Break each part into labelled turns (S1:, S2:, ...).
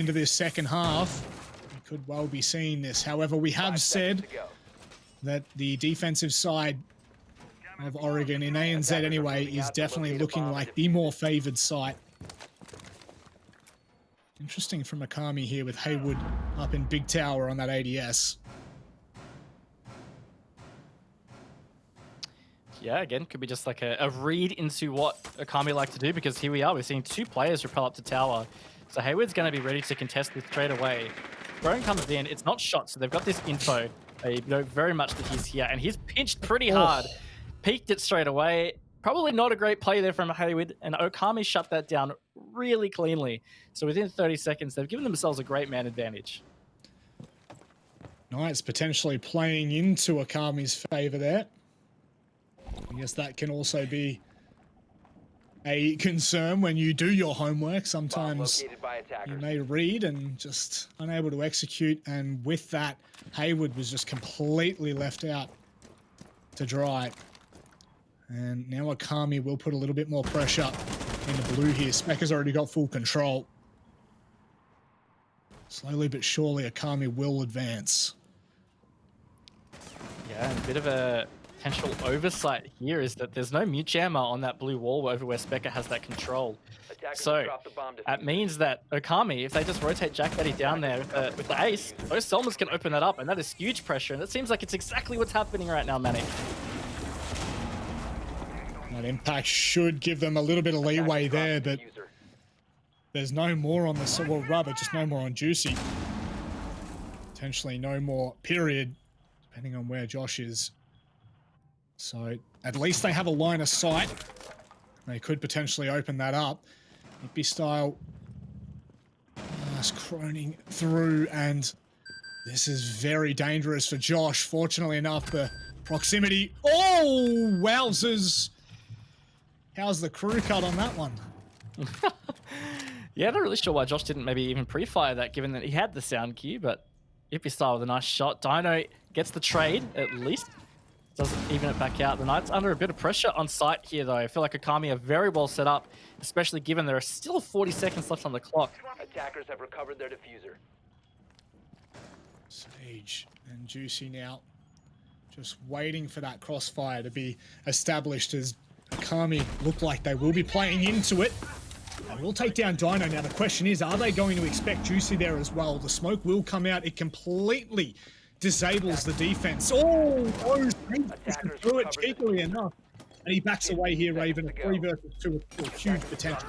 S1: into this second half, we could well be seeing this. However, we have said that the defensive side of Oregon, in ANZ anyway, is definitely looking like the more favored side. Interesting from Akami here with Haywood up in Big Tower on that ADS.
S2: Yeah, again, could be just like a read into what Akami like to do, because here we are. We're seeing two players repel up to tower. So Haywood's going to be ready to contest this straight away. Drone comes in. It's not shot, so they've got this info. They know very much that he's here, and he's pinched pretty hard. Peeked it straight away. Probably not a great play there from Haywood, and Okami shut that down really cleanly. So within 30 seconds, they've given themselves a great man advantage.
S1: Knights potentially playing into Akami's favor there. I guess that can also be a concern when you do your homework. Sometimes you may read and just unable to execute, and with that, Haywood was just completely left out to dry. And now Akami will put a little bit more pressure in the blue here. Spec has already got full control. Slowly but surely, Akami will advance.
S2: Yeah, and a bit of a potential oversight here is that there's no mute jammer on that blue wall over where Specker has that control. So that means that Okami, if they just rotate Jack Betty down there with the ace, those Selmas can open that up, and that is huge pressure. And it seems like it's exactly what's happening right now, Manic.
S1: That impact should give them a little bit of leeway there, but there's no more on the, well, rather just no more on Juicy. Potentially no more, period, depending on where Josh is. So at least they have a line of sight. They could potentially open that up. Hippie style just croning through, and this is very dangerous for Josh. Fortunately enough, the proximity. Oh, wowzers. How's the crew cut on that one?
S2: Yeah, not really sure why Josh didn't maybe even pre-fire that, given that he had the sound cue, but Hippie style with a nice shot. Dino gets the trade, at least. Doesn't even it back out. The Knights under a bit of pressure on site here, though. I feel like Akami are very well set up, especially given there are still 40 seconds left on the clock.
S3: Attackers have recovered their diffuser.
S1: Sage and Juicy now just waiting for that crossfire to be established, as Akami look like they will be playing into it. They will take down Dino. Now the question is, are they going to expect Juicy there as well? The smoke will come out. It completely disables the defense. Oh, threw it cheekily enough. And he backs away here, Raven. A 3 versus 2 with huge potential.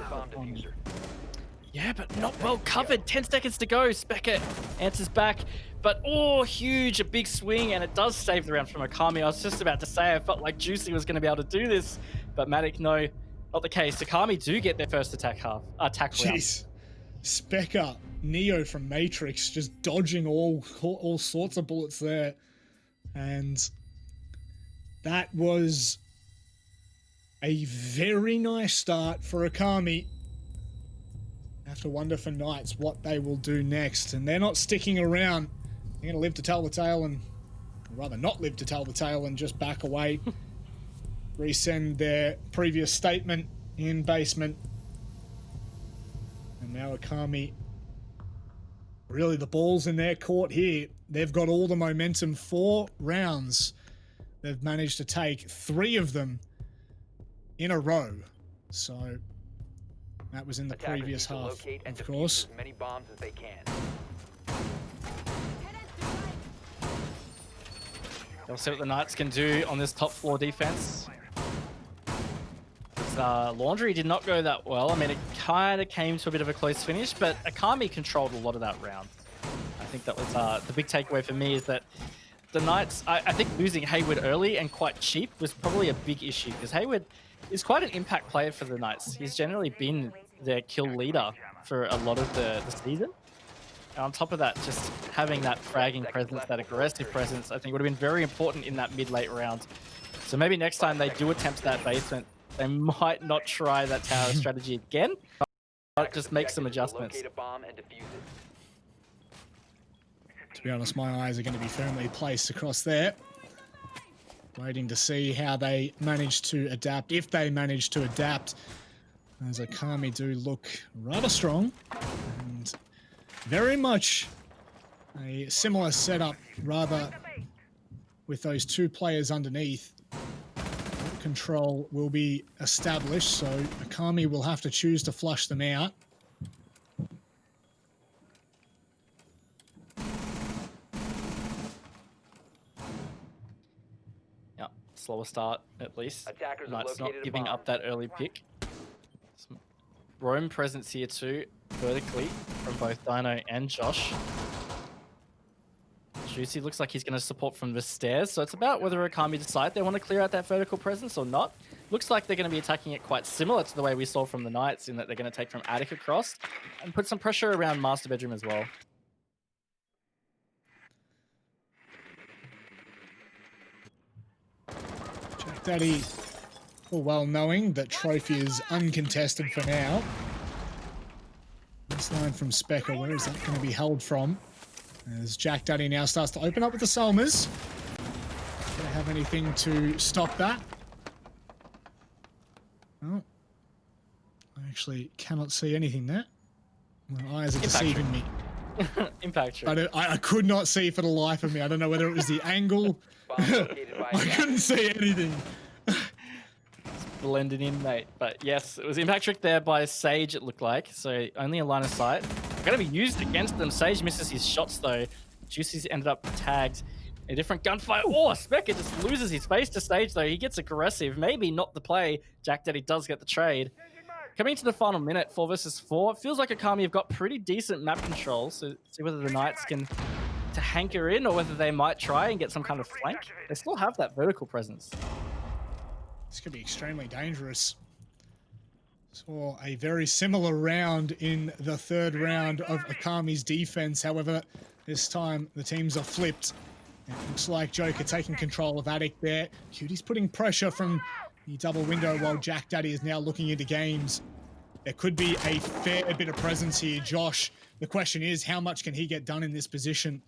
S2: Yeah, but not well covered. 10 seconds to go. Specker answers back. But, oh, huge, a big swing, and it does save the round from Akami. I was just about to say I felt like Juicy was going to be able to do this, but Matic, no, not the case. Akami do get their first attack round.
S1: Jeez. Specker, Neo from Matrix, just dodging all sorts of bullets there. And that was a very nice start for Akami. Have to wonder for Knights what they will do next. And they're not sticking around. They're going to live to tell the tale, and or rather not live to tell the tale and just back away. Resend their previous statement in basement. And now Akami, really the ball's in their court here. They've got all the momentum. 4 rounds. They've managed to take 3 of them in a row. So that was in the previous half, of course.
S3: As many bombs as they can.
S2: They'll see what the Knights can do on this top floor defense. Laundry did not go that well. I mean, it kind of came to a bit of a close finish, but Akami controlled a lot of that round. I think that was the big takeaway for me, is that the Knights, I think losing Haywood early and quite cheap was probably a big issue, because Haywood is quite an impact player for the Knights. He's generally been their kill leader for a lot of the season. And on top of that, just having that fragging presence, that aggressive presence, I think would have been very important in that mid-late round. So maybe next time they do attempt that basement, they might not try that tower strategy again, but just make some adjustments.
S1: To be honest, my eyes are going to be firmly placed across there. Waiting to see how they manage to adapt, if they manage to adapt, as Akami do look rather strong. And Very much a similar setup, rather, with those two players underneath. Control will be established, so Akami will have to choose to flush them out.
S2: Yeah, slower start at least.
S3: Attackers have
S2: Knight's not
S3: located a
S2: giving
S3: bomb.
S2: up that early pick. Some roam presence here too, vertically, from both Dino and Josh. Juicy looks like he's going to support from the stairs, so it's about whether Akami decide they want to clear out that vertical presence or not. Looks like they're going to be attacking it quite similar to the way we saw from the Knights, in that they're going to take from attic across and put some pressure around master bedroom as well.
S1: Jack Daddy, full well knowing that trophy is uncontested for now. This line from Specker, where is that going to be held from? As Jack Daddy now starts to open up with the Selmas. Do they have anything to stop that? Oh, I actually cannot see anything there. My eyes are deceiving me.
S2: Impact tree.
S1: I could not see for the life of me. I don't know whether it was the angle. I couldn't see anything.
S2: Blending in, mate. But yes, it was impact trick there by Sage, it looked like. So only a line of sight. Going to be used against them. Sage misses his shots though. Juicy's ended up tagged in a different gunfight. Oh, Specker just loses his face to Sage though. He gets aggressive. Maybe not the play. Jack Daddy does get the trade. Coming to the final minute, 4 versus 4. It feels like Akami have got pretty decent map control. So see whether the Knights can to hanker in or whether they might try and get some kind of flank. They still have that vertical presence.
S1: This could be extremely dangerous. Saw a very similar round in the third round of Akami's defense. However, this time the teams are flipped. It looks like Joker taking control of attic there. Cutie's putting pressure from the double window while Jack Daddy is now looking into games. There could be a fair bit of presence here. Josh, the question is, how much can he get done in this position?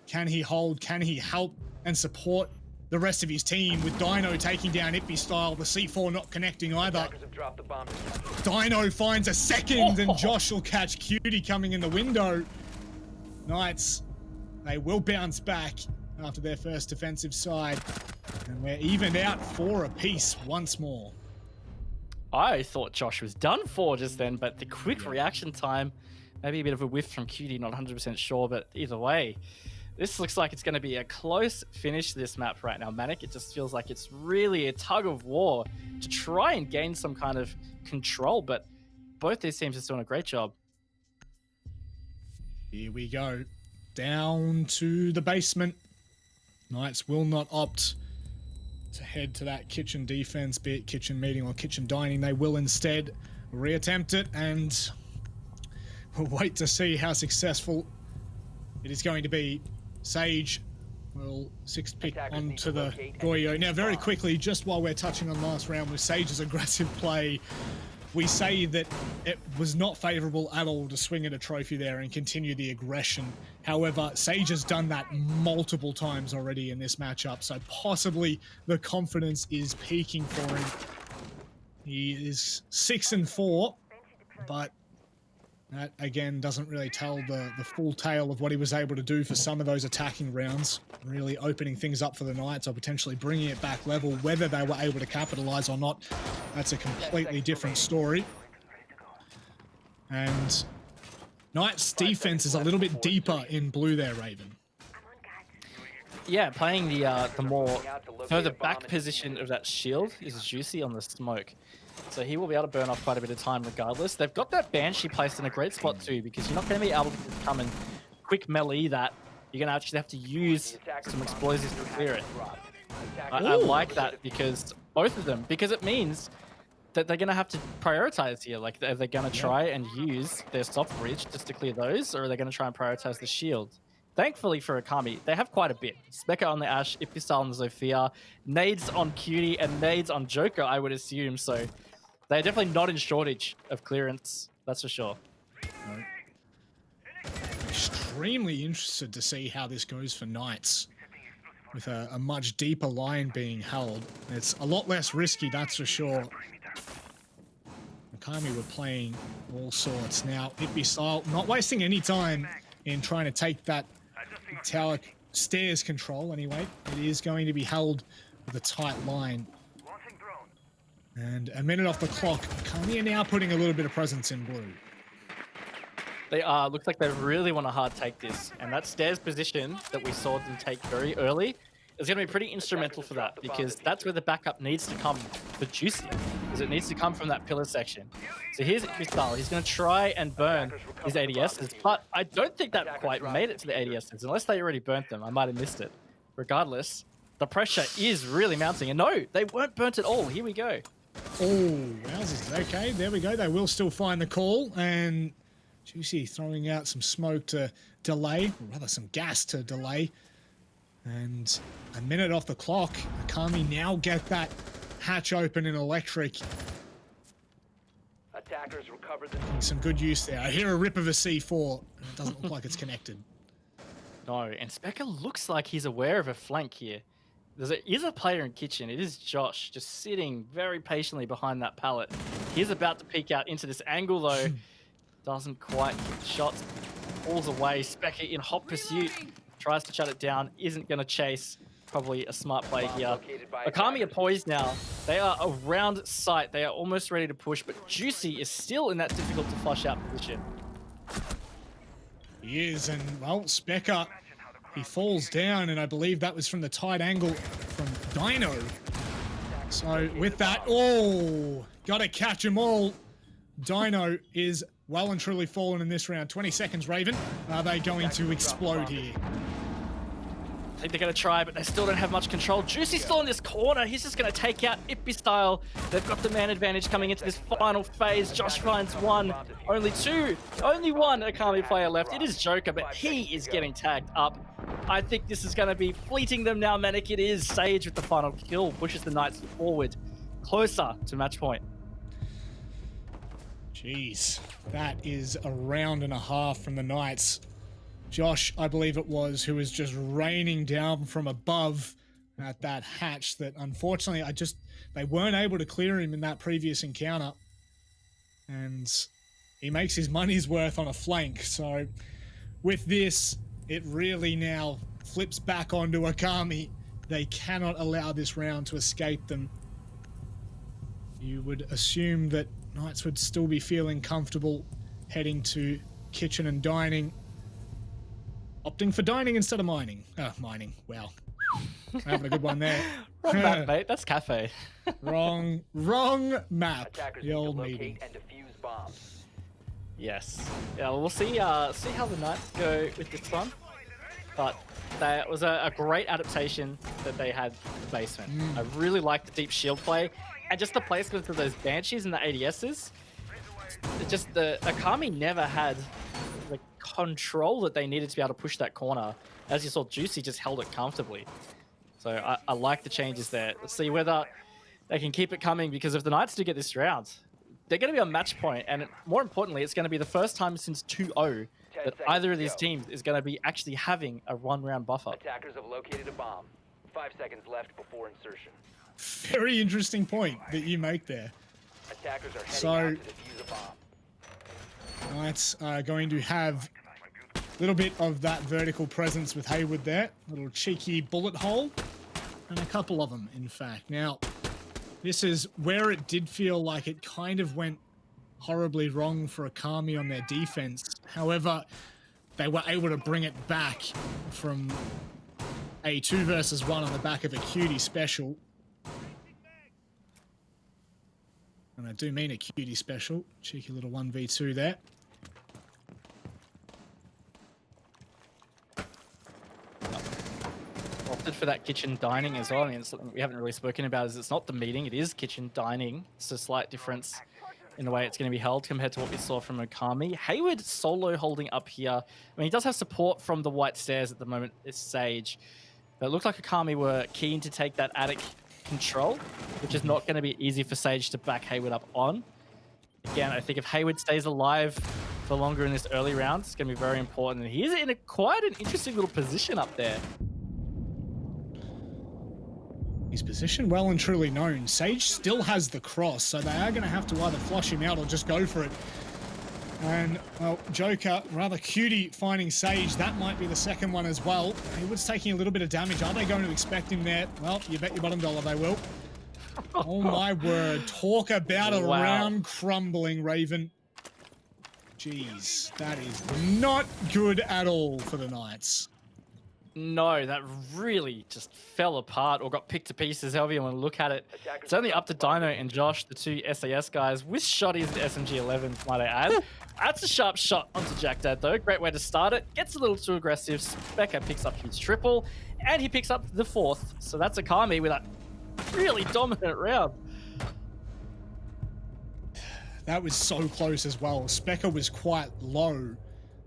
S1: Can he hold? Can he help and support the rest of his team with Dino taking down Ippy style, the C4 not connecting either. Dino finds a second and Josh will catch Cutie coming in the window. Knights, they will bounce back after their first defensive side. And we're evened out 4 apiece once more.
S2: I thought Josh was done for just then, but the quick reaction time, maybe a bit of a whiff from Cutie, not 100% sure, but either way, this looks like it's going to be a close finish, this map right now, Manic. It just feels like it's really a tug of war to try and gain some kind of control, but both these teams are doing a great job.
S1: Here we go. Down to the basement. Knights will not opt to head to that kitchen defense, be it kitchen meeting or kitchen dining. They will instead reattempt it, and we'll wait to see how successful it is going to be. Sage will 6-pick onto the Goyo. Now, very quickly, just while we're touching on last round with Sage's aggressive play, we say that it was not favourable at all to swing at a trophy there and continue the aggression. However, Sage has done that multiple times already in this matchup, so possibly the confidence is peaking for him. He is 6-4, but that, again, doesn't really tell the full tale of what he was able to do for some of those attacking rounds, really opening things up for the Knights or potentially bringing it back level. Whether they were able to capitalize or not, that's a completely different story. And Knights' defense is a little bit deeper in blue there, Raven.
S2: Yeah, playing the more further back position of that shield is Juicy on the smoke. So he will be able to burn off quite a bit of time regardless. They've got that Banshee placed in a great spot too, because you're not going to be able to come and quick melee that. You're going to actually have to use some explosives to clear it. I like that because both of them, because it means that they're going to have to prioritize here. Like, are they going to try and use their soft breach just to clear those, or are they going to try and prioritize the shield? Thankfully for Akami, they have quite a bit. Specker on the Ash, Ippistyle on the Zofia, nades on Cutie, and nades on Joker, I would assume. So they're definitely not in shortage of clearance, that's for sure.
S1: No. Extremely interested to see how this goes for Knights. With a much deeper line being held. It's a lot less risky, that's for sure. Akami were playing all sorts. Now, Itby style, not wasting any time in trying to take that tower stairs control anyway. It is going to be held with a tight line. And a minute off the clock. Akami are now putting a little bit of presence in blue.
S2: They are. Looks like they really want to hard take this. And that stairs position that we saw them take very early is going to be pretty instrumental for that, because that's where the backup needs to come for Juicy, because it needs to come from that pillar section. So here's Crystal. He's going to try and burn his ADSs, but I don't think that quite made it to the ADSs, unless they already burnt them. I might have missed it. Regardless, the pressure is really mounting. And no, they weren't burnt at all. Here we go.
S1: Oh, wowzers. Okay, there we go. They will still find the call, and Juicy throwing out some smoke to delay, or rather some gas to delay. And a minute off the clock. Akami now get that hatch open in electric.
S3: Attackers recovered the
S1: Some good use there. I hear a rip of a C4, and it doesn't look like it's connected.
S2: No, and Specker looks like he's aware of a flank here. There is a player in kitchen. It is Josh, just sitting very patiently behind that pallet. He's about to peek out into this angle, though. Doesn't quite hit the shots. Pulls away. Specker in hot pursuit. Tries to shut it down. Isn't going to chase. Probably a smart play here. Akami are poised now. They are around sight. They are almost ready to push, but Juicy is still in that difficult to flush out position.
S1: He is, and well, Specker, he falls down, and I believe that was from the tight angle from Dino. So with that, oh, gotta catch them all. Dino is well and truly fallen in this round. 20 seconds, Raven. Are they going to explode here?
S2: I think they're going to try, but they still don't have much control. Juicy's still in this corner. He's just going to take out Ippy style. They've got the man advantage coming into this final phase. Josh finds one, only two, only one Akami player left. It is Joker, but he is getting tagged up. I think this is going to be fleeting them now, Manic. It is Sage with the final kill, pushes the Knights forward, closer to match point.
S1: Jeez, that is a round and a half from the Knights. Josh, I believe it was, who was just raining down from above at that hatch that unfortunately they weren't able to clear him in that previous encounter. And he makes his money's worth on a flank. So with this, it really now flips back onto Akami. They cannot allow this round to escape them. You would assume that Knights would still be feeling comfortable heading to kitchen and dining. Opting for dining instead of mining. Mining. Wow. Having a good one there.
S2: Wrong map, mate. That's cafe.
S1: wrong map.
S3: Attackers
S1: The old
S3: need to
S1: meeting.
S3: locate and defuse bombs.
S2: Yes. Yeah, we'll see how the Knights go with this one. But that was a great adaptation that they had in the basement. I really like the deep shield play. And just the placement of those Banshees and the ADSs. Just the Akami never had the control that they needed to be able to push that corner. As you saw, Juicy just held it comfortably. So I like the changes there. Let's see whether they can keep it coming, because if the Knights do get this round, they're going to be on match point, and more importantly, it's going to be the first time since 2-0 that either of these teams is going to be actually having a one-round buffer.
S3: Attackers have located a bomb. 5 seconds left before insertion.
S1: Very interesting point that you make there.
S3: Attackers are heading out to defuse a bomb.
S1: Knights are going to have a little bit of that vertical presence with Hayward there. A little cheeky bullet hole. And a couple of them, in fact. Now, this is where it did feel like it kind of went horribly wrong for Akami on their defense. However, they were able to bring it back from a 2 versus 1 on the back of a cutie special. And I do mean a cutie special. Cheeky little 1v2 there.
S2: Opted for that kitchen dining as well. I mean, it's something we haven't really spoken about. Is it's not the meeting, it is kitchen dining. It's a slight difference in the way it's going to be held compared to what we saw from Akami. Hayward solo holding up here. I mean, he does have support from the white stairs at the moment. It's Sage. But it looked like Akami were keen to take that attic control, which is not going to be easy for Sage to back Hayward up on. Again, I think if Hayward stays alive for longer in this early round, it's going to be very important. And he is in quite an interesting little position up there.
S1: His position well and truly known. Sage still has the cross, so they are going to have to either flush him out or just go for it. And, well, Joker, rather cutie finding Sage. That might be the second one as well. Haywood's taking a little bit of damage. Are they going to expect him there? Well, you bet your bottom dollar they will. Oh, my word. Talk about a round crumbling, Raven. Jeez, that is not good at all for the Knights.
S2: No, that really just fell apart or got picked to pieces, however you want to look at it. It's only up to Dino and Josh, the two SAS guys, with shotties and SMG-11s, might I add. That's a sharp shot onto Jack Dad, though. Great way to start it. Gets a little too aggressive. Specker picks up his triple, and he picks up the fourth. So that's a Kami with a really dominant round.
S1: That was so close as well. Specker was quite low.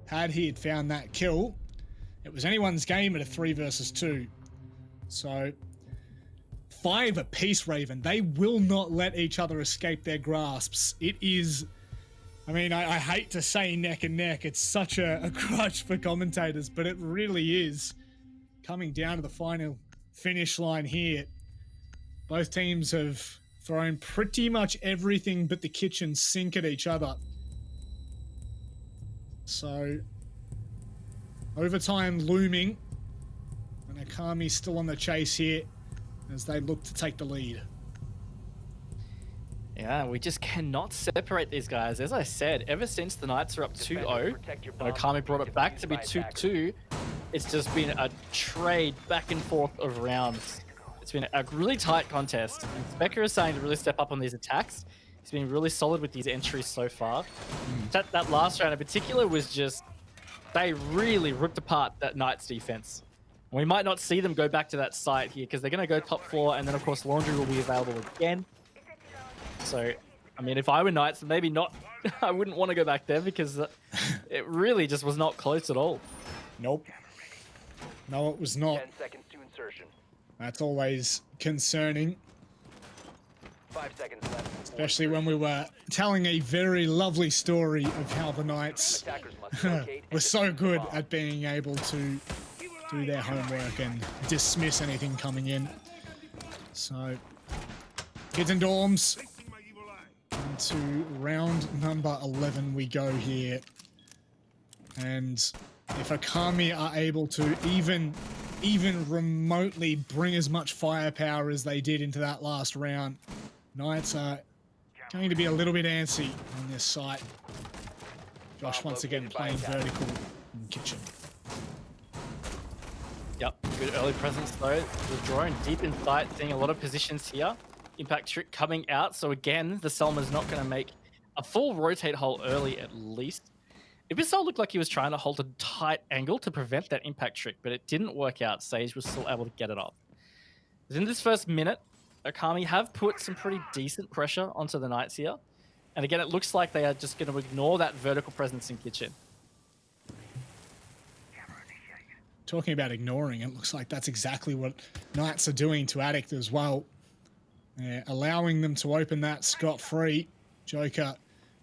S1: Had he had found that kill, it was anyone's game at a 3 versus 2. So 5 apiece, Raven. They will not let each other escape their grasps. It is, I mean, I hate to say neck and neck. It's such a crutch for commentators, but it really is. Coming down to the final finish line here. Both teams have thrown pretty much everything but the kitchen sink at each other. So overtime looming, and Akami's still on the chase here as they look to take the lead.
S2: Yeah, we just cannot separate these guys. As I said, ever since the Knights are up 2-0, and Okami brought it back to be 2-2, it's just been a trade back and forth of rounds. It's been a really tight contest, and Specker is starting to really step up on these attacks. He's been really solid with these entries so far. That last round in particular was just, they really ripped apart that Knights defense. We might not see them go back to that site here because they're going to go top floor, and then of course Laundry will be available again. So, I mean, if I were Knights, maybe not, I wouldn't want to go back there because it really just was not close at all.
S1: Nope. No, it was not.
S3: 10 seconds to insertion.
S1: That's always concerning.
S3: 5 seconds left.
S1: Especially when we were telling a very lovely story of how the Knights
S3: Attackers must locate
S1: were
S3: and
S1: so
S3: defuse the
S1: good
S3: bomb.
S1: at being able to do their homework and dismiss anything coming in. So, kids and dorms, into round number 11 we go here. And if Akami are able to even remotely bring as much firepower as they did into that last round, Knights are going to be a little bit antsy on this site. Josh once again playing vertical in the kitchen.
S2: Yep, good early presence though. The drone deep in sight, seeing a lot of positions here. Impact trick coming out, so again, the Selma's not going to make a full rotate hole early at least. Ibisol looked like he was trying to hold a tight angle to prevent that impact trick, but it didn't work out. Sage was still able to get it off. Within this first minute, Okami have put some pretty decent pressure onto the Knights here. And again, it looks like they are just going to ignore that vertical presence in kitchen.
S1: Talking about ignoring, it looks like that's exactly what Knights are doing to Addict as well. They're allowing them to open that scot-free. Joker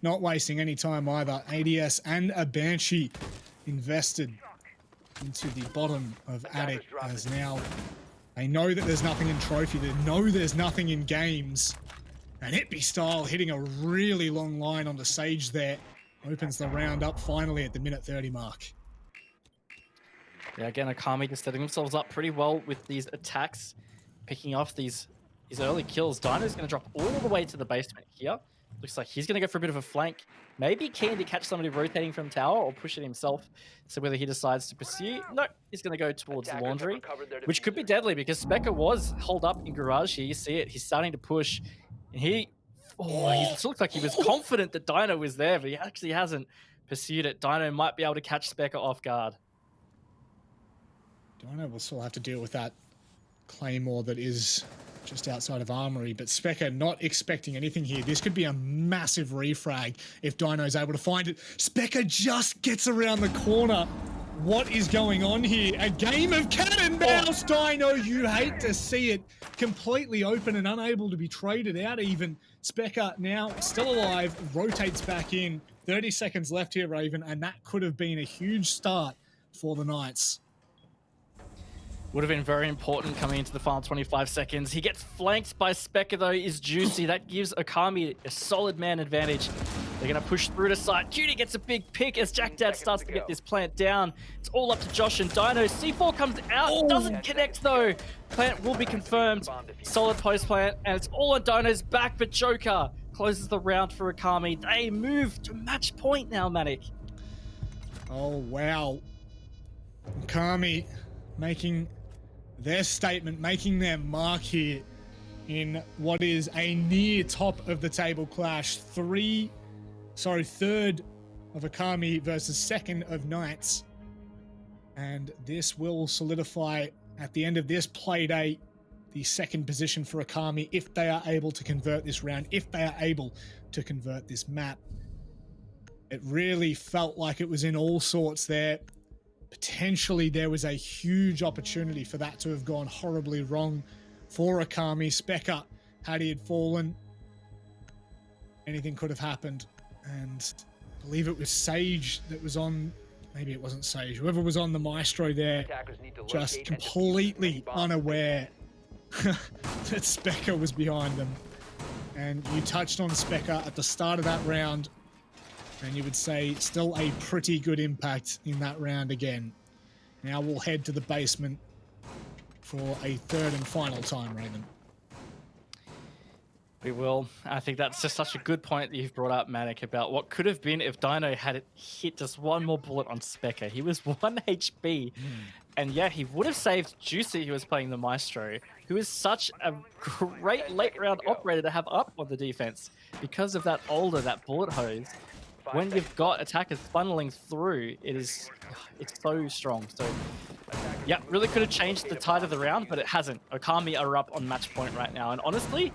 S1: not wasting any time either. ADS and a Banshee invested into the bottom of Addict as now they know that there's nothing in Trophy. They know there's nothing in games. And Itby style hitting a really long line onto Sage there. Opens the round up finally at the minute 30 mark.
S2: Yeah, again, Okami just setting themselves up pretty well with these attacks, picking off these early kills. Dino's going to drop all the way to the basement here. Looks like he's going to go for a bit of a flank. Maybe keen to catch somebody rotating from tower or push it himself. So whether he decides to pursue, no, he's going to go towards the Laundry, which could be deadly because Specker was holed up in garage here. You see it. He's starting to push. And he looked like he was confident that Dino was there, but he actually hasn't pursued it. Dino might be able to catch Specker off guard.
S1: Dino will still have to deal with that Claymore that is just outside of Armory, but Specker not expecting anything here. This could be a massive refrag if Dino's able to find it. Specker just gets around the corner. What is going on here? A game of cat and mouse, Dino. You hate to see it. Completely open and unable to be traded out even. Specker now still alive, rotates back in. 30 seconds left here, Raven, and that could have been a huge start for the Knights.
S2: Would have been very important coming into the final 25 seconds. He gets flanked by Specker though, is Juicy. That gives Okami a solid man advantage. They're going to push through to side. Cutie gets a big pick as Jack Dad starts to get this plant down. It's all up to Josh and Dino. C4 comes out, doesn't connect though. Plant will be confirmed. Solid post plant, and it's all on Dino's back, but Joker closes the round for Okami. They move to match point now, Manic.
S1: Oh, wow. Okami making their statement, making their mark here in what is a near top of the table clash. Third of Okami versus second of Knights. And this will solidify at the end of this play day the second position for Okami if they are able to convert this round, if they are able to convert this map. It really felt like it was in all sorts there. Potentially there was a huge opportunity for that to have gone horribly wrong for Okami. Specker, had he had fallen, anything could have happened. And I believe it was Sage that was on, maybe it wasn't Sage, whoever was on the Maestro there, just completely unaware that Specker was behind them. And you touched on Specker at the start of that round, and you would say still a pretty good impact in that round again. Now we'll head to the basement for a third and final time, Raven.
S2: We will. I think that's just such a good point that you've brought up, Manic, about what could have been if Dino had hit just one more bullet on Specker. He was 1 HP. And yeah, he would have saved Juicy, who was playing the Maestro, who is such a great late round operator to have up on the defense. Because of that that bullet hose, when you've got attackers funneling through, it's so strong. So yeah, really could have changed the tide of the round, but it hasn't. Okami are up on match point right now. And honestly,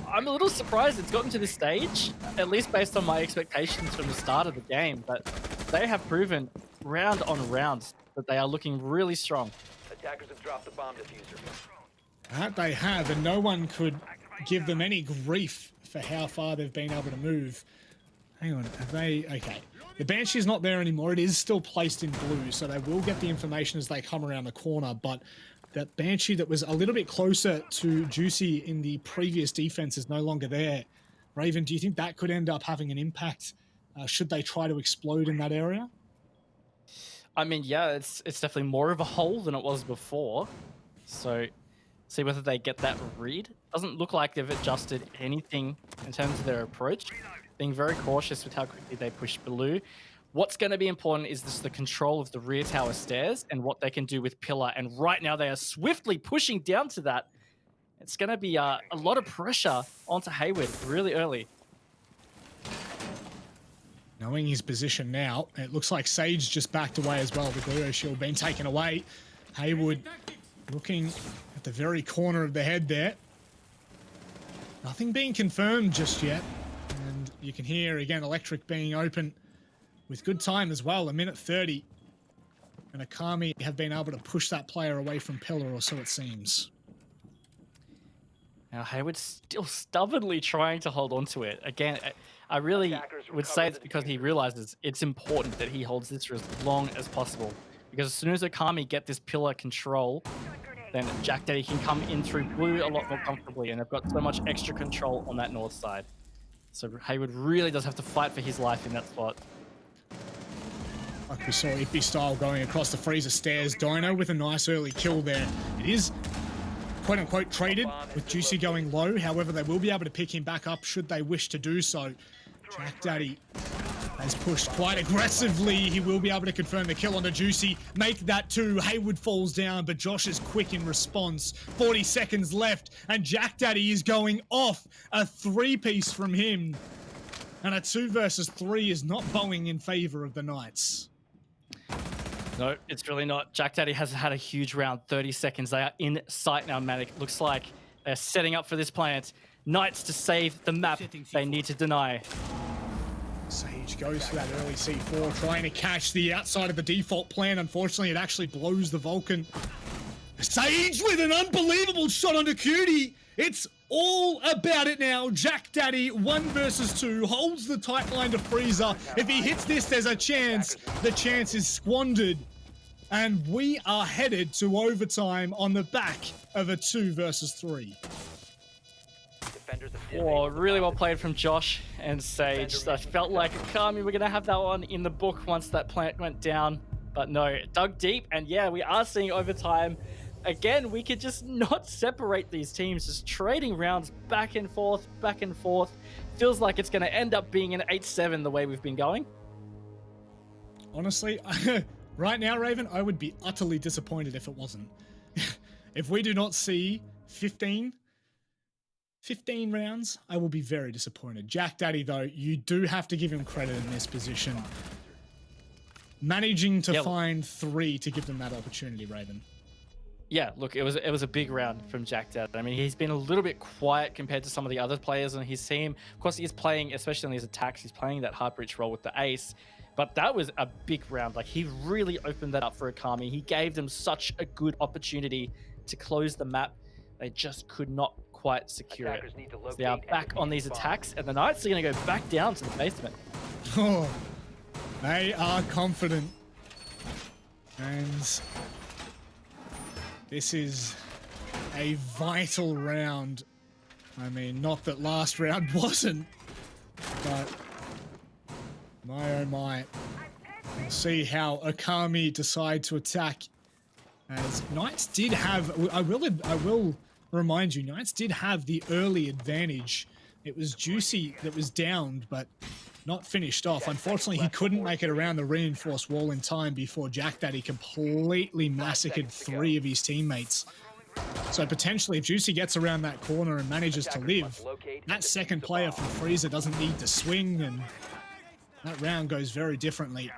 S2: I'm a little surprised it's gotten to this stage, at least based on my expectations from the start of the game, but they have proven round on round that they are looking really strong.
S3: Attackers have dropped the bomb diffuser.
S1: That they have, and no one could give them any grief for how far they've been able to move. Hang on, have they... Okay. The Banshee's not there anymore. It is still placed in blue, so they will get the information as they come around the corner, but that Banshee that was a little bit closer to Juicy in the previous defense is no longer there. Raven, do you think that could end up having an impact? Should they try to explode in that area?
S2: I mean, yeah, it's definitely more of a hole than it was before. So, see whether they get that read. Doesn't look like they've adjusted anything in terms of their approach. Being very cautious with how quickly they push blue. What's going to be important is just the control of the rear tower stairs and what they can do with Pillar. And right now they are swiftly pushing down to that. It's going to be a lot of pressure onto Hayward really early.
S1: Knowing his position now, it looks like Sage just backed away as well. The Glio shield being taken away. Hayward looking at the very corner of the head there. Nothing being confirmed just yet. And you can hear, again, Electric being open with good time as well, 1:30. And Okami have been able to push that player away from Pillar, or so it seems.
S2: Now Hayward's still stubbornly trying to hold on to it. Again, I really would say it's because he realizes it's important that he holds this for as long as possible. Because as soon as Okami get this Pillar control, then Jack Daddy can come in through blue a lot more comfortably, and they've got so much extra control on that north side. So Hayward really does have to fight for his life in that spot.
S1: Like we saw Ippy style going across the freezer stairs. Dino with a nice early kill there. It is quote-unquote traded with Juicy going low. However, they will be able to pick him back up should they wish to do so. Jack Daddy has pushed quite aggressively. He will be able to confirm the kill onto Juicy. Make that 2. Hayward falls down, but Josh is quick in response. 40 seconds left, and Jack Daddy is going off. A 3-piece from him. And a 2 versus 3 is not bowing in favor of the Knights.
S2: No, it's really not. Jack Daddy has had a huge round. 30 seconds. They are in sight now, Manic. Looks like they're setting up for this plant. Knights to save the map. They need to deny.
S1: Sage goes for that early C4, trying to catch the outside of the default plan. Unfortunately, it actually blows the Vulcan. Sage with an unbelievable shot onto Cutie. It's all about it now. Jack Daddy, 1 versus 2, holds the tight line to Freezer. If he hits this, there's a chance. The chance is squandered. And we are headed to overtime on the back of a 2 versus 3.
S3: Defenders have
S2: Oh,
S3: disabled the
S2: really well
S3: bomb.
S2: played from Josh and Sage. I felt like Akami were going to have that one in the book once that plant went down. But no, dug deep. And yeah, we are seeing overtime. Again, we could just not separate these teams, just trading rounds back and forth, back and forth. Feels like it's going to end up being an 8-7 the way we've been going.
S1: Honestly, right now, Raven, I would be utterly disappointed if it wasn't. If we do not see 15 rounds, I will be very disappointed. Jack Daddy, though, you do have to give him credit in this position. Managing to find 3 to give them that opportunity, Raven.
S2: Yeah, look, it was a big round from Jack Dad. I mean, he's been a little bit quiet compared to some of the other players on his team. Of course, he's playing, especially on his attacks, he's playing that hard breach role with the ace. But that was a big round. Like, he really opened that up for Akami. He gave them such a good opportunity to close the map. They just could not quite secure it.
S3: Attackers need to
S2: So they are
S3: locate
S2: back
S3: and
S2: on these
S3: defuse bombs.
S2: attacks, and the Knights are going to go back down to the basement.
S1: Oh, they are confident. And this is a vital round. I mean, not that last round wasn't, but my oh my. We'll see how Akami decide to attack. As Knights did have, I will remind you, Knights did have the early advantage. It was Juicy that was downed, but not finished off. Unfortunately, he couldn't make it around the reinforced wall in time before Jack Daddy completely massacred 3 of his teammates. So potentially, if Juicy gets around that corner and manages to live, that second player from Freezer doesn't need to swing, and that round goes very differently.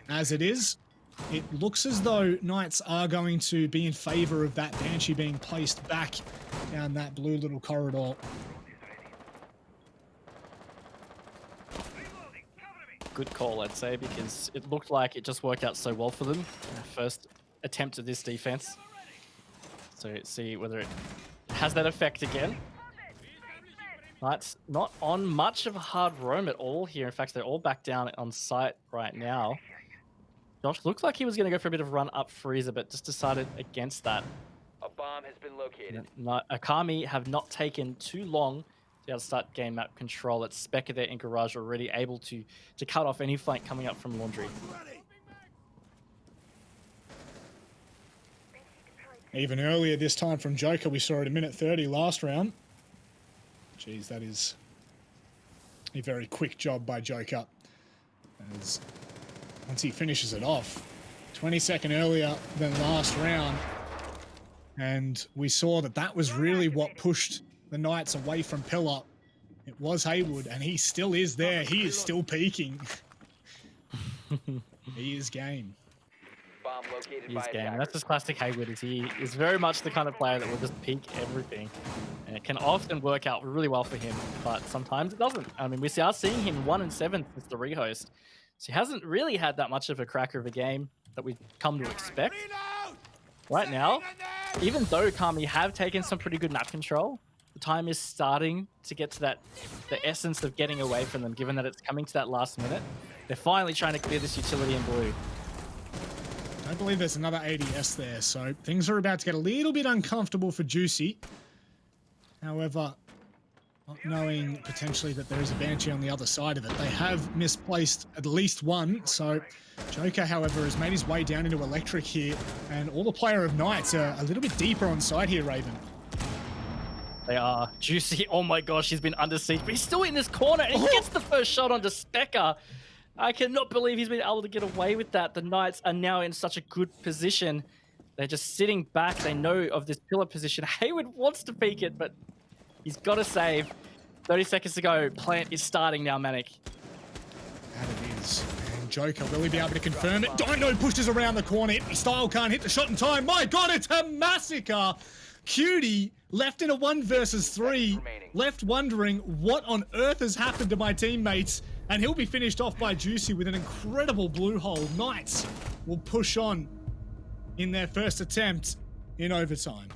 S1: As it is, it looks as though Knights are going to be in favor of that Banshee being placed back down that blue little corridor.
S2: Good call, I'd say, because it looked like it just worked out so well for them in the first attempt at this defense. So see whether it has that effect again. Knights not on much of a hard roam at all here. In fact, they're all back down on site right now. Josh looked like he was going to go for a bit of run up Freezer, but just decided against that.
S3: A bomb has been located.
S2: Akami have not taken too long to be able to start game map control. It's Specker there in Garage already able to cut off any flank coming up from Laundry.
S1: Even earlier this time from Joker, we saw it a minute 30 last round. Jeez, that is a very quick job by Joker. As once he finishes it off, 20-second earlier than last round. And we saw that that was really what pushed the Knights away from Pillar. It was Haywood, and he still is there. He is still peaking. He is game.
S3: Bomb located
S2: He's
S3: by
S2: game.
S3: attackers.
S2: That's just classic Haywood. He is very much the kind of player that will just peak everything. And it can often work out really well for him, but sometimes it doesn't. I mean, we are seeing him 1-7 since the rehost. So he hasn't really had that much of a cracker of a game that we've come to expect. Right now, even though Kami have taken some pretty good map control, the time is starting to get to the essence of getting away from them, given that it's coming to that last minute. They're finally trying to clear this utility in blue.
S1: I believe there's another ADS there, so things are about to get a little bit uncomfortable for Juicy. However, not knowing potentially that there is a Banshee on the other side of it, they have misplaced at least one. So Joker, however, has made his way down into Electric here, and all the player of Knights are a little bit deeper on side here, Raven.
S2: They are. Juicy, oh my gosh, he's been under siege, but he's still in this corner, and he gets the first shot onto Specker. I cannot believe he's been able to get away with that. The Knights are now in such a good position. They're just sitting back. They know of this pillar position. Haywood wants to peek it, but he's got to save. 30 seconds to go. Plant is starting now, Manic.
S1: And it is. And Joker, will he be able to confirm it? Dino pushes around the corner. Style can't hit the shot in time. My God, it's a massacre. Cutie left in a 1 versus 3. Left wondering what on earth has happened to my teammates. And he'll be finished off by Juicy with an incredible blue hole. Knights will push on in their first attempt in overtime.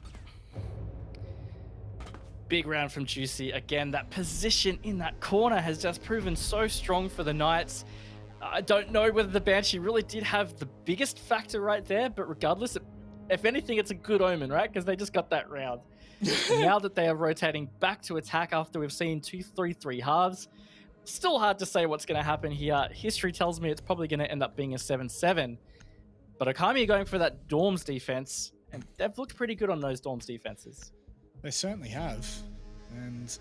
S2: Big round from Juicy. Again, that position in that corner has just proven so strong for the Knights. I don't know whether the Banshee really did have the biggest factor right there, but regardless, if anything, it's a good omen, right? Because they just got that round. Now that they are rotating back to attack after we've seen 2-3-3 halves, still hard to say what's going to happen here. History tells me it's probably going to end up being a 7-7. But Okami are going for that Dorms defense, and they've looked pretty good on those Dorms defenses.
S1: They certainly have. And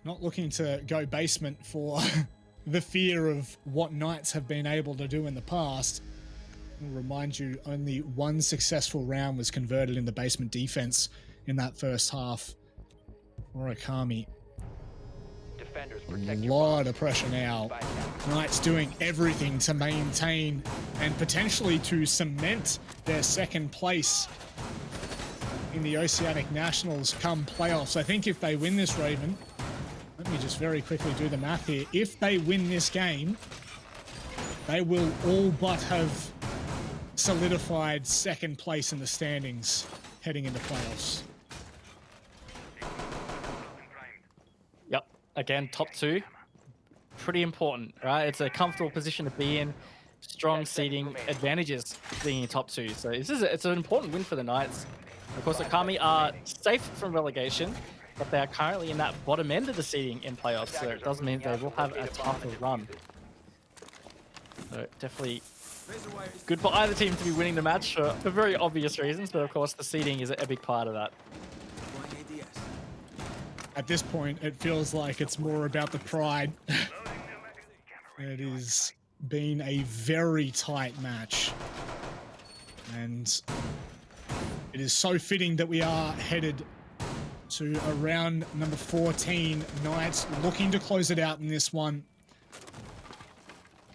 S1: not looking to go basement for the fear of what Knights have been able to do in the past. I'll remind you, only one successful round was converted in the basement defense in that first half for Okami. A lot of pressure now. Knights doing everything to maintain and potentially to cement their second place in the Oceanic Nationals come playoffs. I think if they win this, Raven, let me just very quickly do the math here. If they win this game, they will all but have solidified second place in the standings heading into playoffs.
S2: Yep. Again, top two. Pretty important, right? It's a comfortable position to be in. Strong seeding advantages being in top two. So it's an important win for the Knights. Of course, Okami are safe from relegation, but they are currently in that bottom end of the seeding in playoffs, so it does mean they will have a tougher run. So definitely good for either team to be winning the match for very obvious reasons, but of course the seeding is a big part of that.
S1: At this point, it feels like it's more about the pride. It has been a very tight match. And it is so fitting that we are headed to a round number 14. Knights looking to close it out in this one.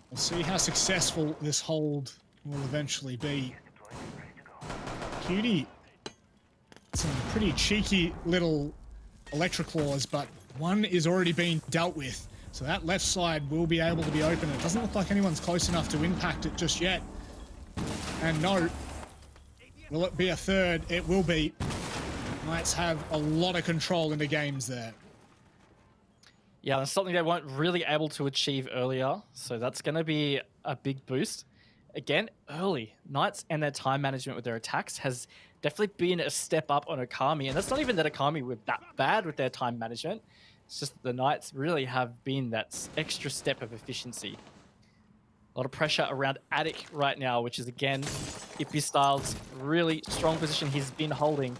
S1: We'll see how successful this hold will eventually be. Cutie, some pretty cheeky little electric claws, but one is already being dealt with. So that left side will be able to be open. It doesn't look like anyone's close enough to impact it just yet. And no, will it be a third? It will be. Knights have a lot of control in the games there.
S2: Yeah, that's something they weren't really able to achieve earlier, so that's going to be a big boost. Again, early. Knights and their time management with their attacks has definitely been a step up on Okami, and that's not even that Okami were that bad with their time management. It's just that the Knights really have been that extra step of efficiency. A lot of pressure around Attic right now, which is, again, Ippy Style's really strong position he's been holding.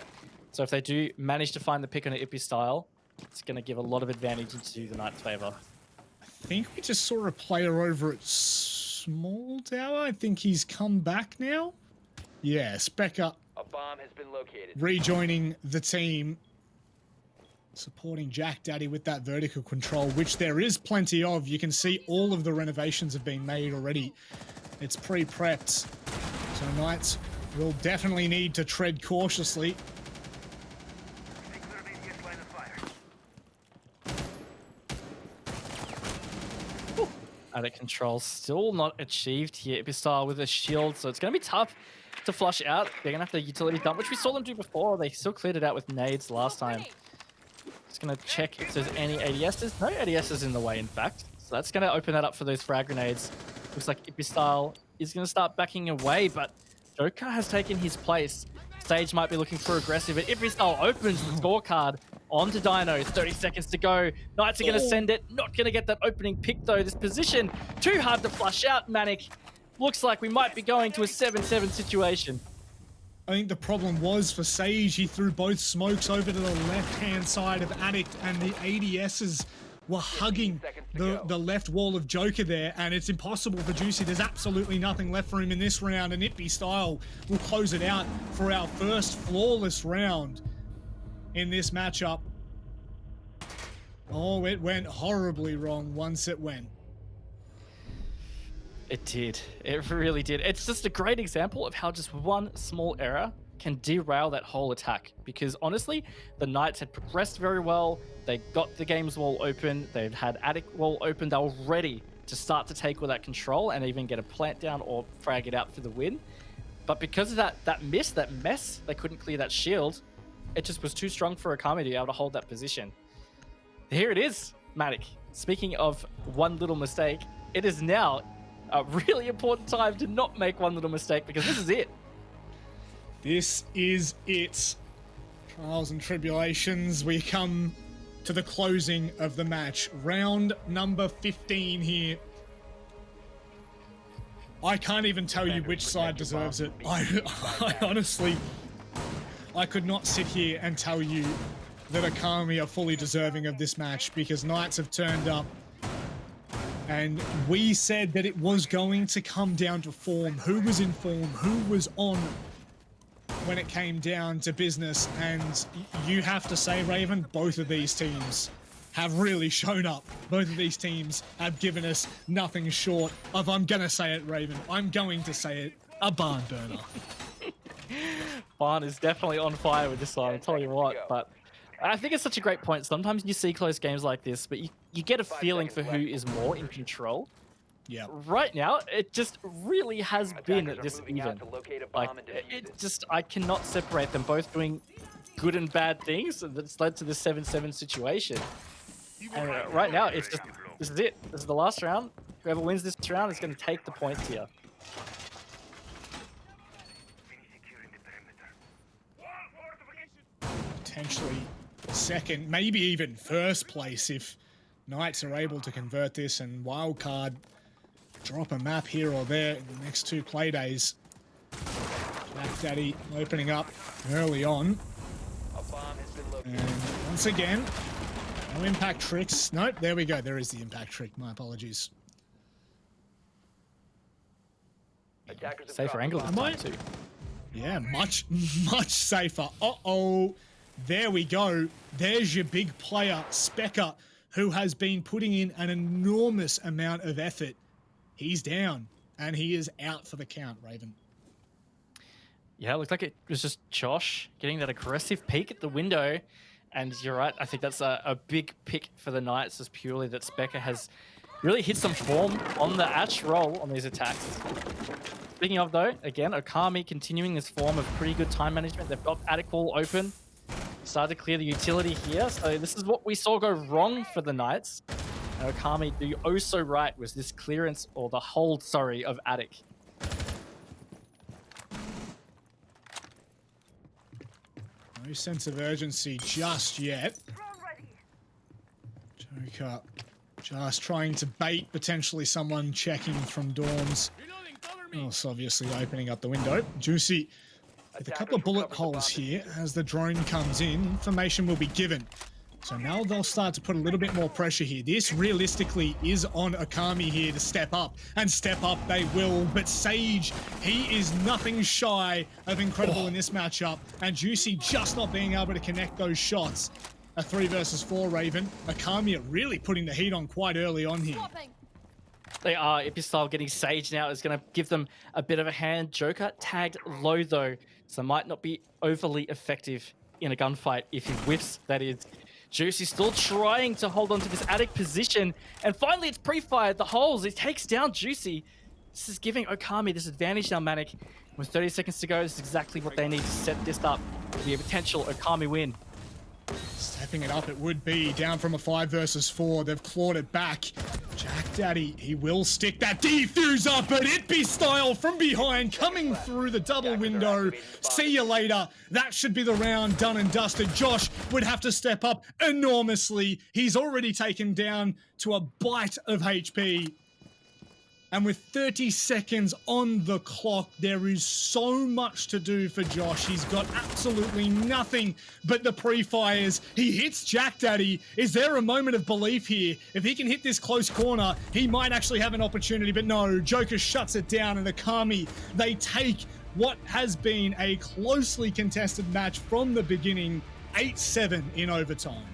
S2: So if they do manage to find the pick on an Ippy Style, it's going to give a lot of advantage into the Knights' favor.
S1: I think we just saw a player over at Small Tower. I think he's come back now. Yeah, Specker
S3: A bomb has been located.
S1: rejoining the team, supporting Jack Daddy with that vertical control, which there is plenty of. You can see all of the renovations have been made already. It's pre-prepped. So Knights will definitely need to tread cautiously.
S2: Attic control still not achieved here. Ibistar with a shield, so it's going to be tough to flush out. They're going to have the utility dump, which we saw them do before. They still cleared it out with nades last time. Just going to check if there's any ADSs. No ADSs in the way, in fact. So that's going to open that up for those frag grenades. Looks like Ibistar is going to start backing away, but Joker has taken his place. Sage might be looking for aggressive, but Ibistar opens the scorecard onto Dino. 30 seconds to go. Knights are going to send it. Not going to get that opening pick, though. This position, too hard to flush out, Manic. Looks like we might be going to a 7-7 situation.
S1: I think the problem was for Sage, he threw both smokes over to the left-hand side of Addict, and the ADSs were hugging the left wall of Joker there, and it's impossible for Juicy. There's absolutely nothing left for him in this round, and Ippy Style will close it out for our first flawless round in this matchup. Oh, it went horribly wrong once it went.
S2: It did. It really did. It's just a great example of how just one small error can derail that whole attack. Because honestly, the Knights had progressed very well. They got the game's wall open. They'd had Attic wall open. They were ready to start to take all that control and even get a plant down or frag it out for the win. But because of that mess, they couldn't clear that shield. It just was too strong for Okami to be able to hold that position. Here it is, Matic. speaking of one little mistake, it is now a really important time to not make one little mistake, because this is it.
S1: This is it. Trials and tribulations. We come to the closing of the match. Round number 15 here. I can't even tell you which side deserves it. I honestly, I could not sit here and tell you that Akami are fully deserving of this match, because Knights have turned up. And we said that it was going to come down to form. Who was in form? Who was on when it came down to business? And you have to say, Raven, both of these teams have really shown up. Both of these teams have given us nothing short of, I'm going to say it, Raven, I'm going to say it, a barn burner.
S2: Barn is definitely on fire with this one, I'll tell you what. But I think it's such a great point. Sometimes you see close games like this, but you get a feeling for who is more in control.
S1: Yeah.
S2: Right now, it just really has been this even. Like, it just, I cannot separate them both doing good and bad things that's led to the 7-7 situation. And right now, it's just, this is it. This is the last round. Whoever wins this round is going to take the points here.
S1: Potentially second, maybe even first place if Knights are able to convert this and wildcard, drop a map here or there in the next 2 play days. Jack Daddy opening up early on. And once again, no impact tricks. Nope, there we go. There is the impact trick. My apologies.
S2: Safer angle this time too.
S1: Yeah, much safer. Uh-oh. There we go. There's your big player, Specker, who has been putting in an enormous amount of effort. He's down, and he is out for the count, Raven.
S2: Yeah, it looked like it was just Josh getting that aggressive peek at the window. And you're right, I think that's a big pick for the Knights, just purely that Specker has really hit some form on the Ash roll on these attacks. Speaking of, though, again, Okami continuing this form of pretty good time management. They've got attic wall open. Started to clear the utility here. So this is what we saw go wrong for the Knights. And Okami do oh so right was this clearance, or the hold, sorry, of attic.
S1: No sense of urgency just yet. Joker just trying to bait potentially someone checking from dorms. Also obviously opening up the window. Juicy with a couple of bullet holes here. As the drone comes in, information will be given. So now they'll start to put a little bit more pressure here. This realistically is on Okami here to step up, and step up they will. But Sage, he is nothing shy of incredible in this matchup, and Juicy just not being able to connect those shots. A 3 versus 4 Raven. Okami are really putting the heat on quite early on here.
S2: They are. Ipistyle getting Sage now is going to give them a bit of a hand. Joker tagged low though, so might not be overly effective in a gunfight if he whiffs, that is. Juicy still trying to hold on to this attic position, and finally it's pre-fired. The holes, it takes down Juicy. This is giving Okami this advantage now, Manic. With 30 seconds to go, this is exactly what they need to set this up to be a potential Okami win.
S1: Stepping it up, it would be down from a 5 versus 4. They've clawed it back. Jack Daddy, he will stick that defuser, but it be style from behind, coming through the double window. See you later. That should be the round done and dusted. Josh would have to step up enormously. He's already taken down to a bite of HP. And with 30 seconds on the clock, there is so much to do for Josh. He's got absolutely nothing but the pre-fires. He hits Jack Daddy. Is there a moment of belief here? If he can hit this close corner, he might actually have an opportunity, but no, Joker shuts it down, and Okami, they take what has been a closely contested match from the beginning, 8-7 in overtime.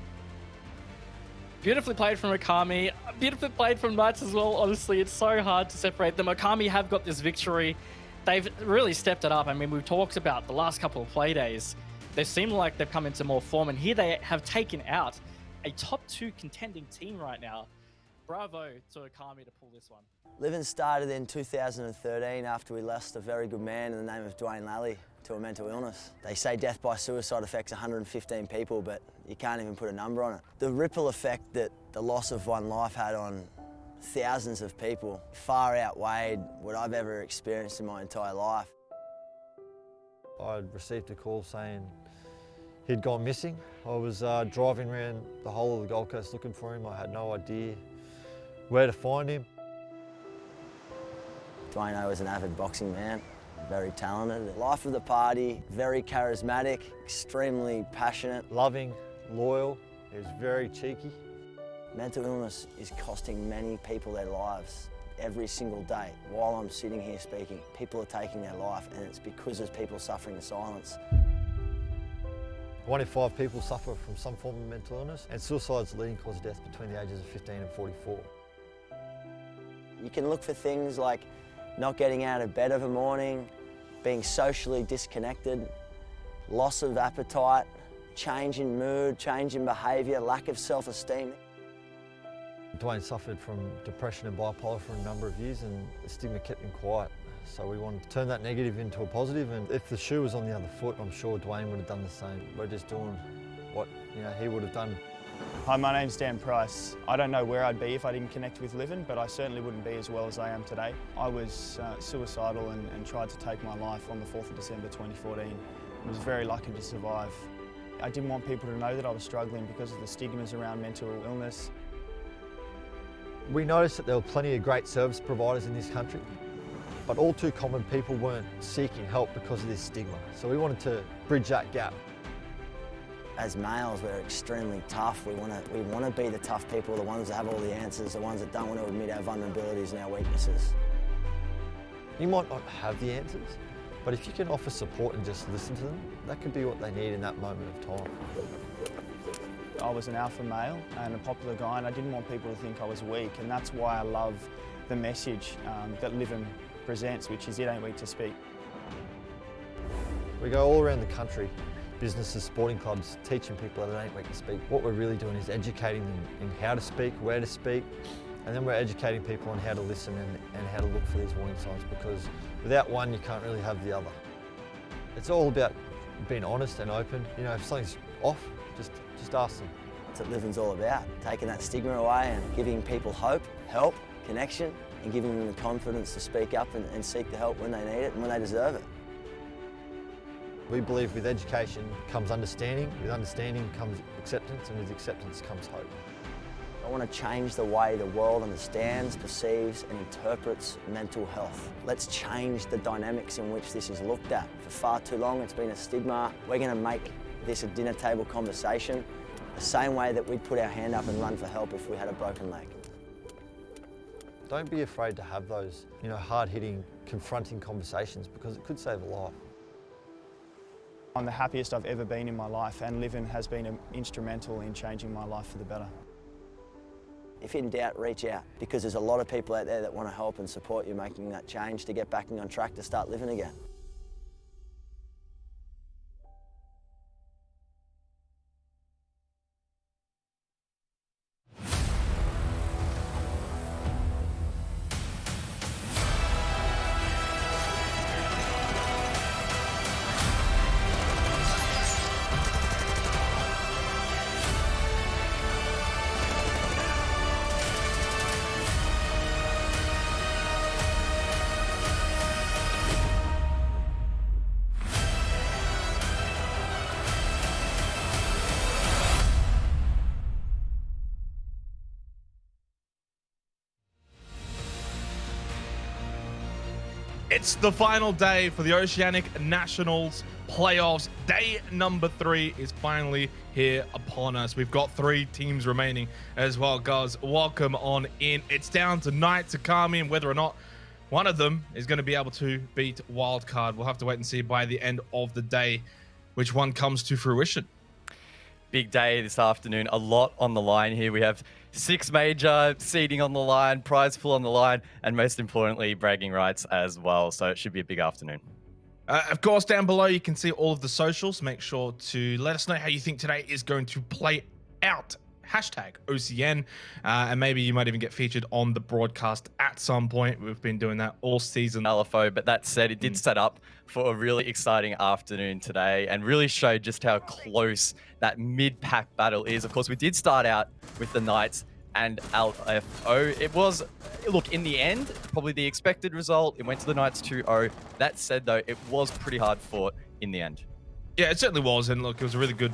S2: Beautifully played from Okami. Beautifully played from Knights as well. Honestly, it's so hard to separate them. Okami have got this victory. They've really stepped it up. I mean, we've talked about the last couple of play days. They seem like they've come into more form, and here they have taken out a top 2 contending team right now. Bravo to Okami to pull this one.
S4: Living started in 2013 after we lost a very good man in the name of Dwayne Lally to a mental illness. They say death by suicide affects 115 people, but you can't even put a number on it. The ripple effect that the loss of one life had on thousands of people far outweighed what I've ever experienced in my entire life.
S5: I'd received a call saying he'd gone missing. I was driving around the whole of the Gold Coast looking for him. I had no idea where to find him.
S4: Dwayne was an avid boxing man, very talented. Life of the party, very charismatic, extremely passionate.
S5: Loving, loyal, he was very cheeky.
S4: Mental illness is costing many people their lives every single day. While I'm sitting here speaking, people are taking their life, and it's because there's people suffering in silence.
S5: 1 in 5 people suffer from some form of mental illness, and suicide's the leading cause of death between the ages of 15 and 44.
S4: You can look for things like not getting out of bed of a morning, being socially disconnected, loss of appetite, change in mood, change in behaviour, lack of self-esteem.
S5: Dwayne suffered from depression and bipolar for a number of years, and the stigma kept him quiet. So we wanted to turn that negative into a positive, and if the shoe was on the other foot, I'm sure Dwayne would have done the same. We're just doing what he would have done.
S6: Hi, my name's Dan Price. I don't know where I'd be if I didn't connect with Livin, but I certainly wouldn't be as well as I am today. I was suicidal and tried to take my life on the 4th of December 2014. I was very lucky to survive. I didn't want people to know that I was struggling because of the stigmas around mental illness.
S5: We noticed that there were plenty of great service providers in this country, but all too common people weren't seeking help because of this stigma. So we wanted to bridge that gap.
S4: As males, we're extremely tough. We want to be the tough people, the ones that have all the answers, the ones that don't want to admit our vulnerabilities and our weaknesses.
S5: You might not have the answers, but if you can offer support and just listen to them, that could be what they need in that moment of time.
S6: I was an alpha male and a popular guy, and I didn't want people to think I was weak, and that's why I love the message that Livin presents, which is it ain't weak to speak.
S5: We go all around the country, businesses, sporting clubs, teaching people that it ain't weak to speak. What we're really doing is educating them in how to speak, where to speak, and then we're educating people on how to listen and how to look for these warning signs, because without one, you can't really have the other. It's all about being honest and open. If something's off, just ask them.
S4: That's what Livin's all about, taking that stigma away and giving people hope, help, connection, and giving them the confidence to speak up and seek the help when they need it and when they deserve it.
S5: We believe with education comes understanding, with understanding comes acceptance, and with acceptance comes hope.
S4: I want to change the way the world understands, perceives, and interprets mental health. Let's change the dynamics in which this is looked at. For far too long, it's been a stigma. We're going to make this a dinner table conversation, the same way that we'd put our hand up and run for help if we had a broken leg.
S5: Don't be afraid to have those, hard-hitting, confronting conversations, because it could save a life.
S6: I'm the happiest I've ever been in my life, and Livin has been instrumental in changing my life for the better.
S4: If in doubt, reach out, because there's a lot of people out there that want to help and support you making that change to get back on track to start living again.
S7: It's the final day for the Oceanic Nationals playoffs. Day number 3 is finally here upon us. We've got 3 teams remaining as well, guys. Welcome on in. It's down tonight to come in whether or not one of them is going to be able to beat Wildcard. We'll have to wait and see by the end of the day which one comes to fruition.
S8: Big day this afternoon. A lot on the line here. We have 6 major seeding on the line, prize pool on the line, and most importantly, bragging rights as well. So it should be a big afternoon.
S7: Of course, down below, you can see all of the socials. Make sure to let us know how you think today is going to play out. Hashtag OCN, and maybe you might even get featured on the broadcast at some point. We've been doing that all season.
S8: LFO, but that said, it did set up for a really exciting afternoon today and really showed just how close that mid-pack battle is. Of course, we did start out with the Knights and LFO. It was, look, in the end, probably the expected result. It went to the Knights 2-0. That said, though, it was pretty hard fought in the end.
S7: Yeah, it certainly was. And look, it was a really good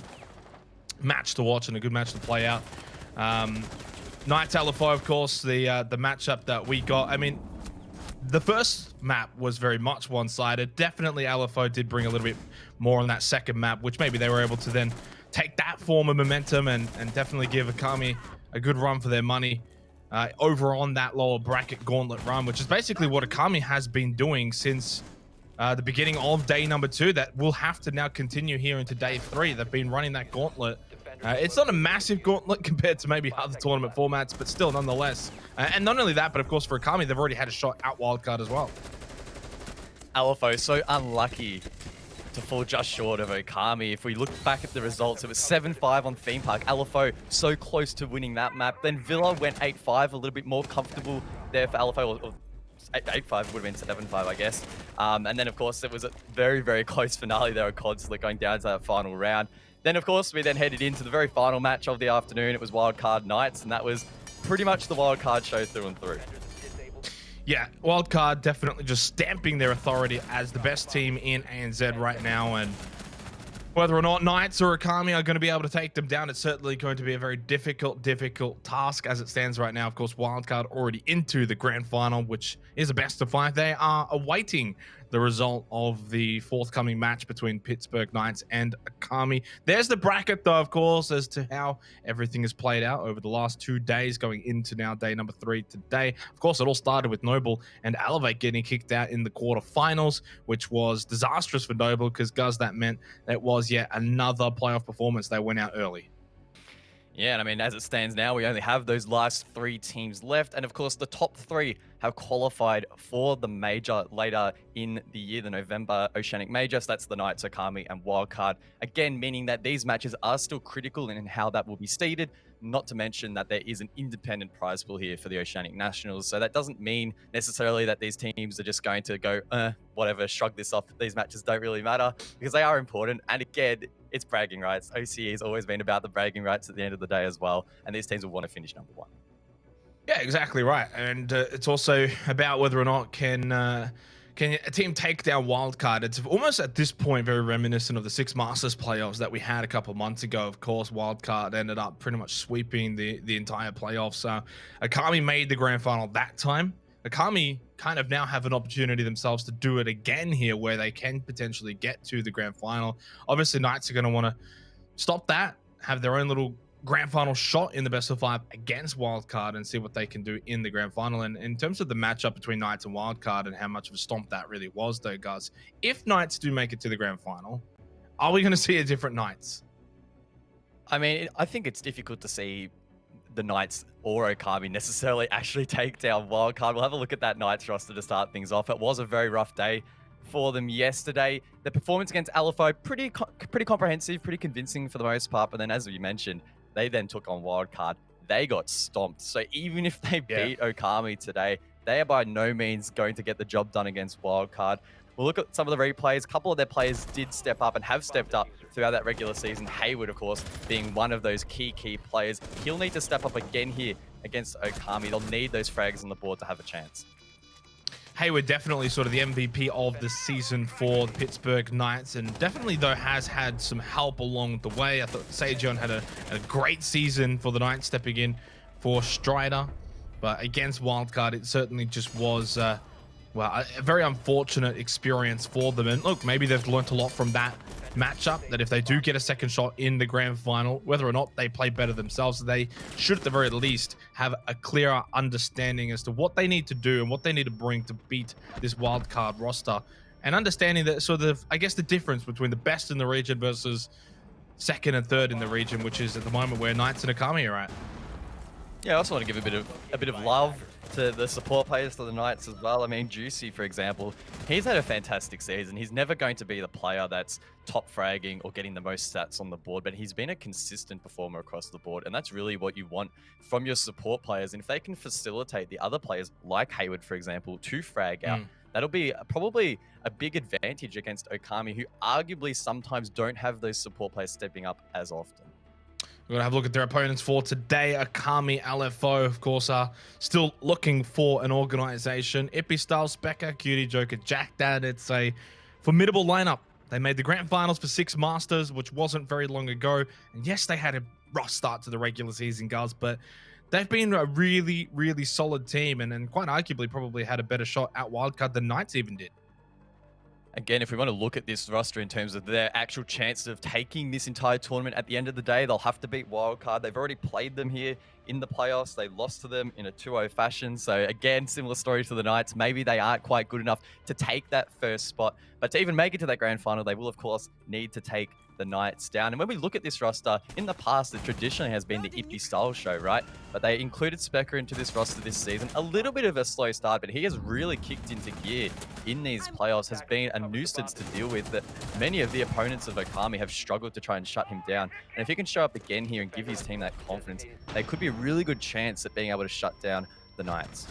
S7: match to watch and a good match to play out. Knights LFO, of course, the matchup that we got. I mean, the first map was very much one-sided. Definitely LFO did bring a little bit more on that second map, which maybe they were able to then take that form of momentum and definitely give Akami a good run for their money over on that lower bracket gauntlet run, which is basically what Akami has been doing since the beginning of day number 2. That will have to now continue here into day 3. They've been running that gauntlet. It's not a massive gauntlet compared to maybe other tournament formats, but still nonetheless. And not only that, but of course for Akami, they've already had a shot at wildcard as well.
S8: LFO so unlucky to fall just short of Okami. If we look back at the results, it was 7-5 on Theme Park. LFO so close to winning that map. Then Villa went 8-5, a little bit more comfortable there for LFO. Or 8-5 would have been 7-5, I guess. And then, of course, it was a very, very close finale there at Consulate going down to that final round. Then, of course, we then headed into the very final match of the afternoon. It was Wildcard Knights, and that was pretty much the Wildcard show through and through.
S7: Yeah, Wildcard definitely just stamping their authority as the best team in ANZ right now, and whether or not Knights or Akami are going to be able to take them down, it's certainly going to be a very difficult task as it stands right now. Of course, Wildcard already into the grand final, which is a best of 5. They are awaiting the result of the forthcoming match between Pittsburgh Knights and Akami. There's the bracket, though, of course, as to how everything has played out over the last 2 days, going into now day number 3 today. Of course, it all started with Noble and Elevate getting kicked out in the quarterfinals, which was disastrous for Noble because, guys, that meant that was yet another playoff performance. They went out early.
S8: Yeah, and I mean, as it stands now, we only have those last 3 teams left. And of course, the top 3 have qualified for the major later in the year, the November Oceanic Major. So that's the Knights, Akami, and Wildcard. Again, meaning that these matches are still critical in how that will be seeded. Not to mention that there is an independent prize pool here for the Oceanic Nationals. So that doesn't mean necessarily that these teams are just going to go, whatever, shrug this off. These matches don't really matter because they are important. And again, it's bragging rights. OCE has always been about the bragging rights at the end of the day as well. And these teams will want to finish number 1.
S7: Yeah, exactly right. And it's also about whether or not can a team take down Wildcard. It's almost at this point very reminiscent of the Six Masters playoffs that we had a couple months ago. Of course, Wildcard ended up pretty much sweeping the entire playoffs. So Akami made the grand final that time. Akami kind of now have an opportunity themselves to do it again here, where they can potentially get to the grand final. Obviously, Knights are going to want to stop that, have their own little grand final shot in the best of 5 against Wildcard and see what they can do in the grand final. And in terms of the matchup between Knights and Wildcard and how much of a stomp that really was, though, guys, if Knights do make it to the grand final, are we going to see a different Knights?
S8: I mean, I think it's difficult to see the Knights or Okami necessarily actually take down Wildcard. We'll have a look at that Knights roster to start things off. It was a very rough day for them yesterday. The performance against LFO, pretty comprehensive, pretty convincing for the most part. But then, as we mentioned, they then took on Wildcard. They got stomped. So even if they beat Okami today, they are by no means going to get the job done against Wildcard. We'll look at some of the replays. A couple of their players did step up and have stepped up throughout that regular season. Hayward, of course, being one of those key players. He'll need to step up again here against Okami. They'll need those frags on the board to have a chance.
S7: Hayward definitely sort of the MVP of the season for the Pittsburgh Knights, and definitely, though, has had some help along the way. I thought Sejon had a great season for the Knights, stepping in for Strider. But against Wildcard, it certainly just was... well, a very unfortunate experience for them. And look, maybe they've learned a lot from that matchup, that if they do get a second shot in the grand final, whether or not they play better themselves, they should at the very least have a clearer understanding as to what they need to do and what they need to bring to beat this wildcard roster. And understanding that sort of, I guess, the difference between the best in the region versus second and third in the region, which is at the moment where Knights and Akami are at.
S8: Yeah, I also want to give a bit of love to the support players for the Knights as well. I mean, Juicy, for example, he's had a fantastic season. He's never going to be the player that's top fragging or getting the most stats on the board, but he's been a consistent performer across the board, and that's really what you want from your support players. And if they can facilitate the other players, like Hayward, for example, to frag out, that'll be probably a big advantage against Okami, who arguably sometimes don't have those support players stepping up as often.
S7: We're going to have a look at their opponents for today. Akami, LFO, of course, are still looking for an organization. Ippy Style, Specker, Cutie Joker, Jack Dad. It's a formidable lineup. They made the grand finals for Six Masters, which wasn't very long ago. And yes, they had a rough start to the regular season, guys, but they've been a really, really solid team and quite arguably probably had a better shot at Wildcard than Knights even did.
S8: Again, if we want to look at this roster in terms of their actual chances of taking this entire tournament, at the end of the day, they'll have to beat Wildcard. They've already played them here in the playoffs. They lost to them in a 2-0 fashion. So again, similar story to the Knights. Maybe they aren't quite good enough to take that first spot, but to even make it to that grand final, they will, of course, need to take the Knights down. And when we look at this roster, in the past, it traditionally has been the Ippy style show, right? But they included Specker into this roster this season. A little bit of a slow start, but he has really kicked into gear in these playoffs, has been a nuisance to deal with that many of the opponents of Okami have struggled to try and shut him down. And if he can show up again here and give his team that confidence, they could be a really good chance at being able to shut down the Knights.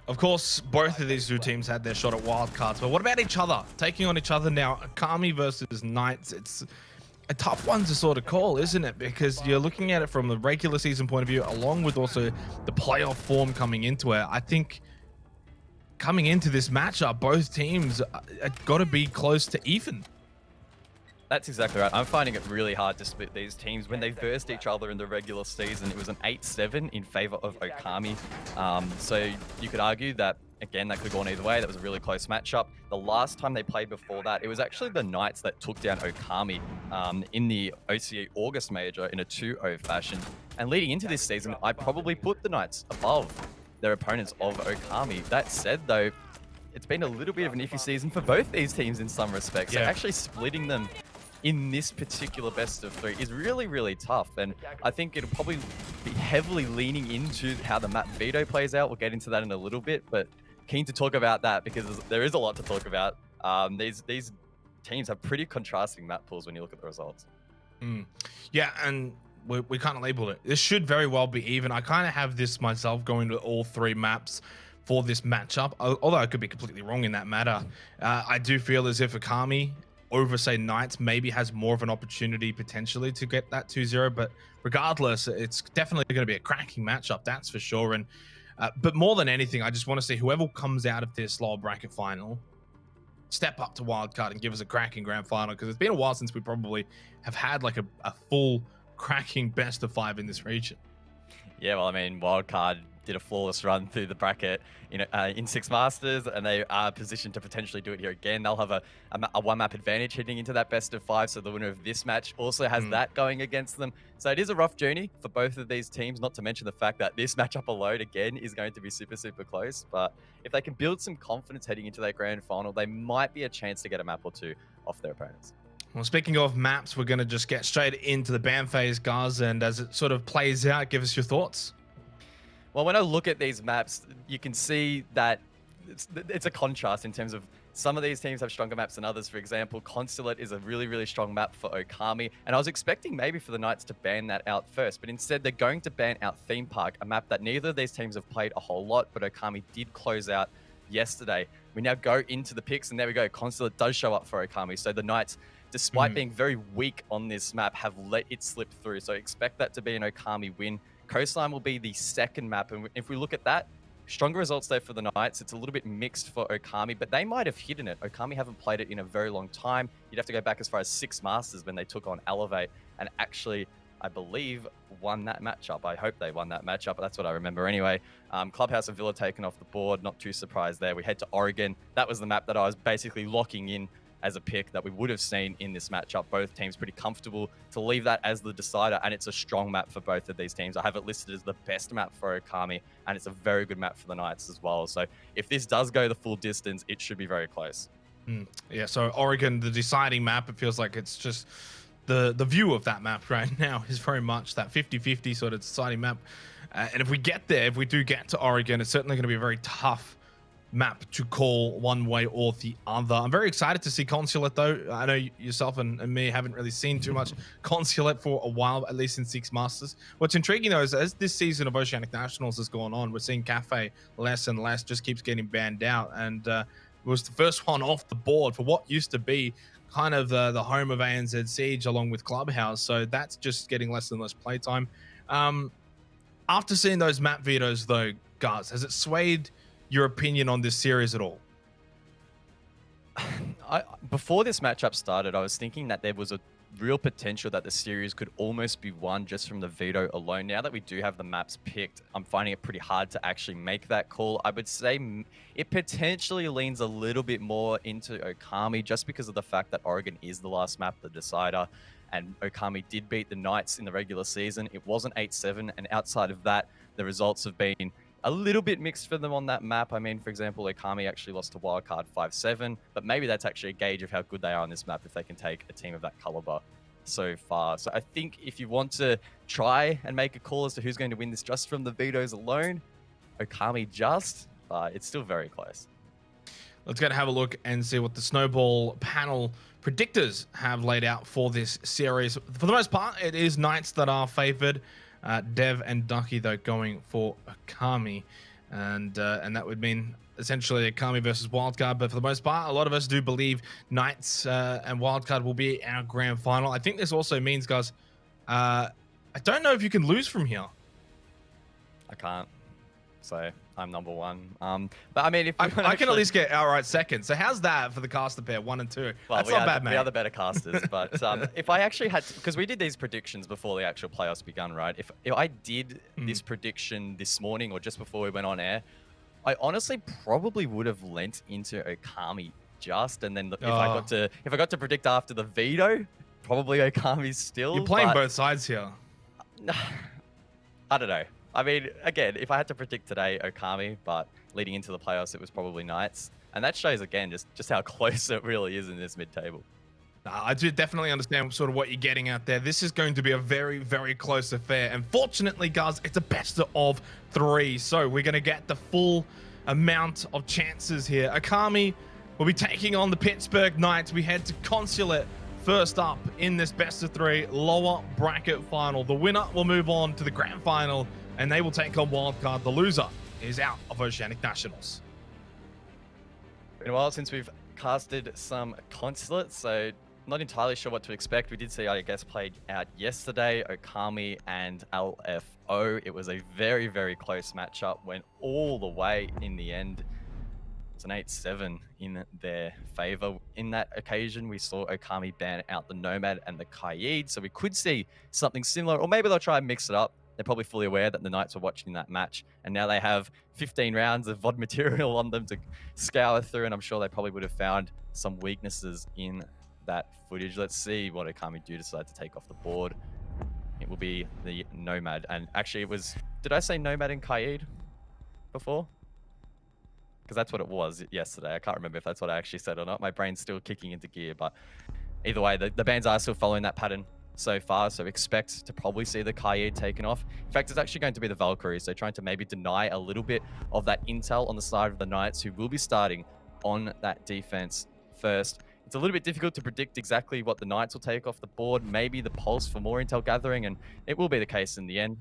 S7: Of course, both of these two teams had their shot at wildcards, but what about each other? Taking on each other now, Akami versus Knights, it's a tough one to sort of call, isn't it? Because you're looking at it from the regular season point of view, along with also the playoff form coming into it. I think coming into this matchup, both teams got to be close to even.
S8: That's exactly right. I'm finding it really hard to split these teams. When they versed each other in the regular season, it was an 8-7 in favor of Okami. So you could argue that, again, that could have gone either way. That was a really close matchup. The last time they played before that, it was actually the Knights that took down Okami in the OCE August Major in a 2-0 fashion. And leading into this season, I'd probably put the Knights above their opponents of Okami. That said, though, it's been a little bit of an iffy season for both these teams in some respects. So actually splitting them in this particular best of 3 is really, really tough. And I think it'll probably be heavily leaning into how the map veto plays out. We'll get into that in a little bit, but keen to talk about that because there is a lot to talk about. These teams have pretty contrasting map pools when you look at the results.
S7: Yeah, and we kind of labeled it. This should very well be even. I kind of have this myself going to all 3 maps for this matchup, although I could be completely wrong in that matter. I do feel as if Akami over, say, Knights maybe has more of an opportunity potentially to get that 2-0, but regardless, it's definitely going to be a cracking matchup, that's for sure. And but more than anything, I just want to see whoever comes out of this lower bracket final step up to wildcard and give us a cracking grand final, because it's been a while since we probably have had like a full cracking best of 5 in this region. Yeah,
S8: well, I mean, wildcard did a flawless run through the bracket in Six Masters, and they are positioned to potentially do it here again. They'll have a one-map advantage heading into that best of 5, so the winner of this match also has that going against them. So it is a rough journey for both of these teams, not to mention the fact that this matchup alone, again, is going to be super, super close. But if they can build some confidence heading into that grand final, they might be a chance to get a map or 2 off their opponents.
S7: Well, speaking of maps, we're going to just get straight into the ban phase, guys, and as it sort of plays out, give us your thoughts.
S8: Well, when I look at these maps, you can see that it's a contrast in terms of some of these teams have stronger maps than others. For example, Consulate is a really, really strong map for Okami, and I was expecting maybe for the Knights to ban that out first, but instead they're going to ban out Theme Park, a map that neither of these teams have played a whole lot, but Okami did close out yesterday. We now go into the picks, and there we go. Consulate does show up for Okami, so the Knights, despite being very weak on this map, have let it slip through, so expect that to be an Okami win. Coastline will be the second map, and if we look at that, stronger results there for the Knights. It's a little bit mixed for Okami, but they might have hidden it. Okami haven't played it in a very long time. You'd have to go back as far as Six Masters when they took on Elevate, and actually, I believe, won that matchup. I hope they won that matchup, but that's what I remember anyway. Clubhouse and Villa taken off the board, not too surprised there. We head to Oregon. That was the map that I was basically locking in as a pick that we would have seen in this matchup. Both teams pretty comfortable to leave that as the decider, and it's a strong map for both of these teams. I have it listed as the best map for Okami, and it's a very good map for the Knights as well. So if this does go the full distance, it should be very close.
S7: Yeah, so Oregon, the deciding map, it feels like it's just the view of that map right now is very much that 50-50 sort of deciding map. And if we get there, if we do get to Oregon, it's certainly going to be a very tough map to call one way or the other. I'm very excited to see Consulate, though. I know yourself and me haven't really seen too much Consulate for a while, at least in Six Masters. What's intriguing, though, is as this season of Oceanic Nationals has gone on, we're seeing Cafe less and less, just keeps getting banned out. And was the first one off the board for what used to be kind of the home of ANZ Siege along with Clubhouse. So that's just getting less and less playtime. After seeing those map vetoes, though, Gaz, has it swayed your opinion on this series at all?
S8: Before this matchup started, I was thinking that there was a real potential that the series could almost be won just from the veto alone. Now that we do have the maps picked, I'm finding it pretty hard to actually make that call. I would say it potentially leans a little bit more into Okami just because of the fact that Oregon is the last map, the decider, and Okami did beat the Knights in the regular season. It wasn't 8-7, and outside of that, the results have been a little bit mixed for them on that map. I mean, for example, Okami actually lost to Wildcard 5-7, but maybe that's actually a gauge of how good they are on this map if they can take a team of that caliber so far. So I think if you want to try and make a call as to who's going to win this just from the vetoes alone, Okami it's still very close.
S7: Let's go to have a look and see what the Snowball panel predictors have laid out for this series. For the most part, it is Knights that are favored. Dev and Ducky, though, going for Okami. And that would mean essentially Okami versus Wildcard. But for the most part, a lot of us do believe Knights and Wildcard will be our grand final. I think this also means, guys, I don't know if you can lose from here.
S8: I can't. So I'm number one. But I mean, if
S7: I can at least get outright second. So how's that for the caster pair 1 and 2?
S8: Well,
S7: that's not bad, mate.
S8: We are the better casters. But if I actually had to, because we did these predictions before the actual playoffs begun, right? If I did this prediction this morning or just before we went on air, I honestly probably would have lent into Okami just, and then if I got to predict after the veto, probably Okami still.
S7: You're playing both sides here.
S8: I don't know. I mean, again, if I had to predict today, Okami, but leading into the playoffs, it was probably Knights. And that shows, again, just how close it really is in this mid-table.
S7: I do definitely understand sort of what you're getting at there. This is going to be a very, very close affair. And fortunately, guys, it's a best of 3. So we're going to get the full amount of chances here. Okami will be taking on the Pittsburgh Knights. We head to Consulate first up in this best of 3 lower bracket final. The winner will move on to the grand final, and they will take on Wildcard. The loser is out of Oceanic Nationals.
S8: Been a while since we've casted some Consulate, so not entirely sure what to expect. We did see, I guess, played out yesterday, Okami and LFO. It was a very, very close matchup, went all the way in the end. It's an 8-7 in their favor. In that occasion, we saw Okami ban out the Nomad and the Kaid, so we could see something similar, or maybe they'll try and mix it up. They're probably fully aware that the Knights were watching that match, and now they have 15 rounds of VOD material on them to scour through, and I'm sure they probably would have found some weaknesses in that footage. Let's see what Okami do decide to take off the board. It will be the Nomad, and actually it was, did I say Nomad and Kaid before? Because that's what it was yesterday. I can't remember if that's what I actually said or not. My brain's still kicking into gear, but either way, the bans are still following that pattern so far, so expect to probably see the Kaid taken off. In fact, it's actually going to be the Valkyries, so trying to maybe deny a little bit of that intel on the side of the Knights, who will be starting on that defense first. It's a little bit difficult to predict exactly what the Knights will take off the board, maybe the Pulse for more intel gathering, and it will be the case in the end.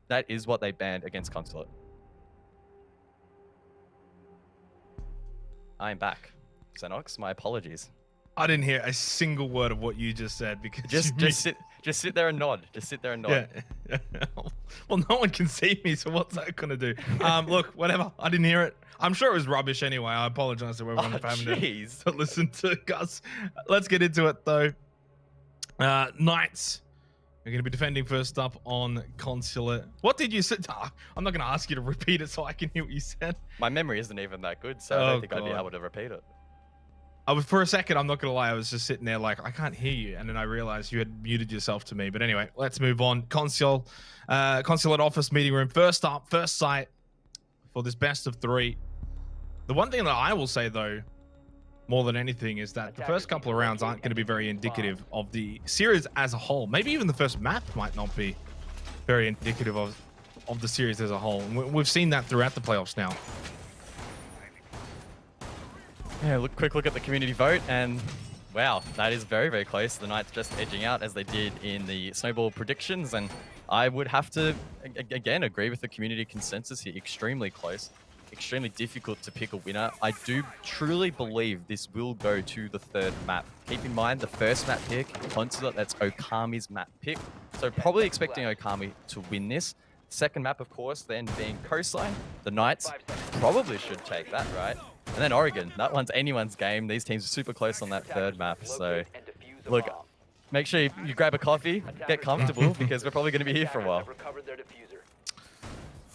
S8: That is what they banned against Consulate. I am back. Xenox, my apologies.
S7: I didn't hear a single word of what you just said because
S8: just sit there and nod. Just sit there and nod.
S7: Yeah. Well, no one can see me, so what's that gonna do? Look, whatever. I didn't hear it. I'm sure it was rubbish anyway. I apologize to everyone for having to listen to Gus. Let's get into it though. Knights are going to be defending first up on Consulate. What did you say? I'm not going to ask you to repeat it so I can hear what you said.
S8: My memory isn't even that good, so I don't think I'd be able to repeat it.
S7: For a second, I'm not going to lie, I was just sitting there like, I can't hear you. And then I realized you had muted yourself to me. But anyway, let's move on. Consulate office meeting room. First up, first sight for this best of 3. The one thing that I will say, though, more than anything, is that the first couple of rounds aren't going to be very indicative of the series as a whole. Maybe even the first map might not be very indicative of the series as a whole. And we've seen that throughout the playoffs now.
S8: Yeah, quick look at the community vote, and wow, that is very, very close. The Knights just edging out as they did in the Snowball predictions, and I would have to, again, agree with the community consensus here. Extremely close. extremely difficult to pick a winner. I do truly believe this will go to the third map. Keep in mind, the first map pick, Consulate, that's Okami's map pick. So probably expecting Okami to win this. Second map, of course, then being Coastline. The Knights probably should take that, right? And then Oregon, that one's anyone's game. These teams are super close on that third map. So look, make sure you grab a coffee, get comfortable, because we're probably going to be here for a while.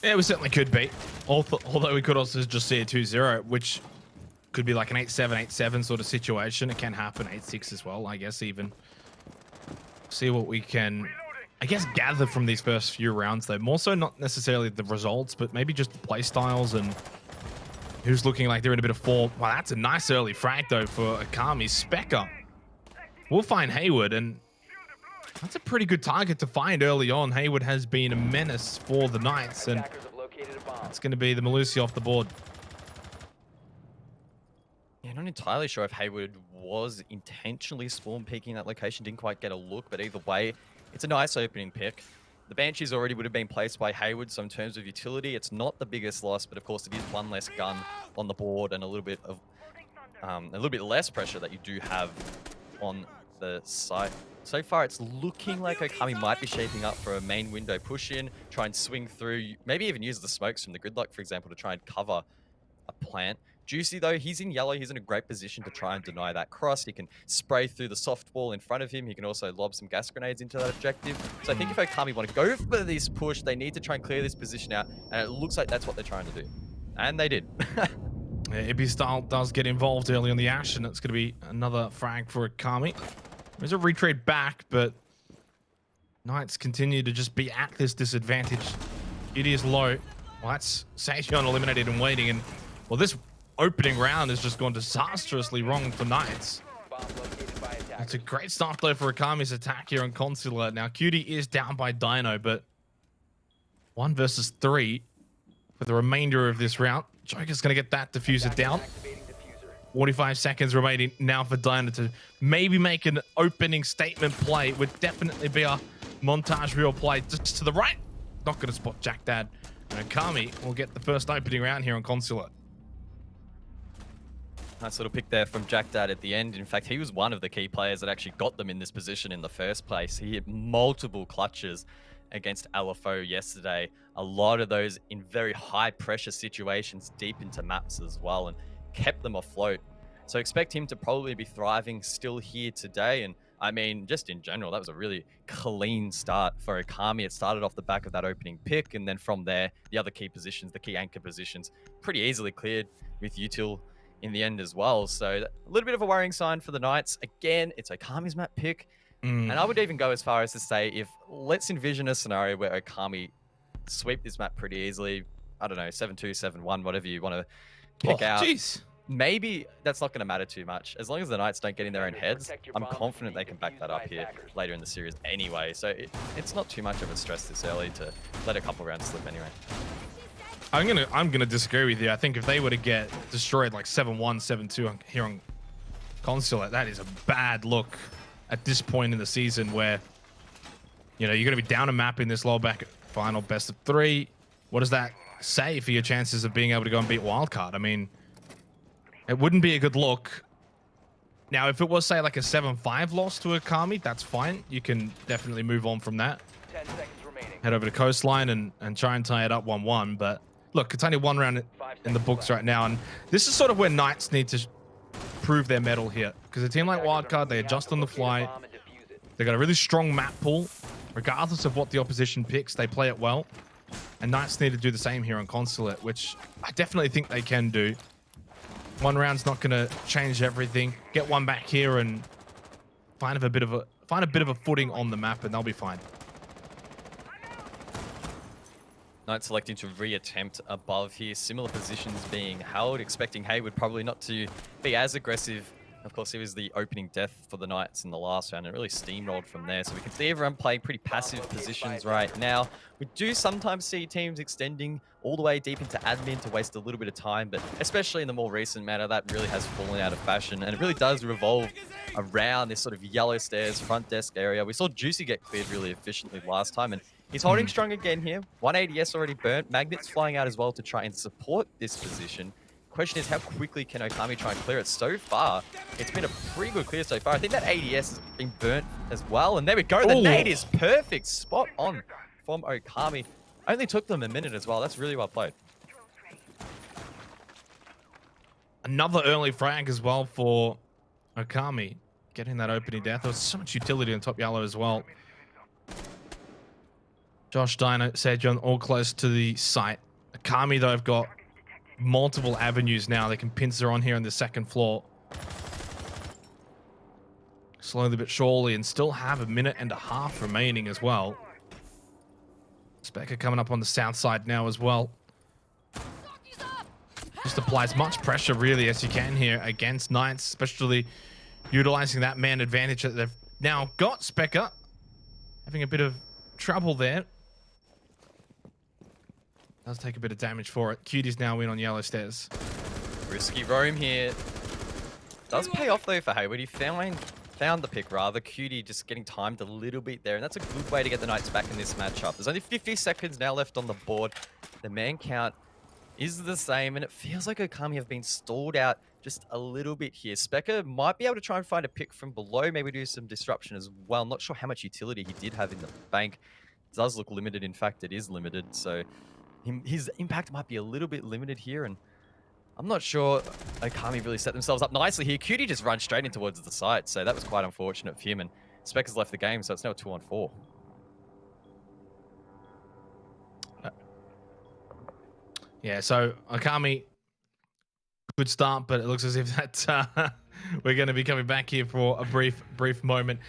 S7: Yeah, we certainly could be. Although we could also just see a 2-0, which could be like an 8-7, 8-7 sort of situation. It can happen 8-6 as well, I guess, even. See what we can, I guess, gather from these first few rounds, though. More so not necessarily the results, but maybe just the play styles and who's looking like they're in a bit of form. Wow, that's a nice early frag, though, for Okami. Specker will find Hayward, and that's a pretty good target to find early on. Hayward has been a menace for the Knights, and it's going to be the Malusi off the board.
S8: Yeah, not entirely sure if Hayward was intentionally spawn peeking that location. Didn't quite get a look, but either way, it's a nice opening pick. The Banshees already would have been placed by Hayward, so in terms of utility, it's not the biggest loss, but of course it is one less gun on the board and a little bit less pressure that you do have on the site. So far, it's looking like Okami might be shaping up for a main window push in, try and swing through, maybe even use the smokes from the gridlock, for example, to try and cover a plant. Juicy, though, he's in yellow. He's in a great position to try and deny that cross. He can spray through the soft wall in front of him. He can also lob some gas grenades into that objective. So I think if Okami want to go for this push, they need to try and clear this position out. And it looks like that's what they're trying to do. And they did.
S7: Ibby Style does get involved early on the Ash, and it's going to be another frag for Okami. There's a retreat back, but Knights continue to just be at this disadvantage. It is low. Well, that's Sajon eliminated and waiting. And, well, this opening round has just gone disastrously wrong for Knights. It's a great start, though, for Okami's attack here on Consular. Now, Cutie is down by Dino, but 1 versus 3 for the remainder of this round. Joker's going to get that diffuser down. 45 seconds remaining now for Dino to maybe make an opening statement play. It would definitely be a montage reel play just to the right. Not going to spot Jack Dad. And Okami will get the first opening round here on Consular.
S8: Nice little pick there from Jack Dad at the end. In fact, he was one of the key players that actually got them in this position in the first place. He hit multiple clutches against LFO yesterday. A lot of those in very high pressure situations deep into maps as well, and kept them afloat. So expect him to probably be thriving still here today. And I mean, just in general, that was a really clean start for Okami. It started off the back of that opening pick, and then from there, the other key positions, the key anchor positions, pretty easily cleared with util in the end as well. So a little bit of a worrying sign for the Knights. Again, it's Okami's map pick. And I would even go as far as to say, if let's envision a scenario where Okami sweep this map pretty easily, I don't know, 7-2, 7-1, whatever you want to pick out.
S7: Jeez.
S8: Maybe that's not going to matter too much. As long as the Knights don't get in their own heads, I'm confident they can back that up here later in the series anyway. So it's not too much of a stress this early to let a couple rounds slip anyway.
S7: I'm gonna disagree with you. I think if they were to get destroyed like 7-1, 7-2 here on Consulate, that is a bad look at this point in the season where, you know, you're going to be down a map in this lower back final best of 3. What does that say for your chances of being able to go and beat Wildcard? I mean, it wouldn't be a good look. Now, if it was, say, like a 7-5 loss to Okami, that's fine. You can definitely move on from that.
S3: 10 seconds remaining.
S7: Head over to Coastline and try and tie it up 1-1. But look, it's only 1 round in the books right now. And this is sort of where Knights need to prove their mettle here. Because a team like Wildcard, they adjust on the fly. They've got a really strong map pool. Regardless of what the opposition picks, they play it well. And Knights need to do the same here on Consulate, which I definitely think they can do. 1 round's not going to change everything. Get 1 back here and find a bit of a footing on the map, and they'll be fine.
S8: Knights selecting to reattempt above here. Similar positions being held, expecting Hayward probably not to be as aggressive. Of course, he was the opening death for the Knights in the last round and really steamrolled from there. So we can see everyone playing pretty passive positions right now. We do sometimes see teams extending all the way deep into admin to waste a little bit of time, but especially in the more recent manner, that really has fallen out of fashion. And it really does revolve around this sort of yellow stairs front desk area. We saw Juicy get cleared really efficiently last time, and He's holding strong again here. 1 ADS already burnt. Magnet's flying out as well to try and support this position. Question is, how quickly can Okami try and clear it? So far, it's been a pretty good clear so far. I think that ADS has been burnt as well. And there we go. The nade is perfect. Spot on from Okami. Only took them a minute as well. That's really well played.
S7: Another early frag as well for Okami. Getting that opening death. There was so much utility on top yellow as well. Josh Dino said you're all close to the site. Okami, though, have got multiple avenues now. They can pincer on here on the second floor. Slowly but surely, and still have a minute and a half remaining as well. Specker coming up on the south side now as well. Just apply as much pressure really as you can here against Knights, especially utilizing that man advantage that they've now got. Specker having a bit of trouble there. Does take a bit of damage for it. Cutie's now in on yellow stairs.
S8: Risky roam here. Does pay off though for Hayward. He found the pick rather. Cutie just getting timed a little bit there, and that's a good way to get the Knights back in this matchup. There's only 50 seconds now left on the board. The man count is the same, and it feels like Okami have been stalled out just a little bit here. Specker might be able to try and find a pick from below, maybe do some disruption as well. Not sure how much utility he did have in the bank. It does look limited. In fact, it is limited, so his impact might be a little bit limited here, and I'm not sure Okami really set themselves up nicely here. Cutie just runs straight in towards the site, so that was quite unfortunate for him, and Specker's left the game, so it's now a 2-on-4.
S7: Yeah, so Okami, good start, but it looks as if that we're going to be coming back here for a brief moment.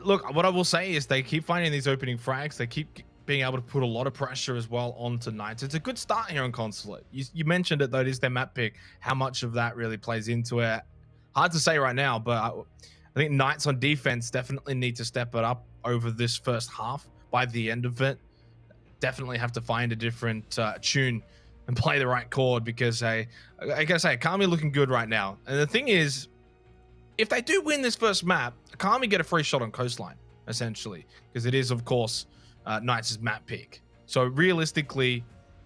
S7: Look, what I will say is they keep finding these opening frags. They keep being able to put a lot of pressure as well onto Knights. It's a good start here on Consulate. You mentioned it though, it is their map pick. How much of that really plays into it? Hard to say right now, but I think Knights on defense definitely need to step it up over this first half. By the end of it, definitely have to find a different tune and play the right chord, because I gotta say, Akami looking good right now. And the thing is, if they do win this first map, Akami get a free shot on Coastline, essentially, because it is, of course, Knights' map pick. So realistically,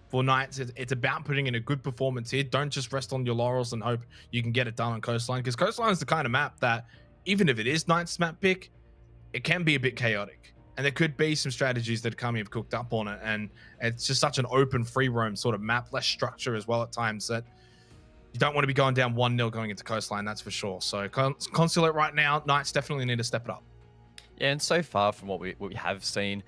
S7: for Knights, it's about putting in a good performance here. Don't just rest on your laurels and hope you can get it done on Coastline, because Coastline is the kind of map that, even if it is Knights' map pick, it can be a bit chaotic. And there could be some strategies that Akami have cooked up on it. And it's just such an open, free roam sort of map, less structure as well at times, that you don't want to be going down 1-0 going into Coastline, that's for sure. So Consulate right now, Knights definitely need to step it up.
S8: Yeah, and so far from what we have seen,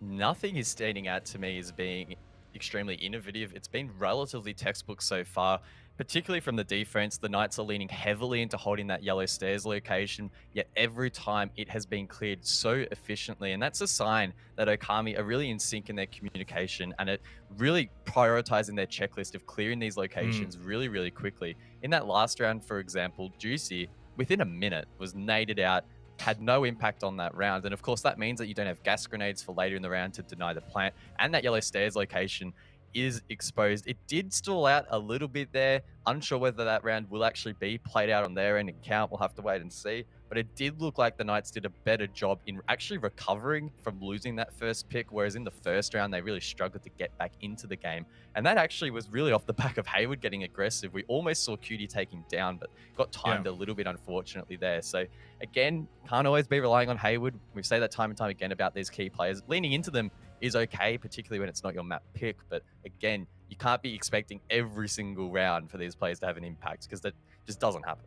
S8: nothing is standing out to me as being extremely innovative. It's been relatively textbook so far, particularly from the defense. The Knights are leaning heavily into holding that yellow stairs location, yet every time it has been cleared so efficiently. And that's a sign that Okami are really in sync in their communication and it really prioritizing their checklist of clearing these locations really, really quickly. In that last round, for example, Juicy, within a minute, was naded out, had no impact on that round. And of course, that means that you don't have gas grenades for later in the round to deny the plant. And that yellow stairs location is exposed. It did stall out a little bit there. Unsure whether that round will actually be played out on their end and count. We'll have to wait and see. But it did look like the Knights did a better job in actually recovering from losing that first pick, whereas in the first round, they really struggled to get back into the game. And that actually was really off the back of Hayward getting aggressive. We almost saw Cutie take him down, but got timed a little bit, unfortunately, there. So again, can't always be relying on Hayward. We say that time and time again about these key players. Leaning into them is okay, particularly when it's not your map pick. But again, you can't be expecting every single round for these players to have an impact, because that just doesn't happen.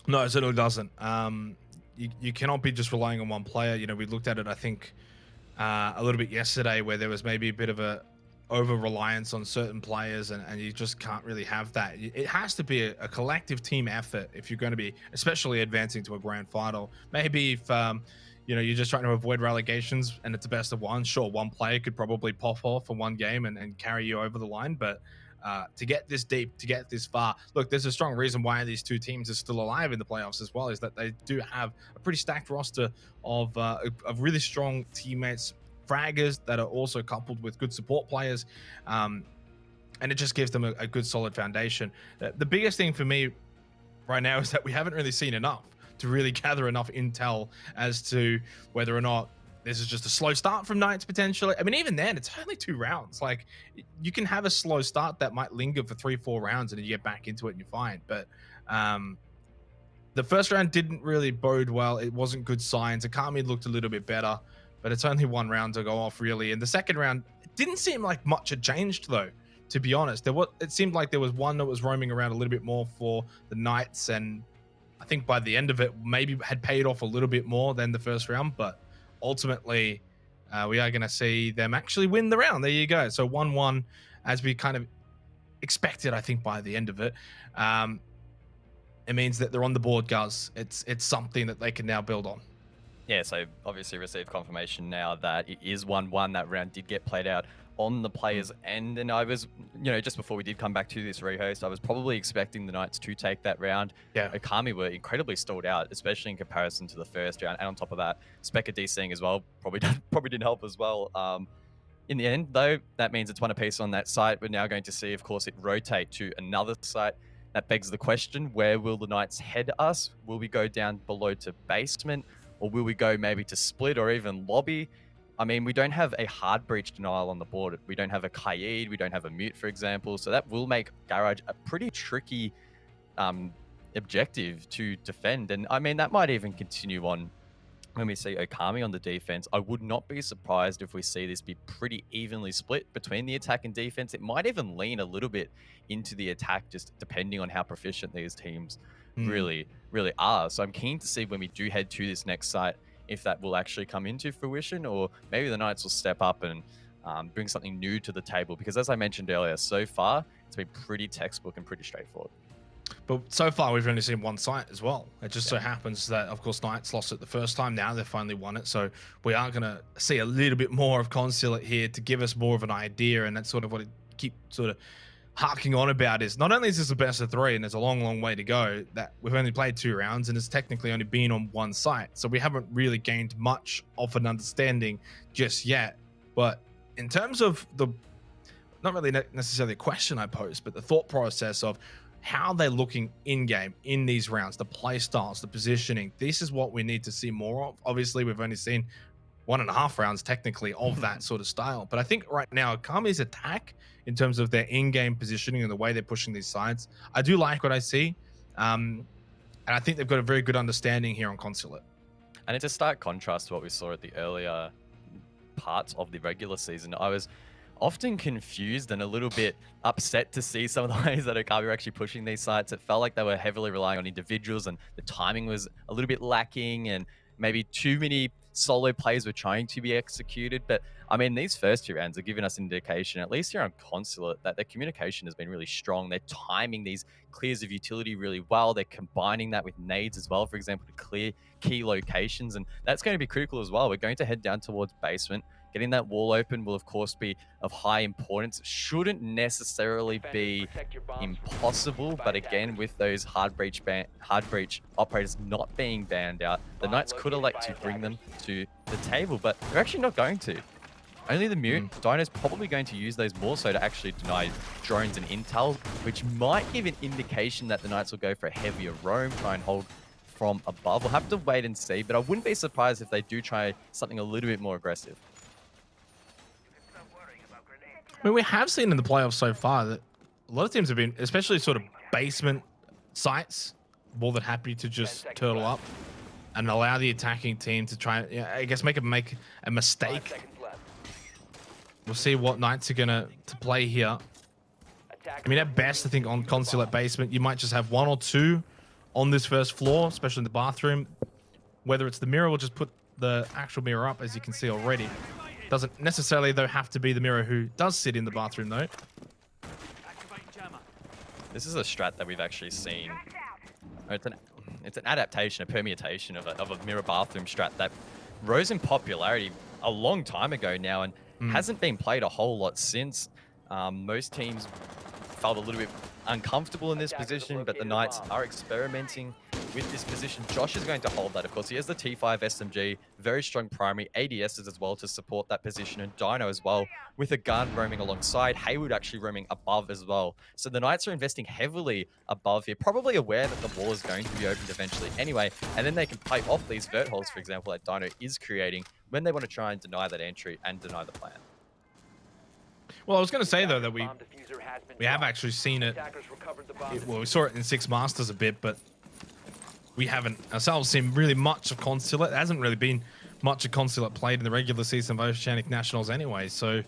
S7: No, it certainly doesn't. You cannot be just relying on one player. You know, we looked at it, I think, a little bit yesterday, where there was maybe a bit of a over-reliance on certain players, and you just can't really have that. It has to be a collective team effort if you're going to be, especially advancing to a grand final. Maybe if you know, you're just trying to avoid relegations and it's a best of one, sure, one player could probably pop off for one game and carry you over the line. But to get this deep, to get this far, look, there's a strong reason why these two teams are still alive in the playoffs as well, is that they do have a pretty stacked roster of really strong teammates, fraggers that are also coupled with good support players. And it just gives them a good solid foundation. The biggest thing for me right now is that we haven't really seen enough to really gather enough intel as to whether or not this is just a slow start from Knights potentially. I mean, even then, it's only 2 rounds. Like, you can have a slow start that might linger for 3-4 rounds, and then you get back into it and you're fine. But the first round didn't really bode well. It wasn't good signs. Akami looked a little bit better, but it's only 1 round to go off, really. And the second round, it didn't seem like much had changed, though, to be honest. It seemed like there was one that was roaming around a little bit more for the Knights, and I think by the end of it, maybe had paid off a little bit more than the first round. But ultimately, we are going to see them actually win the round. There you go. So 1-1, as we kind of expected, I think, by the end of it. It means that they're on the board, Guz. It's something that they can now build on.
S8: Yeah, so obviously received confirmation now that it is 1-1. That round did get played out on the players' end. And I was, just before we did come back to this rehost, I was probably expecting the Knights to take that round.
S7: Yeah.
S8: Okami were incredibly stalled out, especially in comparison to the first round. And on top of that, Specker DCing as well probably didn't help as well. In the end, though, that means it's one apiece on that site. We're now going to see, of course, it rotate to another site. That begs the question, where will the Knights head us? Will we go down below to basement? Or will we go maybe to split or even lobby? I mean, we don't have a hard breach denial on the board. We don't have a Kaid. We don't have a mute, for example. So that will make Garage a pretty tricky objective to defend. And I mean, that might even continue on when we see Okami on the defense. I would not be surprised if we see this be pretty evenly split between the attack and defense. It might even lean a little bit into the attack, just depending on how proficient these teams really are. So I'm keen to see when we do head to this next site, if that will actually come into fruition, or maybe the Knights will step up and bring something new to the table. Because as I mentioned earlier, so far, it's been pretty textbook and pretty straightforward.
S7: But so far, we've only seen one site as well. It just so happens that, of course, Knights lost it the first time. Now they've finally won it. So we are going to see a little bit more of Consulate here to give us more of an idea. And that's sort of what it keep sort of harking on about, is not only is this a best of 3 and there's a long, long way to go, that we've only played 2 rounds and it's technically only been on one site. So we haven't really gained much of an understanding just yet. But in terms of not really necessarily a question I posed, but the thought process of how they're looking in-game, in these rounds, the play styles, the positioning, this is what we need to see more of. Obviously, we've only seen 1.5 rounds technically of that sort of style. But I think right now, Kami's attack, in terms of their in-game positioning and the way they're pushing these sides, I do like what I see. And I think they've got a very good understanding here on Consulate.
S8: And it's a stark contrast to what we saw at the earlier parts of the regular season. I was often confused and a little bit upset to see some of the ways that Okami were actually pushing these sites. It felt like they were heavily relying on individuals and the timing was a little bit lacking, and maybe too many solo plays were trying to be executed. But I mean, these first 2 rounds are giving us indication, at least here on Consulate, that their communication has been really strong. They're timing these clears of utility really well. They're combining that with nades as well, for example, to clear key locations. And that's going to be critical as well. We're going to head down towards basement. Getting that wall open will, of course, be of high importance. It shouldn't necessarily be impossible, but again, with those hard breach operators not being banned out, the Knights could elect to bring them to the table, but they're actually not going to. Only the mute. Dino's probably going to use those more so to actually deny drones and intel, which might give an indication that the Knights will go for a heavier roam, try and hold from above. We'll have to wait and see, but I wouldn't be surprised if they do try something a little bit more aggressive.
S7: I mean, we have seen in the playoffs so far that a lot of teams have been, especially sort of basement sites, more than happy to just turtle up and allow the attacking team to try, I guess, make a mistake. We'll see what Knights are gonna play here. I mean, at best, I think on Consulate basement, you might just have 1 or 2 on this first floor, especially in the bathroom. Whether it's the mirror, we'll just put the actual mirror up, as you can see already. Doesn't necessarily, though, have to be the mirror who does sit in the bathroom, though.
S8: This is a strat that we've actually seen. It's an adaptation, a permutation of a mirror bathroom strat that rose in popularity a long time ago now and hasn't been played a whole lot since. Most teams felt a little bit uncomfortable in this position, but the Knights are experimenting with this position. Josh is going to hold that, of course. He has the T5 SMG, very strong primary, ADSs as well to support that position, and Dino as well, with a gun roaming alongside, Haywood actually roaming above as well. So the Knights are investing heavily above here, probably aware that the wall is going to be opened eventually anyway, and then they can pipe off these vert holes, for example, that Dino is creating when they want to try and deny that entry and deny the plan.
S7: Well, I was going to say though that we
S3: Bomb diffuser has been
S7: have
S3: dropped.
S7: actually seen it.
S3: Attackers recovered the bomb.
S7: Well, we saw it in Six Masters a bit, but we haven't ourselves seen really much of Consulate. There hasn't really been much of Consulate played in the regular season of Oceanic Nationals anyway, so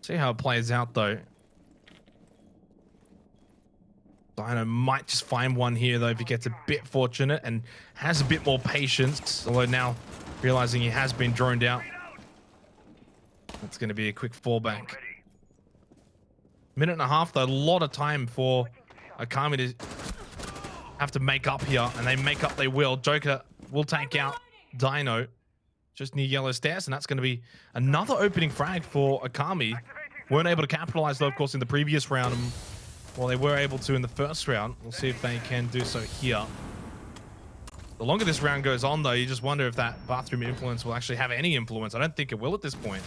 S7: see how it plays out though. Dino might just find one here though if he gets a bit fortunate and has a bit more patience, although now realizing he has been droned out. That's going to be a quick fallback. Minute and a half though, a lot of time for Akami to have to make up here, and they make up they will. Joker will take out Dino just near yellow stairs, and that's going to be another opening frag for Akami. Weren't able to capitalize though, of course, in the previous round. Well, they were able to in the first round. We'll see if they can do so here. The longer this round goes on though, you just wonder if that bathroom influence will actually have any influence. I don't think it will at this point.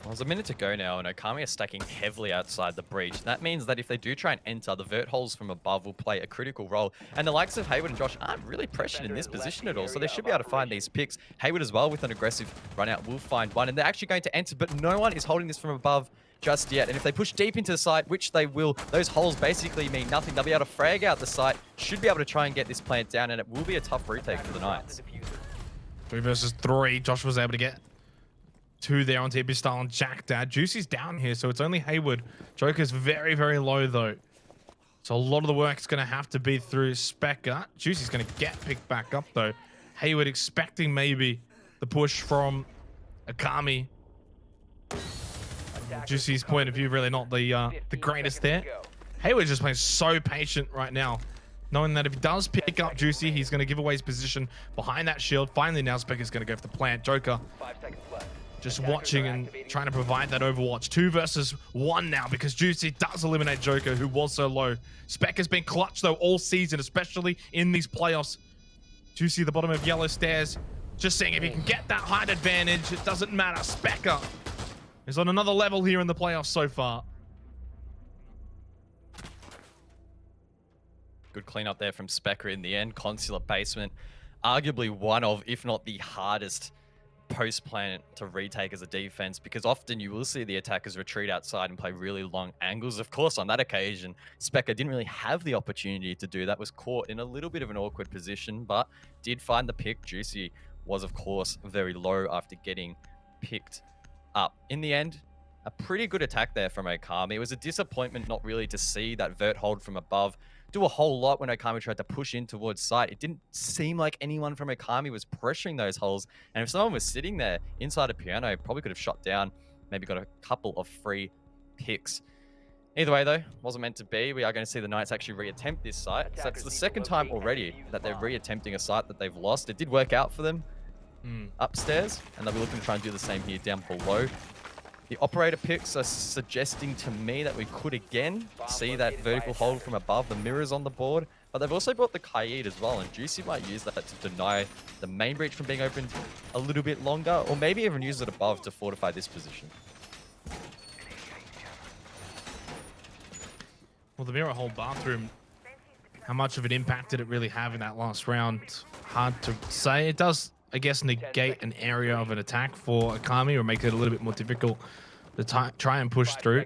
S8: Well, there's a minute to go now, and Okami are stacking heavily outside the breach. That means that if they do try and enter, the vert holes from above will play a critical role. And the likes of Hayward and Josh aren't really pressured in this position at all, so they should be able to find these picks. Hayward as well, with an aggressive run out, will find one, and they're actually going to enter, but no one is holding this from above just yet. And if they push deep into the site, which they will, those holes basically mean nothing. They'll be able to frag out the site, should be able to try and get this plant down, and it will be a tough retake for the Knights.
S7: 3 versus 3. Josh was able to get 2 there on TP style and Jack Dad. Juicy's down here, so it's only Hayward. Joker's very, very low though. So a lot of the work's going to have to be through Specker. Juicy's going to get picked back up though. Hayward expecting maybe the push from Akami. Juicy's point of view really not the greatest there. Hayward just playing so patient right now, knowing that if he does pick up Juicy, he's going to give away his position behind that shield. Finally now Specker's going to go for the plant. Joker
S3: 5 seconds left.
S7: just watching and trying to provide that overwatch. 2 versus 1 now because Juicy does eliminate Joker, who was so low. Spec has been clutch though all season, especially in these playoffs. Juicy at the bottom of yellow stairs, just seeing if he can get that height advantage. It doesn't matter. Specker is on another level here in the playoffs so far.
S8: Good cleanup there from Specker in the end. Consulate basement, arguably one of, if not the hardest post plant to retake as a defense, because often you will see the attackers retreat outside and play really long angles. Of course, on that occasion, Specker didn't really have the opportunity to do that, was caught in a little bit of an awkward position, but did find the pick. Juicy was, of course, very low after getting picked up. In the end, a pretty good attack there from Okami. It was a disappointment not really to see that vert hold from above do a whole lot when Okami tried to push in towards site. It didn't seem like anyone from Okami was pressuring those holes. And if someone was sitting there inside a piano, probably could have shot down, maybe got a couple of free picks. Either way, though, wasn't meant to be. We are going to see the Knights actually reattempt this site. So that's the second time already that they're reattempting a site that they've lost. It did work out for them upstairs, and they'll be looking to try and do the same here down below. The operator picks are suggesting to me that we could again see that vertical hold from above. The mirrors on the board, but they've also brought the Kaid as well, and Juicy might use that to deny the main breach from being opened a little bit longer, or maybe even use it above to fortify this position.
S7: Well, the mirror hold bathroom, how much of an impact did it really have in that last round? Hard to say. It does, I guess, negate an area of an attack for Akami, or make it a little bit more difficult to try and push through.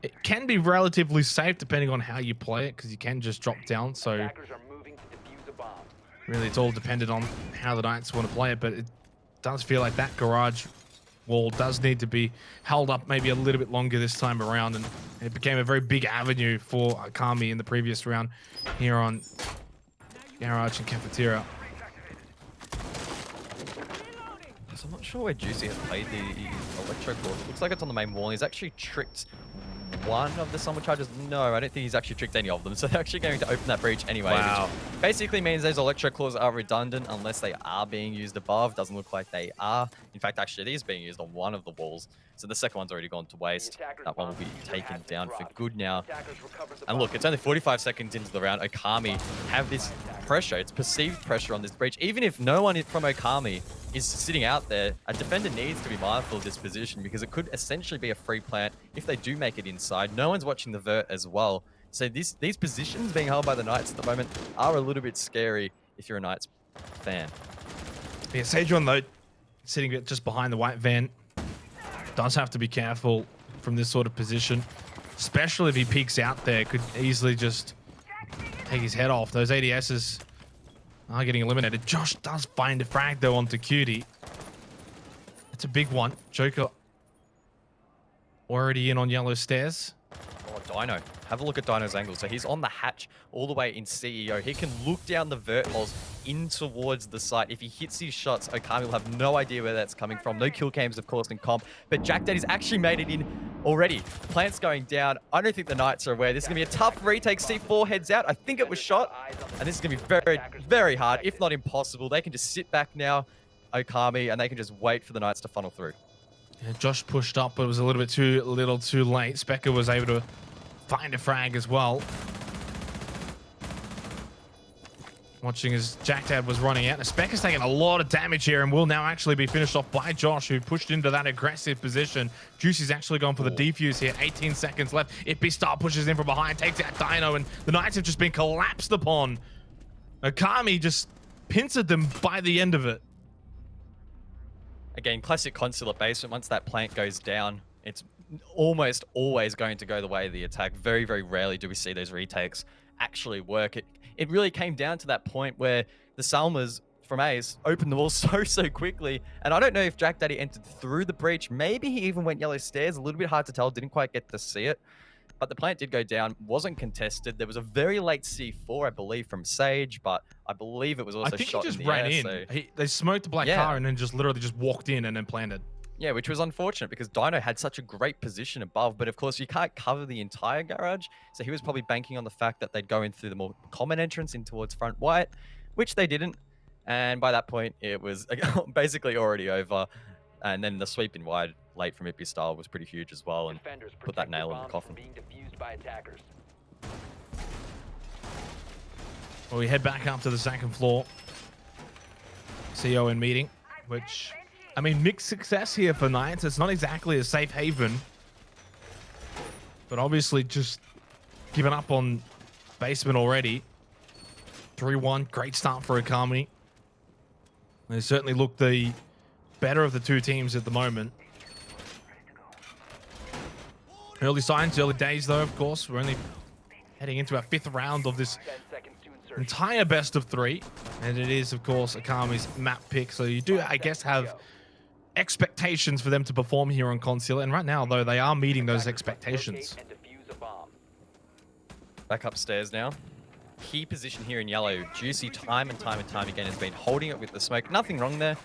S7: It can be relatively safe depending on how you play it, because you can just drop down. So really, it's all dependent on how the Knights want to play it. But it does feel like that garage wall does need to be held up maybe a little bit longer this time around, and it became a very big avenue for Akami in the previous round here on Garage and Cafeteria.
S8: So I'm not sure where Juicy has played the electro cord. Looks like it's on the main wall. He's actually tricked one of the summer charges. No, I don't think he's actually tricked any of them. So they're actually going to open that breach anyway.
S7: Wow.
S8: Which basically means those electro claws are redundant unless they are being used above. Doesn't look like they are. In fact, actually, it is being used on one of the walls. So the second one's already gone to waste. That one will be taken down for good now. And look, it's only 45 seconds into the round. Okami have this pressure. It's perceived pressure on this breach. Even if no one from Okami is sitting out there, a defender needs to be mindful of this position, because it could essentially be a free plant if they do make it inside. No one's watching the vert as well. So these positions being held by the Knights at the moment are a little bit scary if you're a Knights fan.
S7: Yeah, Sejuan though sitting just behind the white van. Does have to be careful from this sort of position, especially if he peeks out there. Could easily just take his head off. Those ADSs are getting eliminated. Josh does find a frag though onto Cutie. It's a big one. Joker already in on yellow stairs.
S8: Oh, Dino. Have a look at Dino's angle. So he's on the hatch all the way in CEO. He can look down the vert holes in towards the site. If he hits his shots, Okami will have no idea where that's coming from. No kill cams, of course, in comp. But Jack Daddy's actually made it in already. The plant's going down. I don't think the Knights are aware. This is going to be a tough retake. C4 heads out. I think it was shot. And this is going to be very, very hard, if not impossible. They can just sit back now, Okami, and they can just wait for the Knights to funnel through.
S7: Yeah, Josh pushed up, but it was a little bit too late. Specker was able to find a frag as well. Watching as Jack Dad was running out. Specker's taking a lot of damage here and will now actually be finished off by Josh, who pushed into that aggressive position. Juicy's actually gone for the defuse here. 18 seconds left. If Star pushes in from behind, takes out Dino, and the Knights have just been collapsed upon. Okami just pincered them by the end of it.
S8: Again, classic consulate basement. Once that plant goes down, it's almost always going to go the way of the attack. Very, very rarely do we see those retakes actually work. It really came down to that point where the Salmas from Ace opened the wall so quickly. And I don't know if Jack Daddy entered through the breach. Maybe he even went yellow stairs. A little bit hard to tell. Didn't quite get to see it. But the plant did go down. Wasn't contested. There was a very late C4, I believe, from Sage. But I believe it was also shot in the air.
S7: I think he just ran in. They smoked the black car and then just literally just walked in and then planted.
S8: Yeah, which was unfortunate because Dino had such a great position above, but of course you can't cover the entire garage. So he was probably banking on the fact that they'd go in through the more common entrance in towards front white, which they didn't. And by that point, it was basically already over. And then the sweep in wide late from Ippy style was pretty huge as well and put that nail in the coffin.
S7: Well, we head back up to the second floor. CO in meeting, which... I mean, mixed success here for Knights. It's not exactly a safe haven. But obviously just given up on basement already. 3-1. Great start for Okami. They certainly look the better of the two teams at the moment. Early signs, early days though, of course. We're only heading into our 5th round of this entire best of 3. And it is, of course, Okami's map pick. So you do, I guess, have expectations for them to perform here on Concealer, and right now though they are meeting those expectations.
S8: Back upstairs now. Key position here in yellow. Juicy time and time again has been holding it with the smoke. Nothing wrong there.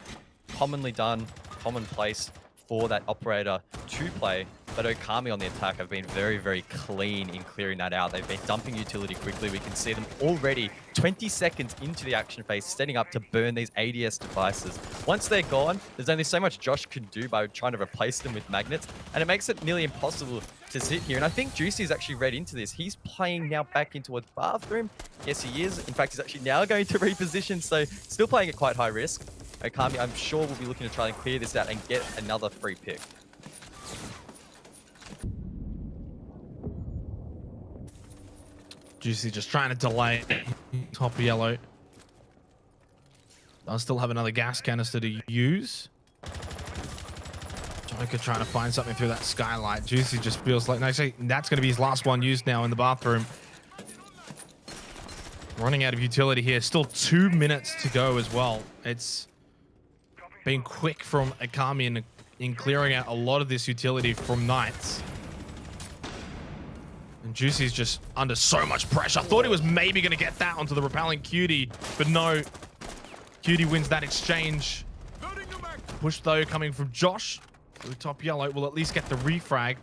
S8: Commonly done, commonplace for that operator to play. But Okami on the attack have been very, very clean in clearing that out. They've been dumping utility quickly. We can see them already 20 seconds into the action phase, setting up to burn these ADS devices. Once they're gone, there's only so much Josh can do by trying to replace them with magnets, and it makes it nearly impossible to sit here. And I think Juicy's actually read into this. He's playing now back into a bathroom. Yes, he is. In fact, he's actually now going to reposition, so still playing at quite high risk. Okami, I'm sure, will be looking to try and clear this out and get another free pick.
S7: Juicy just trying to delay top yellow. I'll still have another gas canister to use. Joker trying to find something through that skylight. Juicy just feels like, no, actually, that's going to be his last one used now in the bathroom. Running out of utility here. Still 2 minutes to go as well. It's been quick from Okami in clearing out a lot of this utility from Knights. And Juicy's just under so much pressure. I thought he was maybe going to get that onto the repelling Cutie, but no. Cutie wins that exchange. Push, though, coming from Josh. The top yellow will at least get the refrag.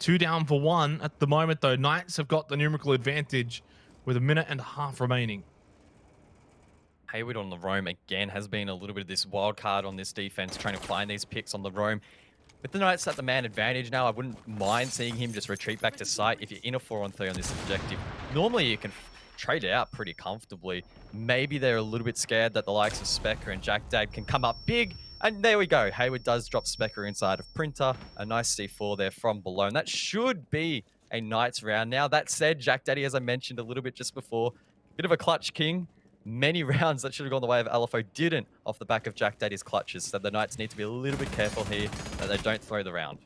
S7: 2 down for 1 at the moment, though. Knights have got the numerical advantage with 1.5 minutes remaining.
S8: Hayward on the roam again has been a little bit of this wild card on this defense, trying to find these picks on the roam. With the Knights at the man advantage now, I wouldn't mind seeing him just retreat back to site if you're in a 4-on-3 on this objective. Normally you can trade it out pretty comfortably. Maybe they're a little bit scared that the likes of Specker and Jack Dad can come up big. And there we go. Hayward does drop Specker inside of Printer. A nice C4 there from below. And that should be a Knights round. Now, that said, Jack Daddy, as I mentioned a little bit just before, bit of a clutch king. many rounds that should have gone the way of LFO didn't off the back of Jack Daddy's clutches. So the Knights need to be a little bit careful here that they don't throw the round.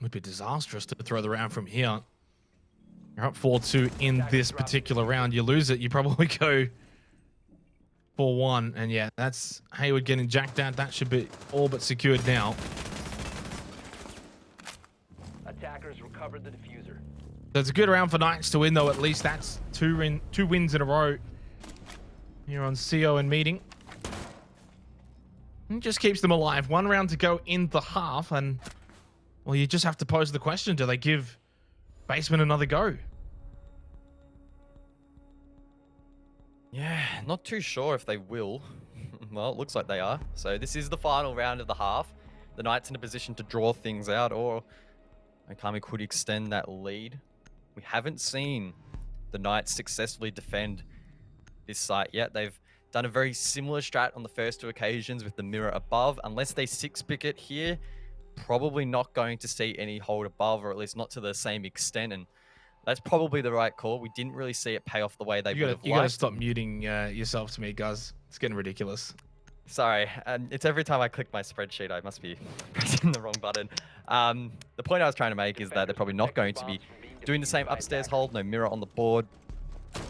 S7: Would be disastrous to throw the round from here. You're up 4-2 in this particular round. You lose it, you probably go 4-1. And yeah, that's Hayward getting jacked out. That should be all but secured now.
S3: Attackers recovered the diffuser.
S7: So it's a good round for Knights to win, though. At least that's two wins in a row here on CO and Meeting. It just keeps them alive. One round to go in the half, and well, you just have to pose the question: do they give Basement another go?
S8: Yeah, not too sure if they will. Well, it looks like they are. So this is the final round of the half. The Knights in a position to draw things out, or Okami could extend that lead. We haven't seen the Knights successfully defend this site yet. They've done a very similar strat on the first two occasions with the mirror above. Unless they six-pick it here, probably not going to see any hold above, or at least not to the same extent. And that's probably the right call. We didn't really see it pay off the way they would have liked.
S7: You gotta stop muting yourself to me, guys. It's getting ridiculous.
S8: Sorry, it's every time I click my spreadsheet, I must be pressing the wrong button. The point I was trying to make is that they're probably not going to be doing the same upstairs hold, no mirror on the board.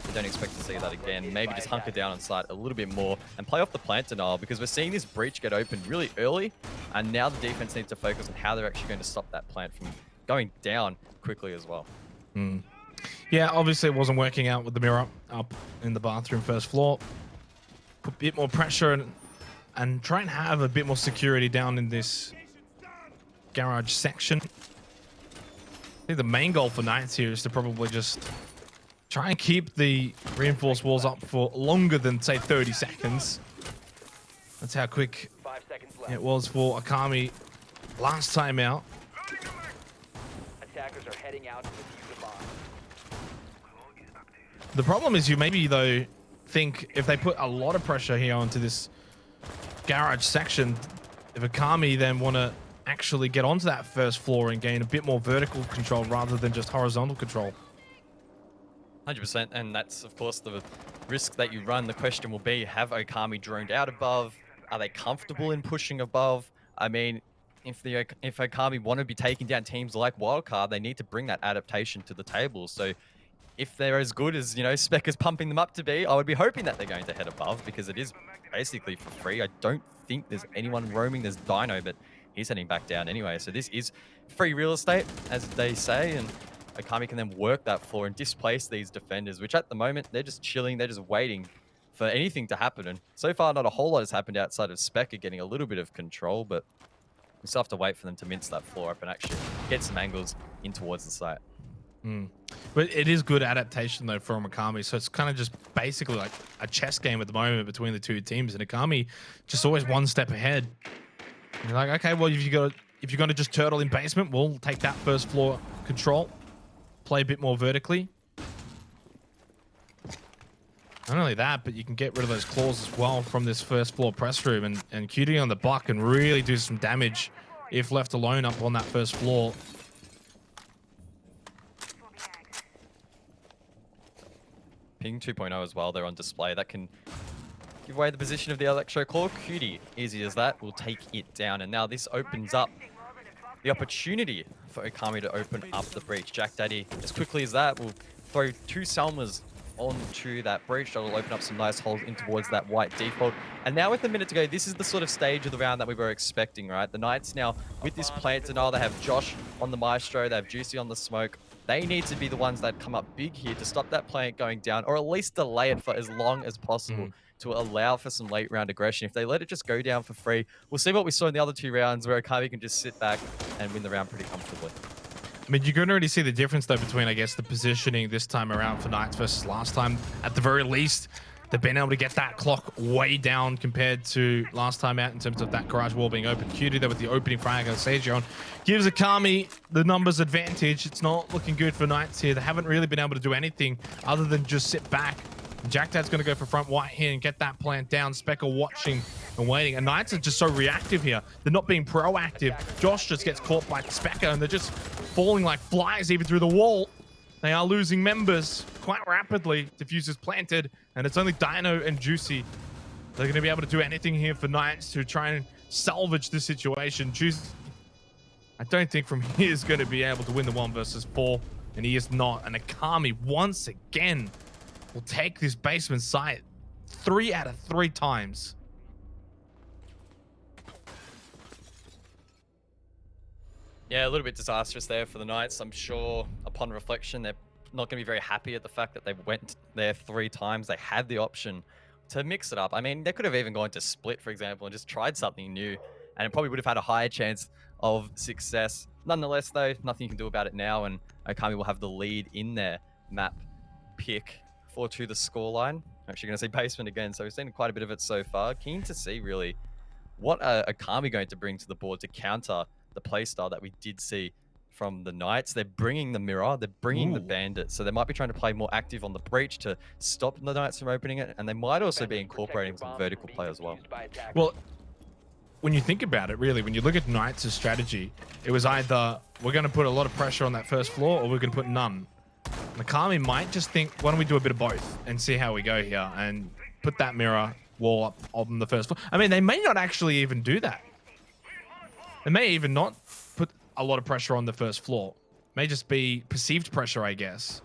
S8: We don't expect to see that again. Maybe just hunker down on site a little bit more and play off the plant denial, because we're seeing this breach get open really early, and now the defense needs to focus on how they're actually going to stop that plant from going down quickly as well.
S7: Yeah, obviously it wasn't working out with the mirror up in the bathroom first floor. Put a bit more pressure and try and have a bit more security down in this garage section. I think the main goal for Knights here is to probably just try and keep the reinforced walls up for longer than, say, 30 seconds. That's how quick
S3: 5 seconds left.
S7: it was for Okami last time out.
S3: Attackers are heading out to defuse a bomb.
S7: The problem is you maybe, though, think if they put a lot of pressure here onto this garage section, if Okami then want to actually get onto that first floor and gain a bit more vertical control rather than just horizontal control.
S8: 100%, and that's of course the risk that you run. The question will be, have Okami droned out above? Are they comfortable in pushing above? I mean, if Okami want to be taking down teams like Wildcard, they need to bring that adaptation to the table. So if they're as good as, you know, Spec is pumping them up to be, I would be hoping that they're going to head above, because it is basically for free. I don't think there's anyone roaming. There's Dino, but he's heading back down anyway. So this is free real estate, as they say, and Okami can then work that floor and displace these defenders, which at the moment, they're just chilling. They're just waiting for anything to happen. And so far, not a whole lot has happened outside of Specker getting a little bit of control, but we still have to wait for them to mince that floor up and actually get some angles in towards the site.
S7: But it is good adaptation, though, from Okami. So it's kind of just basically like a chess game at the moment between the two teams. And Okami just always one step ahead. And you're like, okay, well, if you're going to just turtle in basement, we'll take that first floor control. Play a bit more vertically. Not only that, but you can get rid of those claws as well from this first floor press room, and QD on the buck can really do some damage if left alone up on that first floor.
S8: Ping 2.0 as well, they're on display. That can give away the position of the Electro Claw. Cutie, easy as that, will take it down. And now this opens up the opportunity for Okami to open up the breach. Jack Daddy, as quickly as that, will throw 2 Selmas onto that breach. That will open up some nice holes in towards that white default. And now with a minute to go, this is the sort of stage of the round that we were expecting, right? The Knights now, with this plant denial, they have Josh on the Maestro, they have Juicy on the Smoke. They need to be the ones that come up big here to stop that plant going down, or at least delay it for as long as possible to allow for some late round aggression. If they let it just go down for free, we'll see what we saw in the other 2 rounds where Okami can just sit back and win the round pretty comfortably.
S7: I mean, you can already see the difference, though, between, I guess, the positioning this time around for Knights versus last time. At the very least, they've been able to get that clock way down compared to last time out in terms of that garage wall being open. QD there with the opening frag on Sejon gives Okami the numbers advantage. It's not looking good for Knights here. They haven't really been able to do anything other than just sit back. Jack Dad's going to go for front white here and get that plant down. Specker watching and waiting. And Knights are just so reactive here. They're not being proactive. Josh just gets caught by Specker and they're just falling like flies even through the wall. They are losing members quite rapidly. Diffuser's planted, and it's only Dino and Juicy. They're going to be able to do anything here for Knights to try and salvage this situation. Juicy, I don't think from here is going to be able to win the 1 versus 4, and he is not. And Akami, once again, will take this basement site 3 out of 3 times.
S8: Yeah, a little bit disastrous there for the Knights. I'm sure upon reflection, they're not going to be very happy at the fact that they went there 3 times. They had the option to mix it up. I mean, they could have even gone to split, for example, and just tried something new, and it probably would have had a higher chance of success. Nonetheless, though, nothing you can do about it now, and Okami will have the lead in their map pick 4-2 the scoreline. I'm actually going to say basement again, so we've seen quite a bit of it so far. Keen to see, really, what are Okami going to bring to the board to counter the playstyle that we did see from the Knights. They're bringing the mirror, they're bringing the bandit, so they might be trying to play more active on the breach to stop the Knights from opening it, and they might also be incorporating some vertical play as well.
S7: Well, when you think about it, really, when you look at Knights' strategy, it was either we're going to put a lot of pressure on that first floor or we're going to put none. Nakami might just think, why don't we do a bit of both and see how we go here and put that mirror wall up on the first floor. I mean, they may not actually even do that. They may even not put a lot of pressure on the first floor. It may just be perceived pressure, I guess.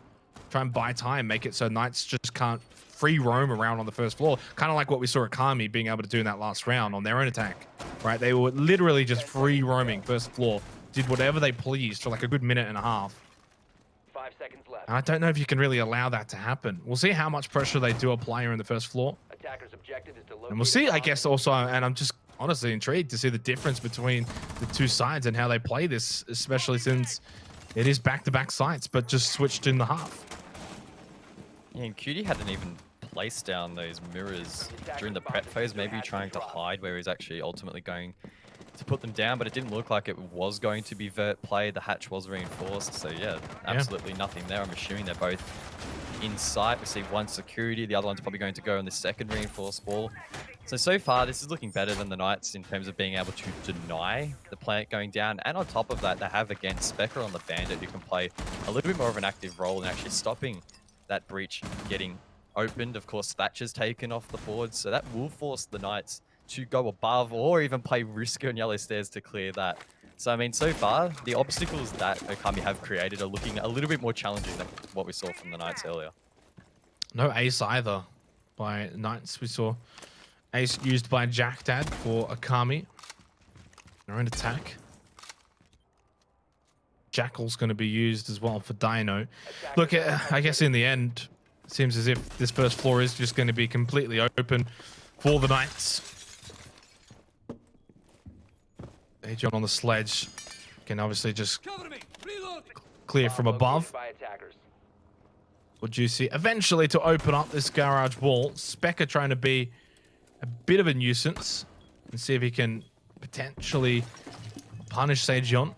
S7: Try and buy time, make it so Knights just can't free roam around on the first floor. Kind of like what we saw Akami being able to do in that last round on their own attack, right? They were literally just free roaming first floor, did whatever they pleased for like a good minute and a half.
S3: 5 seconds left.
S7: And I don't know if you can really allow that to happen. We'll see how much pressure they do apply here in the first floor.
S3: Attacker's objective is to locate
S7: And we'll see,
S3: a
S7: I
S3: bomb
S7: guess,
S3: and
S7: also, and I'm just honestly intrigued to see the difference between the 2 sides and how they play this, especially since it is back-to-back sites, but just switched in the half.
S8: Yeah, and Cutie hadn't even placed down those mirrors during the prep phase, maybe trying to hide where he's actually ultimately going to put them down, but it didn't look like it was going to be vert play. The hatch was reinforced, so yeah, absolutely nothing there. I'm assuming they're both in sight. We see one security, the other one's probably going to go on the second reinforced wall. So far, this is looking better than the Knights in terms of being able to deny the plant going down. And on top of that, they have, again, Specker on the Bandit who can play a little bit more of an active role in actually stopping that breach getting opened. Of course, Thatcher's taken off the board, so that will force the Knights to go above or even play risky on yellow stairs to clear that. So, I mean, so far, the obstacles that Okami have created are looking a little bit more challenging than what we saw from the Knights earlier.
S7: No ace either by Knights. We saw ace used by Jack Dad for Akami. Their own attack. Jackal's going to be used as well for Dino. Look, I guess in the end, it seems as if this first floor is just going to be completely open for the Knights. John on the sledge can obviously just clear from above. Would you see eventually to open up this garage wall? Specker trying to be a bit of a nuisance and see if he can potentially punish Sejon.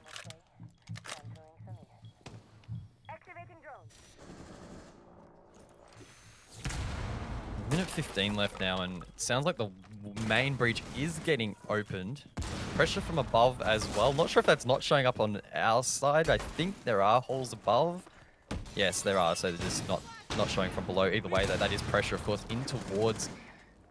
S8: Minute 15 left now, and it sounds like the main breach is getting opened. Pressure from above as well. Not sure if that's not showing up on our side. I think there are holes above. Yes, there are, so they're just not showing from below. Either way, that is pressure, of course, in towards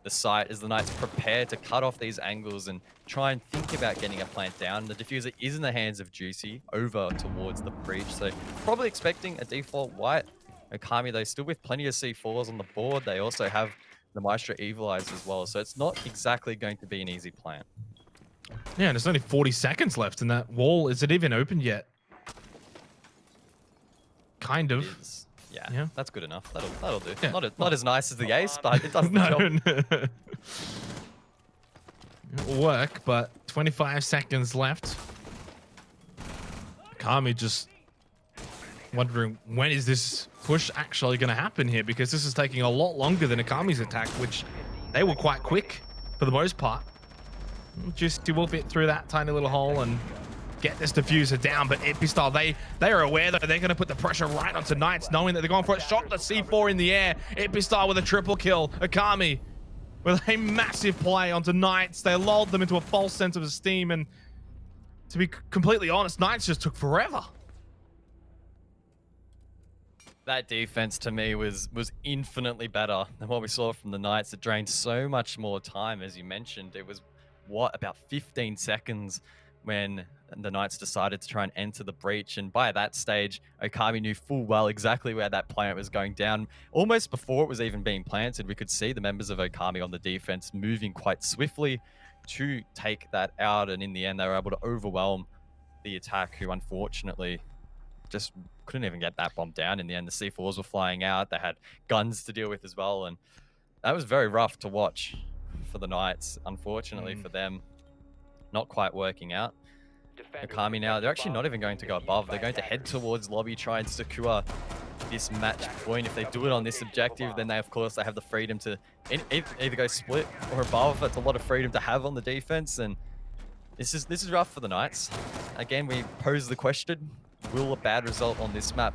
S8: the site as the Knights prepare to cut off these angles and try and think about getting a plant down. The diffuser is in the hands of Juicy over towards the breach, so probably expecting a default white. Okami, though, still with plenty of C4s on the board. They also have the Maestro Evilized as well, so it's not exactly going to be an easy plant.
S7: Yeah, and there's only 40 seconds left in that wall. Is it even open yet? Kind of.
S8: Yeah, that's good enough. That'll do.
S7: Yeah.
S8: Not as nice as the ace, but it does the job.
S7: It'll work, but 25 seconds left. Kami just wondering when is this push actually going to happen here, because this is taking a lot longer than Akami's attack, which they were quite quick for the most part. Just will fit through that tiny little hole and get this diffuser down, but Epistar, they are aware that they're going to put the pressure right onto Knights, knowing that they're going for it. Shot the C4 in the air. Epistar with a triple kill. Akami with a massive play onto Knights. They lulled them into a false sense of esteem, and to be completely honest, Knights just took forever.
S8: That defense to me was infinitely better than what we saw from the Knights. It drained so much more time, as you mentioned. It was, what, about 15 seconds when the Knights decided to try and enter the breach. And by that stage, Okami knew full well exactly where that plant was going down. Almost before it was even being planted, we could see the members of Okami on the defense moving quite swiftly to take that out. And in the end, they were able to overwhelm the attack, who unfortunately just couldn't even get that bomb down. In the end, the C4s were flying out. They had guns to deal with as well. And that was very rough to watch for the Knights. Unfortunately for them, not quite working out. Okami now, they're actually not even going to go above. They're going to head towards lobby, try and secure this match point. If they do it on this objective, then they, of course, they have the freedom to either go split or above. That's a lot of freedom to have on the defense. And this is rough for the Knights. Again, we pose the question, will a bad result on this map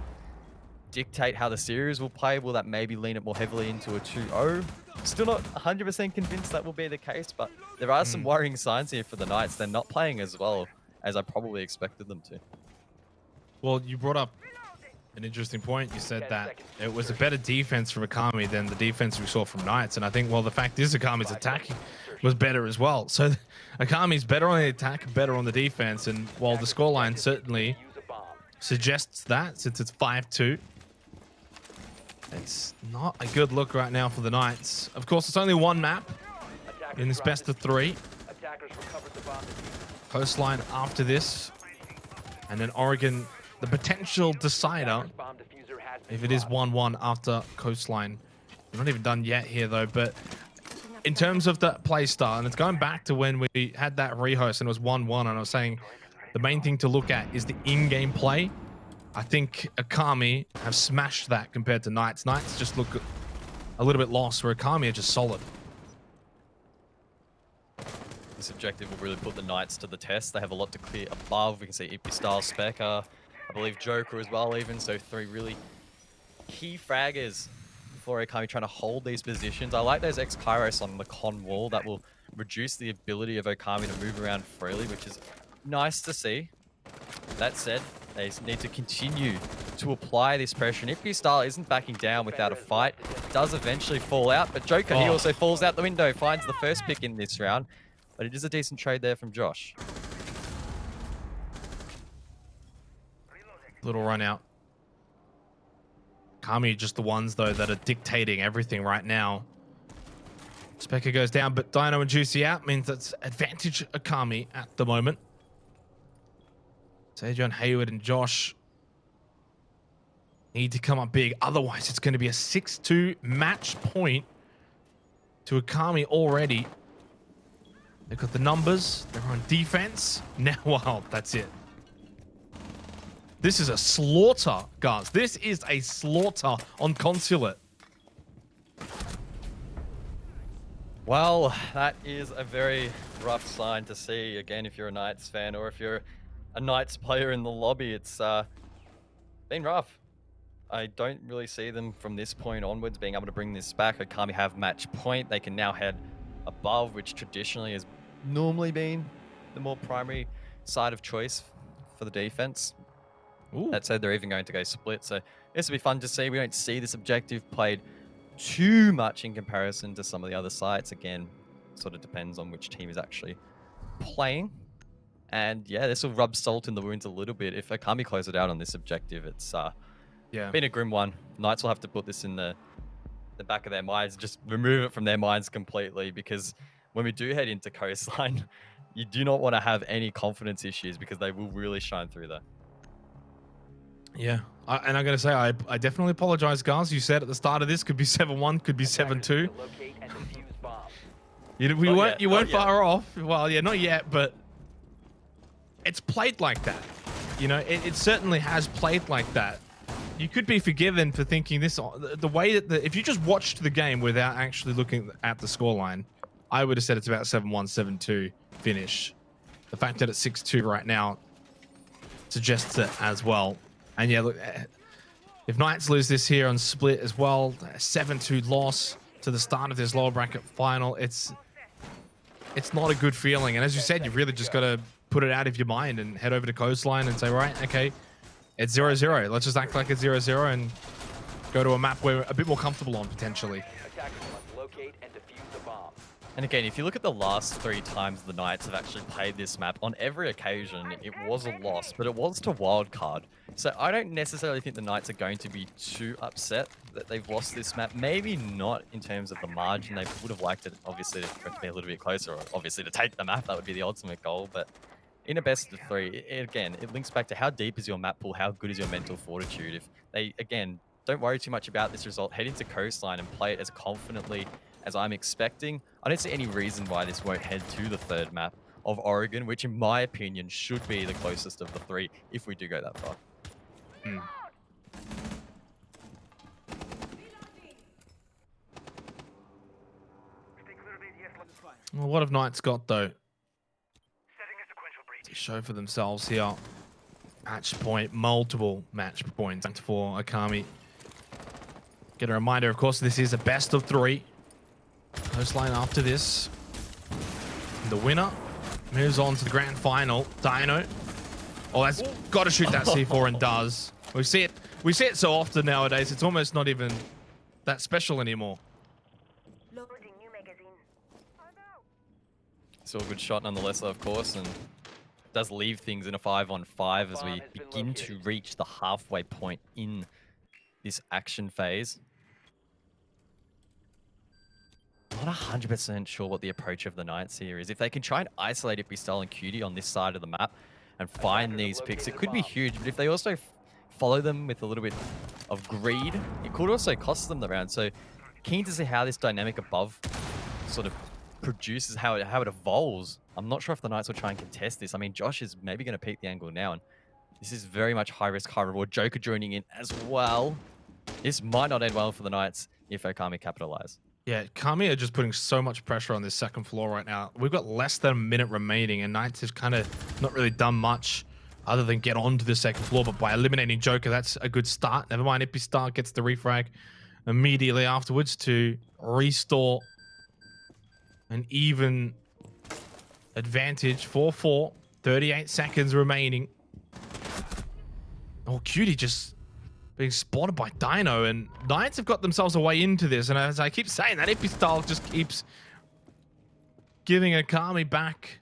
S8: dictate how the series will play? Will that maybe lean it more heavily into a 2-0? Still not 100% convinced that will be the case, but there are some worrying signs here for the Knights. They're not playing as well as I probably expected them to.
S7: Well, you brought up an interesting point. You said that it was a better defense from Okami than the defense we saw from Knights. And I think, well, the fact is Akami's attacking was better as well. So Akami's better on the attack, better on the defense. And while the scoreline certainly suggests that, since it's 5-2, it's not a good look right now for the Knights. Of course, it's only one map in this best of 3. Coastline after this. And then Oregon, the potential decider, if it is 1-1 after Coastline. We're not even done yet here, though. But in terms of the play style, and it's going back to when we had that rehost and it was 1-1, and I was saying the main thing to look at is the in-game play. I think Okami have smashed that compared to Knights. Knights just look a little bit lost, where Okami are just solid.
S8: This objective will really put the Knights to the test. They have a lot to clear above. We can see Ippy Style, Specker, I believe Joker as well even. So 3 really key fraggers for Okami trying to hold these positions. I like those X-Kairos on the con wall. That will reduce the ability of Okami to move around freely, which is nice to see. That said, they need to continue to apply this pressure. And Ippy Style isn't backing down without a fight. Does eventually fall out, but Joker, he also falls out the window, finds the first pick in this round. But it is a decent trade there from Josh.
S7: Little run out. Okami just the ones, though, that are dictating everything right now. Specker goes down, but Dino and Juicy out means that's advantage Okami at the moment. Sejon, Hayward, and Josh need to come up big. Otherwise, it's going to be a 6-2 match point to Okami already. They've got the numbers. They're on defense. Now, wow, that's it. This is a slaughter, guys. This is a slaughter on Consulate.
S8: Well, that is a very rough sign to see. Again, if you're a Knights fan or if you're a Knights player in the lobby, it's been rough. I don't really see them from this point onwards being able to bring this back. Okami have match point. They can now head above, which traditionally has normally been the more primary side of choice for the defense.
S7: Ooh.
S8: That said, they're even going to go split. So this will be fun to see. We don't see this objective played too much in comparison to some of the other sites. Again, sort of depends on which team is actually playing. And yeah, this will rub salt in the wounds a little bit. If Okami close it out on this objective, it's been a grim one. Knights will have to put this in the back of their minds, just remove it from their minds completely, because when we do head into Coastline, you do not want to have any confidence issues, because they will really shine through there.
S7: Yeah, and I'm going to say, I definitely apologize, guys. You said at the start of this, could be 7-1, could be 7-2. You weren't far off. Well, yeah, not yet, but it's played like that. You know, it certainly has played like that. You could be forgiven for thinking this, the way that if you just watched the game without actually looking at the scoreline, I would have said it's about 7-1, 7-2 finish. The fact that it's 6-2 right now suggests it as well. And yeah, look, if Knights lose this here on split as well, a 7-2 loss to the start of this lower bracket final, it's not a good feeling. And as you said, you've really just got to put it out of your mind and head over to Coastline and say, right, okay, it's 0-0. Let's just act like it's 0-0 and go to a map we're a bit more comfortable on, potentially.
S3: Attackers must locate and defuse a bomb.
S8: And again, if you look at the last 3 times the Knights have actually played this map, on every occasion, it was a loss, but it was to wildcard. So I don't necessarily think the Knights are going to be too upset that they've lost this map. Maybe not in terms of the margin. They would have liked it, obviously, for it to be a little bit closer, or obviously to take the map. That would be the ultimate goal. But in a best of 3, again, it links back to how deep is your map pool, how good is your mental fortitude. If they, again, don't worry too much about this result, head into Coastline and play it as confidently as I'm expecting. I don't see any reason why this won't head to the 3rd map of Oregon, which in my opinion should be the closest of the 3 if we do go that far.
S7: Well, what have Knights got, though, to show for themselves here? Match point, multiple match points for Akami. Get a reminder, of course, this is a best of 3. Coastline after this. The winner moves on to the grand final. Dino. Oh, that's got to shoot that C4 and does. We see it so often nowadays. It's almost not even that special anymore.
S8: Still a good shot nonetheless, of course, and does leave things in a 5-on-5 as we begin to reach the halfway point in this action phase. Not 100% sure what the approach of the Knights here is. If they can try and isolate Ipistyle and Cutie on this side of the map and find these picks, it could be huge. But if they also follow them with a little bit of greed, it could also cost them the round. So keen to see how this dynamic above sort of produces, how it evolves. I'm not sure if the Knights will try and contest this. I mean, Josh is maybe going to peek the angle now, and this is very much high risk, high reward. Joker joining in as well. This might not end well for the Knights if Okami capitalize.
S7: Yeah, Kami are just putting so much pressure on this second floor right now. We've got less than a minute remaining, and Knights have kind of not really done much other than get onto the second floor. But by eliminating Joker, that's a good start. Never mind, Ipistyle gets the refrag immediately afterwards to restore an even advantage. 4-4, 38 seconds remaining. Oh, Cutie just being spotted by Dino, and Knights have got themselves a way into this, and as I keep saying, that Ipistyle just keeps giving Akami back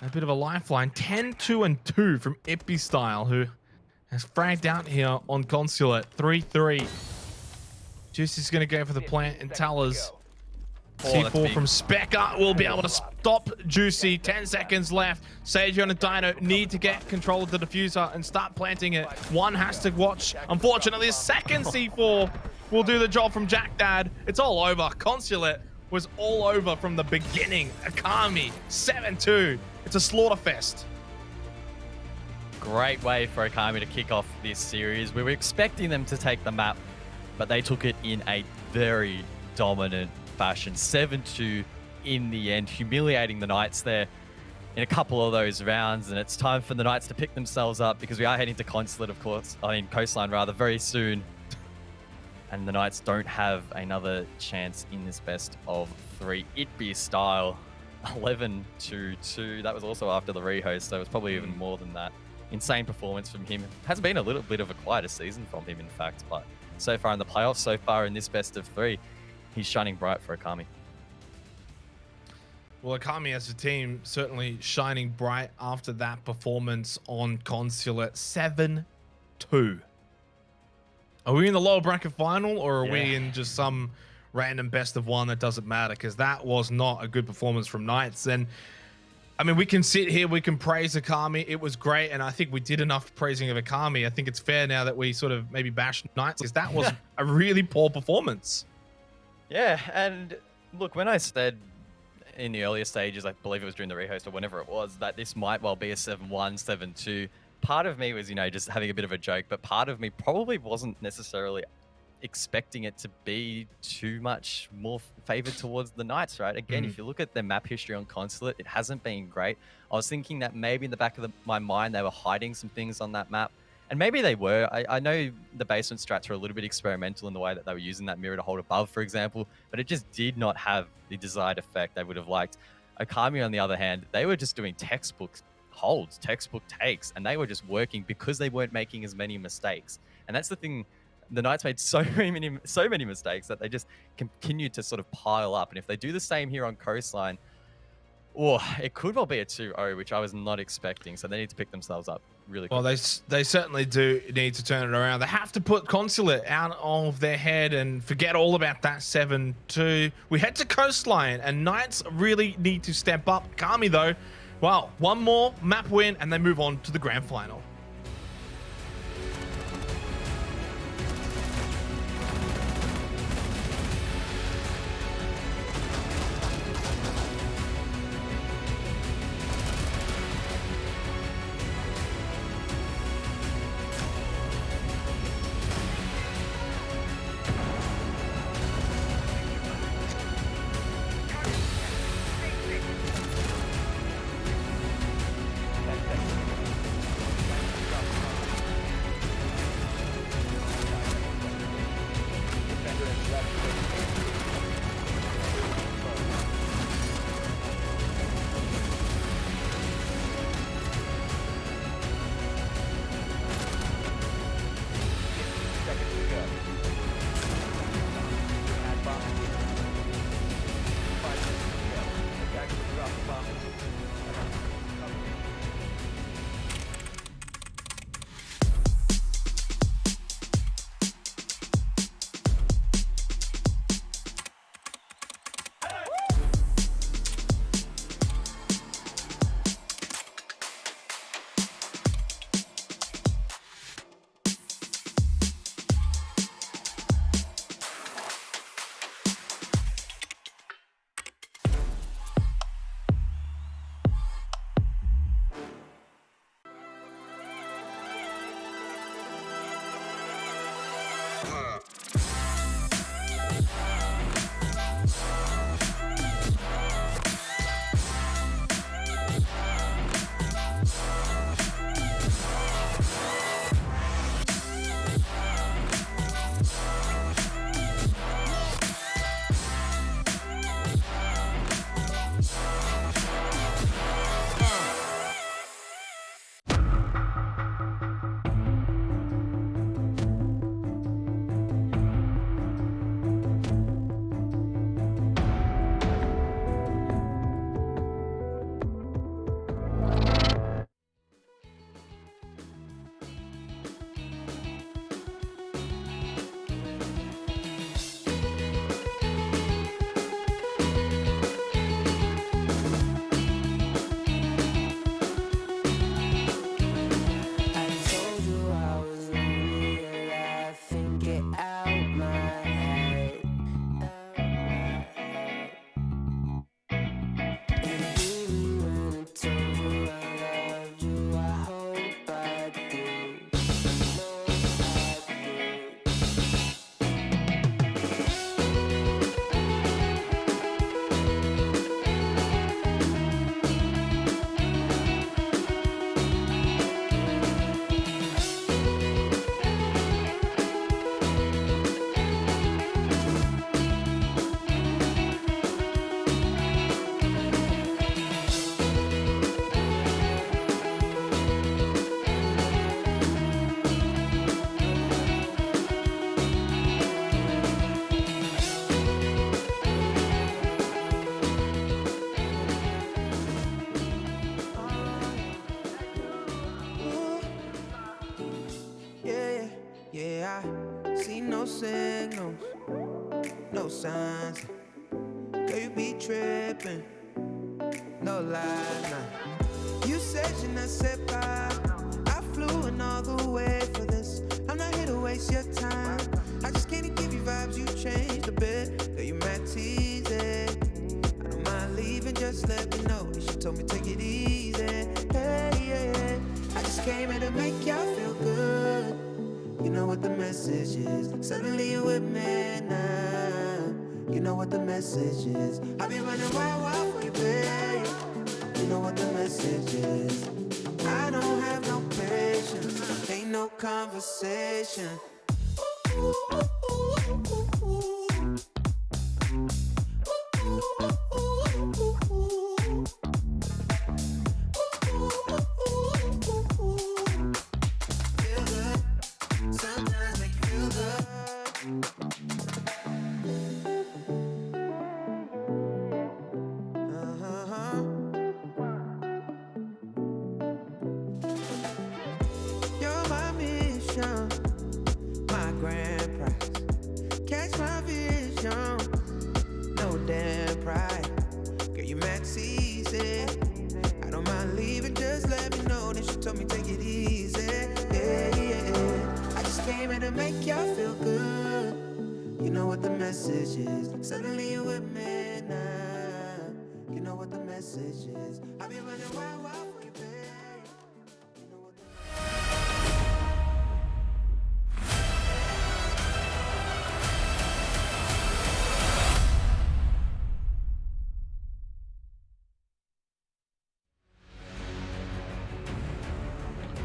S7: a bit of a lifeline. 10-2-2 from Ipistyle, who has fragged out here on Consulate. 3-3. Juicy's going to go for the plant and Tellers. C4 from Specker will be able to stop Juicy. 10 seconds left. Sajon and Dino need to get control of the diffuser and start planting it. One has to watch. Unfortunately, a second C4 will do the job from Jack Dad. It's all over. Consulate was all over from the beginning. Akami, 7-2. It's a slaughterfest.
S8: Great way for Akami to kick off this series. We were expecting them to take the map, but they took it in a very dominant fashion. 7-2 in the end, humiliating the Knights there in a couple of those rounds, and it's time for the Knights to pick themselves up because we are heading to Consulate, of course, Coastline rather, very soon. And the Knights don't have another chance in this best of 3. Ipistyle, 11-2. That was also after the rehost, so it was probably even more than that. Insane performance from him. Has been a little bit of a quieter season from him, in fact, but so far in the playoffs, so far in this best of 3, he's shining bright for Akami.
S7: Well, Akami as a team certainly shining bright after that performance on Consulate. 7-2. Are we in the lower bracket final, or are we in just some random best of 1 that doesn't matter? Because that was not a good performance from Knights. And I mean, we can sit here, we can praise Akami. It was great, and I think we did enough praising of Akami. I think it's fair now that we sort of maybe bash Knights, because that was a really poor performance.
S8: Yeah, and look, when I said in the earlier stages, I believe it was during the rehost or whenever it was, that this might well be a 7-1, 7-2, part of me was, you know, just having a bit of a joke, but part of me probably wasn't necessarily expecting it to be too much more favored towards the Knights, right? Again, if you look at their map history on Consulate, it hasn't been great. I was thinking that maybe in the back of my mind, they were hiding some things on that map. And maybe they were. I know the basement strats were a little bit experimental in the way that they were using that mirror to hold above, for example, but it just did not have the desired effect they would have liked. Okami, on the other hand, they were just doing textbook holds, textbook takes, and they were just working because they weren't making as many mistakes. And that's the thing the Knights made so many mistakes that they just continued to sort of pile up. And if they do the same here on Coastline, oh, it could well be a 2-0, which I was not expecting. So they need to pick themselves up really quick.
S7: Well, they certainly do need to turn it around. They have to put Consulate out of their head and forget all about that 7-2. We head to Coastline, and Knights really need to step up. Kami, though, well, one more map win, and they move on to the grand final.
S9: no signals, no signs. Girl, you be tripping, no lies, nah. You said je ne sais pas. I flew in all the way for this. I'm not here to waste your time. I just can't give you vibes, you changed a bit. Girl, you mad teasing. I don't mind leaving, just let me know. She told me take it easy. Hey, yeah. I just came here to make y'all feel good. You know what the message is. Suddenly you're with me now. You know what the message is. I've been running wild for you, babe. You know what the message is. I don't have no patience. Ain't no conversation. Feel good. Sometimes make you feel good. changed my vision. No damn pride. Girl, you max easy. I don't mind leaving, just let me know. Then she told me take it easy. Yeah, yeah. I just came in to make y'all feel good. You know what the message is. Suddenly you with me now. You know what the message is. I be running wild, wild for you, babe. You know what the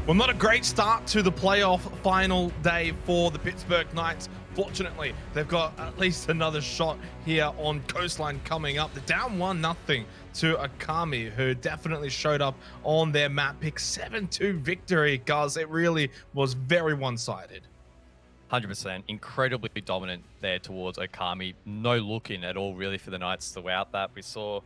S7: Well, not a great start to the playoff final day for the Pittsburgh Knights. Fortunately, they've got at least another shot here on Coastline coming up. They're down 1-0 to Akami, who definitely showed up on their map pick. 7-2 victory, guys. It really was very one-sided.
S8: 100%. Incredibly dominant there towards Okami. No look in at all, really, for the Knights throughout that. We saw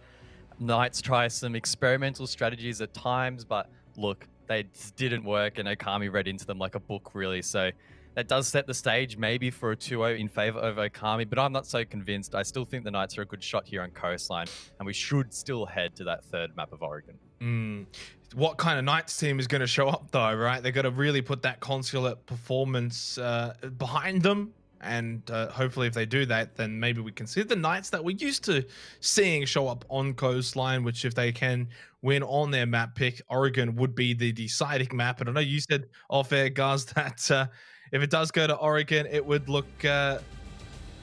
S8: Knights try some experimental strategies at times, but look, they just didn't work, and Okami read into them like a book, really. So that does set the stage maybe for a 2-0 in favor of Okami, but I'm not so convinced. I still think the Knights are a good shot here on Coastline, and we should still head to that third map of Oregon.
S7: What kind of Knights team is going to show up, though, right? They've got to really put that consulate performance behind them. And hopefully if they do that, then maybe we can see the Knights that we're used to seeing show up on Coastline, which if they can win on their map pick, Oregon would be the deciding map. And I know you said off air, guys, that if it does go to Oregon, it would look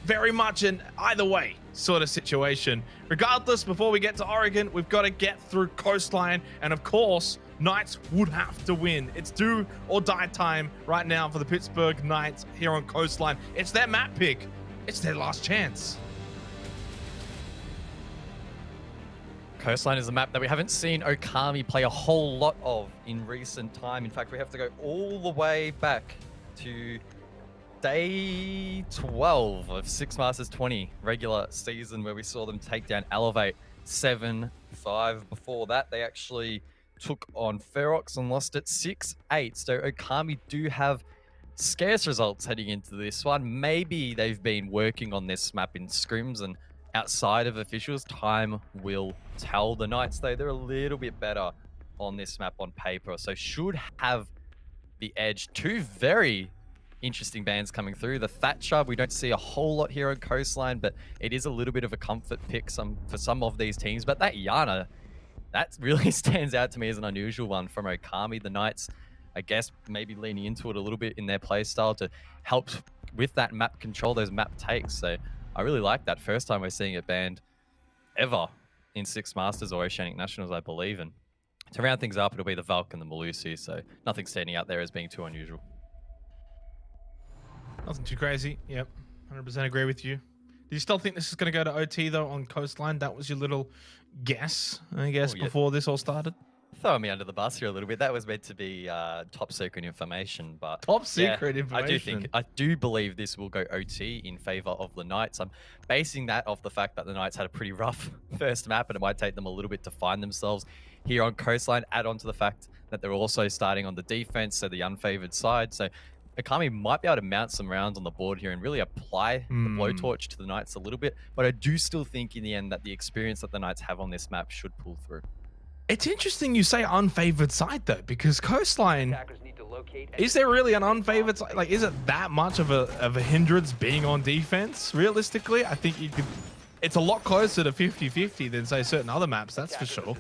S7: very much an either way sort of situation. Regardless, before we get to Oregon, we've got to get through Coastline. And of course, Knights would have to win. It's do or die time right now for the Pittsburgh Knights here on Coastline. It's their map pick. It's their last chance.
S8: Coastline is a map that we haven't seen Okami play a whole lot of in recent time. In fact, we have to go all the way back to day 12 of Six Masters 20 regular season, where we saw them take down Elevate 7-5. Before that, they actually took on Ferox and lost it 6-8. So Okami do have scarce results heading into this one. Maybe they've been working on this map in scrims and outside of officials. Time will tell. The Knights, though, they're a little bit better on this map on paper, so should have the edge. Two very interesting bands coming through. The Thatcher, we don't see a whole lot here on Coastline, but it is a little bit of a comfort pick for some of these teams. But that Yana, that really stands out to me as an unusual one from Okami. The Knights, I guess, maybe leaning into it a little bit in their play style to help with that map control, those map takes. So I really like that. First time we're seeing it banned ever in Six Masters or Oceanic Nationals, I believe. And to round things up, it'll be the Valk and the Malusi. So nothing standing out there as being too unusual.
S7: Nothing too crazy. Yep, 100% agree with you. Do you still think this is going to go to OT, though, on Coastline? That was your little guess, I guess, before this all started?
S8: Throwing me under the bus here a little bit. That was meant to be top secret information, but
S7: top secret information.
S8: I do believe this will go OT in favor of the Knights. I'm basing that off the fact that the Knights had a pretty rough first map, and it might take them a little bit to find themselves here on Coastline. Add on to the fact that they're also starting on the defense, so the unfavored side. So Okami might be able to mount some rounds on the board here and really apply the blowtorch to the Knights a little bit. But I do still think in the end that the experience that the Knights have on this map should pull through.
S7: It's interesting you say unfavored side, though, because Coastline, is there really an unfavored side? Like, is it that much of a hindrance being on defense? Realistically, I think you could. It's a lot closer to 50-50 than, say, certain other maps, that's for sure.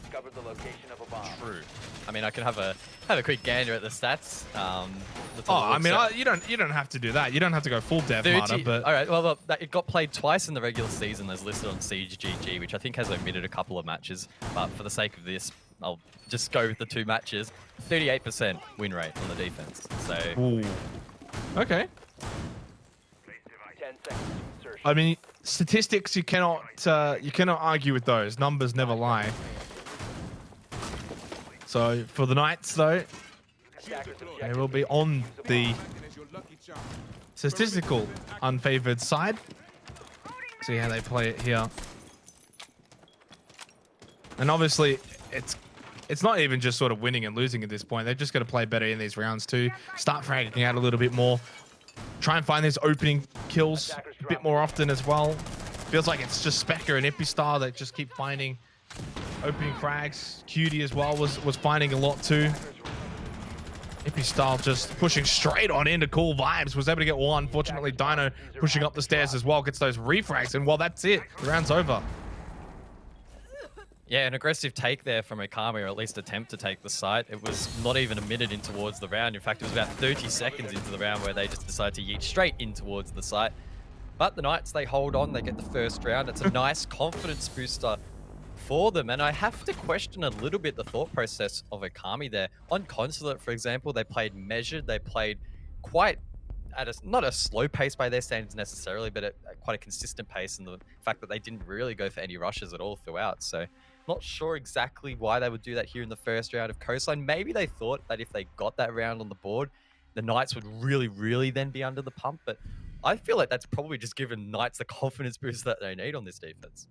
S8: True. I mean, I can have a quick gander at the stats.
S7: You don't have to do that. You don't have to go full dev meta, but
S8: all right. Well, it got played twice in the regular season, as listed on Siege GG, which I think has omitted a couple of matches. But for the sake of this, I'll just go with the two matches. 38% win rate on the defense. So,
S7: ooh. Okay. I mean, statistics, you cannot argue with those. Numbers never lie. So for the Knights, though, they will be on the statistical unfavored side. See how they play it here. And obviously, it's not even just sort of winning and losing at this point. They're just going to play better in these rounds too. Start fragging out a little bit more. Try and find these opening kills a bit more often as well. Feels like it's just Specker and Epistar that just keep finding opening frags. Cutie as well was finding a lot too. Epistar just pushing straight on into Cool Vibes. Was able to get one. Fortunately, Dino pushing up the stairs as well. Gets those refrags. And well, that's it. The round's over.
S8: Yeah, an aggressive take there from Okami, or at least attempt to take the site. It was not even a minute in towards the round. In fact, it was about 30 seconds into the round where they just decided to yeet straight in towards the site. But the Knights, they hold on. They get the first round. It's a nice confidence booster for them. And I have to question a little bit the thought process of Okami there. On Consulate, for example, they played measured. They played quite at not a slow pace by their standards necessarily, but at quite a consistent pace, and the fact that they didn't really go for any rushes at all throughout. So not sure exactly why they would do that here in the first round of Coastline. Maybe they thought that if they got that round on the board, the Knights would really then be under the pump. But I feel like that's probably just given Knights the confidence boost that they need on this defense.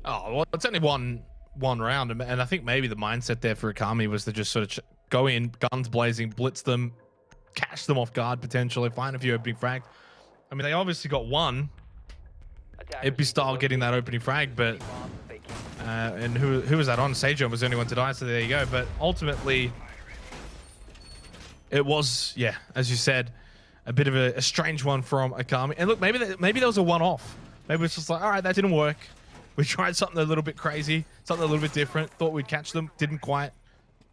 S7: Oh, well, it's only one round, and I think maybe the mindset there for Okami was to just sort of go in, guns blazing, blitz them, catch them off guard potentially, find a few opening frags. I mean, they obviously got one. Epistar getting that opening frag, but and who was that on? Sejon was the only one to die, so there you go. But ultimately, it was, yeah, as you said, a bit of a strange one from Okami. And look, maybe that was a one-off. Maybe it's just like, all right, that didn't work. We tried something a little bit crazy, something a little bit different. Thought we'd catch them, didn't quite.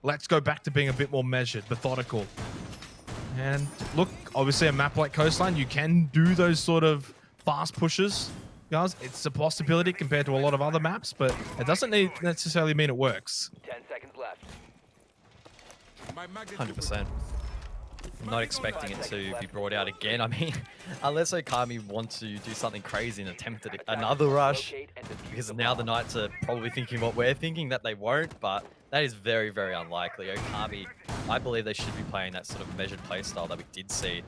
S7: Let's go back to being a bit more measured, methodical. And look, obviously a map like Coastline, you can do those sort of fast pushes, guys. It's a possibility compared to a lot of other maps, but it doesn't necessarily mean it works.
S3: 10 seconds left.
S8: 100%. I'm not expecting it to be brought out again. I mean, unless Okami want to do something crazy and attempt another rush, because now the Knights are probably thinking what we're thinking, that they won't, but that is very unlikely. Okami, I believe they should be playing that sort of measured play style that we did see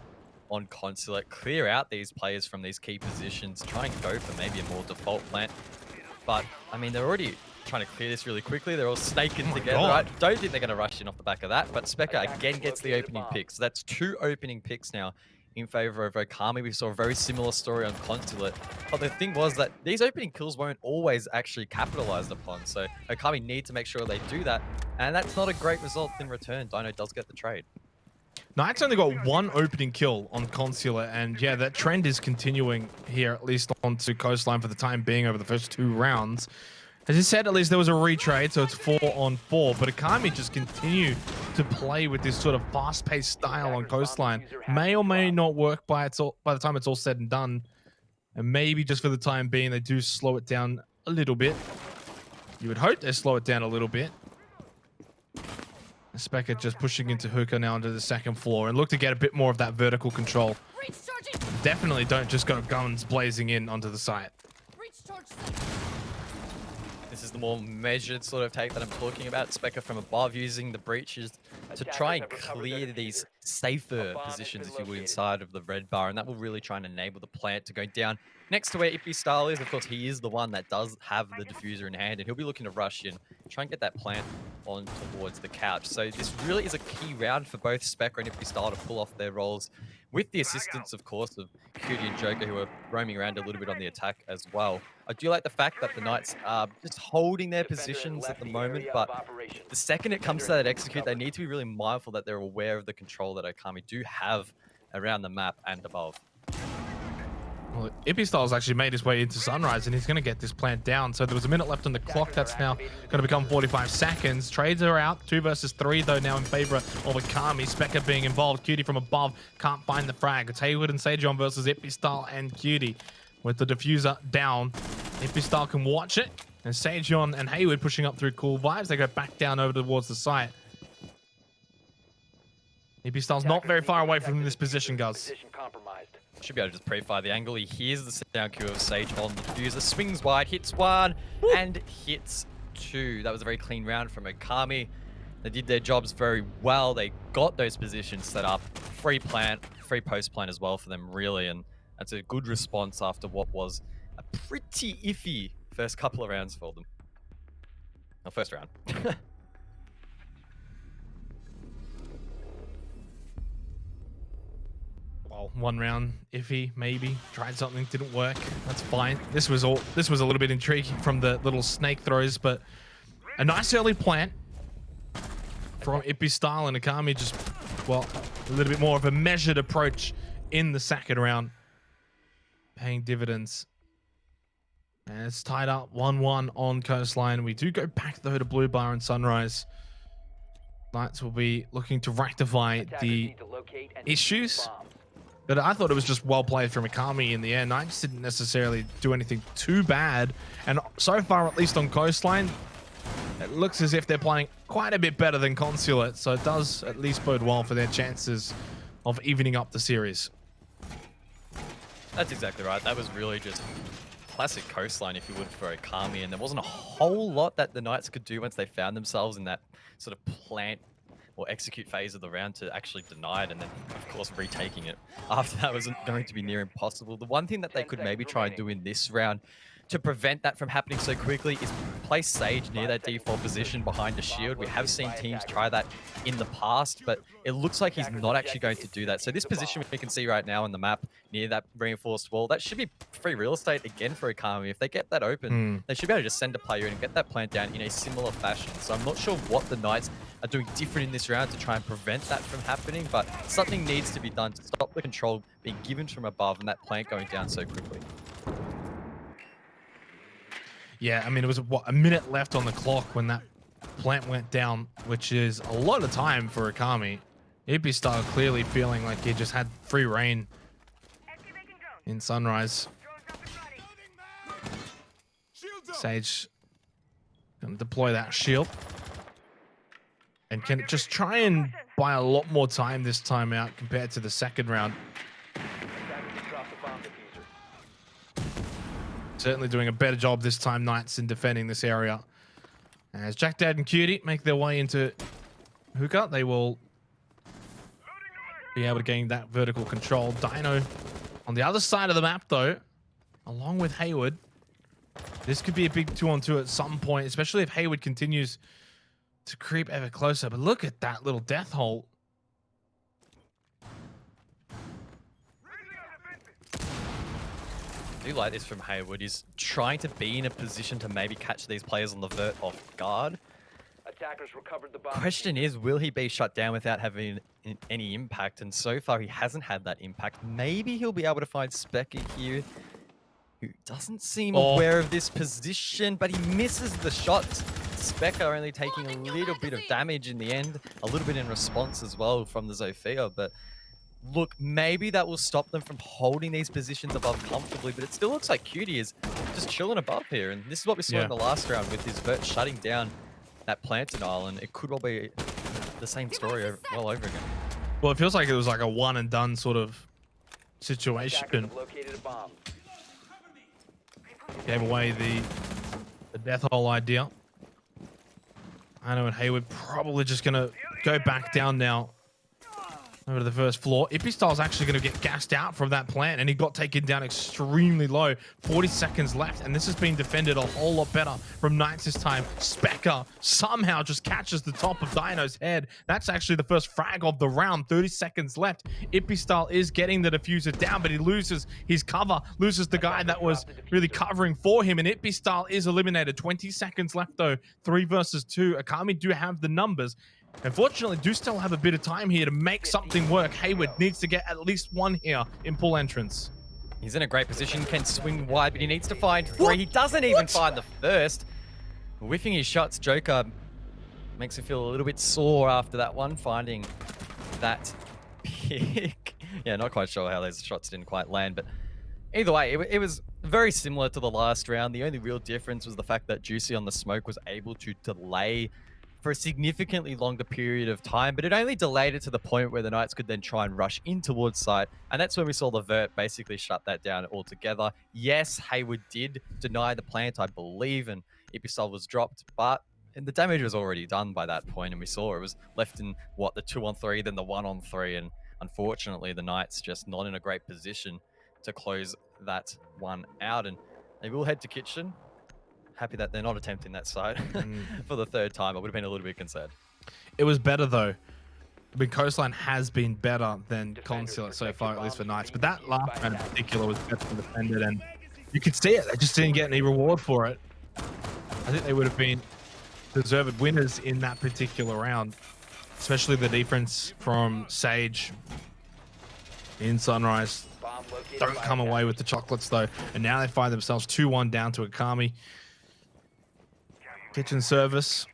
S8: on Consulate. Clear out these players from these key positions, try and go for maybe a more default plant. But, I mean, they're already trying to clear this really quickly. They're all snaking together. I don't think they're going to rush in off the back of that, but Specker again gets the opening pick. So that's 2 opening picks now in favor of Okami. We saw a very similar story on Consulate. But the thing was that these opening kills weren't always actually capitalized upon. So Okami need to make sure they do that. And that's not a great result in return. Dino does get the trade.
S7: Knights only got 1 opening kill on Consulate, and yeah, that trend is continuing here, at least onto Coastline for the time being over the first 2 rounds. As you said, at least there was a retrade, so it's 4 on 4, but Okami just continue to play with this sort of fast-paced style on Coastline. May or may not work by the time it's all said and done, and maybe just for the time being, they do slow it down a little bit. You would hope they slow it down a little bit. Specker just pushing into Hookah now onto the 2nd floor and look to get a bit more of that vertical control. Definitely don't just go guns blazing in onto the site.
S8: This is the more measured sort of take that I'm talking about. Specker from above using the breaches to try and clear these safer positions, if you would, inside of the red bar. And that will really try and enable the plant to go down next to where Epistar is. Of course, he is the one that does have the diffuser in hand, and he'll be looking to rush in, try and get that plant on towards the couch. So this really is a key round for both Specker and Epistar to pull off their roles, with the assistance, of course, of Cutie and Joker, who are roaming around a little bit on the attack as well. I do like the fact that the Knights are just holding their positions at the moment, but the second it comes to that execute, they need to be really mindful that they're aware of the control that Okami do have around the map and above.
S7: Well, Epistar's actually made his way into Sunrise, and he's going to get this plant down. So there was a minute left on the clock. That's now going to become 45 seconds. Trades are out. 2 versus 3, though, now in favor of Okami. Specker being involved. Cutie from above can't find the frag. It's Hayward and Sejon versus Epistar and Cutie. With the diffuser down, Epistar can watch it. And Sejon and Hayward pushing up through Cool Vibes. They go back down over towards the site. Epistar's not very far away from this position, guys.
S8: Should be able to just pre-fire the angle. He hears the sit-down Q of Sage on the diffuser. Swings wide, hits 1, and hits 2. That was a very clean round from Okami. They did their jobs very well. They got those positions set up. Free plant, free post plant as well for them, really. And that's a good response after what was a pretty iffy first couple of rounds for them. Or first round.
S7: well, one round iffy, maybe. Tried something, didn't work. That's fine. This was a little bit intriguing from the little snake throws, but a nice early plant from Ippy Style, and Akami just, well, a little bit more of a measured approach in the second round, paying dividends. And it's tied up 1-1 on Coastline. We do go back though to Blue Bar and Sunrise. Knights will be looking to rectify the issues, but I thought it was just well played from Akami in the end. Knights didn't necessarily do anything too bad, and so far, at least on Coastline, it looks as if they're playing quite a bit better than Consulate, so it does at least bode well for their chances of evening up the series.
S8: That's exactly right. That was really just classic Coastline, if you would, for Akami, and there wasn't a whole lot that the Knights could do once they found themselves in that sort of plant or execute phase of the round to actually deny it, and then of course retaking it after that was going to be near impossible. The one thing that they could maybe try and do in this round to prevent that from happening so quickly is place Sage near that default position behind a shield. We have seen teams try that in the past, but it looks like he's not actually going to do that. So this position we can see right now on the map near that reinforced wall, that should be free real estate again for Akami. If they get that open, they should be able to just send a player in and get that plant down in a similar fashion. So I'm not sure what the Knights are doing different in this round to try and prevent that from happening, but something needs to be done to stop the control being given from above and that plant going down so quickly.
S7: Yeah, I mean, it was what, a minute left on the clock when that plant went down, which is a lot of time for Akami. Ippy Style clearly feeling like he just had free reign in Sunrise. Sage gonna deploy that shield, and can just try and buy a lot more time this time out compared to the second round. Certainly doing a better job this time, Knights, in defending this area. As Jack Dad and Cutie make their way into Hookah, they will be able to gain that vertical control. Dino on the other side of the map, though, along with Hayward. This could be a big 2-on-2 at some point, especially if Hayward continues to creep ever closer. But look at that little death hole.
S8: I do like this from Hayward. He's trying to be in a position to maybe catch these players on the vert off guard.
S3: Attackers recovered the bomb.
S8: Question is, will he be shut down without having any impact? And so far, he hasn't had that impact. Maybe he'll be able to find Specker here, who doesn't seem aware of this position, but he misses the shot. Specker only taking a little bit of damage in the end, a little bit in response as well from the Zofia, but look, maybe that will stop them from holding these positions above comfortably, but it still looks like Cutie is just chilling above here. And this is what we saw in the last round with his vert shutting down that plant denial, and it could well be the same story well over again.
S7: Well, it feels like it was like a one and done sort of situation. Gave away the death hole idea. I know, and Hayward probably just going to go back down now over to the first floor. Ippy Style's actually going to get gassed out from that plant, and he got taken down extremely low. 40 seconds left, and this has been defended a whole lot better from Knights this time. Specker somehow just catches the top of Dino's head. That's actually the first frag of the round. 30 seconds left. Ippy Style is getting the diffuser down, but he loses his cover, loses the guy that was really covering for him, and Ippy Style is eliminated. 20 seconds left, though. 3 versus 2. Akami do have the numbers. Unfortunately, do still have a bit of time here to make something work. Hayward needs to get at least one here in pull entrance.
S8: He's in a great position, can swing wide, but he needs to find 3. He doesn't even find the first. Whiffing his shots, Joker makes him feel a little bit sore after that one, finding that pick. Yeah, not quite sure how those shots didn't quite land, but either way, it was very similar to the last round. The only real difference was the fact that Juicy on the smoke was able to delay for a significantly longer period of time, but it only delayed it to the point where the Knights could then try and rush in towards site, and that's when we saw the vert basically shut that down altogether. Yes, Hayward did deny the plant, I believe, and Ippy was dropped, but the damage was already done by that point, and we saw it was left in, what, the 2-on-3, then the 1-on-3, and unfortunately the Knights just not in a great position to close that one out, and they will head to kitchen. Happy that they're not attempting that side for the 3rd time. I would have been a little bit concerned.
S7: It was better, though. I mean, Coastline has been better than Consulate so far, at least for Knights. But that last round in particular was better defended, and you could see it. They just didn't get any reward for it. I think they would have been deserved winners in that particular round, especially the defense from Sage in Sunrise. Don't come away with the chocolates though, and now they find themselves 2-1 down to Akami. Kitchen service.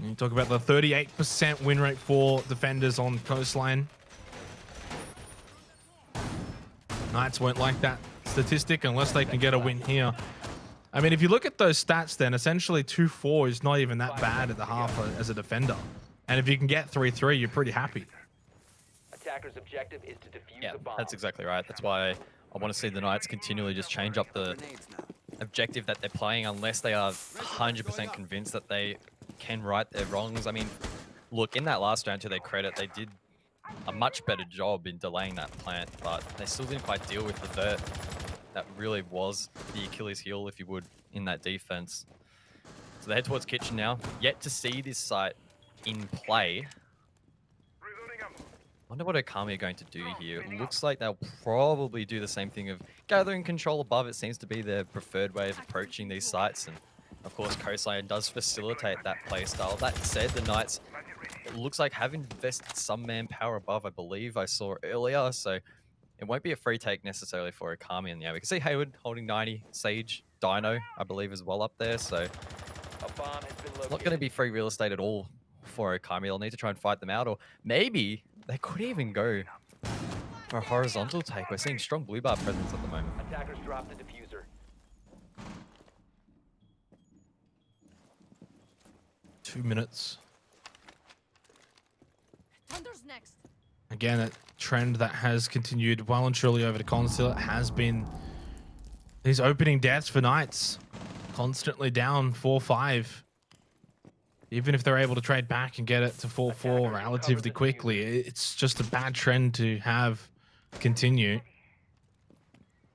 S7: You talk about the 38% win rate for defenders on Coastline. Knights won't like that statistic unless they can get a win here. I mean, if you look at those stats, then essentially 2-4 is not even that bad at the half as a defender. And if you can get 3-3, you're pretty happy.
S3: Attacker's objective is to defuse
S8: Yeah,
S3: the bomb.
S8: that's exactly right. That's why I want to see the Knights continually just change up the objective that they're playing unless they are 100% convinced that they can right their wrongs. I mean, look, in that last round, to their credit, they did a much better job in delaying that plant, but they still didn't quite deal with the vert. That really was the Achilles heel, if you would, in that defense. So they head towards Kitchen now. Yet to see this site in play. Wonder what Okami are going to do here. It looks like they'll probably do the same thing of gathering control above. It seems to be their preferred way of approaching these sites. And of course, Coastline does facilitate that playstyle. That said, the Knights, it looks like have invested some manpower above, I believe I saw earlier. So it won't be a free take necessarily for Okami in the air. We can see Hayward holding 90, Sage, Dino, I believe, as well up there. So it's not going to be free real estate at all for Okami. They'll need to try and fight them out, or maybe they could even go for a horizontal take. We're seeing strong blue bar presence at the moment.
S3: Attackers drop the diffuser.
S7: 2 minutes.
S10: Thunder's next.
S7: Again, a trend that has continued well and truly over to Consulate has been these opening deaths for Knights. Constantly down 4-5. Even if they're able to trade back and get it to 4-4 relatively quickly, it's just a bad trend to have continue.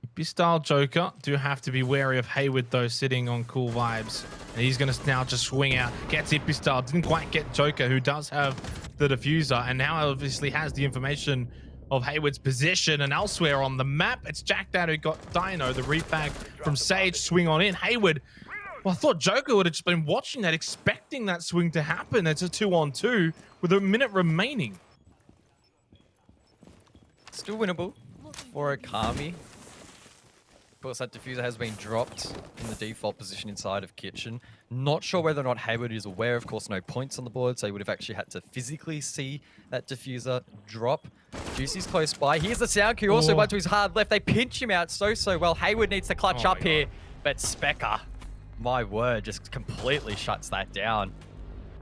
S7: Hippie style Joker do have to be wary of Hayward though, sitting on cool vibes. And he's going to now just swing out, gets Hippie style, didn't quite get Joker, who does have the diffuser, and now obviously has the information of Hayward's position. And elsewhere on the map, it's Jack Dad who got Dino, the refag from Sage, swing on in. Hayward, well, I thought Joker would have just been watching that, expecting that swing to happen. It's a 2-on-2 with a minute remaining.
S8: Still winnable for Okami. Of course, that diffuser has been dropped in the default position inside of Kitchen. Not sure whether or not Hayward is aware. Of course, no points on the board, so he would have actually had to physically see that diffuser drop. Juicy's close by. Here's the sound cue. Also, went to his hard left. They pinch him out so well. Hayward needs to clutch up here, but Specker, my word, just completely shuts that down.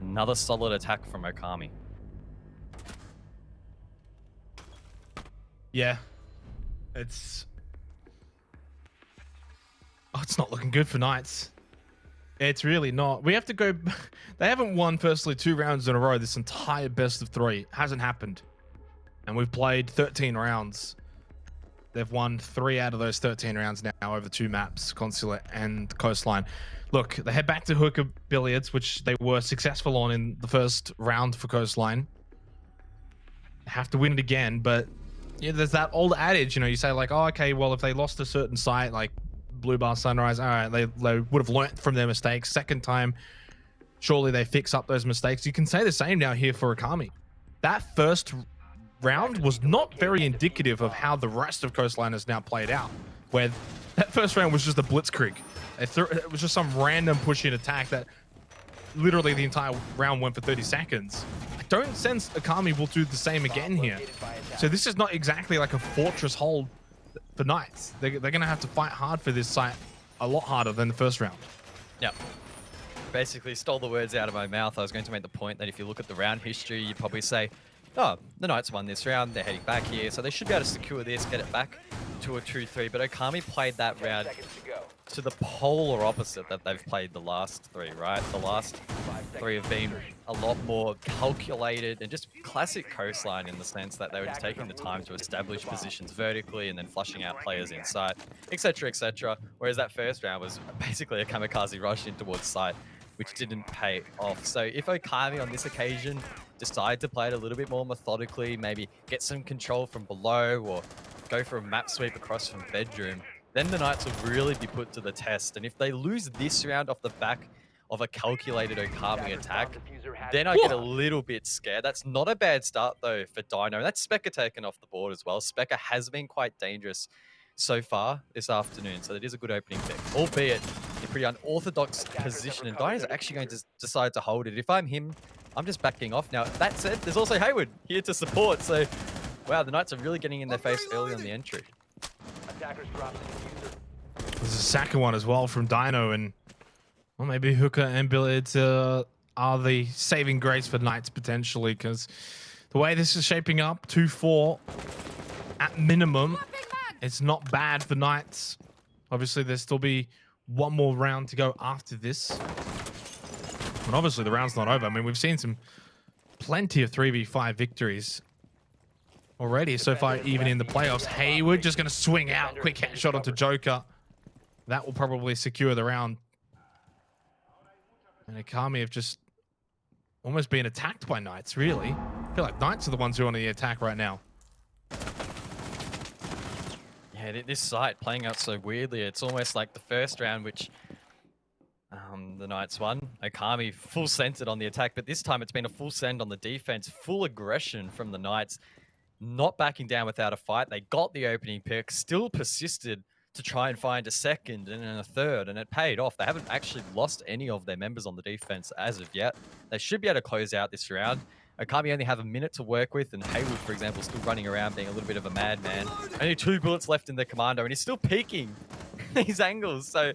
S8: Another solid attack from Okami.
S7: Yeah, it's not looking good for Knights. It's really not. We have to go. They haven't won firstly 2 rounds in a row this entire best of 3. It hasn't happened. And we've played 13 rounds. They've won 3 out of those 13 rounds now over 2 maps, Consulate and Coastline. Look, they head back to Hooker Billiards, which they were successful on in the first round for Coastline. They have to win it again, but yeah, there's that old adage, you know, you say like, oh, okay, well, if they lost a certain site, like Blue Bar Sunrise, all right, they would have learnt from their mistakes. Second time, surely they fix up those mistakes. You can say the same now here for Okami. That first round was not very indicative of how the rest of Coastline has now played out, where that first round was just a blitzkrieg. It was just some random push-in attack that literally the entire round went for 30 seconds. I don't sense Okami will do the same again here. So this is not exactly like a fortress hold for Knights. They're going to have to fight hard for this site, a lot harder than the first round.
S8: Yep. Basically stole the words out of my mouth. I was going to make the point that if you look at the round history, you'd probably say, oh, the Knights won this round. They're heading back here. So they should be able to secure this, get it back to a 2-3. But Okami played that round to the polar opposite that they've played the last 3, right? The last 3 have been a lot more calculated and just classic Coastline in the sense that they were just taking the time to establish positions vertically and then flushing out players inside, etc., etc. Whereas that first round was basically a kamikaze rush in towards site which didn't pay off. So if Okami on this occasion decide to play it a little bit more methodically, maybe get some control from below or go for a map sweep across from bedroom, then the Knights will really be put to the test. And if they lose this round off the back of a calculated Okami attack, then I get a little bit scared. That's not a bad start, though, for Dino. That's Specker taken off the board as well. Specker has been quite dangerous so far this afternoon, so it is a good opening pick, albeit in a pretty unorthodox position. And Dino's actually going to decide to hold it. If I'm him, I'm just backing off. Now, that said, there's also Hayward here to support. So, wow, the Knights are really getting in their face early on the entry.
S3: Attackers dropped the diffuser.
S7: There's a second one as well from Dino, and well, maybe Hooker and Billard are the saving grace for Knights potentially, because the way this is shaping up, 2-4 at minimum, it's not bad for Knights. Obviously, there'll still be one more round to go after this. And obviously, the round's not over. I mean, we've seen plenty of 3v5 victories already so far, even in the playoffs. Hayward just going to swing out. Quick headshot onto Joker. That will probably secure the round. And Okami have just almost been attacked by Knights, really. I feel like Knights are the ones who are on the attack right now.
S8: Yeah, this site playing out so weirdly. It's almost like the first round, which the Knights won. Okami full centered on the attack, but this time it's been a full send on the defense. Full aggression from the Knights, not backing down without a fight. They got the opening pick, still persisted to try and find a second and then a third, and it paid off. They haven't actually lost any of their members on the defense as of yet. They should be able to close out this round. Okami only have a minute to work with, and Hayward, for example, still running around being a little bit of a madman. Only 2 bullets left in the commando, and he's still peeking these angles. So,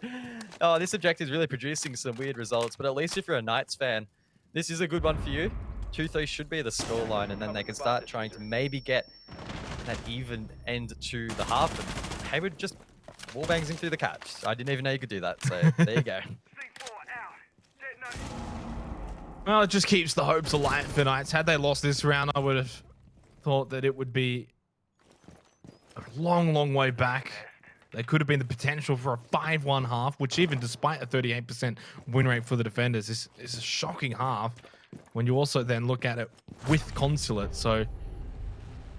S8: this objective is really producing some weird results, but at least if you're a Knights fan, this is a good one for you. 2-3 should be the scoreline, and then they can start trying to maybe get that even end to the half, and Hayward just wallbangs him through the catch. I didn't even know you could do that, so there you go.
S7: Well, it just keeps the hopes alive for Knights. Had they lost this round, I would have thought that it would be a long, long way back. They could have been the potential for a 5-1 half, which even despite a 38% win rate for the defenders, is a shocking half when you also then look at it with Consulate. So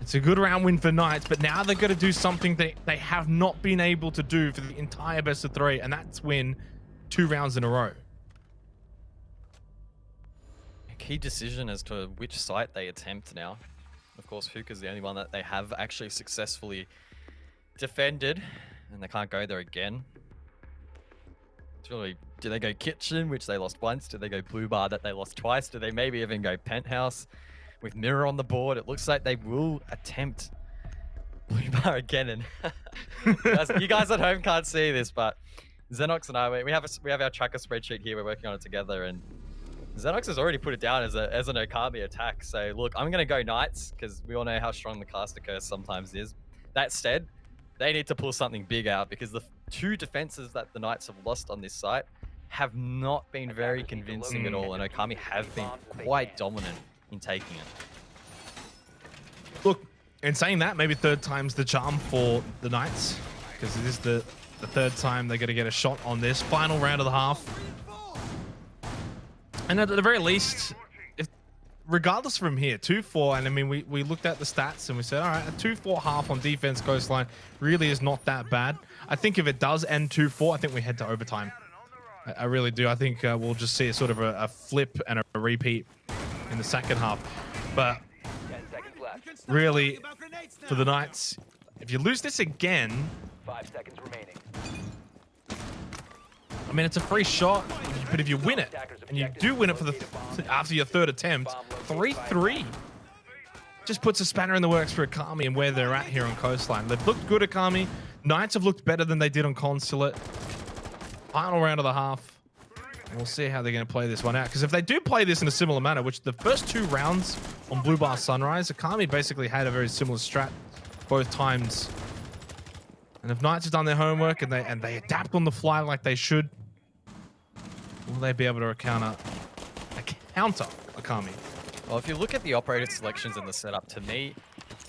S7: it's a good round win for Knights, but now they're going to do something that they have not been able to do for the entire best of 3, and that's win 2 rounds in a row.
S8: Key decision as to which site they attempt now. Of course, Hookah's the only one that they have actually successfully defended, and they can't go there again. It's really, do they go Kitchen, which they lost once? Do they go Blue Bar, that they lost twice? Do they maybe even go Penthouse with Mirror on the board? It looks like they will attempt Blue Bar again. And you guys at home can't see this, but Xenox and I, we have our tracker spreadsheet here. We're working on it together, and Xenox has already put it down as an Okami attack. So look, I'm going to go Knights because we all know how strong the caster curse sometimes is. That said, they need to pull something big out because the 2 defenses that the Knights have lost on this site have not been very convincing at all, and Okami have been quite dominant in taking it.
S7: Look, in saying that, maybe 3rd time's the charm for the Knights, because it is the 3rd time they're going to get a shot on this final round of the half. And at the very least, regardless from here, 2-4, and I mean, we looked at the stats and we said, all right, a 2-4 half on defense coastline really is not that bad. I think if it does end 2-4, I think we head to overtime. I really do. I think we'll just see a sort of a flip and a repeat in the second half. But really, for the Knights, if you lose this again,
S3: 5 seconds remaining.
S7: I mean, it's a free shot, but if you win it, and you do win it for after your 3rd attempt, 3-3 just puts a spanner in the works for Okami and where they're at here on Coastline. They've looked good, Okami. Knights have looked better than they did on Consulate. Final round of the half. And we'll see how they're going to play this one out. Because if they do play this in a similar manner, which the first 2 rounds on Blue Bar Sunrise, Okami basically had a very similar strat both times. And if Knights have done their homework and they adapt on the fly like they should, will they be able to counter Okami?
S8: Well, if you look at the operator selections in the setup, to me,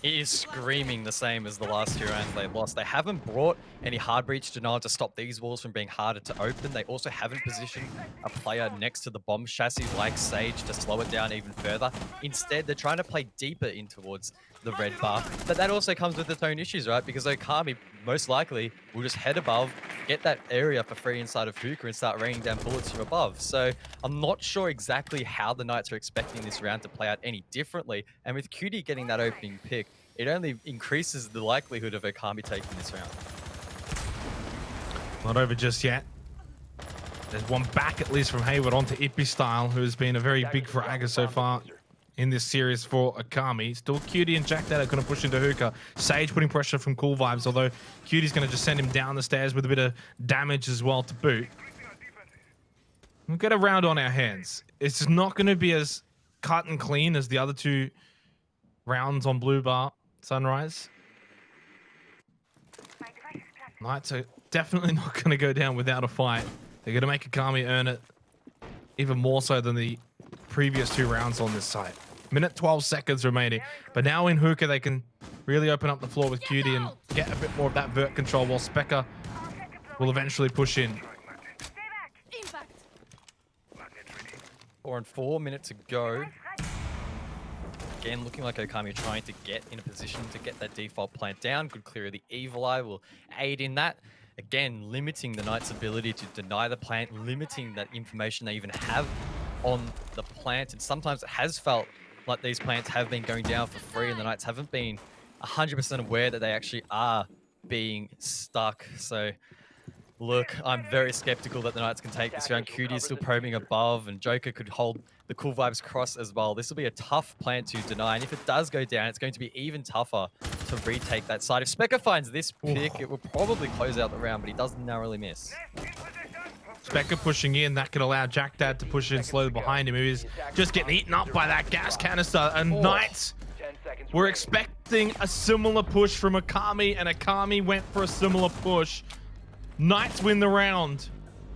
S8: It is screaming the same as the last 2 rounds they lost. They haven't brought any hard breach denial to stop these walls from being harder to open. They also haven't positioned a player next to the bomb chassis like Sage to slow it down even further. Instead, they're trying to play deeper in towards the red bar. But that also comes with its own issues, right? Because Okami most likely will just head above, get that area for free inside of Hookah and start raining down bullets from above. So I'm not sure exactly how the Knights are expecting this round to play out any differently. And with QD getting that opening pick, it only increases the likelihood of Okami taking this round.
S7: Not over just yet. There's one back at least from Hayward onto Ippy Style, who has been a very big fragger so far in this series for Okami. Still Cutie and Jack Dad are going to push into Hookah. Sage putting pressure from Cool Vibes, although Cutie's going to just send him down the stairs with a bit of damage as well to boot. We'll get a round on our hands. It's just not going to be as cut and clean as the other 2 rounds on Blue Bar Sunrise. Knights are definitely not going to go down without a fight. They're going to make Okami earn it even more so than the previous 2 rounds on this site. Minute 12 seconds remaining. But now in Hookah, they can really open up the floor with Cutie and get a bit more of that vert control while Specker will eventually push in.
S8: 4 and 4 minutes to go. Again, looking like Okami trying to get in a position to get that default plant down. Good clear of the Evil Eye will aid in that. Again, limiting the Knight's ability to deny the plant, limiting that information they even have on the plant. And sometimes it has felt like these plants have been going down for free and the Knights haven't been 100% aware that they actually are being stuck. So look, I'm very skeptical that the Knights can take this round. Cutie is still probing above, and Joker could hold the Cool Vibes cross as well. This will be a tough plant to deny, and if it does go down, it's going to be even tougher to retake that side. If Specker finds this pick, it will probably close out the round, but he does narrowly miss.
S7: Specker pushing in, that could allow Jack Dad to push in slowly behind him, who is just getting eaten up by that gas canister. And Knights were expecting a similar push from Okami, and Okami went for a similar push. Knights win the round,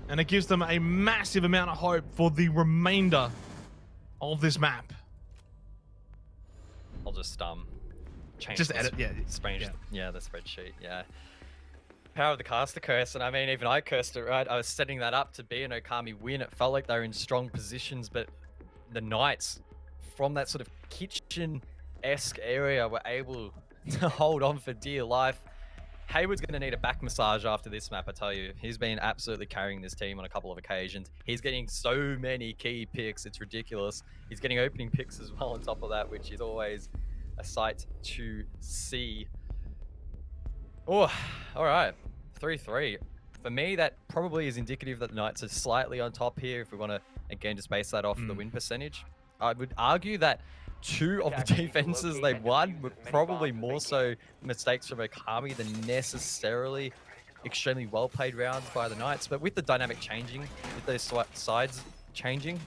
S7: and it gives them a massive amount of hope for the remainder of this map.
S8: I'll just change
S7: just edit,
S8: the spreadsheet. Yeah, power of the caster curse, and I mean, even I cursed it, right? I was setting that up to be an Okami win. It felt like they were in strong positions, but the Knights from that sort of kitchen-esque area were able to hold on for dear life. Hayward's going to need a back massage after this map, I tell you. He's been absolutely carrying this team on a couple of occasions. He's getting so many key picks, it's ridiculous. He's getting opening picks as well on top of that, which is always a sight to see. Oh, all right. 3-3. For me, that probably is indicative that the Knights are slightly on top here if we want to, again, just base that off the win percentage. I would argue that 2 of the defenses they won were probably more so mistakes from Okami than necessarily extremely well played rounds by the Knights. But with the dynamic changing, with those sides changing,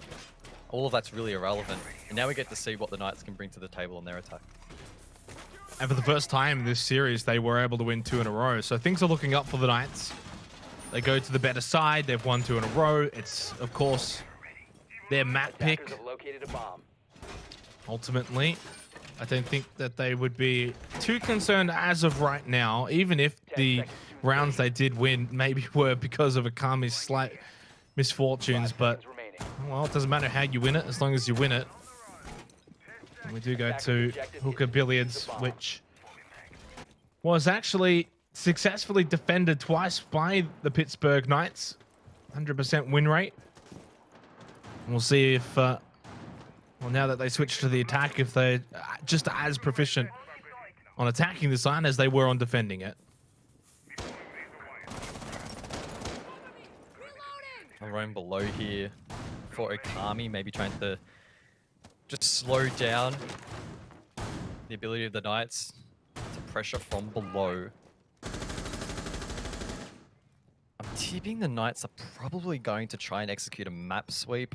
S8: all of that's really irrelevant. And now we get to see what the Knights can bring to the table on their attack.
S7: And for the first time in this series, they were able to win 2 in a row. So things are looking up for the Knights. They go to the better side. They've won 2 in a row. It's, of course, their map pick. Ultimately, I don't think that they would be too concerned as of right now, even if the rounds they did win maybe were because of Okami's slight misfortunes. But, well, it doesn't matter how you win it, as long as you win it. And we do go to Hookah Billiards, which was actually successfully defended twice by the Pittsburgh Knights. 100% win rate. And we'll see if... well, now that they switched to the attack, if they're just as proficient on attacking the sign as they were on defending it.
S8: A roam below here for Okami, maybe trying to just slow down the ability of the Knights to pressure from below. I'm tipping the Knights are probably going to try and execute a map sweep.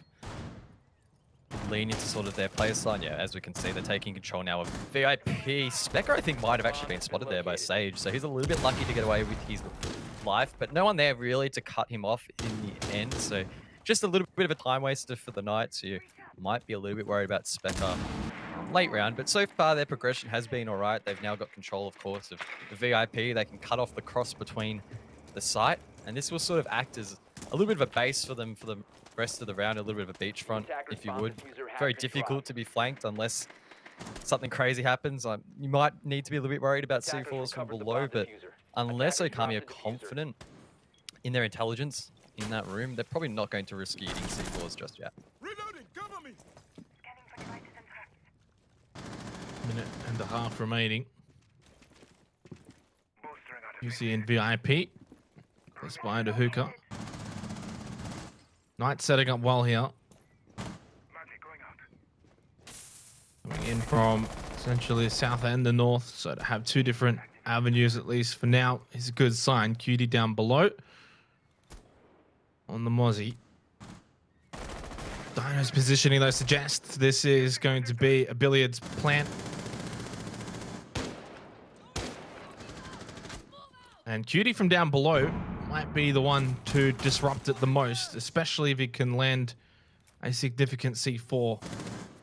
S8: Lean into sort of their player side. Yeah, as we can see, they're taking control now of VIP. Specker, I think, might have actually been spotted there by Sage, so he's a little bit lucky to get away with his life, but no one there really to cut him off in the end, so just a little bit of a time waster for the Knights, who might be a little bit worried about Specker late round, but so far their progression has been all right. They've now got control, of course, of the VIP. They can cut off the cross between the site, and this will sort of act as a little bit of a base for them for the rest of the round, a little bit of a beachfront, if you would. Very difficult to be flanked unless something crazy happens. You might need to be a little bit worried about C4s from below, but unless Okami are confident in their intelligence in that room, they're probably not going to risk eating C4s just yet.
S7: Minute and a half remaining. UC in VIP. They spy to hookah. Knight setting up well here. Coming in from essentially the south and the north, so to have two different avenues at least for now is a good sign. Cutie down below on the Mozzie. Dino's positioning though suggests this is going to be a billiards plant. And Cutie from down below might be the one to disrupt it the most, especially if he can land a significant C4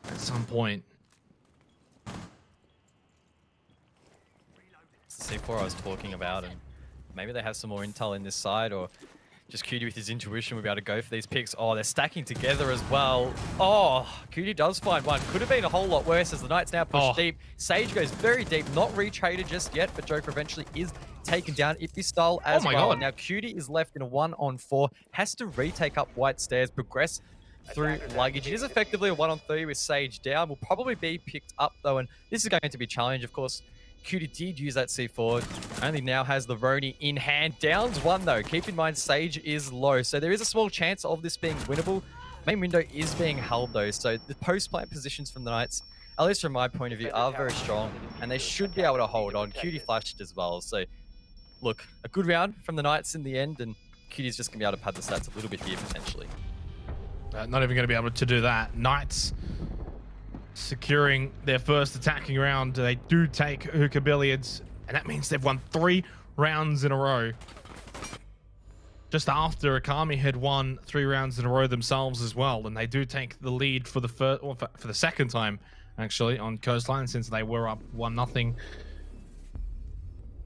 S7: at some point.
S8: It's the C4 I was talking about, and maybe they have some more intel in this side, or just Cutie with his intuition will be able to go for these picks. Oh, they're stacking together as well. Oh, Cutie does find one. Could have been a whole lot worse as the Knights now push deep. Sage goes very deep, not retraded just yet, but Joker eventually is taken down. Ippy style as well.
S7: God.
S8: Now Cutie is left in a 1-on-4, has to retake up White Stairs, progress through luggage. It is effectively a 1-on-3 with Sage down. Will probably be picked up though, and this is going to be a challenge, of course. Cutie did use that C4, only now has the Roni in hand. Downs one though. Keep in mind Sage is low, so there is a small chance of this being winnable. Main window is being held though, so the post-plant positions from the Knights, at least from my point of view, are very strong, and they should be able to hold on. Cutie flashed as well, so look, a good round from the Knights in the end, and Cutie's just going to be able to pad the stats a little bit here potentially.
S7: Not even going to be able to do that. Knights securing their first attacking round. They do take hookah billiards, and that means they've won 3 rounds in a row. Just after Okami had won 3 rounds in a row themselves as well, and they do take the lead for the first, or for the second time actually on Coastline, since they were up 1-0.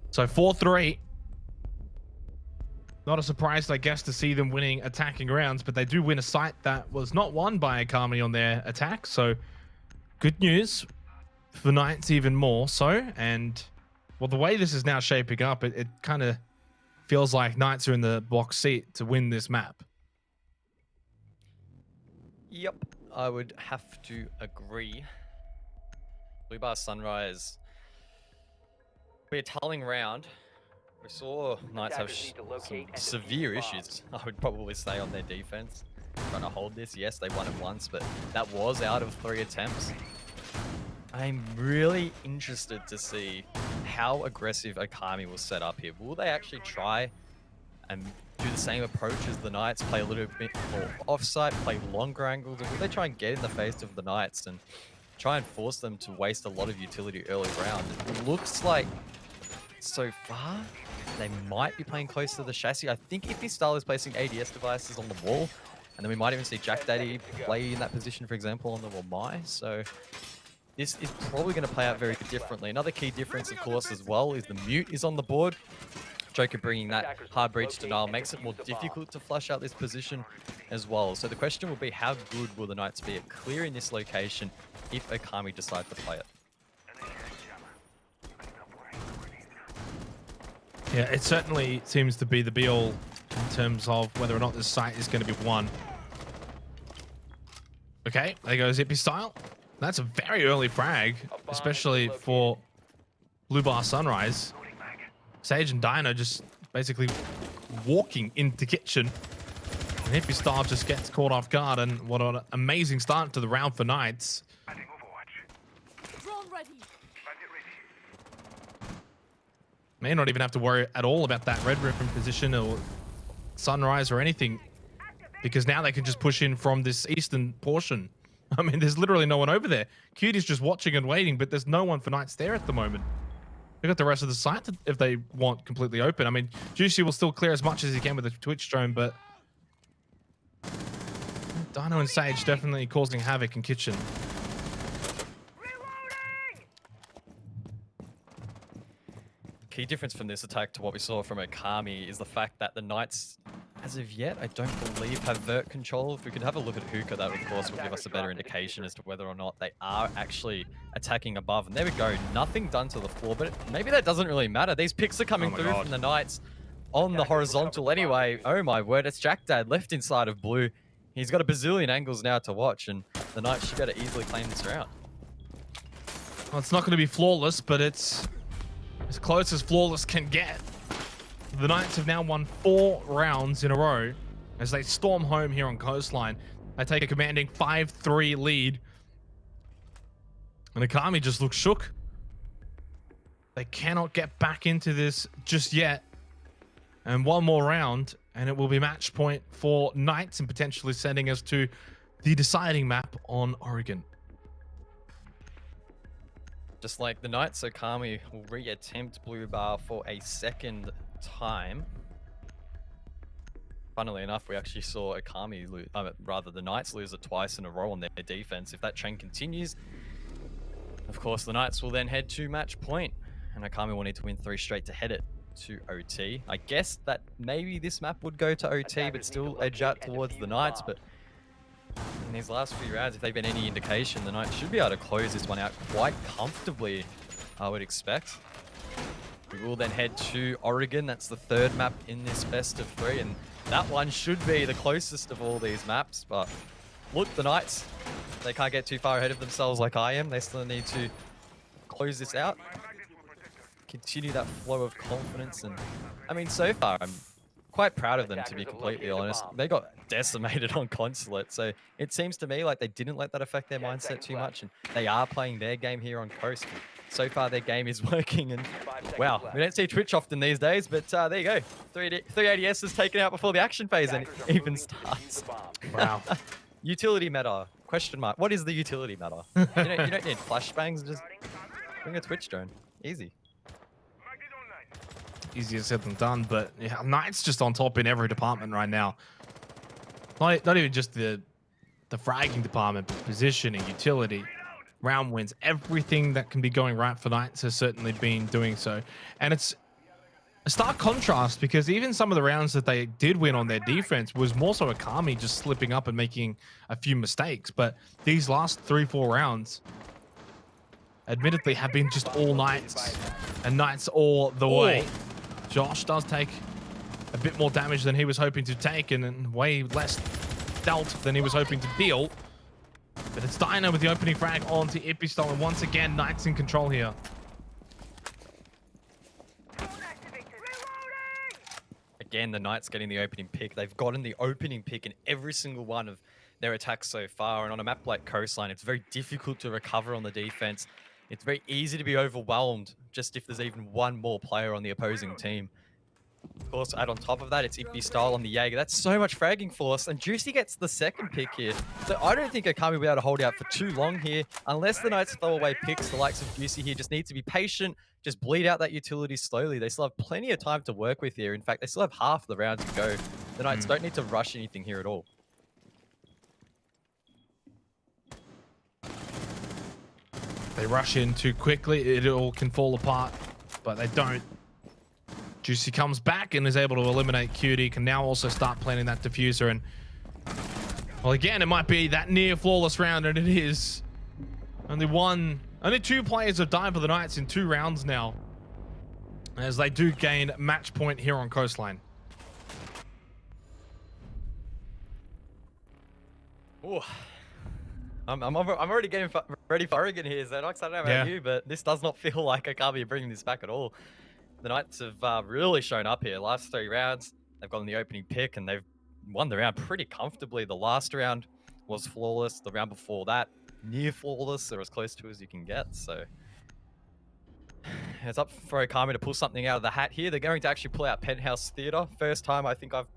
S7: So 4-3. Not a surprise, I guess, to see them winning attacking rounds, but they do win a site that was not won by Okami on their attack. So good news for Knights even more so. And well, the way this is now shaping up, it kind of feels like Knights are in the box seat to win this map.
S8: Yep, I would have to agree. Blue Bar Sunrise, be a telling round. We saw Knights have some severe issues, I would probably say, on their defense. Trying to hold this, yes, they won it once, but that was out of 3 attempts. I'm really interested to see how aggressive Okami will set up here. Will they actually try and do the same approach as the Knights, play a little bit more offsite, play longer angles, or will they try and get in the face of the Knights and try and force them to waste a lot of utility early round? It looks like so far they might be playing close to the chassis. I think Ippy Style is placing ADS devices on the wall, and then we might even see Jack Daddy play in that position, for example, on the Wamai. So this is probably going to play out very differently. Another key difference, of course, as well, is the mute is on the board. Joker bringing that hard breach denial makes it more difficult to flush out this position as well. So the question will be, how good will the Knights be at clearing this location if Okami decide to play it?
S7: Yeah, it certainly seems to be the be-all in terms of whether or not this site is going to be won. Okay, there goes Ippy Style. That's a very early frag, especially for Blue Bar Sunrise. Sage and Dino just basically walking into kitchen. And Ippy Style just gets caught off guard, and what an amazing start to the round for Knights. May not even have to worry at all about that red ribbon position or Sunrise or anything, because now they can just push in from this eastern portion. I mean, there's literally no one over there. Cutie's just watching and waiting, but there's no one for Knights there at the moment. They got the rest of the site if they want completely open. I mean, Juicy will still clear as much as he can with the Twitch drone, but Dino and Sage definitely causing havoc in kitchen.
S8: key difference from this attack to what we saw from Okami is the fact that the Knights, as of yet, I don't believe have vert control. If we could have a look at Hookah, that of course will give us a better indication as to whether or not they are actually attacking above. And there we go, nothing done to the floor, but maybe that doesn't really matter. These picks are coming through from the Knights on the horizontal anyway. Oh my word, it's Jack Dad left inside of blue. He's got a bazillion angles now to watch, and the Knights should be able to easily claim this round.
S7: Well, it's not going to be flawless, but it's as close as flawless can get. The Knights have now won 4 rounds in a row as they storm home here on Coastline. They take a commanding 5-3 lead. And Okami just looks shook. They cannot get back into this just yet. And one more round, and it will be match point for Knights and potentially sending us to the deciding map on Oregon.
S8: Just like the Knights, Okami will re-attempt Blue Bar for a second time. Funnily enough, we actually saw Okami lose, rather the Knights lose it twice in a row on their defense. If that trend continues, of course, the Knights will then head to match point, and Okami will need to win 3 straight to head it to OT. I guess that maybe this map would go to OT, but still edge out towards the Knights. But in these last few rounds, if they've been any indication, the Knights should be able to close this one out quite comfortably, I would expect. We will then head to Oregon. That's the 3rd map in this best of 3, and that one should be the closest of all these maps. But look, the Knights, they can't get too far ahead of themselves like I am. They still need to close this out, continue that flow of confidence. And I mean, so far, I'm quite proud of them, to be completely honest. They got decimated on Consulate, so it seems to me like they didn't let that affect their mindset too much, and they are playing their game here on Coast. So far, their game is working, and wow, we don't see Twitch often these days, but there you go. 3 ADS is taken out before the action phase and even starts.
S7: Wow.
S8: Utility meta? Question mark. What is the utility meta? You don't need flashbangs, just bring a Twitch drone. Easy.
S7: Easier said than done, but yeah, Knights just on top in every department right now. Not even just the fragging department, but positioning, utility, round wins, everything that can be going right for Knights has certainly been doing so. And it's a stark contrast because even some of the rounds that they did win on their defense was more so Okami just slipping up and making a few mistakes. But these last 3-4 rounds, admittedly, have been just all Knights and Knights all the way. Josh does take a bit more damage than he was hoping to take, and way less dealt than he was hoping to deal. But it's Dino with the opening frag onto Ipistol, and once again, Knights in control here.
S8: Again, the Knights getting the opening pick. They've gotten the opening pick in every single one of their attacks so far, and on a map like Coastline, it's very difficult to recover on the defense. It's very easy to be overwhelmed just if there's even one more player on the opposing team. Of course, add on top of that, it's Impy Style on the Jaeger. That's so much fragging force, and Juicy gets the second pick here. So I don't think Okami will be able to hold out for too long here, unless the Knights throw away picks. The likes of Juicy here just need to be patient, just bleed out that utility slowly. They still have plenty of time to work with here. In fact, they still have half the round to go. The Knights don't need to rush anything here at all.
S7: They rush in too quickly, it all can fall apart, but they don't. Juicy comes back and is able to eliminate Cutie, can now also start planning that diffuser, and well, again, it might be that near flawless round, and it is. Only 2 players have died for the Knights in 2 rounds now, as they do gain match point here on Coastline.
S8: Ooh. I'm already getting ready for Oregon here, Xenox. I don't know about you, but this does not feel like Okami are bringing this back at all. The Knights have really shown up here. Last 3 rounds, they've gotten the opening pick, and they've won the round pretty comfortably. The last round was flawless. The round before that, near flawless, or as close to as you can get. So it's up for Okami to pull something out of the hat here. They're going to actually pull out Penthouse Theater. First time I think I've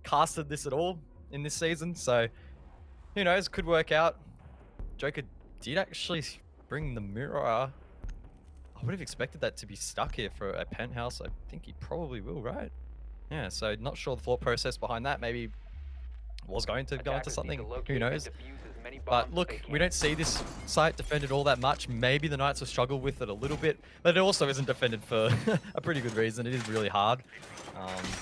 S8: casted this at all in this season. So who knows, could work out. Joker did actually bring the mirror. I would have expected that to be stuck here for a Penthouse. I think he probably will, right? Yeah, so not sure the thought process behind that. Maybe was going to go into something. Who knows?
S3: Many
S8: But
S3: bombs
S8: look,
S3: they
S8: we
S3: can.
S8: don't see this site defended all that much. Maybe the Knights will struggle with it a little bit, but it also isn't defended for a pretty good reason. It is really hard.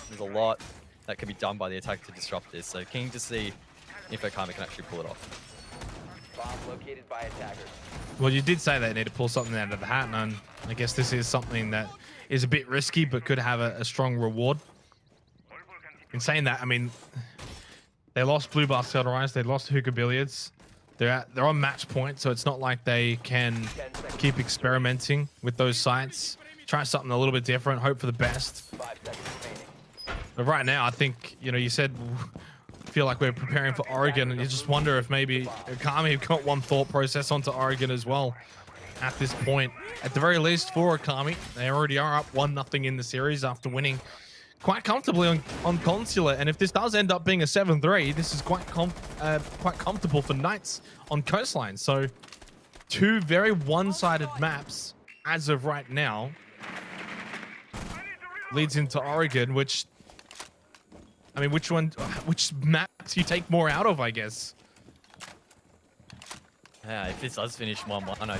S8: There's a lot that can be done by the attack to disrupt this. So keen to see if Okami can actually pull it off.
S3: Bomb located by attackers.
S7: Well, you did say they need to pull something out of the hat, and I guess this is something that is a bit risky, but could have a strong reward. In saying that, I mean, they lost Blue Basket Rise, they lost Hookah Billiards. They're on match point, so it's not like they can keep experimenting with those sites. Try something a little bit different, hope for the best.
S3: 5 seconds remaining.
S7: But right now, I think, you know, you said feel like we're preparing for Oregon, and you just wonder if maybe Okami have got one thought process onto Oregon as well at this point. At the very least for Okami, they already are up 1-0 in the series after winning quite comfortably on Consulate. And if this does end up being a 7-3, this is quite comfortable for Knights on Coastline. So 2 very one-sided maps as of right now. Leads into Oregon, which, I mean, which map do you take more out of, I guess?
S8: Yeah, if this does finish 1-1, I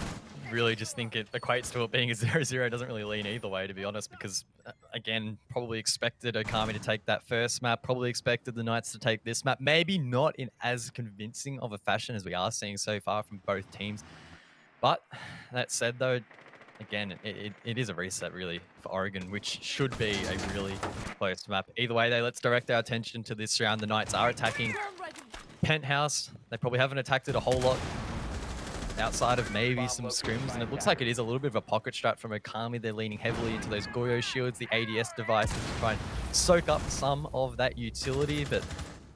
S8: really just think it equates to it being a 0-0. It doesn't really lean either way, to be honest, because, again, probably expected Okami to take that first map, probably expected the Knights to take this map. Maybe not in as convincing of a fashion as we are seeing so far from both teams. But that said, though, again, it is a reset, really, for Oregon, which should be a really close map. Either way, though, let's direct our attention to this round. The Knights are attacking Penthouse. They probably haven't attacked it a whole lot outside of maybe some scrims, and it looks like it is a little bit of a pocket strat from Okami. They're leaning heavily into those Goyo shields, the ADS devices, to try and soak up some of that utility, but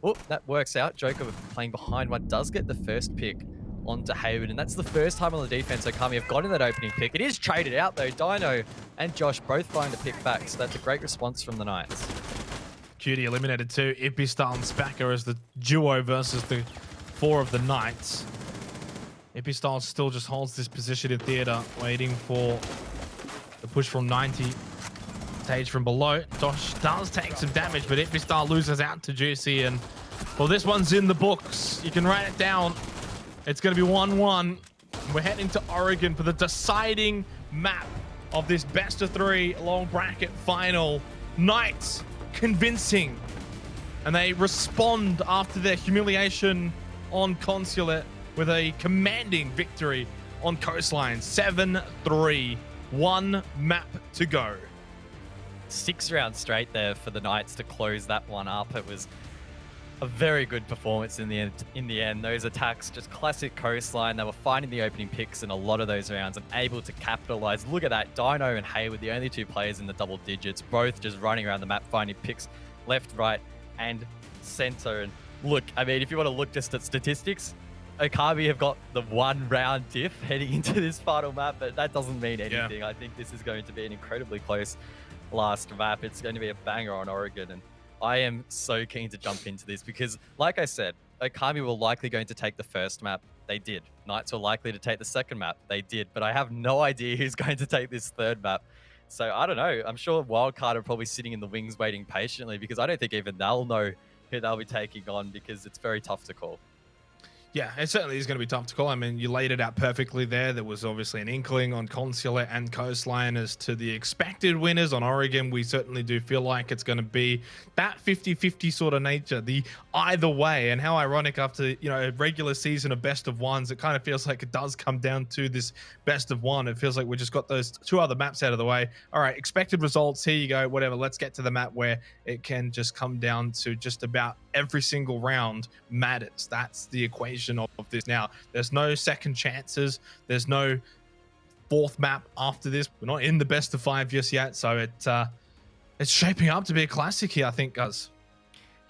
S8: oh, that works out. Joker playing behind one does get the first pick onto Hayward, and that's the first time on the defense Okami have gotten that opening pick. It is traded out though. Dino and Josh both find a pick back, so that's a great response from the Knights.
S7: Cutie eliminated 2. Ipistar and Spacker as the duo versus the 4 of the Knights. Ipistar still just holds this position in theater, waiting for the push from 90. Tage from below. Josh does take some damage, but Ipistar loses out to Juicy, and well, this one's in the books. You can write it down. It's going to be 1-1. We're heading to Oregon for the deciding map of this best-of-3 long bracket final. Knights convincing, and they respond after their humiliation on Consulate with a commanding victory on Coastline. 7-3. 1 map to go.
S8: 6 rounds straight there for the Knights to close that one up. It was a very good performance in the end. Those attacks, just classic Coastline. They were finding the opening picks in a lot of those rounds and able to capitalize. Look at that. Dino and Hayward, the only 2 players in the double digits, both just running around the map, finding picks left, right, and center. And look, I mean, if you want to look just at statistics, Okami have got the 1 round diff heading into this final map, but that doesn't mean anything. Yeah. I think this is going to be an incredibly close last map. It's going to be a banger on Oregon, and I am so keen to jump into this because, like I said, Okami were likely going to take the first map. They did. Knights were likely to take the second map. They did. But I have no idea who's going to take this third map. So I don't know. I'm sure Wildcard are probably sitting in the wings waiting patiently because I don't think even they'll know who they'll be taking on because it's very tough to call.
S7: Yeah, it certainly is going to be tough to call. I mean, you laid it out perfectly there. There was obviously an inkling on Consulate and Coastline as to the expected winners. On Oregon, we certainly do feel like it's going to be that 50-50 sort of nature, the either way. And how ironic after, you know, a regular season of best of ones, it kind of feels like it does come down to this best of one. It feels like we just got those 2 other maps out of the way. All right, expected results, here you go, whatever. Let's get to the map where it can just come down to just about every single round matters. That's the equation of this now. There's no second chances. There's no 4th map after this. We're not in the best of 5 just yet, so it's shaping up to be a classic here, I think, guys.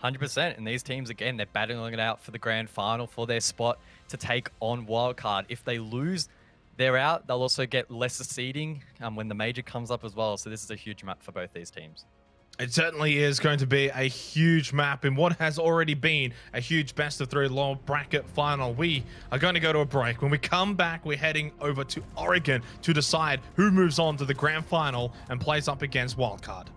S8: 100%. And these teams, again, they're battling it out for the grand final for their spot to take on Wildcard. If they lose, they're out. They'll also get lesser seeding when the major comes up as well. So this is a huge map for both these teams.
S7: It certainly is going to be a huge map in what has already been a huge best-of-3 long bracket final. We are going to go to a break. When we come back, we're heading over to Oregon to decide who moves on to the grand final and plays up against Wildcard.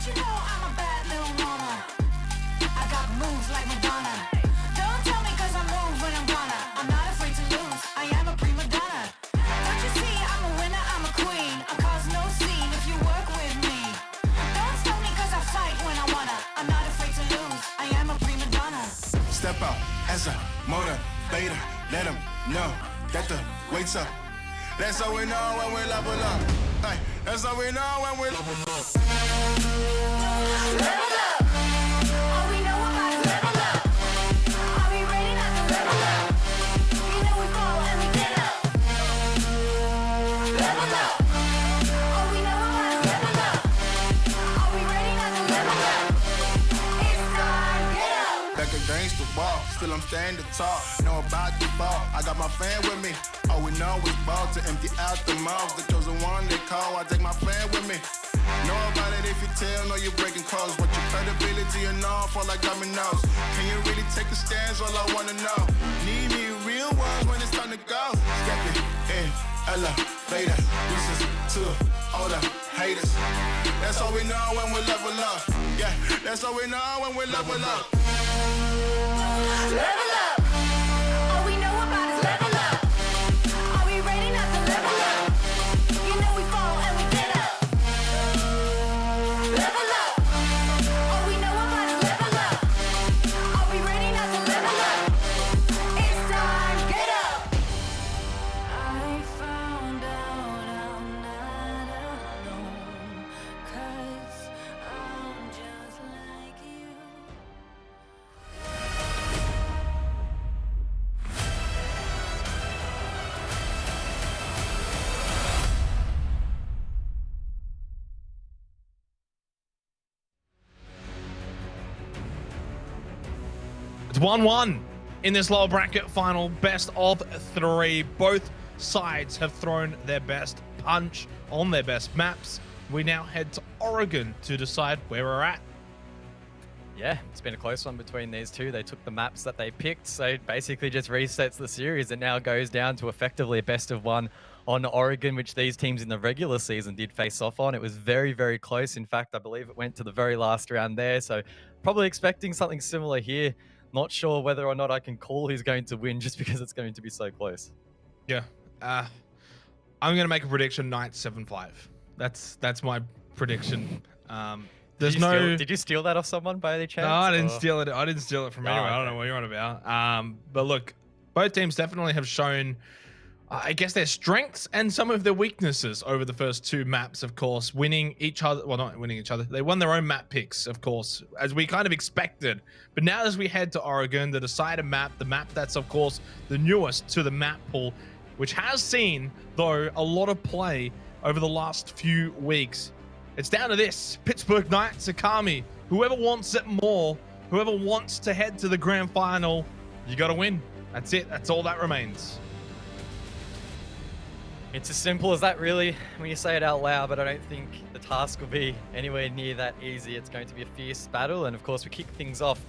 S10: you know I'm a bad little mama. I got moves like Madonna. Don't tell me cause I'm wrong when I'm gonna. I'm not afraid to lose, I am a prima donna. Don't you see I'm a winner, I'm a queen. I cause no scene if you work with me. Don't stop me cause I fight when I wanna. I'm not afraid to lose, I am a prima donna.
S11: Step out as a motivator. Let them know that the weight's up. That's how we know when we level up. Hey, that's how we know when we level up.
S10: Level up. All we know about is level up. Are we ready not to level up? You know we fall and we get up. Level up. All we know about is level up. Are we ready not to level up? It's time, get up.
S11: Back against the wall, still I'm standing tall. Know about the ball, I got my fan with me. All we know is ball to empty out the mouth. The chosen one they call, I take my fan with me. Know about it if you tell, know you're breaking codes. What your credibility and all fall like dominoes. Can you really take the stands? All I wanna know. Need me real ones when it's time to go. Stepping in, elevator. This is to all the haters. That's all we know when we level up. Yeah, that's all we know when we level up.
S10: Level up. All we know about is level up. Are we ready not to level up? You know we fall and we get up. Level up. All we know about is level up. Are we ready not to level up? It's time, get up. I found out I'm not alone. 'Cause I'm just like you.
S7: It's 1-1 in this lower bracket final, best of 3. Both sides have thrown their best punch on their best maps. We now head to Oregon to decide where we're at.
S8: Yeah, it's been a close one between these two. They took the maps that they picked, so it basically just resets the series. It now goes down to effectively a best of 1 on Oregon, which these teams in the regular season did face off on. It was very, very close. In fact, I believe it went to the very last round there, so probably expecting something similar here. Not sure whether or not I can call who's going to win just because it's going to be so close.
S7: Yeah, I'm going to make a prediction, Knights 7-5. That's my prediction.
S8: Did you steal that off someone by any chance?
S7: No, I didn't steal it. I didn't steal it from anyone.
S8: okay.
S7: I don't know what you're on about. But look, both teams definitely have shown, I guess, their strengths and some of their weaknesses over the first 2 maps, of course, winning each other. Well, not winning each other. They won their own map picks, of course, as we kind of expected. But now as we head to Oregon, the decided map, the map that's, of course, the newest to the map pool, which has seen, though, a lot of play over the last few weeks. It's down to this: Pittsburgh Knights, Akami. Whoever wants it more, whoever wants to head to the grand final, you got to win. That's it. That's all that remains.
S8: It's as simple as that, really, when you say it out loud, but I don't think the task will be anywhere near that easy. It's going to be a fierce battle, and of course, we kick things off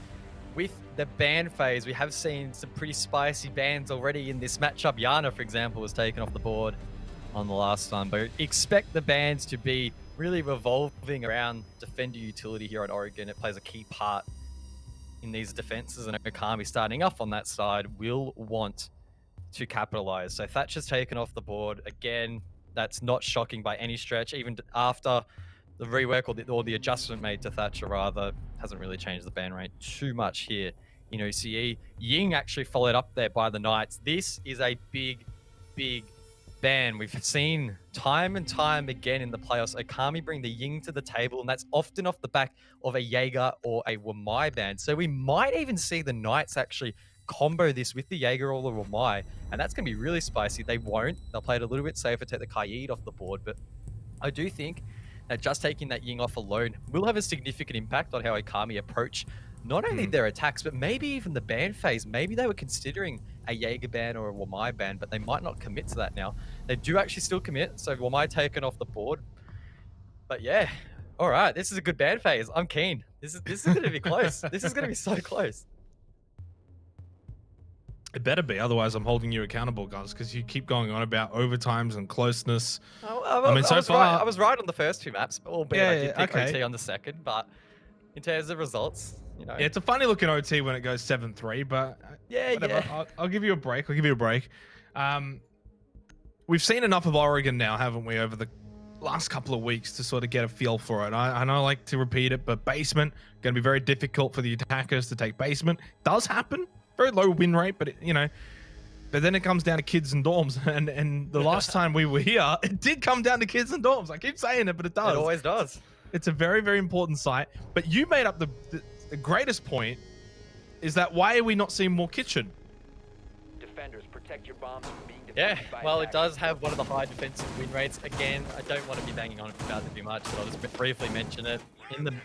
S8: with the ban phase. We have seen some pretty spicy bans already in this matchup. Yana, for example, was taken off the board on the last one, but expect the bans to be really revolving around defender utility here at Oregon. It plays a key part in these defenses, and Okami starting off on that side will want to capitalize. So Thatcher's taken off the board. Again, that's not shocking by any stretch. Even after the rework or the adjustment made to Thatcher, rather, hasn't really changed the ban rate too much here in OCE. Ying actually followed up there by the Knights. This is a big, big ban. We've seen time and time again in the playoffs, Okami bring the Ying to the table, and that's often off the back of a Jaeger or a Wamai ban. So we might even see the Knights actually combo this with the Jaeger or the Wamai, and that's going to be really spicy. They won't. They'll play it a little bit safer, take the Kaid off the board, but I do think that just taking that Ying off alone will have a significant impact on how Okami approach not only their attacks, but maybe even the ban phase. Maybe they were considering a Jaeger ban or a Wamai ban, but they might not commit to that now. They do actually still commit, so Wamai taken off the board. But yeah, all right, this is a good ban phase. I'm keen. This is going to be close. This is going to be so close.
S7: It better be, otherwise I'm holding you accountable, guys, because you keep going on about overtimes and closeness. I mean, so far
S8: I was right on the first 2 maps, albeit I did pick
S7: okay.
S8: OT on the second. But in terms of results, you know,
S7: Yeah, it's a funny looking OT when it goes 7-3, but whatever. I'll give you a break. I'll give you a break. We've seen enough of Oregon now, haven't we, over the last couple of weeks to sort of get a feel for it. I know I like to repeat it, but basement going to be very difficult for the attackers to take basement. Does happen. Very low win rate, but you know. But then it comes down to kids and dorms, and the last time we were here, it did come down to kids and dorms. I keep saying it, but it does.
S8: It always does.
S7: It's a very, very important site. But you made up the greatest point, is that why are we not seeing more kitchen?
S3: Defenders, protect your bombs from being
S8: Yeah,
S3: defended by
S8: well, it
S3: attackers.
S8: does have one of the high defensive win rates. Again, I don't want to be banging on about it too much, but I'll just briefly mention it.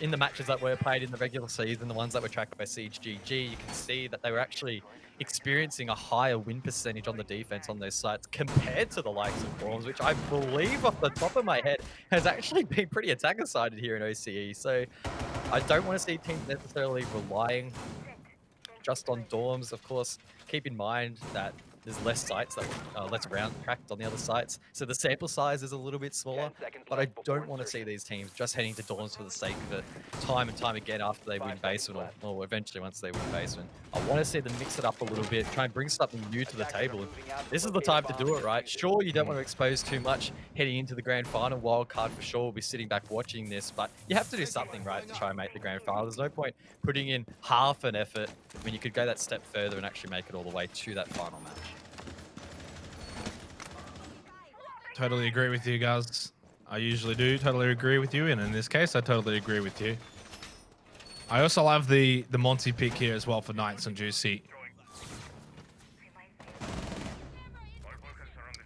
S8: In the matches that were played in the regular season, the ones that were tracked by CGG, you can see that they were actually experiencing a higher win percentage on the defense on those sites compared to the likes of Forms, which I believe off the top of my head has actually been pretty attacker-sided here in OCE. So I don't want to see teams necessarily relying just on dorms. Of course, keep in mind that there's less sites, that less round tracked on the other sites, so the sample size is a little bit smaller. But I don't want to see these teams just heading to dorms for the sake of it, time and time again after they win basement, or eventually once they win basement. I want to see them mix it up a little bit, try and bring something new to the table. And this is the time to do it, right? Sure, you don't want to expose too much heading into the grand final. Wildcard for sure will be sitting back watching this, but you have to do something right to try and make the grand final. There's no point putting in half an effort when you could go that step further and actually make it all the way to that final match.
S7: Totally agree with you guys. I usually do totally agree with you, and in this case, I totally agree with you. I also love the Monty pick here as well for Knights and Juicy.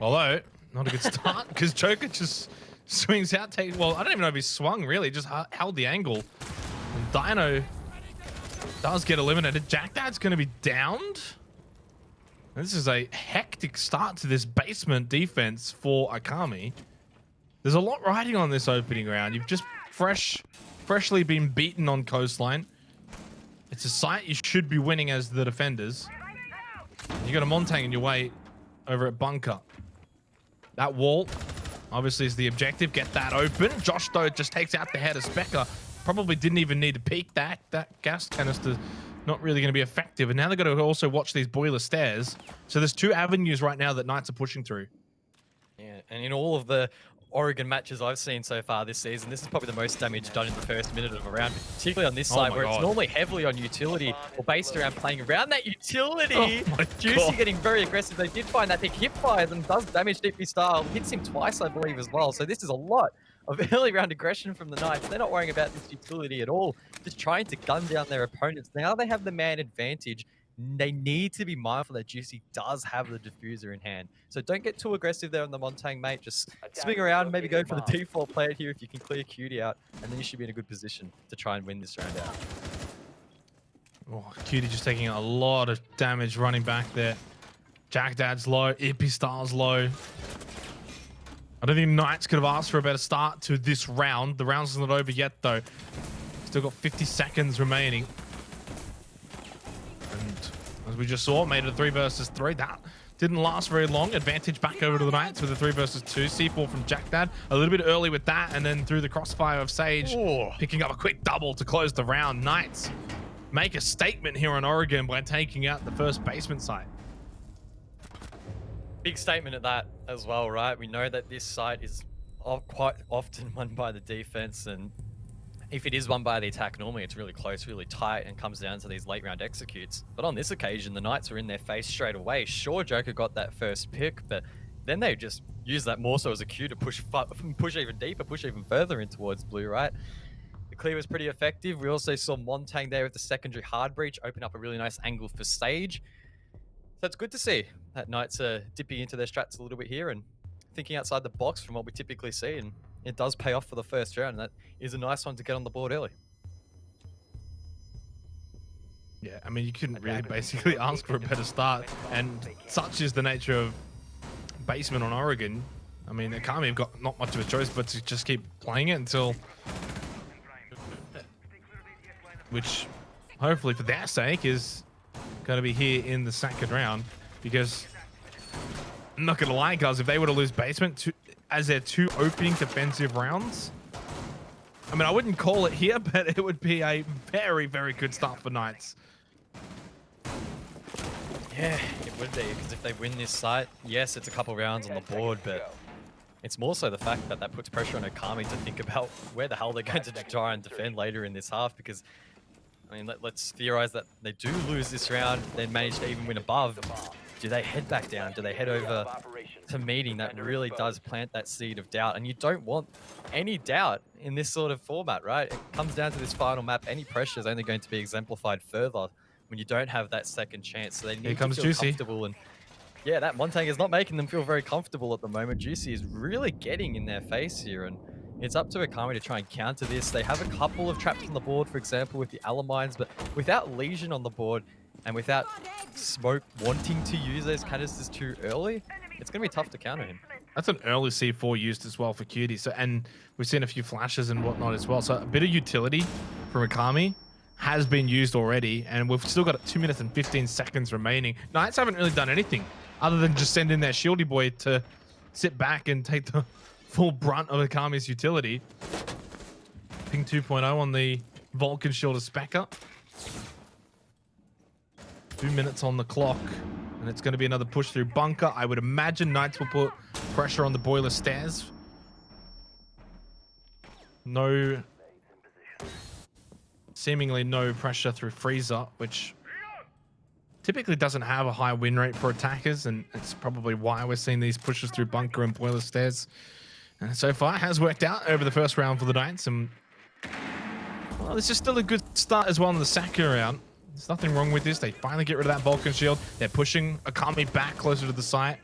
S7: Although, not a good start, because Joker just swings out. Well, I don't even know if he swung, really. Just held the angle. And Dino does get eliminated. Jack Dad's going to be downed. This is a hectic start to this basement defense for Akami. There's a lot riding on this opening round. You've just freshly been beaten on Coastline. It's a site you should be winning as the defenders. You got a Montang in your way over at Bunker. That wall obviously is the objective. Get that open. Josh, though, just takes out the head of Specker. Probably didn't even need to peek that. That gas canister not really going to be effective. And now they've got to also watch these boiler stairs. So there's 2 avenues right now that Knights are pushing through.
S8: Yeah, and in all of the Oregon matches I've seen so far this season, this is probably the most damage done in the first minute of a round, particularly on this side where it's normally heavily on utility or based around playing around that utility. Juicy getting very aggressive. They did find that pick, hip fires and does damage DP style. Hits him twice, I believe, as well. So this is a lot of early round aggression from the Knights. They're not worrying about this utility at all, just trying to gun down their opponents. Now they have the man advantage. They need to be mindful that Juicy does have the diffuser in hand. So don't get too aggressive there on the Montang, mate. Just swing around, maybe go for the default play here if you can clear Cutie out, and then you should be in a good position to try and win this round out.
S7: Oh, Cutie just taking a lot of damage running back there. Jack Dad's low, Ippy Star's low. I don't think Knights could have asked for a better start to this round. The round's not over yet, though. Still got 50 seconds remaining. And as we just saw, made it a 3 versus 3. That didn't last very long. Advantage back over to the Knights with a 3 versus 2. C4 from Jack Dad. A little bit early with that, and then through the crossfire of Sage, picking up a quick double to close the round. Knights make a statement here on Oregon by taking out the first basement site.
S8: Big statement at that as well, right? We know that this site is quite often won by the defense, and if it is won by the attack, normally it's really close, really tight, and comes down to these late round executes. But on this occasion, the Knights were in their face straight away. Sure, Joker got that first pick, but then they just used that more so as a cue to push even deeper, push even further in towards blue, right? The clear was pretty effective. We also saw Montang there with the secondary hard breach, open up a really nice angle for Sage. So it's good to see that Knights are dipping into their strats a little bit here and thinking outside the box from what we typically see, and it does pay off for the first round, and that is a nice one to get on the board early.
S7: Yeah, I mean, you couldn't really basically ask for a better start, and such is the nature of basement on Oregon. I mean, Akami have got not much of a choice but to just keep playing it until, which hopefully for their sake is going to be here in the second round, because I'm not going to lie, guys, if they were to lose basement as their 2 opening defensive rounds, I mean, I wouldn't call it here, but it would be a very, very good start for Knights.
S8: Yeah, it would be, because if they win this site, yes, it's a couple rounds on the board, but it's more so the fact that that puts pressure on Okami to think about where the hell they're going to try and defend later in this half, because, I mean, let's theorize that they do lose this round, then manage to even win above. Do they head back down? Do they head over to meeting? That really does plant that seed of doubt, and you don't want any doubt in this sort of format, right? It comes down to this final map. Any pressure is only going to be exemplified further when you don't have that second chance. So they need to feel comfortable, and yeah, that Montang is not making them feel very comfortable at the moment. Juicy is really getting in their face here, and it's up to Okami to try and counter this. They have a couple of traps on the board, for example, with the Alamines, but without Legion on the board and without Smoke wanting to use those canisters too early, it's going to be tough to counter him.
S7: That's an early C4 used as well for Cutie. So, and we've seen a few flashes and whatnot as well. So a bit of utility from Okami has been used already, and we've still got 2 minutes and 15 seconds remaining. Knights haven't really done anything other than just send in their shieldy boy to sit back and take the full brunt of Okami's utility. Ping 2.0 on the Vulcan shield of Specker. 2 minutes on the clock, and it's going to be another push through bunker. I would imagine Knights will put pressure on the boiler stairs. Seemingly no pressure through freezer, which typically doesn't have a high win rate for attackers, and it's probably why we're seeing these pushes through bunker and boiler stairs. And so far it has worked out over the first round for the Knights, and well, this is still a good start as well in the second round. There's nothing wrong with this. They finally get rid of that Vulcan shield. They're pushing Okami back closer to the site.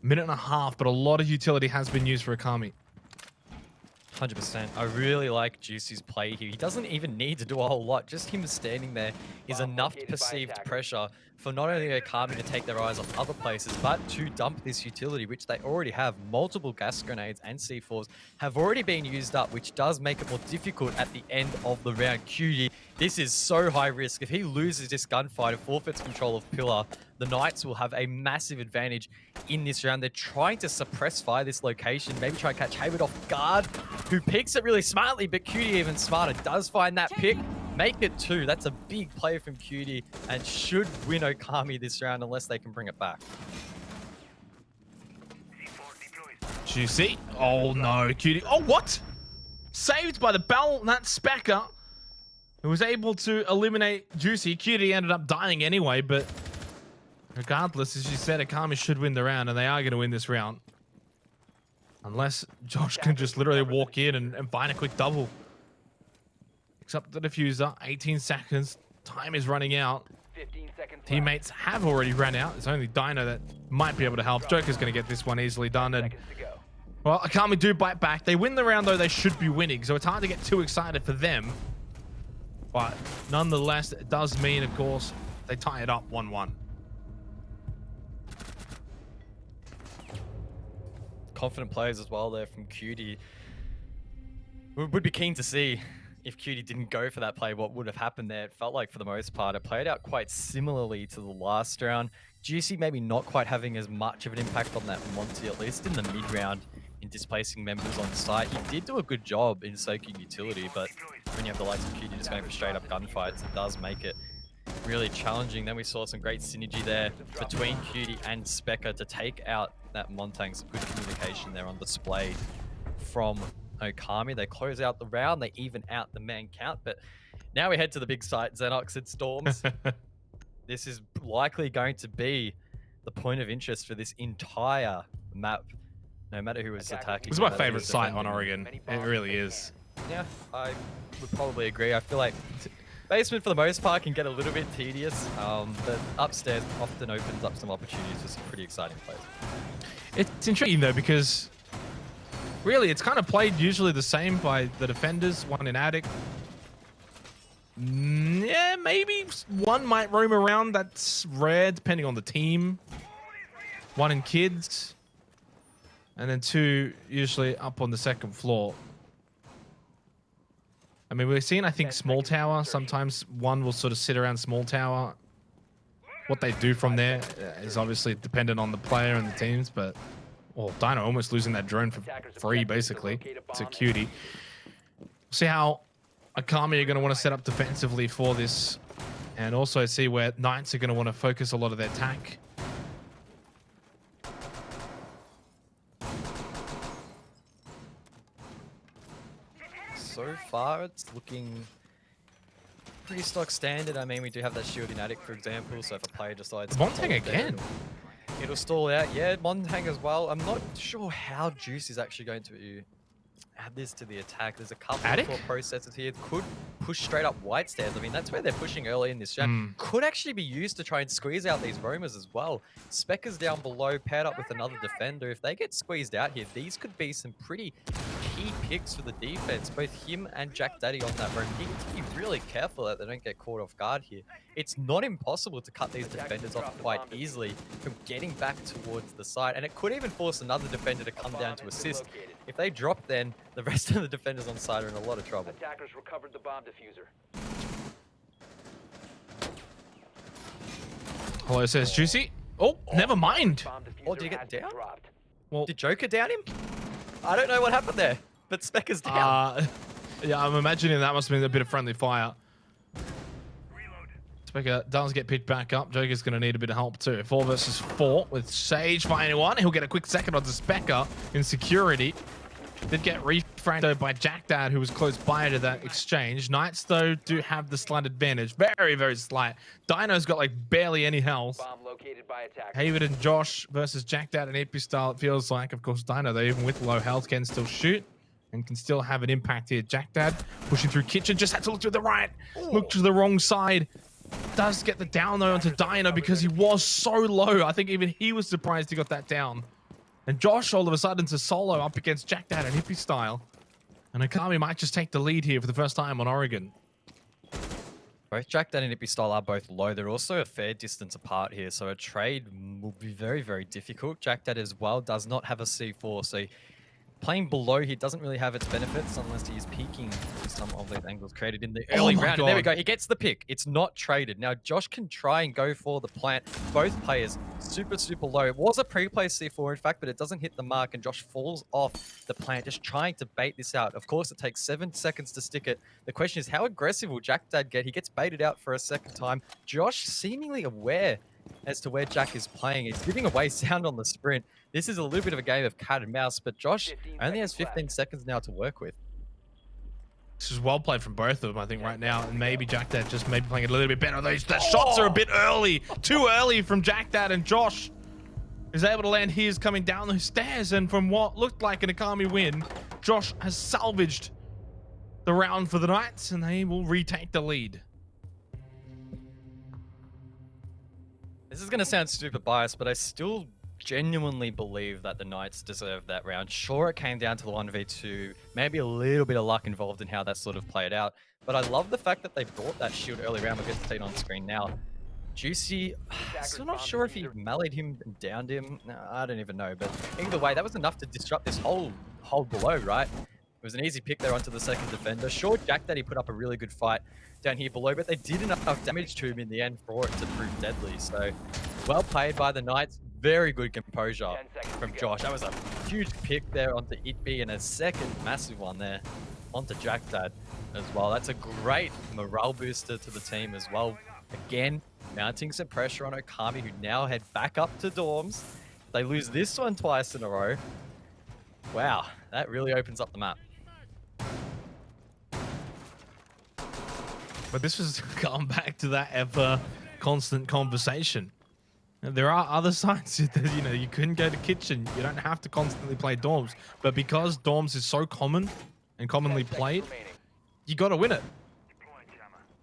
S7: Minute and a half, but a lot of utility has been used for Okami.
S8: 100%. I really like Juicy's play here. He doesn't even need to do a whole lot. Just him standing there is enough perceived pressure for not only Okami to take their eyes off other places, but to dump this utility, which they already have. Multiple gas grenades and C4s have already been used up, which does make it more difficult at the end of the round. QD, this is so high risk. If he loses this gunfight and forfeits control of Pillar, the Knights will have a massive advantage in this round. They're trying to suppress fire this location, maybe try to catch Hayward off guard, who picks it really smartly, but Cutie even smarter does find that pick. Make it 2. That's a big play from Cutie and should win Okami this round unless they can bring it back.
S7: Juicy. Oh no, Cutie. Oh, what? Saved by the bell. That's Specker, who was able to eliminate Juicy. Cutie ended up dying anyway, but regardless, as you said, Okami should win the round, and they are going to win this round. Unless Josh can just literally walk in and find a quick double. Picks up the diffuser, 18 seconds. Time is running out.
S3: 15 seconds
S7: Teammates have already ran out. It's only Dino that might be able to help. Joker's going to get this one easily done. And well, Okami do bite back. They win the round, though. They should be winning. So it's hard to get too excited for them. But nonetheless, it does mean, of course, they tie it up 1-1.
S8: Confident players as well there from Cutie. We would be keen to see if Cutie didn't go for that play, what would have happened there. It felt like for the most part, it played out quite similarly to the last round. Juicy maybe not quite having as much of an impact on that Monty, at least in the mid-round, in displacing members on site. He did do a good job in soaking utility, but when you have the likes of Cutie just going for straight up gunfights, it does make it really challenging. Then we saw some great synergy there between Cutie and Specker to take out that Montang. Some good communication there on display from Okami. They close out the round, they even out the man count, but now we head to the big site, Xenox and Storms. This is likely going to be the point of interest for this entire map, no matter who is attacking.
S7: It's my favorite site on Oregon. It really is.
S8: Yeah, I would probably agree. I feel like basement for the most part can get a little bit tedious, but upstairs often opens up some opportunities for some pretty exciting plays.
S7: It's intriguing though, because really it's kind of played usually the same by the defenders, one in attic. Yeah, maybe one might roam around. That's rare depending on the team. One in kids. And then 2 usually up on the second floor. I mean, we've seen, I think, small tower. Sometimes one will sort of sit around small tower. what they do from there is obviously dependent on the player and the teams, but well, Dino almost losing that drone for free, basically, to Cutie. See how Akami are going to want to set up defensively for this, and also see where Knights are going to want to focus a lot of their attack.
S8: So far, it's looking pretty stock standard. I mean, we do have that shield in attic, for example, so if a player decides to
S7: Montang
S8: hold there,
S7: again.
S8: it'll stall out. Yeah, Montang as well. I'm not sure how Juice is actually going to add this to the attack. There's a couple
S7: Attic?
S8: of thought processes here. Could push straight up white stairs. I mean, that's where they're pushing early in this jam. Could actually be used to try and squeeze out these roamers as well. Specker's down below, paired up with another defender. If they get squeezed out here, these could be some pretty key picks for the defense. Both him and Jack Daddy on that roam need to be really careful that they don't get caught off guard here. It's not impossible to cut these defenders off quite easily from getting back towards the side, and it could even force another defender to come down to assist. If they drop, then the rest of the defenders on side are in a lot of trouble.
S3: Attackers recovered the bomb diffuser.
S7: Hello, says Juicy. Oh, never mind.
S8: Oh, did he get down?
S7: Well,
S8: Did Joker down him? I don't know what happened there, but Specker's down.
S7: yeah, I'm imagining that must have been a bit of friendly fire. Specker does get picked back up. Joker's going to need a bit of help too. 4 versus 4 with Sage finding one. He'll get a quick second onto Specker in security. Did get refranked though by Jack Dad, who was close by to that exchange. Knights though do have the slight advantage. Very, very slight. Dino's got like barely any health.
S3: Bomb located by attackers.
S7: Hayward and Josh versus Jack Dad and Epi style. It feels like, of course, Dino though, even with low health, can still shoot and can still have an impact here. Jack Dad pushing through kitchen, just had to look to the right, look to the wrong side. Does get the down though onto Dino because he was so low. I think even he was surprised he got that down. And Josh all of a sudden to solo up against Jack Dad and Hippie style. And Akami might just take the lead here for the first time on Oregon.
S8: Both Jack Dad and Hippie style are both low. They're also a fair distance apart here, so a trade will be very, very difficult. Jack Dad as well does not have a C4, so playing below here doesn't really have its benefits unless he is peeking with some of these angles created in the early round. And there we go. He gets the pick. It's not traded. Now, Josh can try and go for the plant. Both players super, super low. It was a pre-placed C4, in fact, but it doesn't hit the mark, and Josh falls off the plant, just trying to bait this out. Of course, it takes 7 seconds to stick it. The question is, how aggressive will Jack Dad get? He gets baited out for a second time. Josh seemingly aware as to where Jack is playing. He's giving away sound on the sprint. This is a little bit of a game of cat and mouse, but Josh only has 15 seconds now to work with.
S7: This is well played from both of them, I think, right now. And maybe Jack Dad just maybe playing it a little bit better. Those the shots are a bit early. Too early from Jack Dad, and Josh is able to land his coming down those stairs. And from what looked like an Akami win, Josh has salvaged the round for the Knights, and they will retake the lead.
S8: This is going to sound super biased, but I still genuinely believe that the Knights deserve that round. Sure, it came down to the 1v2, maybe a little bit of luck involved in how that sort of played out, but I love the fact that they brought that shield early round. We'll get to see it on screen now. Juicy, still not sure if he meleeed him and downed him. No, I don't even know, but either way, that was enough to disrupt this whole hold below, right? It was an easy pick there onto the second defender. Sure, Jack Daddy put up a really good fight down here below, but they did enough damage to him in the end for it to prove deadly. So, well played by the Knights. Very good composure from Josh. That was a huge pick there onto Itby, and a second massive one there onto Jack Dad as well. That's a great morale booster to the team as well. Again, mounting some pressure on Okami, who now head back up to dorms. They lose this one twice in a row. Wow, that really opens up the map.
S7: But this was going back to that ever constant conversation. There are other sides that, you know, you couldn't go to kitchen. You don't have to constantly play dorms. But because dorms is so common and commonly played, you got to win it.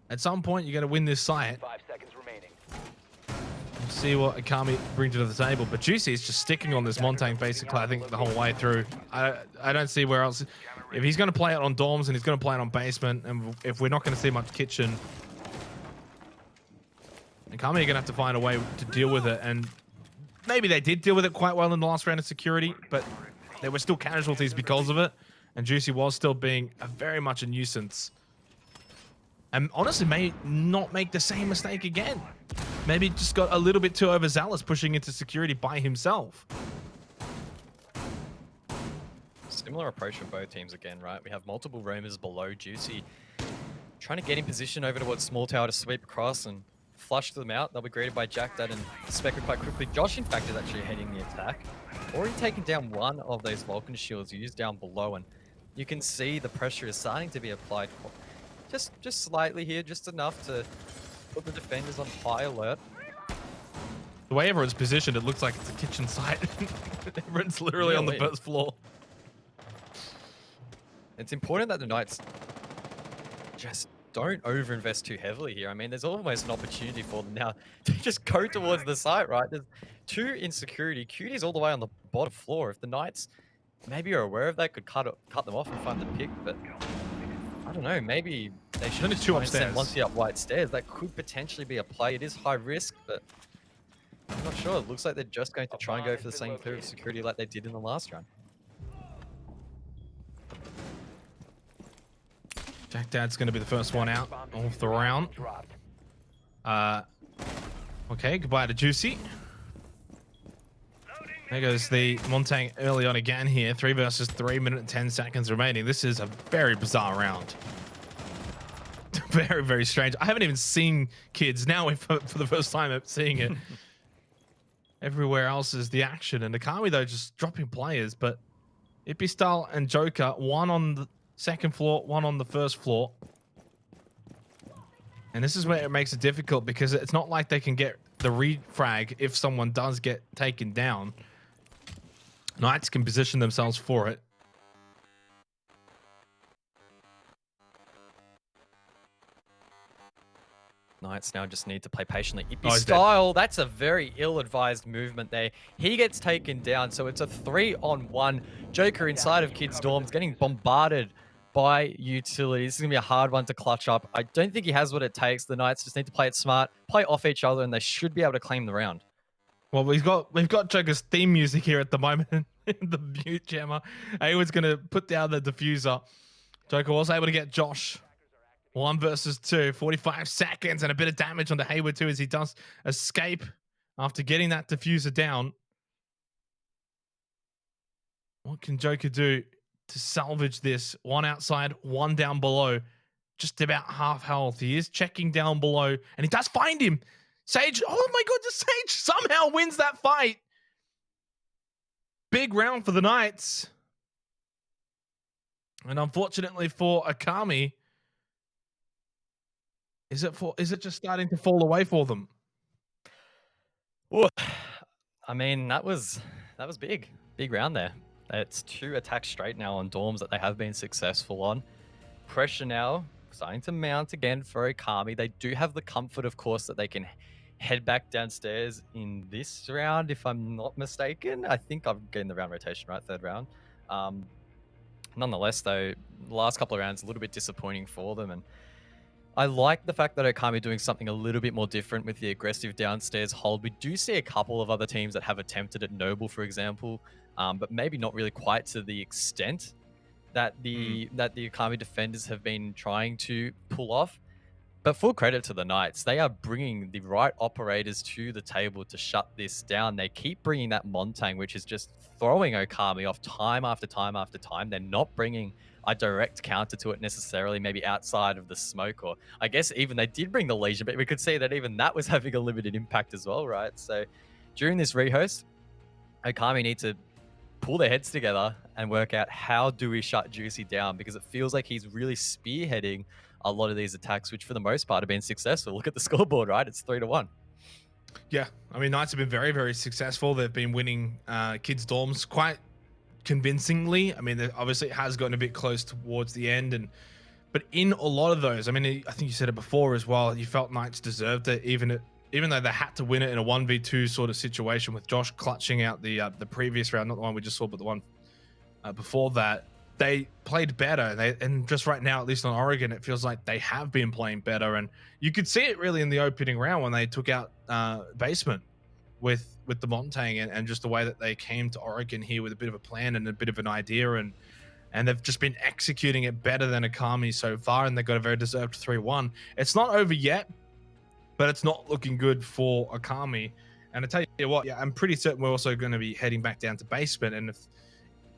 S7: At some point, you got to win this site.
S3: 5 seconds remaining.
S7: We'll see what Akami brings to the table. But Juicy is just sticking on this Montang basically, I think, the whole way through. I don't see where else. If he's going to play it on dorms and he's going to play it on basement, and if we're not going to see much kitchen, Akami are going to have to find a way to deal with it. And maybe they did deal with it quite well in the last round of security, but there were still casualties because of it. And Juicy was still being very much a nuisance. And honestly, may not make the same mistake again. maybe just got a little bit too overzealous pushing into security by himself.
S8: Similar approach from both teams again, right? We have multiple roamers below Juicy, trying to get in position over towards Small Tower to sweep across and flush them out. They'll be greeted by Jack Dad and Specker quite quickly. Josh, in fact, is actually heading the attack. Already taken down one of those Vulcan shields used down below, and you can see the pressure is starting to be applied just slightly here, just enough to put the defenders on high alert.
S7: The way everyone's positioned, it looks like it's a kitchen site. Everyone's literally on the first floor.
S8: It's important that the Knights just don't overinvest too heavily here. I mean, there's almost an opportunity for them now to just go towards the site, right? There's two in security. Cutie's all the way on the bottom floor. If the Knights maybe are aware of that, could cut them off and find the pick, but I don't know. Maybe they should just try and send Monty up white stairs. That could potentially be a play. It is high risk, but I'm not sure. It looks like they're just going to try and go for the same clear of security like they did in the last round.
S7: Jack Dad's going to be the first one out of the round. Okay, goodbye to Juicy. There goes the Montang early on again here. 3 versus 3, minute and 10 seconds remaining. This is a very bizarre round. Very, very strange. I haven't even seen kids. Now for the first time I'm seeing it. Everywhere else is the action. And Akami, though, just dropping players. But Ippy Style and Joker, one on the second floor, one on the first floor. And this is where it makes it difficult, because it's not like they can get the refrag if someone does get taken down. Knights can position themselves for it.
S8: Knights now just need to play patiently. Ippy Style, that's a very ill-advised movement there. He gets taken down, so it's a 3-on-1. Joker inside of Kids' dorms getting bombarded by utilities. This is going to be a hard one to clutch up. I don't think he has what it takes. The Knights just need to play it smart, play off each other, and they should be able to claim the round.
S7: Well, we've got Joker's theme music here at the moment. The mute jammer. Hayward's going to put down the diffuser. Joker was able to get Josh. 1 versus 2, 45 seconds, and a bit of damage on the Hayward too as he does escape after getting that diffuser down. What can Joker do to salvage this? 1 outside, 1 down below. Just about half health. He is checking down below, and he does find him. Sage, oh my goodness, Sage somehow wins that fight. Big round for the Knights. And unfortunately for Akami, is it just starting to fall away for them?
S8: Ooh, I mean, that was big round there. It's 2 attacks straight now on dorms that they have been successful on. Pressure now starting to mount again for Akami. They do have the comfort, of course, that they can head back downstairs in this round, if I'm not mistaken. I think I'm getting the round rotation right, 3rd round. Nonetheless, though, the last couple of rounds a little bit disappointing for them, and I like the fact that Okami doing something a little bit more different with the aggressive downstairs hold. We do see a couple of other teams that have attempted at Noble, for example, but maybe not really quite to the extent that the Okami defenders have been trying to pull off. But full credit to the Knights. They are bringing the right operators to the table to shut this down. They keep bringing that Montang, which is just throwing Okami off time after time after time. They're not bringing a direct counter to it necessarily, maybe outside of the smoke, or I guess even they did bring the Legion, but we could see that even that was having a limited impact as well, right? So during this rehost, Okami need to pull their heads together and work out how do we shut Juicy down, because it feels like he's really spearheading a lot of these attacks, which for the most part have been successful. Look at the scoreboard, right? It's 3-1.
S7: Yeah, I mean, Knights have been very, very successful. They've been winning kids' dorms quite convincingly. I mean, obviously it has gotten a bit close towards the end, but in a lot of those, I mean, I think you said it before as well, you felt Knights deserved it, even though they had to win it in a 1v2 sort of situation, with Josh clutching out the previous round, not the one we just saw, but the one before that. They played better, and just right now, at least on Oregon, it feels like they have been playing better, and you could see it really in the opening round when they took out Basement with the Montang, and just the way that they came to Oregon here with a bit of a plan and a bit of an idea, and they've just been executing it better than Akami so far, and they got a very deserved 3-1. It's not over yet. but it's not looking good for Akami. And I tell you what, yeah, I'm pretty certain we're also going to be heading back down to basement. And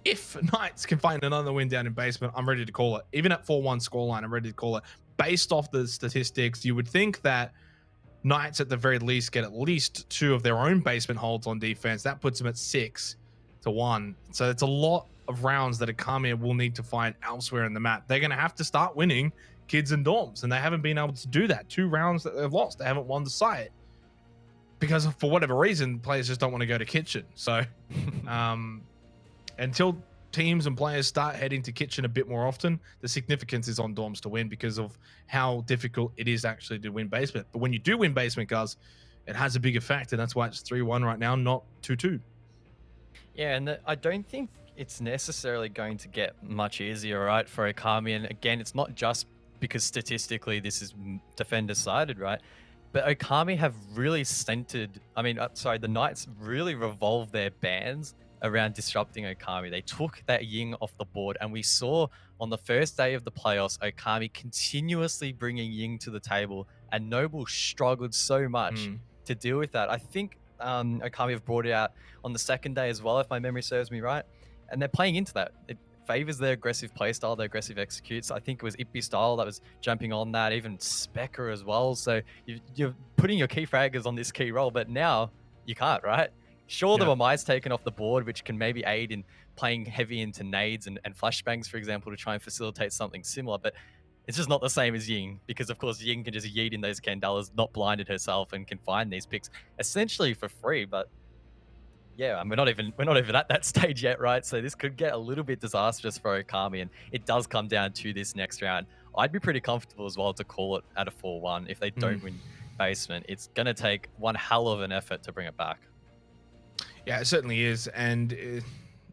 S7: if Knights can find another win down in basement, I'm ready to call it. Even at 4-1 scoreline, I'm ready to call it. Based off the statistics, you would think that Knights at the very least get at least 2 of their own basement holds on defense. That puts them at 6-1. So it's a lot of rounds that Akami will need to find elsewhere in the map. They're going to have to start winning kids and dorms, and they haven't been able to do that. 2 rounds that they've lost, they haven't won the site because for whatever reason, players just don't want to go to kitchen. So until teams and players start heading to kitchen a bit more often, the significance is on dorms to win because of how difficult it is actually to win basement. But when you do win basement, guys, it has a big effect, and that's why it's 3-1 right now, not 2-2.
S8: Yeah, and I don't think it's necessarily going to get much easier, right, for Akami. And again, it's not just because statistically this is defender-sided, right? But Okami have really the Knights really revolved their bans around disrupting Okami. They took that Ying off the board, and we saw on the first day of the playoffs, Okami continuously bringing Ying to the table, and Noble struggled so much to deal with that. I think Okami have brought it out on the second day as well, if my memory serves me right, and they're playing into that. It favors their aggressive play style, their aggressive executes. I think it was Ippy style that was jumping on that, even Specker as well. So you're putting your key fraggers on this key role, but now you can't, right? Sure, the Mamai's taken off the board, which can maybe aid in playing heavy into nades and flashbangs, for example, to try and facilitate something similar, but it's just not the same as Ying, because of course Ying can just yeet in those Candelas, not blinded herself, and can find these picks essentially for free. But yeah, we're not even at that stage yet, right? So this could get a little bit disastrous for Okami, and it does come down to this next round. I'd be pretty comfortable as well to call it at a 4-1 if they don't win basement. It's gonna take one hell of an effort to bring it back.
S7: Yeah, it certainly is. And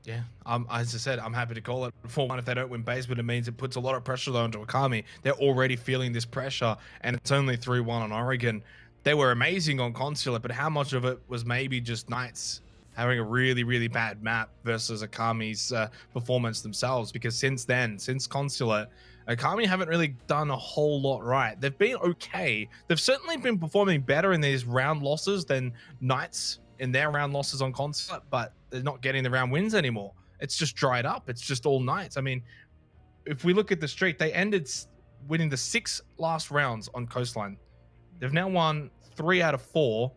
S7: yeah, as I said, I'm happy to call it 4-1 if they don't win basement. It means it puts a lot of pressure onto Akami. They're already feeling this pressure, and it's only 3-1 on Oregon. They were amazing on Consulate, but how much of it was maybe just Knights having a really, really bad map versus Akami's performance themselves? Because since Consulate, Akami haven't really done a whole lot right. They've been okay. They've certainly been performing better in these round losses than Knights in their round losses on Consulate, but they're not getting the round wins anymore. It's just dried up. It's just all Knights. I mean, if we look at the streak, they ended winning the 6 last rounds on Coastline. They've now won 3 out of 4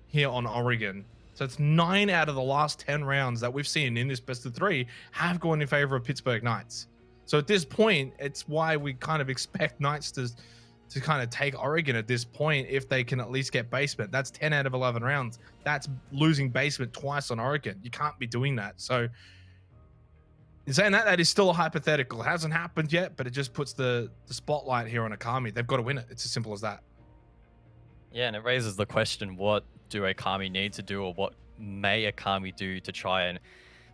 S7: here on Oregon. So it's 9 out of the last 10 rounds that we've seen in this best of 3 have gone in favor of Pittsburgh Knights. So at this point, it's why we kind of expect Knights to kind of take Oregon at this point if they can at least get basement. That's 10 out of 11 rounds. That's losing basement twice on Oregon. You can't be doing that. So in saying that is still a hypothetical. It hasn't happened yet, but it just puts the spotlight here on Akami. They've got to win it. It's as simple as that.
S8: Yeah, and it raises the question, what do Akami need to do, or what may Akami do to try and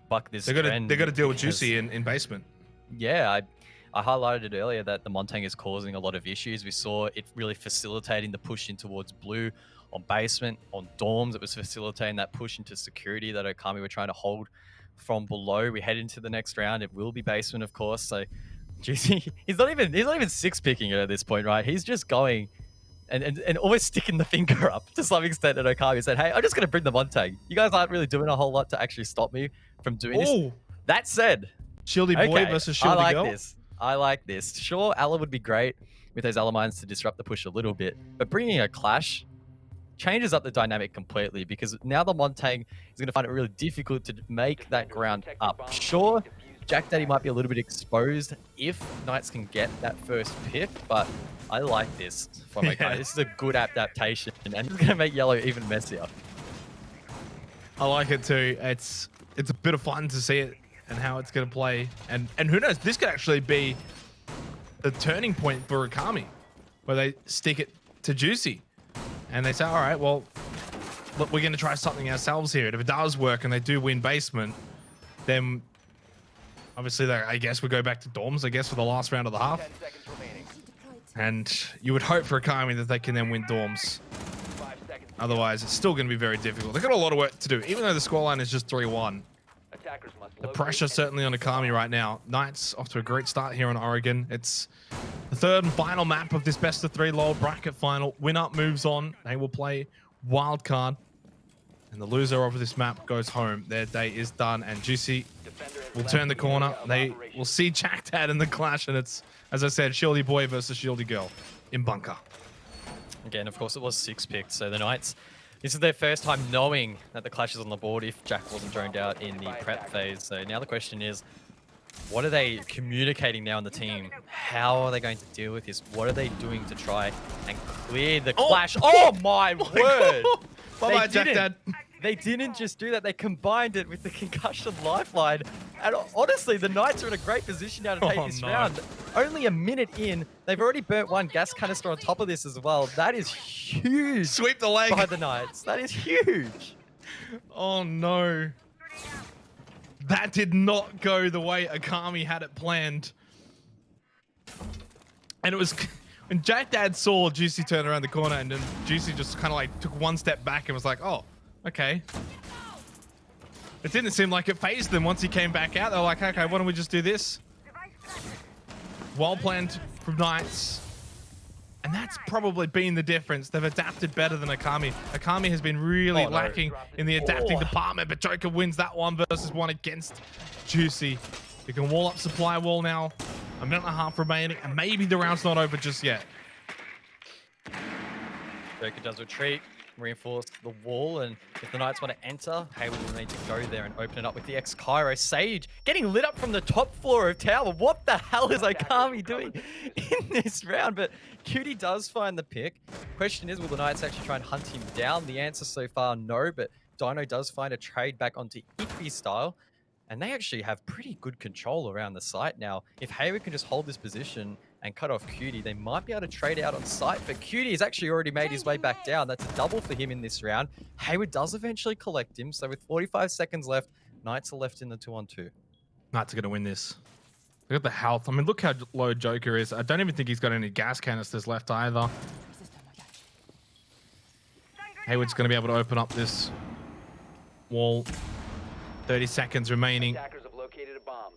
S8: buck this trend?
S7: They've got to deal with Juicy in basement.
S8: Yeah, I highlighted it earlier that the Montang is causing a lot of issues. We saw it really facilitating the push in towards blue on basement, on dorms. It was facilitating that push into security that Okami were trying to hold from below. We head into the next round. It will be basement, of course. So, Juicy, he's not even six picking it at this point, right? He's just going and almost sticking the finger up to some extent at Okami. Said, "Hey, I'm just going to bring the Montang. You guys aren't really doing a whole lot to actually stop me from doing this." That said,
S7: Shieldy boy versus Shieldy girl.
S8: I like this. Sure, Ala would be great with those Alamines to disrupt the push a little bit, but bringing a clash changes up the dynamic completely, because now the Montang is going to find it really difficult to make that ground up. Sure, Jack Daddy might be a little bit exposed if Knights can get that first pick, but I like this from Okami. This is a good adaptation, and it's going to make yellow even messier.
S7: I like it too. It's a bit of fun to see it and how it's going to play. And who knows, this could actually be the turning point for Okami, where they stick it to Juicy and they say, all right, well, look, we're going to try something ourselves here. And if it does work and they do win basement, then obviously I guess we go back to dorms, I guess, for the last round of the half. And you would hope for Okami that they can then win dorms. Otherwise, it's still going to be very difficult. They've got a lot of work to do, even though the scoreline is just 3-1.
S3: Attackers must
S7: The pressure certainly on Akami right now. Knights off to a great start here on Oregon. It's the third and final map of this best of 3 lower bracket final. Winner moves on. They will play wild card. And the loser of this map goes home. Their day is done. And Juicy will turn the corner. They will see Jackdad in the clash. And it's, as I said, Shieldy Boy versus Shieldy Girl in bunker.
S8: Again, of course, it was 6 picks. So the Knights, this is their first time knowing that the clash is on the board if Jack wasn't droned out in the prep phase. So now the question is, what are they communicating now in the team? How are they going to deal with this? What are they doing to try and clear the clash? Oh my word!
S7: Bye-bye, Jackdad.
S8: They didn't just do that. They combined it with the concussion lifeline. And honestly, the Knights are in a great position now to take this round. Only a minute in, they've already burnt 1 gas canister on top of this as well. That is huge.
S7: Sweep the leg
S8: by the Knights. That is huge.
S7: Oh no. That did not go the way Akami had it planned. And it was when Jackdad saw Juicy turn around the corner, and then Juicy just kind of like took 1 step back and was like, oh, okay. It didn't seem like it phased them once he came back out. They were like, okay, why don't we just do this? Well planned from Knights. And that's probably been the difference. They've adapted better than Akami. Akami has been really lacking in the adapting department, but Joker wins that 1 versus 1 against Juicy. You can wall up supply wall now. A minute and a half remaining, and maybe the round's not over just yet.
S8: Joker does retreat, reinforce the wall, and if the Knights want to enter, Hayward will need to go there and open it up with the X-Cairo. Sage getting lit up from the top floor of tower. What the hell is Akami doing in this round? But Cutie does find the pick. Question is, will the Knights actually try and hunt him down? The answer so far, no, but Dino does find a trade back onto Ippy style, and they actually have pretty good control around the site now. If Hayward can just hold this position and cut off Cutie, they might be able to trade out on site, but Cutie has actually already made his way back down. That's a double for him in this round. Hayward does eventually collect him, so with 45 seconds left, Knights are left in the 2-on-2.
S7: Knights are going to win this. Look at the health. I mean, look how low Joker is. I don't even think he's got any gas canisters left either. Hayward's going to be able to open up this wall. 30 seconds remaining.
S3: Attackers have located a bomb.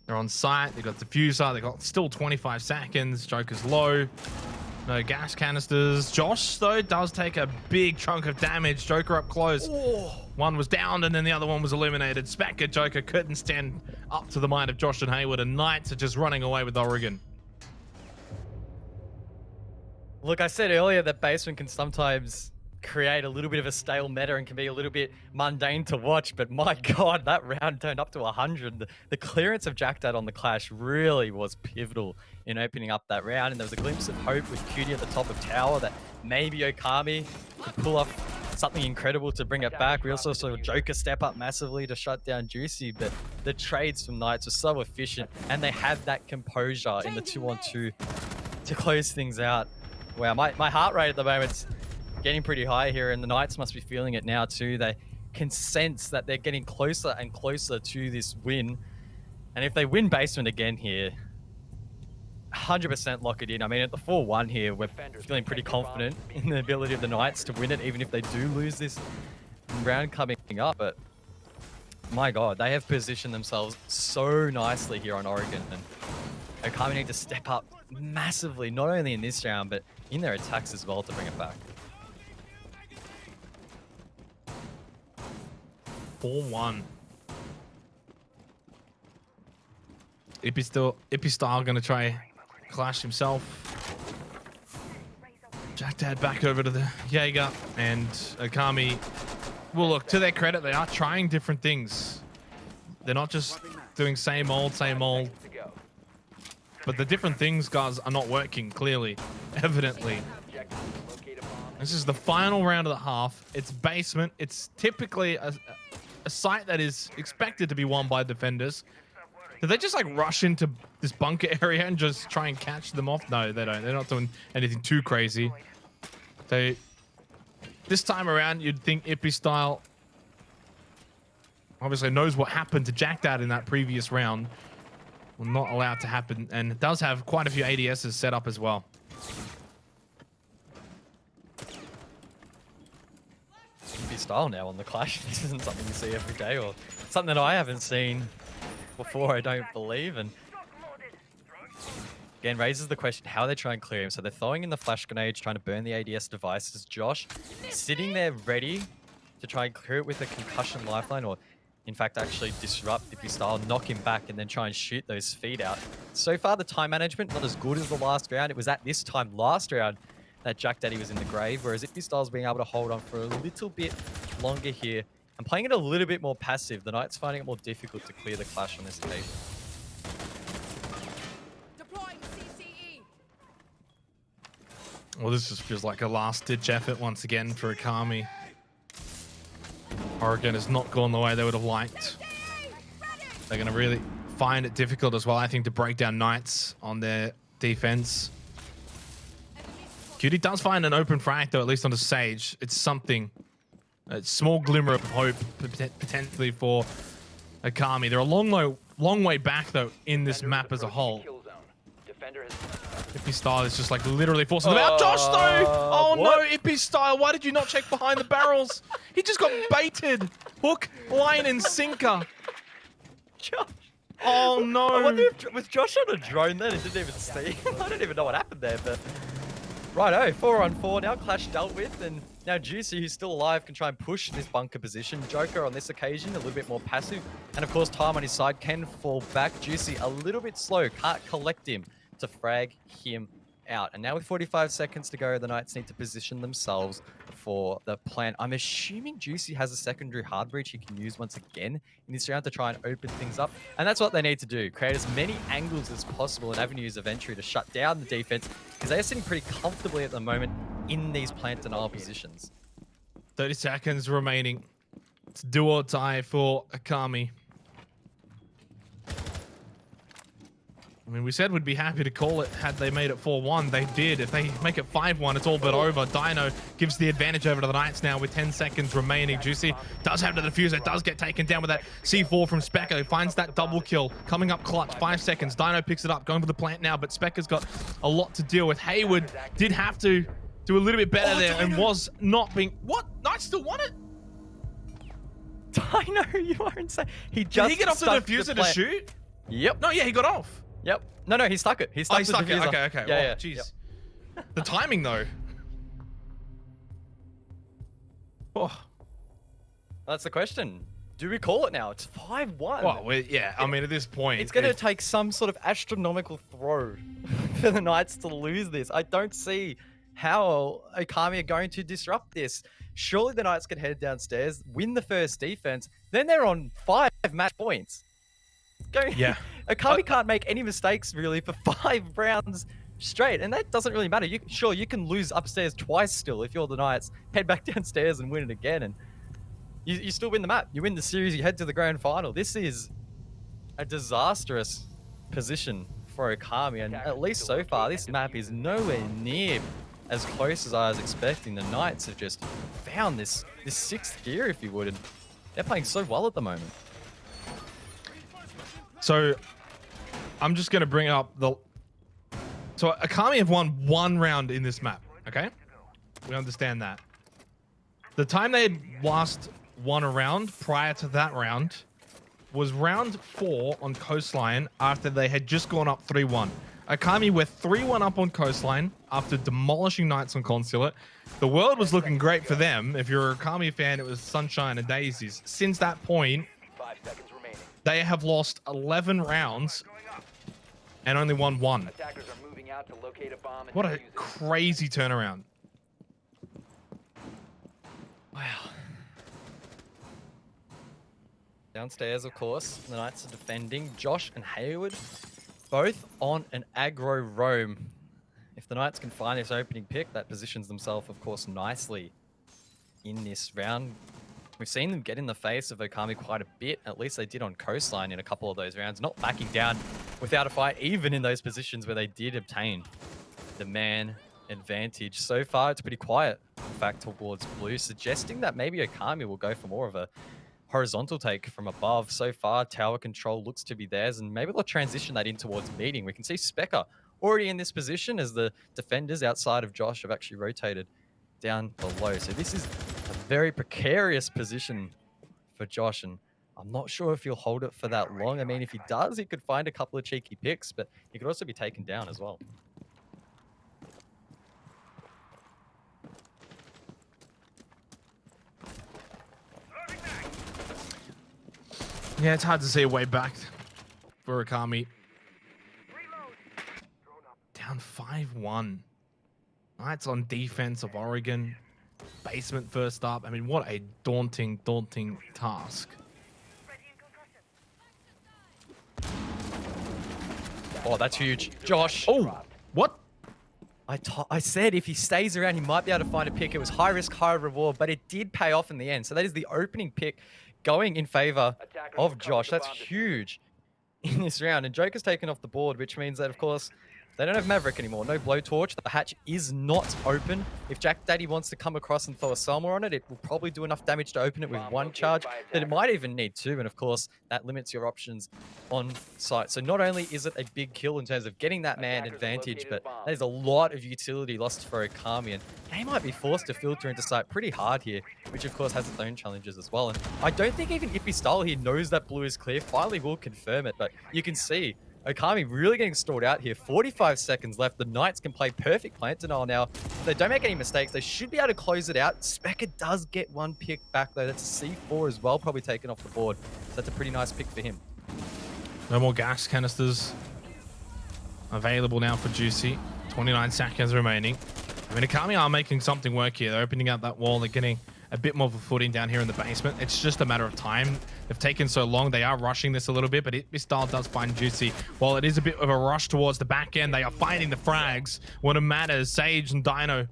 S7: They're on site. They've got diffuser. They've got still 25 seconds. Joker's low. No gas canisters. Josh, though, does take a big chunk of damage. Joker up close. Oh. One was downed, and then the other one was eliminated. Specker Joker couldn't stand up to the mind of Josh and Hayward, and Knights are just running away with Oregon.
S8: Look, I said earlier that basement can sometimes create a little bit of a stale meta and can be a little bit mundane to watch, but my god, that round turned up to 100. The clearance of Jackdad on the clash really was pivotal in opening up that round, and there was a glimpse of hope with Cutie at the top of tower that maybe Okami could pull off something incredible to bring it back. We also saw Joker step up massively to shut down Juicy, but the trades from Knights were so efficient, and they had that composure in the 2-on-2 to close things out. Wow, my heart rate at the moment's getting pretty high here, and the Knights must be feeling it now too. They can sense that they're getting closer and closer to this win, and if they win basement again here, 100% lock it in. I mean, at the 4-1 here, we're feeling pretty confident in the ability of the Knights to win it, even if they do lose this round coming up. But my god, they have positioned themselves so nicely here on Oregon, and Okami need to step up massively, not only in this round, but in their attacks as well to bring it back.
S7: 4-1. Ippy style gonna try clash himself. Jackdad back over to the Jaeger, and Okami. Well, look, to their credit, they are trying different things. They're not just doing same old, same old. But the different things, guys, are not working, clearly, evidently. This is the final round of the half. It's basement. It's typically a site that is expected to be won by defenders. Do they just like rush into this bunker area and just try and catch them off? No, they don't. They're not doing anything too crazy. This time around, you'd think Ippy style obviously knows what happened to Jackdad in that previous round. Will not allow it to happen, and it does have quite a few ADSs set up as well.
S8: Ippy style now on the Clash. This isn't something you see every day, or something that I haven't seen before, I don't believe. And again, raises the question how they try and clear him. So they're throwing in the flash grenades, trying to burn the ADS devices. Josh sitting there ready to try and clear it with a concussion lifeline, or in fact actually disrupt Ippy style, knock him back, and then try and shoot those feet out. So far, the time management not as good as the last round. It was at this time last round that Jack Daddy was in the grave, whereas Ippy style's being able to hold on for a little bit longer here. And playing it a little bit more passive, the Knights finding it more difficult to clear the Clash on this occasion.
S7: Well, this just feels like a last-ditch effort once again for Akami. Oregon has not gone the way they would have liked. They're going to really find it difficult as well, I think, to break down Knights on their defense. Cutie does find an open frag, though, at least on the Sage. It's something. A small glimmer of hope, potentially, for Akami. They're a long way back, though, in this map as a whole. Ippy style is just like literally forcing them out. Josh, though! Oh no, Ippy style, why did you not check behind the barrels? He just got baited. Hook, line, and sinker.
S8: Josh.
S7: Oh no.
S8: I wonder if, was Josh on a drone then and didn't even see? I don't even know what happened there, but... Righto, 4-on-4, now Clash dealt with, and now Juicy, who's still alive, can try and push this bunker position. Joker on this occasion, a little bit more passive, and of course Time on his side can fall back. Juicy a little bit slow, can't collect him to frag him out. And now with 45 seconds to go, the Knights need to position themselves for the plan. I'm assuming Juicy has a secondary hard breach he can use once again in this round to try and open things up. And that's what they need to do. Create as many angles as possible and avenues of entry to shut down the defense, because they are sitting pretty comfortably at the moment in these plant denial positions.
S7: 30 seconds remaining. It's do or die for Akami. I mean, we said we'd be happy to call it had they made it 4-1. They did. If they make it 5-1, it's all but over. Dino gives the advantage over to the Knights now with 10 seconds remaining. Juicy does have the diffuser, does get taken down with that C4 from Specker. Finds that double kill. Coming up clutch, 5 seconds. Dino picks it up, going for the plant now, but Specker's got a lot to deal with. Hayward did have to do a little bit better there and was not being... What? Knights still won it?
S8: Dino, you are insane.
S7: Did he get off the diffuser to shoot?
S8: Yep.
S7: No, yeah, he got off.
S8: Yep. No, he stuck it. He stuck the diffuser.
S7: Okay.
S8: Yeah,
S7: jeez. Yep. The timing, though. Oh.
S8: That's the question. Do we call it now? It's 5-1.
S7: Well, yeah. I mean, at this point,
S8: it's going to take some sort of astronomical throw for the Knights to lose this. I don't see how Akami are going to disrupt this. Surely the Knights can head downstairs, win the first defense, then they're on 5 match points.
S7: Yeah.
S8: Akami can't make any mistakes really for 5 rounds straight, and that doesn't really matter. Sure, you can lose upstairs twice still if you're the Knights. Head back downstairs and win it again, and you still win the map. You win the series, you head to the grand final. This is a disastrous position for Akami, and at least so far, this map is nowhere near as close as I was expecting. The Knights have just found this 6th gear, if you would, and they're playing so well at the moment.
S7: So, I'm just going to bring up the... So, Akami have won 1 round in this map, okay? We understand that. The time they had last won a round prior to that round was round 4 on Coastline after they had just gone up 3-1. Akami were 3-1 up on Coastline after demolishing Knights on Consulate. The world was looking great for them. If you're a Akami fan, it was sunshine and daisies. Since that point, they have lost 11 rounds and only won 1. What a crazy turnaround.
S8: Wow. Downstairs, of course, the Knights are defending. Josh and Hayward both on an aggro roam. If the Knights can find this opening pick, that positions themselves, of course, nicely in this round. We've seen them get in the face of Akami quite a bit. At least they did on Coastline in a couple of those rounds, not backing down without a fight, even in those positions where they did obtain the man advantage. So far, it's pretty quiet, in fact, towards blue, suggesting that maybe Akami will go for more of a horizontal take from above. So far, tower control looks to be theirs, and maybe they'll transition that in towards meeting. We can see Specker already in this position as the defenders outside of Josh have actually rotated down below. So this is a very precarious position for Josh, and I'm not sure if he'll hold it for that long. I mean, if he does, he could find a couple of cheeky picks, but he could also be taken down as well.
S7: Yeah, it's hard to see a way back for Akami. Down 5-1. Knights on defense of Oregon. Basement first up. I mean, what a daunting task.
S8: Oh, that's huge. Josh.
S7: Oh, what?
S8: I said if he stays around, he might be able to find a pick. It was high risk, high reward, but it did pay off in the end. So that is the opening pick going in favor of Josh. That's huge in this round. And Joker's taken off the board, which means that, of course, they don't have Maverick anymore. No blowtorch. The hatch is not open. If Jack Daddy wants to come across and throw a Selma on it, it will probably do enough damage to open it with one charge. That it might even need two. And of course, that limits your options on site. So not only is it a big kill in terms of getting that man advantage, but there's a lot of utility lost for Okami. And they might be forced to filter into site pretty hard here, which of course has its own challenges as well. And I don't think even Ippy Style here knows that blue is clear. Finally will confirm it, but you can see Okami really getting stalled out here. 45 seconds left. The Knights can play perfect plant denial now. If they don't make any mistakes, they should be able to close it out. Specker does get one pick back though. That's C4 as well, probably taken off the board. So that's a pretty nice pick for him.
S7: No more gas canisters available now for Juicy. 29 seconds remaining. I mean, Akami are making something work here. They're opening up that wall. They're getting a bit more of a footing down here in the basement. It's just a matter of time. They've taken so long. They are rushing this a little bit, but this style does find Juicy. While it is a bit of a rush towards the back end, they are finding the frags when it matters. Sage and Dino.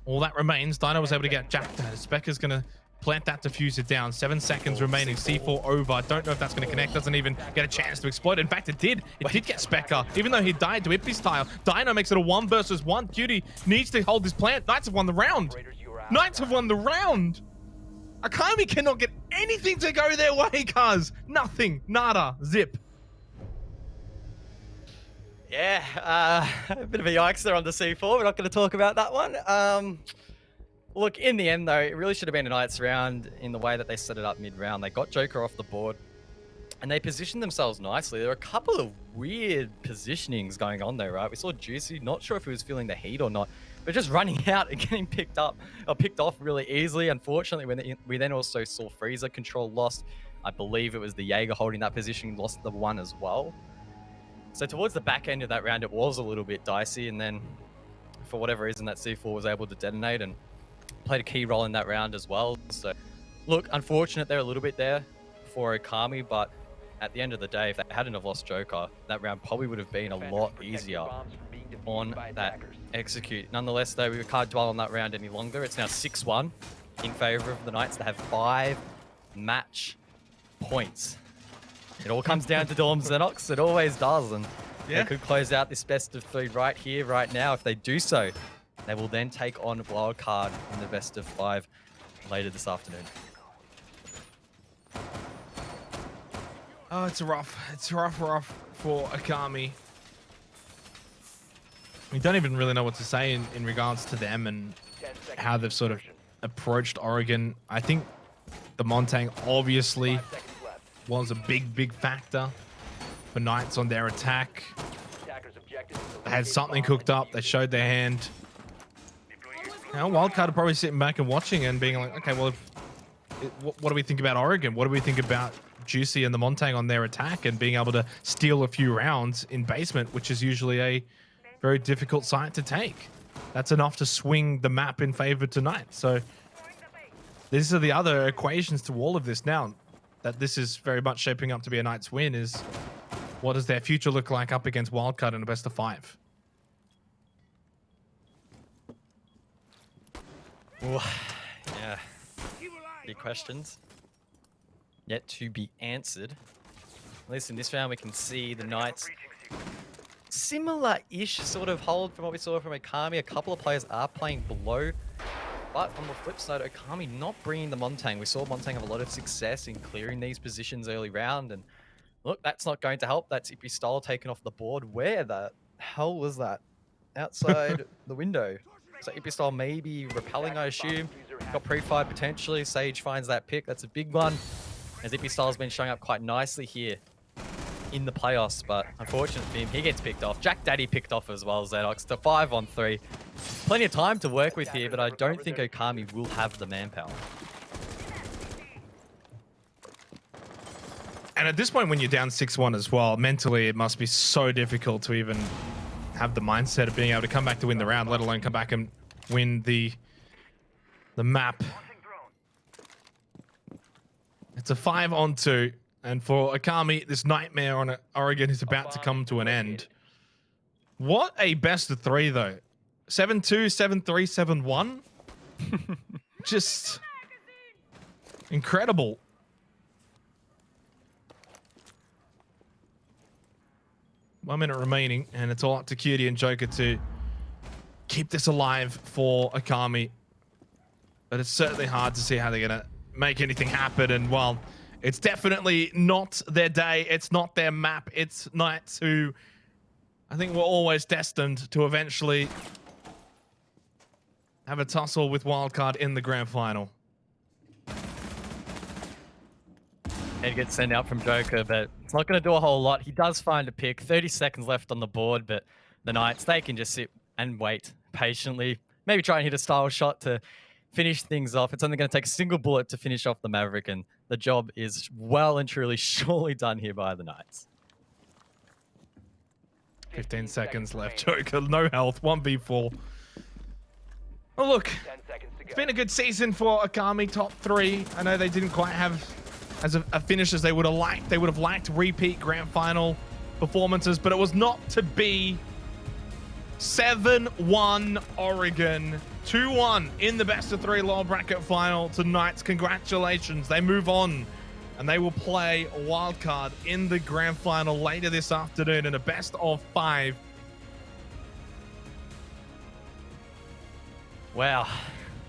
S7: All that remains. Dino was able to get jacked. Specker's going to plant that diffuser down. 7 seconds remaining. C4 over. I don't know if that's going to connect. Doesn't even get a chance to explode. In fact, it did. It did get Specker. Even though he died to Ippy Style, Dino makes it a 1 versus 1. Cutie needs to hold this plant. Knights have won the round. Knights have won the round. Akami cannot get anything to go their way, cuz. Nothing. Nada. Zip.
S8: Yeah, a bit of a yikes there on the C4. We're not going to talk about that one. Look, in the end, though, it really should have been a Knights round in the way that they set it up mid-round. They got Joker off the board, and they positioned themselves nicely. There were a couple of weird positionings going on there, right? We saw Juicy, not sure if he was feeling the heat or not, but just running out and getting picked off really easily. Unfortunately, we then also saw Freezer control lost. I believe it was the Jaeger holding that position, lost the one as well. So towards the back end of that round, it was a little bit dicey. And then for whatever reason, that C4 was able to detonate and played a key role in that round as well. So look, unfortunate they're a little bit there for Okami, but at the end of the day, if they hadn't have lost Joker, that round probably would have been a lot easier on that execute. Nonetheless, though, we can't dwell on that round any longer. It's now 6-1 in favor of the Knights. They have 5 match points. It all comes down to Dorm Xenox. It always does. And they could close out this best of 3 right here, right now. If they do so, they will then take on Wildcard in the best of 5 later this afternoon.
S7: Oh, it's rough. It's rough for Akami. We don't even really know what to say in regards to them and how they've sort of approached Oregon. I think the Montang obviously was a big factor for Knights on their attack. They had something cooked up. They showed their hand. Now, Wildcard are probably sitting back and watching and being like, okay, well, what do we think about Oregon? What do we think about Juicy and the Montang on their attack and being able to steal a few rounds in basement, which is usually a very difficult site to take. That's enough to swing the map in favor tonight. So these are the other equations to all of this now. That this is very much shaping up to be a Knights win is what does their future look like up against Wildcard in a best of 5?
S8: Ooh, yeah. Big questions yet to be answered. At least in this round, we can see the Knights similar-ish sort of hold from what we saw from Okami. A couple of players are playing below, but on the flip side, Okami not bringing the Montang. We saw Montang have a lot of success in clearing these positions early round, and look, that's not going to help. That's Ippy Style taken off the board. Where the hell was that? Outside the window. So Ippy Style maybe repelling, I assume. got pre-fired potentially. Sage finds that pick. That's a big one. As Zippy Style's been showing up quite nicely here in the playoffs, but unfortunate for him, he gets picked off. Jack Daddy picked off as well, Xenox, to 5-on-3. Plenty of time to work with here, but I don't think Okami will have the manpower.
S7: And at this point, when you're down 6-1 as well, mentally it must be so difficult to even have the mindset of being able to come back to win the round, let alone come back and win the map. It's a 5-on-2, and for Okami, this nightmare on Oregon is about to come to an end. What a best of 3 though. 7-2, 7-3, 7-1. Just incredible. One minute remaining, and it's all up to Cutie and Joker to keep this alive for Okami. But it's certainly hard to see how they're going to make anything happen. And, well, it's definitely not their day. It's not their map. It's Knights who I think were always destined to eventually have a tussle with Wildcard in the grand final.
S8: Head gets sent out from Joker, but it's not going to do a whole lot. He does find a pick. 30 seconds left on the board, but the Knights, they can just sit and wait patiently. Maybe try and hit a style shot to finish things off. It's only going to take a single bullet to finish off the Maverick, and the job is well and truly surely done here by the Knights.
S7: 15 seconds left. Joker, no health, 1v4. Oh, look, it's been a good season for Okami, top 3. I know they didn't quite have as a finish as they would have liked. They would have liked repeat grand final performances, but it was not to be. 7-1 Oregon, 2-1 in the best of 3 lower bracket final tonight. Congratulations, they move on and they will play Wildcard in the grand final later this afternoon in a best of 5.
S8: Wow,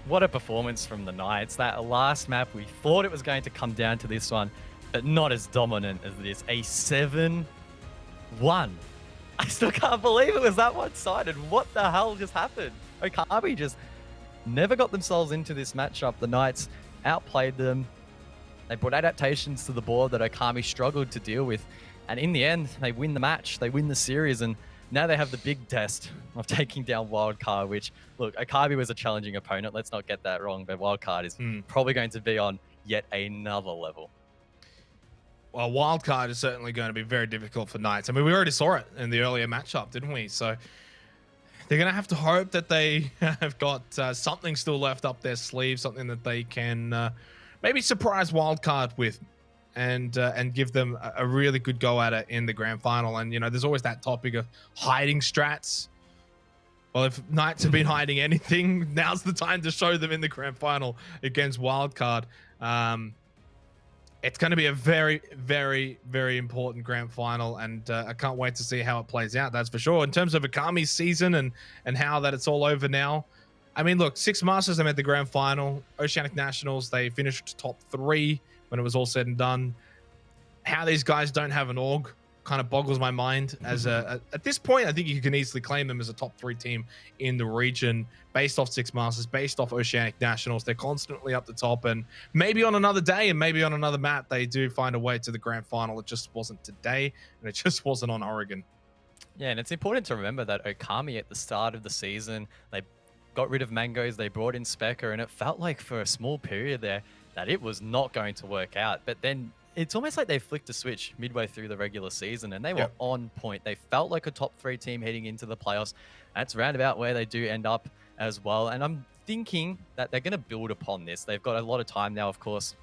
S8: what a performance from the Knights. That last map, we thought it was going to come down to this one, but not as dominant as this. A 7-1. I still can't believe it was that one-sided. What the hell just happened? Okami just never got themselves into this matchup. The Knights outplayed them. They brought adaptations to the board that Okami struggled to deal with. And in the end, they win the match. They win the series. And now they have the big test of taking down Wildcard, which, look, Okami was a challenging opponent. Let's not get that wrong. But Wildcard is probably going to be on yet another level.
S7: Well, Wildcard is certainly going to be very difficult for Knights. I mean, we already saw it in the earlier matchup, didn't we? So they're going to have to hope that they have got something still left up their sleeve, something that they can maybe surprise Wildcard with and give them a really good go at it in the grand final. And, you know, there's always that topic of hiding strats. Well, if Knights have been hiding anything, now's the time to show them in the grand final against Wildcard. It's going to be a very, very, very important grand final, and I can't wait to see how it plays out, that's for sure. In terms of Okami's season and how that it's all over now, I mean, look, 6 Masters, they made the grand final. Oceanic Nationals, they finished top 3 when it was all said and done. How these guys don't have an org kind of boggles my mind. As at this point, I think you can easily claim them as a top 3 team in the region based off 6 Masters, based off Oceanic Nationals. They're constantly up the top, and maybe on another day and maybe on another map, they do find a way to the grand final. It just wasn't today, and it just wasn't on Oregon.
S8: Yeah, and it's important to remember that Okami at the start of the season, they got rid of Mangoes, they brought in Specker, and it felt like for a small period there that it was not going to work out. But then it's almost like they flicked a switch midway through the regular season, and they were on point. They felt like a top 3 team heading into the playoffs. That's roundabout where they do end up as well. And I'm thinking that they're going to build upon this. They've got a lot of time now, of course,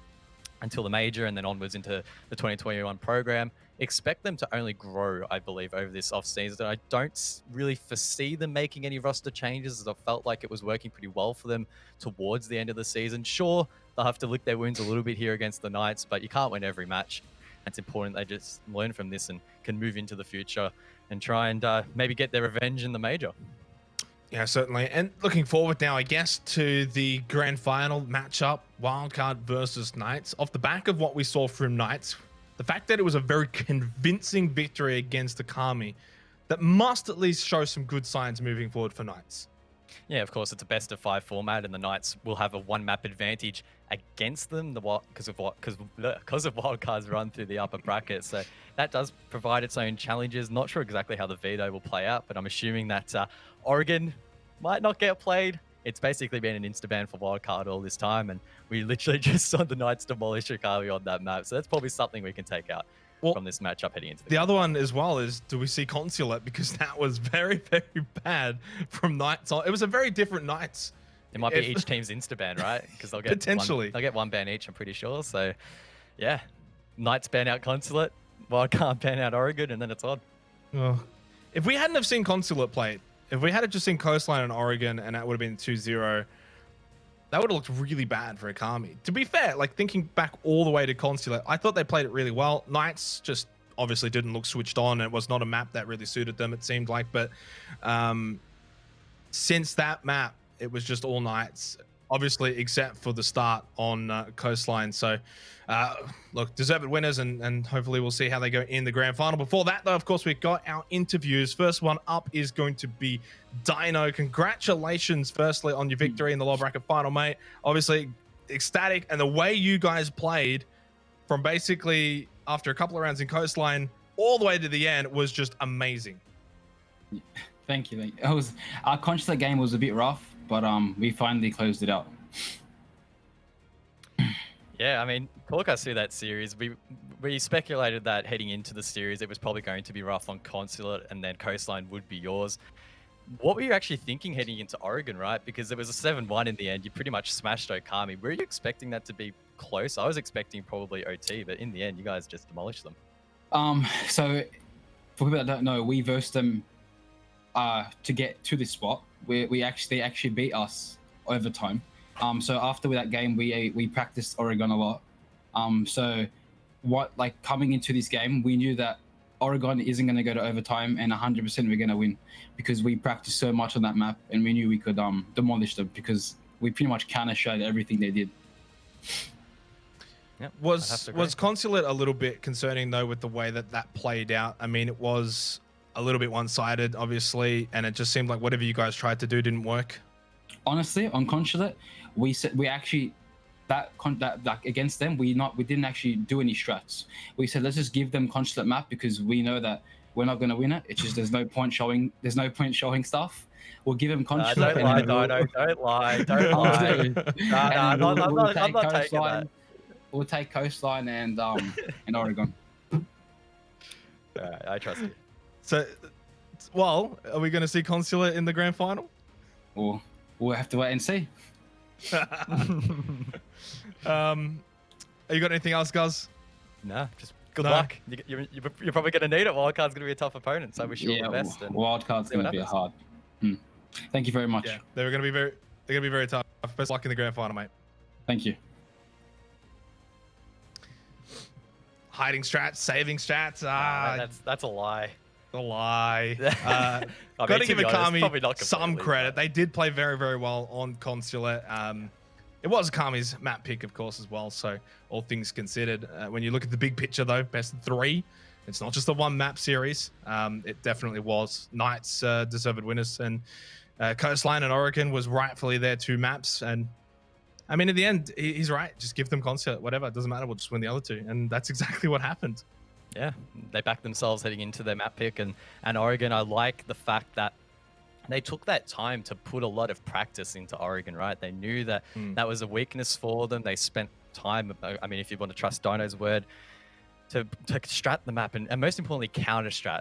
S8: until the major and then onwards into the 2021 program. Expect them to only grow, I believe, over this offseason. I don't really foresee them making any roster changes, as I felt like it was working pretty well for them towards the end of the season. Sure, they'll have to lick their wounds a little bit here against the Knights, but you can't win every match. It's important they just learn from this and can move into the future and try and maybe get their revenge in the major.
S7: Yeah, certainly. And looking forward now, I guess, to the grand final matchup, Wildcard versus Knights. Off the back of what we saw from Knights, the fact that it was a very convincing victory against Okami, that must at least show some good signs moving forward for Knights.
S8: Yeah, of course, it's a best of 5 format, and the Knights will have a 1-map advantage against them. Because of wildcards run through the upper bracket, so that does provide its own challenges. Not sure exactly how the veto will play out, but I'm assuming that Oregon might not get played. It's basically been an insta-ban for wildcard all this time, and we literally just saw the Knights demolish Akali on that map. So that's probably something we can take out from this matchup heading into
S7: the other one as well is, do we see Consulate? Because that was very, very bad from Knights. It was a very different Knights.
S8: It might be each team's insta-ban, right? Because they'll get
S7: potentially
S8: they'll get 1 ban each, I'm pretty sure. So, yeah, Knights ban out Consulate, wildcard ban out Oregon, and then it's on.
S7: Oh. If we hadn't have seen Consulate play, if we had just seen Coastline and Oregon, and that would have been 2-0, that would have looked really bad for Akami. To be fair, like thinking back all the way to Consulate, I thought they played it really well. Knights just obviously didn't look switched on. It was not a map that really suited them, it seemed like. But since that map, it was just all Knights, obviously, except for the start on Coastline. So, look, deserved winners, and hopefully we'll see how they go in the grand final. Before that, though, of course, we've got our interviews. First one up is going to be Dino. Congratulations, firstly, on your victory in the lower bracket final, mate. Obviously, ecstatic, and the way you guys played from basically after a couple of rounds in Coastline all the way to the end was just amazing.
S12: Thank you. It was, our Consulate game was a bit rough, but we finally closed it out.
S8: Yeah, I mean, talk us through that series. We speculated that heading into the series, it was probably going to be rough on Consulate, and then Coastline would be yours. What were you actually thinking heading into Oregon, right? Because it was a 7-1 in the end. You pretty much smashed Okami. Were you expecting that to be close? I was expecting probably OT, but in the end, you guys just demolished them.
S12: So for people that don't know, we versed them to get to this spot. They actually beat us overtime. So after that game, we practiced Oregon a lot. So coming into this game, we knew that Oregon isn't going to go to overtime, and 100% we're going to win because we practiced so much on that map, and we knew we could demolish them because we pretty much counter showed everything they did.
S8: Yep,
S7: was Consulate a little bit concerning though with the way that played out? I mean, it was a little bit one-sided, obviously, and it just seemed like whatever you guys tried to do didn't work.
S12: Honestly, on Consulate, we actually that against them we didn't actually do any strats. We said let's just give them Consulate map because we know that we're not going to win it. It's just there's no point showing stuff. We'll give them Consulate.
S8: Don't lie, Dino. Don't lie. Don't lie. I'm not taking that.
S12: We'll take Coastline and Oregon.
S8: I trust you.
S7: So, well, are we going to see Consulate in the grand final?
S12: Or we'll have to wait and see.
S7: You got anything else, guys?
S8: No, just good luck. You're probably going to need it. Wildcard's going to be a tough opponent, so I wish you all the best.
S12: Wildcard's going to be hard. Thank you very much.
S7: Yeah, they're going to be very tough. Best luck in the grand final, mate.
S12: Thank you.
S7: Hiding strats, saving strats.
S8: That's a lie.
S7: A lie.
S8: Got
S7: to give Akami some
S8: completely,
S7: credit. They did play very, very well on Consulate. It was Akami's map pick, of course, as well. So all things considered, when you look at the big picture, though, best of 3, it's not just a 1-map series. It definitely was. Knights deserved winners, and Coastline and Oregon was rightfully their 2 maps. And I mean, at the end, he's right. Just give them Consulate, whatever. It doesn't matter. We'll just win the other 2. And that's exactly what happened.
S8: Yeah, they backed themselves heading into their map pick. And Oregon, I like the fact that they took that time to put a lot of practice into Oregon, right? They knew that that was a weakness for them. They spent time, I mean, if you want to trust Dino's word, to strat the map and most importantly, counter strat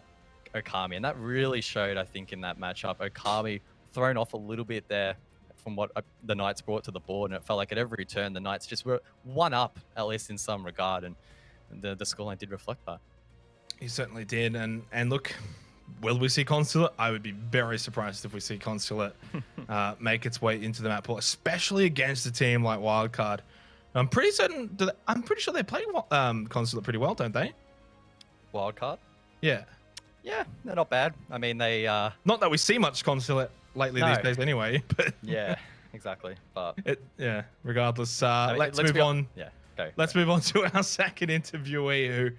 S8: Okami. And that really showed, I think, in that matchup. Okami thrown off a little bit there from what the Knights brought to the board. And it felt like at every turn, the Knights just were one up, at least in some regard. And the scoreline did reflect that.
S7: He certainly did. And look, will we see Consulate? I would be very surprised if we see Consulate make its way into the map pool, especially against a team like Wildcard. I'm pretty sure they play Consulate pretty well, don't they?
S8: Wildcard?
S7: Yeah.
S8: Yeah, they're not bad. I mean, they...
S7: Not that we see much Consulate lately these days anyway, but...
S8: Yeah, exactly. But
S7: yeah, regardless, let's move on.
S8: Yeah,
S7: Let's move on to our second interviewee, who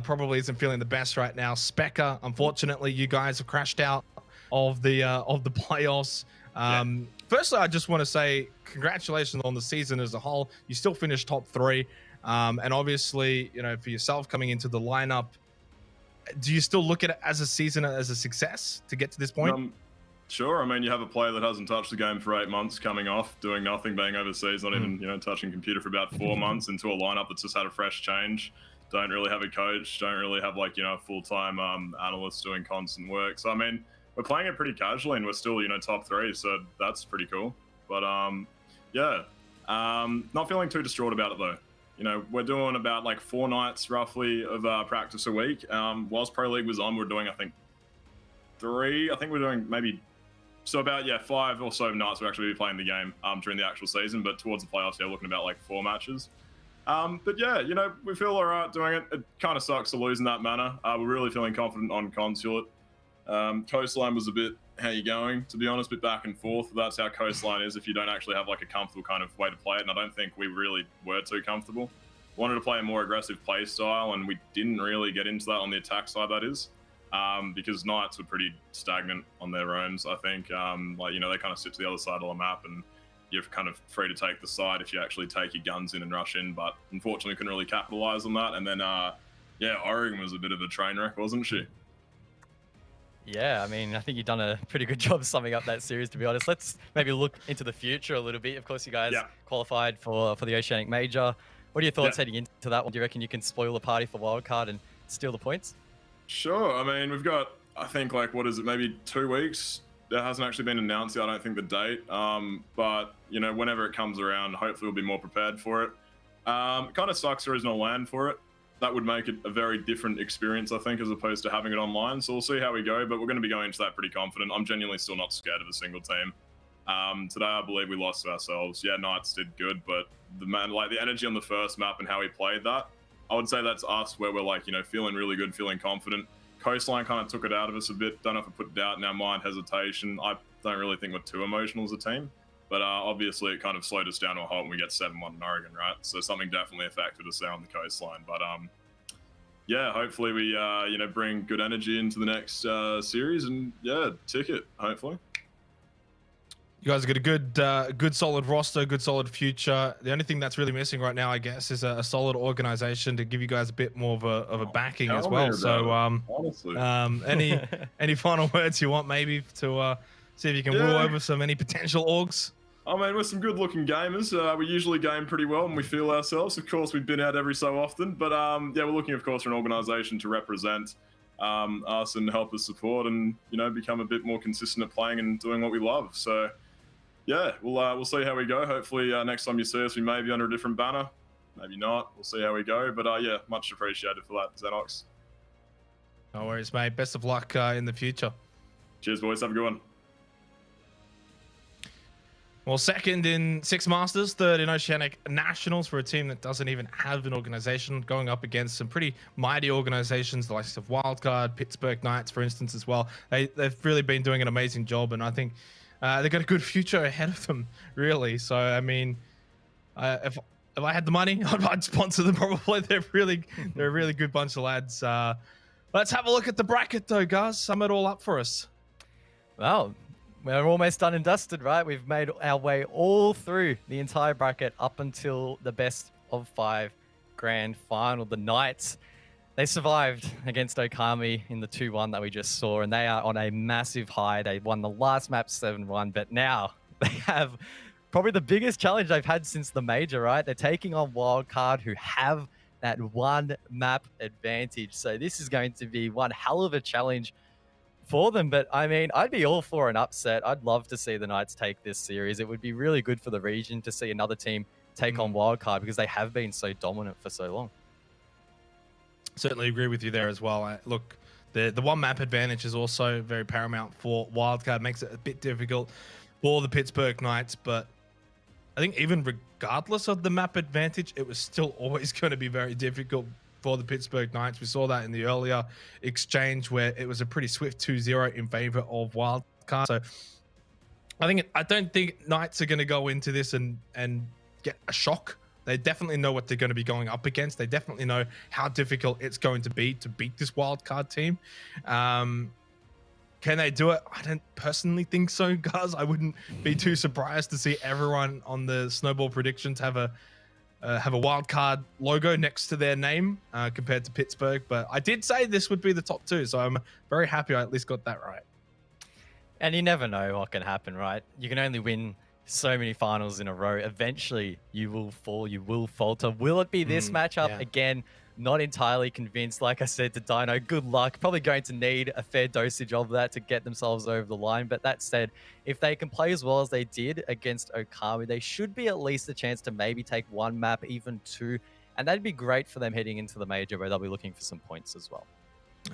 S7: probably isn't feeling the best right now. Specker, unfortunately, you guys have crashed out of the playoffs. Firstly, I just want to say congratulations on the season as a whole. You still finished top 3. And obviously, you know, for yourself coming into the lineup, do you still look at it as a season, as a success to get to this point?
S13: Sure. I mean, you have a player that hasn't touched the game for 8 months coming off, doing nothing, being overseas, not even, touching computer for about 4 months, into a lineup that's just had a fresh change. Don't really have a coach, don't really have a full-time analyst doing constant work. So, I mean, we're playing it pretty casually and we're still, top 3. So that's pretty cool. But not feeling too distraught about it though. We're doing about 4 nights roughly of practice a week. Whilst Pro League was on, we're doing, I think, 3. I think we're doing maybe, so about, 5 or so nights we'll actually be playing the game during the actual season. But towards the playoffs, we're looking about 4 matches. But yeah, we feel all right doing it. It kind of sucks to lose in that manner. We're really feeling confident on Consulate. Coastline was a bit, how you going, to be honest, a bit back and forth. That's how Coastline is if you don't actually have a comfortable kind of way to play it, and I don't think we really were too comfortable. Wanted to play a more aggressive play style, and we didn't really get into that on the attack side, that is, because Knights were pretty stagnant on their own. I think they kind of sit to the other side of the map, and you're kind of free to take the side if you actually take your guns in and rush in, but unfortunately couldn't really capitalize on that. And then Oregon was a bit of a train wreck, wasn't she?
S8: Yeah, I mean, I think you've done a pretty good job summing up that series, to be honest. Let's maybe look into the future a little bit. Of course, you guys qualified for the Oceanic Major. What are your thoughts heading into that one? Do you reckon you can spoil the party for wildcard and steal the points?
S13: Sure. I mean, we've got, I think, what is it, maybe 2 weeks? There hasn't actually been announced yet, I don't think, the date. But, whenever it comes around, hopefully we'll be more prepared for it. It kind of sucks there is no LAN for it. That would make it a very different experience, I think, as opposed to having it online. So we'll see how we go, but we're going to be going into that pretty confident. I'm genuinely still not scared of a single team. Today, I believe we lost to ourselves. Yeah, Knights did good, but the energy on the first map and how we played that, I would say that's us, where we're feeling really good, feeling confident. Coastline kind of took it out of us a bit. Don't know if I put doubt in our mind, hesitation. I don't really think we're too emotional as a team, but obviously it kind of slowed us down to a halt when we get 7-1 in Oregon, right? So something definitely affected us there on the Coastline. But yeah, hopefully we bring good energy into the next series and ticket, hopefully.
S7: You guys got a good solid roster, good solid future. The only thing that's really missing right now, I guess, is a solid organization to give you guys a bit more of a backing as well. So,
S13: honestly,
S7: any final words you want, maybe, to see if you can woo over any potential orgs?
S13: I mean, we're some good-looking gamers. We usually game pretty well when we feel ourselves. Of course, we've been out every so often, but we're looking, of course, for an organization to represent us and help us support and become a bit more consistent at playing and doing what we love. So. Yeah, we'll see how we go. Hopefully, next time you see us, we may be under a different banner. Maybe not. We'll see how we go. But yeah, much appreciated for that, Xenox.
S7: No worries, mate. Best of luck in the future.
S13: Cheers, boys. Have a good one.
S7: Well, second in Six Masters, third in Oceanic Nationals for a team that doesn't even have an organization, going up against some pretty mighty organizations, the likes of Wildcard, Pittsburgh Knights, for instance, as well. They've really been doing an amazing job, and I think they've got a good future ahead of them, really. So, I mean, if I had the money, I'd sponsor them probably. They're a really good bunch of lads. Let's have a look at the bracket, though, guys. Sum it all up for us.
S8: Well, we're almost done and dusted, right? We've made our way all through the entire bracket up until the best of 5 grand final. The Knights, they survived against Okami in the 2-1 that we just saw, and they are on a massive high. They won the last map 7-1, but now they have probably the biggest challenge they've had since the major, right? They're taking on Wildcard, who have that 1 map advantage. So this is going to be one hell of a challenge for them. But I mean, I'd be all for an upset. I'd love to see the Knights take this series. It would be really good for the region to see another team take on Wildcard, because they have been so dominant for so long.
S7: Certainly agree with you there as well. Look, the 1 map advantage is also very paramount for Wildcard. Makes it a bit difficult for the Pittsburgh Knights, but I think even regardless of the map advantage, it was still always going to be very difficult for the Pittsburgh Knights. We saw that in the earlier exchange where it was a pretty swift 2-0 in favor of Wildcard. So I don't think Knights are going to go into this and get a shock. They definitely know what they're going to be going up against. They definitely know how difficult it's going to be to beat this Wildcard team. Can they do it? I don't personally think so, guys. I wouldn't be too surprised to see everyone on the Snowball predictions have a wild card logo next to their name compared to Pittsburgh. But I did say this would be the top 2, so I'm very happy I at least got that right.
S8: And you never know what can happen, right? You can only win so many finals in a row. Eventually, you will fall, you will falter. Will it be this matchup?
S7: yeah.
S8: Again, not entirely convinced. Like I said to Dino, good luck. Probably going to need a fair dosage of that to get themselves over the line. But that said, if they can play as well as they did against Okami, they should be at least a chance to maybe take 1 map, even 2. And that'd be great for them heading into the major, where they'll be looking for some points as well.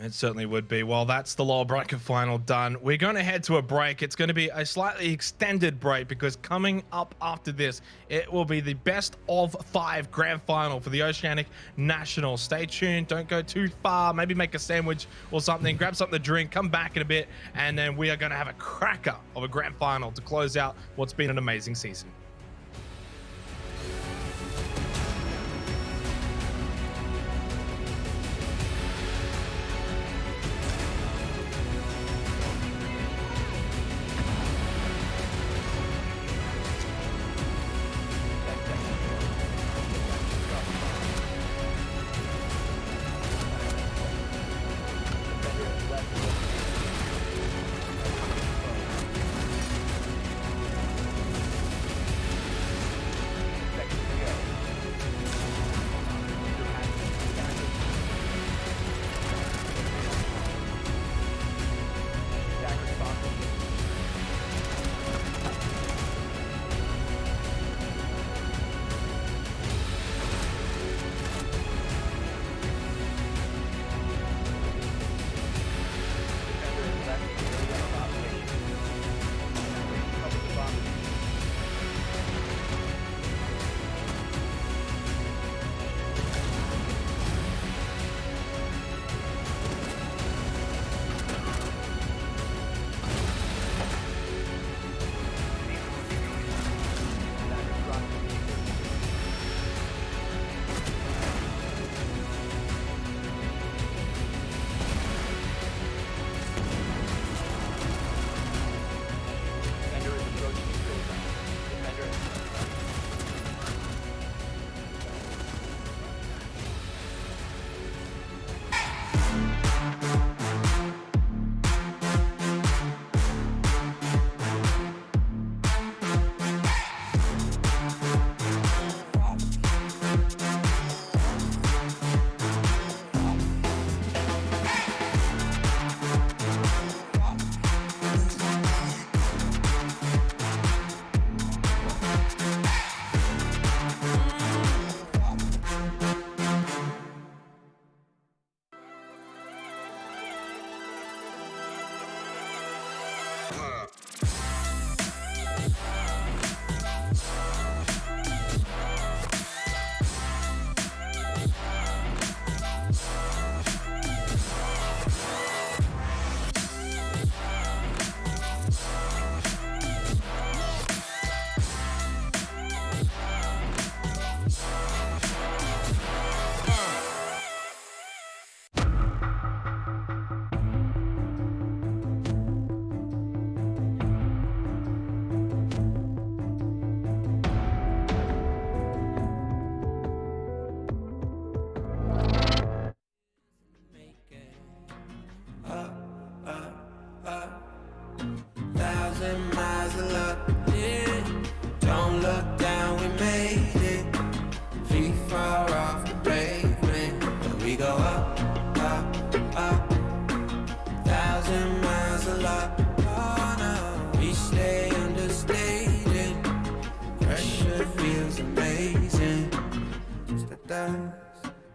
S7: It certainly would be. Well, that's the lower bracket final done. We're going to head to a break. It's going to be a slightly extended break because coming up after this, it will be the best of 5 grand final for the Oceanic Nationals. Stay tuned. Don't go too far. Maybe make a sandwich or something. Grab something to drink. Come back in a bit. And then we are going to have a cracker of a grand final to close out what's been an amazing season.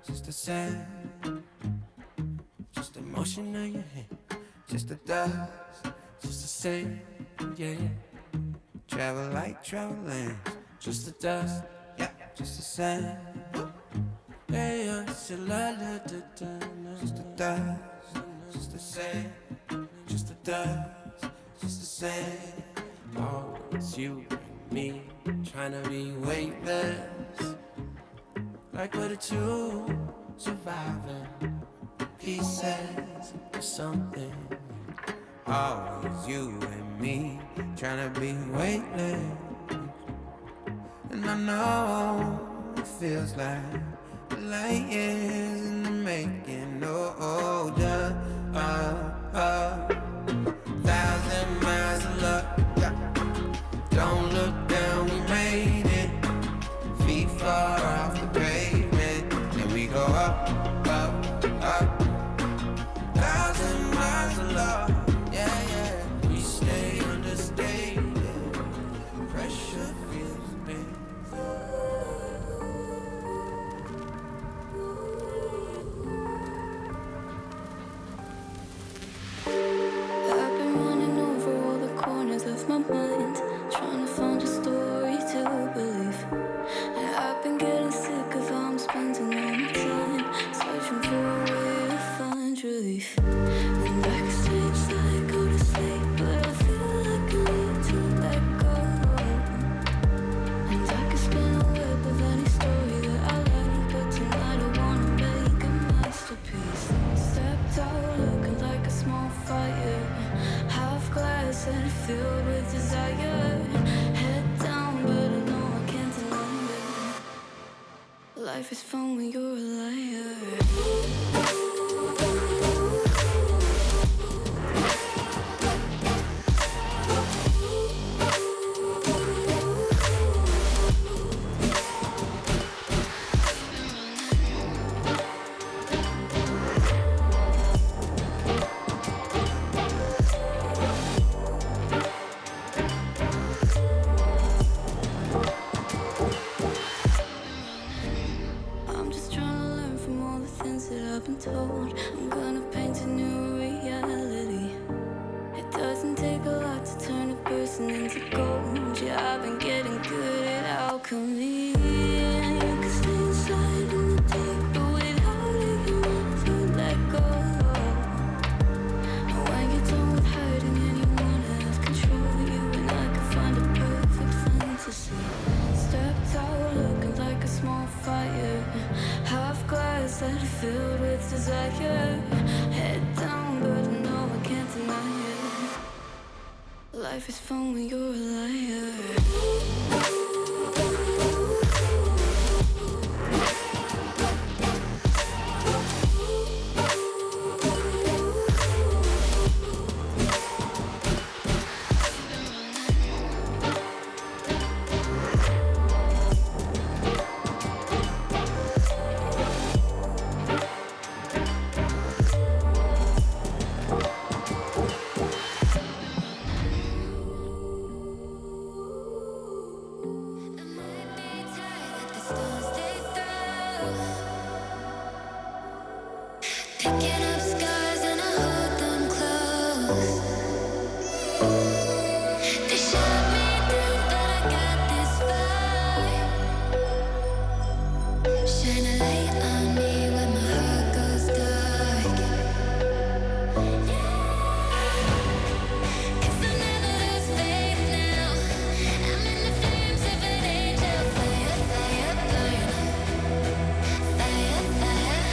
S9: Just the sand, just the motion of your hand, just the dust, just the same, yeah. Travel like traveling, just the dust, yeah, just the sand. Hey, just the dust, just the same, just the dust, just the same. Oh, it's you and me trying to be weightless. Like we're the two surviving pieces of something. always you and me, trying to be weightless. And I know it feels like light years in the making. Oh, just 1,000 miles of love. Don't look down, we made it. Feet far off the pavement, and we go up, up, up. 1,000 miles of love, yeah, yeah. We stay understated. Pressure feels big.
S10: I've been running over all the corners of my mind, trying to find a story to believe. And I've been getting sick of how I'm spending all my time, searching for a way to find relief. And I can stay inside, go to sleep, but I feel like I need to let go. And I can spin a web of any story that I like, but tonight I wanna make a masterpiece. Stepped out looking like a small fire, half glass and filled with desire. Head down, but I know I can't deny it. Life is fun when you're a liar. I'm just trying to learn from all the things that I've been told. I'm gonna paint a new reality. It doesn't take a lot to turn a person into gold. Yeah, I've been getting good at alchemy. And you can stay inside in the dark, but without it you never let go. And when you're done with hiding and you wanna have control, you and I can find a perfect fantasy. Stepped out looking like a small fire, half glass and filled with desire. Head down, but I know I can't deny it. Life is fun when you're a liar. Picking up scars and I hold them close. They shut me down, but I got this fire. Shine a light on me when my heart goes dark. Cause I'll never lose faith now. I'm in the flames of an angel. Fire, fire, burn. Fire, fire.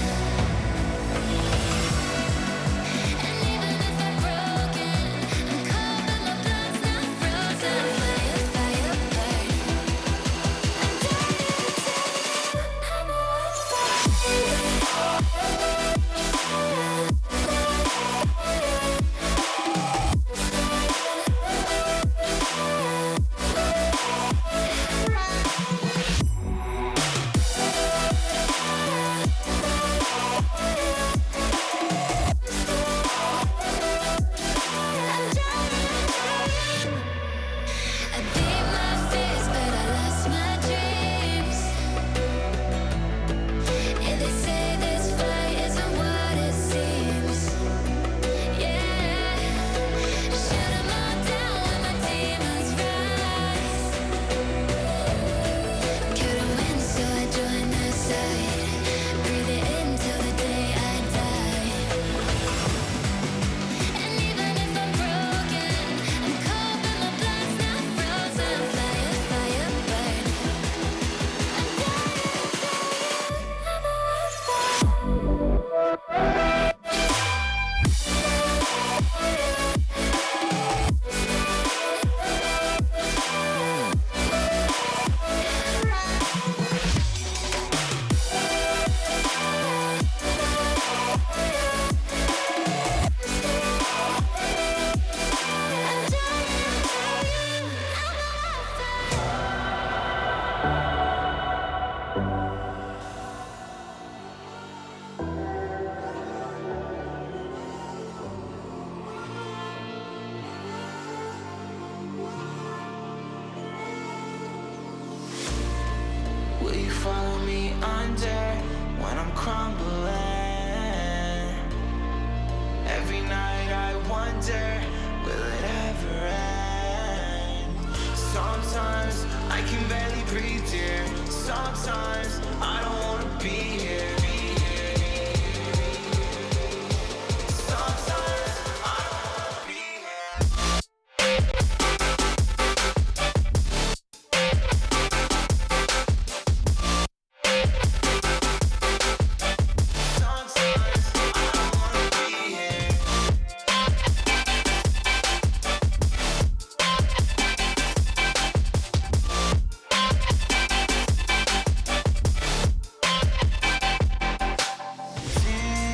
S9: follow me under when I'm crumbling? Every night I wonder, will it ever end? Sometimes I can barely breathe, dear. Sometimes I don't wanna be here. Sometimes I don't wanna be here. Sometimes I don't wanna be here.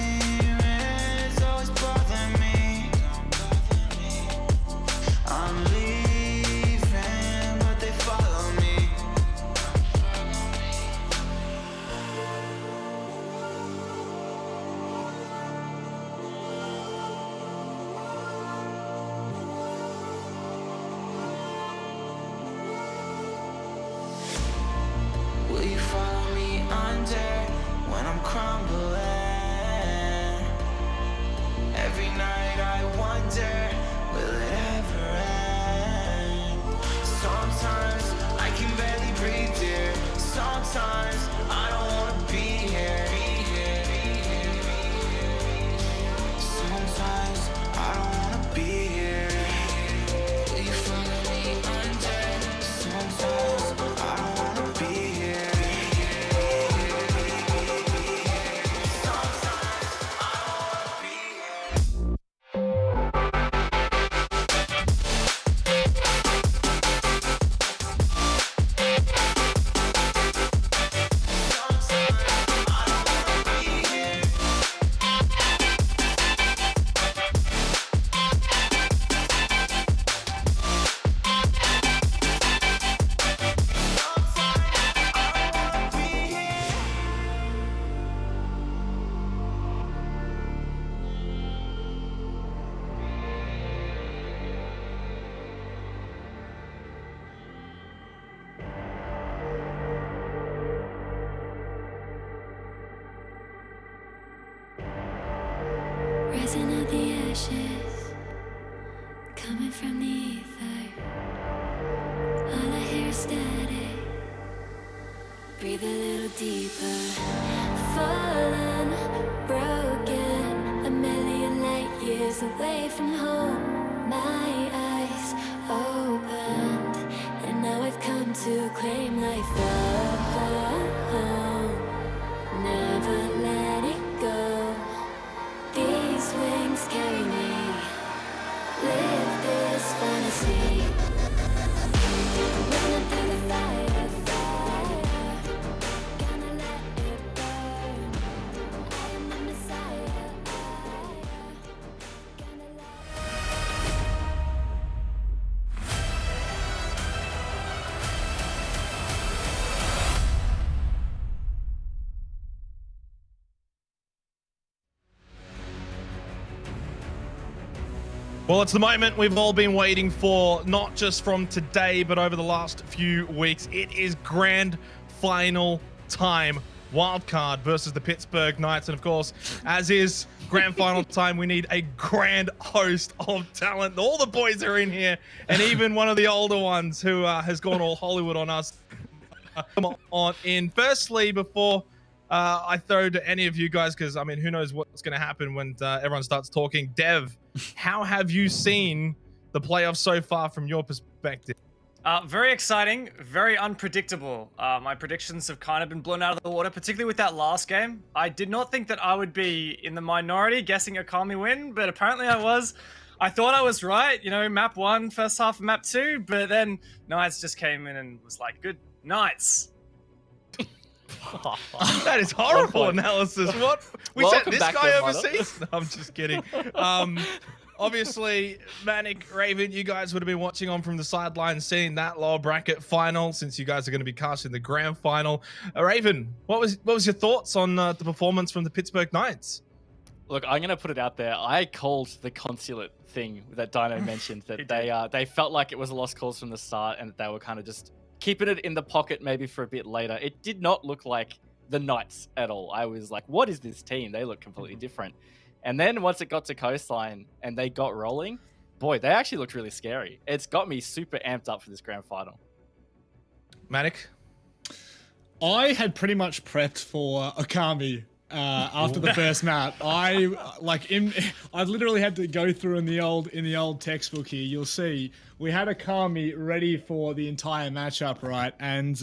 S9: Demons always bother me. I'm leaving, but they follow me. Will you follow me under when I'm crumbling? Every night I wonder, will it ever end? Sometimes I can barely breathe, dear. Sometimes I don't wanna be here. Sometimes I don't wanna be here. Will you follow me under? Sometimes I don't wanna be here. Sometimes I don't wanna be here.
S10: Rising out the ashes, coming from the ether. All I hear is static. Breathe a little deeper. Fallen, broken, a million light years away from home. My eyes opened, and now I've come to claim life. Never let it go. These wings carry me. Live this fantasy. Running through the fire, fire. Gonna let it burn. I am the Messiah. Gonna let
S7: Well, it's the moment we've all been waiting for, not just from today, but over the last few weeks. It is grand final time. Wildcard versus the Pittsburgh Knights. And of course, as is grand final time, we need a grand host of talent. All the boys are in here, and even one of the older ones who has gone all Hollywood on us. Come on in. Firstly, before I throw to any of you guys, because I mean, who knows what's going to happen when everyone starts talking. Dev, how have you seen the playoffs so far from your perspective?
S14: Very exciting, very unpredictable. My predictions have kind of been blown out of the water, particularly with that last game. I did not think that I would be in the minority guessing a Kami win, but apparently I was. I thought I was right, you know, map 1, first half of map 2, but then Knights just came in and was like, good Knights.
S7: That is horrible analysis. What? We sent this guy overseas? No, I'm just kidding. Obviously, Manic, Raven, you guys would have been watching on from the sidelines, seeing that lower bracket final, since you guys are going to be casting the grand final. Raven, what was your thoughts on the performance from the Pittsburgh Knights?
S2: Look, I'm going to put it out there. I called the consulate thing that Dino mentioned, that they felt like it was a lost cause from the start, and that they were kind of just keeping it in the pocket maybe for a bit later. It did not look like the Knights at all. I was like, what is this team? They look completely different. And then once it got to Coastline and they got rolling, boy, they actually looked really scary. It's got me super amped up for this grand final.
S7: Manic?
S1: I had pretty much prepped for Okami after the first map. I literally had to go through in the old textbook here. You'll see we had Okami ready for the entire matchup, right? And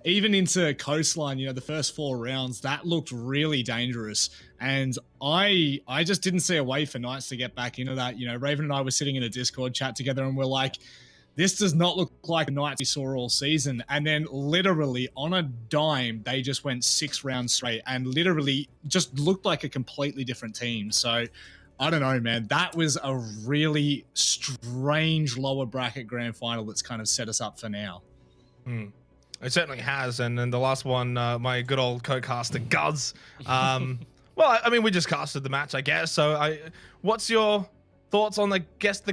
S1: even into Coastline, the first 4 rounds, that looked really dangerous. And I just didn't see a way for Knights to get back into that. Raven and I were sitting in a Discord chat together, and we're like, this does not look like the Knights we saw all season. And then literally on a dime, they just went 6 rounds straight and literally just looked like a completely different team. So I don't know, man. That was a really strange lower bracket grand final that's kind of set us up for now.
S7: It certainly has. And then the last one, my good old co-caster, Guz. Well, I mean, we just casted the match, I guess. So what's your thoughts on, the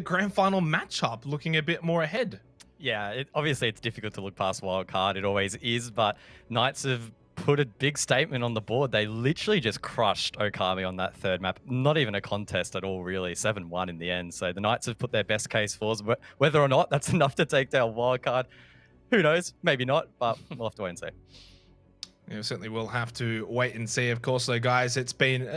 S7: grand final matchup, looking a bit more ahead?
S8: Yeah, obviously it's difficult to look past wildcard. It always is, but Knights have put a big statement on the board. They literally just crushed Okami on that third map. Not even a contest at all, really. 7-1 in the end. So the Knights have put their best case forward. Whether or not that's enough to take down wildcard, who knows? Maybe not, but we'll have to wait and see.
S7: You certainly will have to wait and see, of course, though, guys. It's been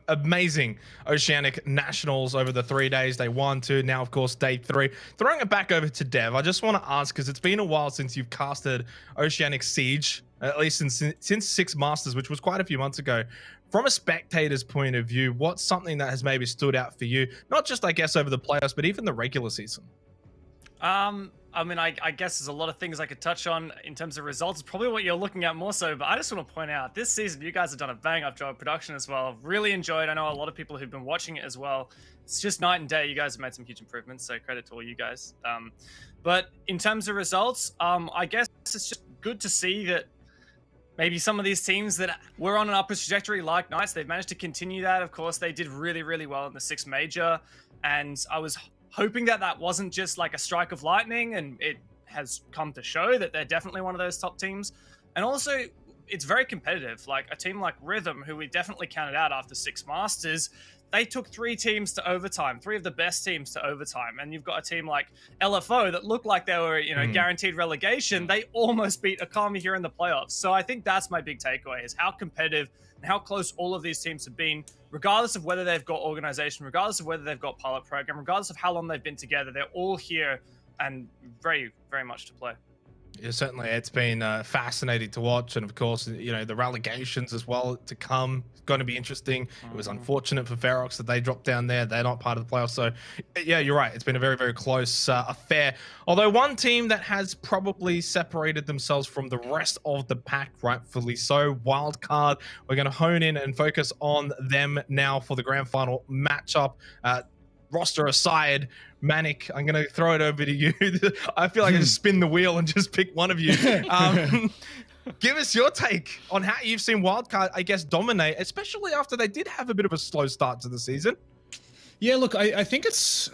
S7: amazing Oceanic Nationals over the 3 days. Day 1, 2, now, of course, day 3. Throwing it back over to Dev, I just want to ask, because it's been a while since you've casted Oceanic Siege, at least since 6 Masters, which was quite a few months ago. From a spectator's point of view, what's something that has maybe stood out for you? Not just, I guess, over the playoffs, but even the regular season.
S14: I mean, I guess there's a lot of things I could touch on in terms of results. It's probably what you're looking at more so, but I just want to point out this season, you guys have done a bang-up job of production as well. I've really enjoyed. I know a lot of people who've been watching it as well. It's just night and day. You guys have made some huge improvements, so credit to all you guys. But in terms of results, I guess it's just good to see that maybe some of these teams that were on an upward trajectory like Knights, they've managed to continue that. Of course, they did really, really well in the 6th major, and I was hoping that wasn't just like a strike of lightning, and it has come to show that they're definitely one of those top teams. And also, it's very competitive. Like a team like Rhythm, who we definitely counted out after 6 Masters, they took 3 teams to overtime, 3 of the best teams to overtime. And you've got a team like LFO that looked like they were, guaranteed relegation. They almost beat Okami here in the playoffs. So I think that's my big takeaway, is how competitive and how close all of these teams have been, regardless of whether they've got organization, regardless of whether they've got pilot program, regardless of how long they've been together. They're all here and very, very much to play.
S7: Yeah, certainly, it's been fascinating to watch, and of course, the relegations as well to come. It's going to be interesting. It was unfortunate for Ferox that they dropped down there. They're not part of the playoffs, so yeah, you're right. It's been a very, very close affair. Although one team that has probably separated themselves from the rest of the pack, rightfully so, Wildcard. We're going to hone in and focus on them now for the grand final matchup. Roster aside, Manic, I'm going to throw it over to you. I feel like I just spin the wheel and just pick one of you. Give us your take on how you've seen Wildcard, I guess, dominate, especially after they did have a bit of a slow start to the season.
S1: Yeah, look, I think it's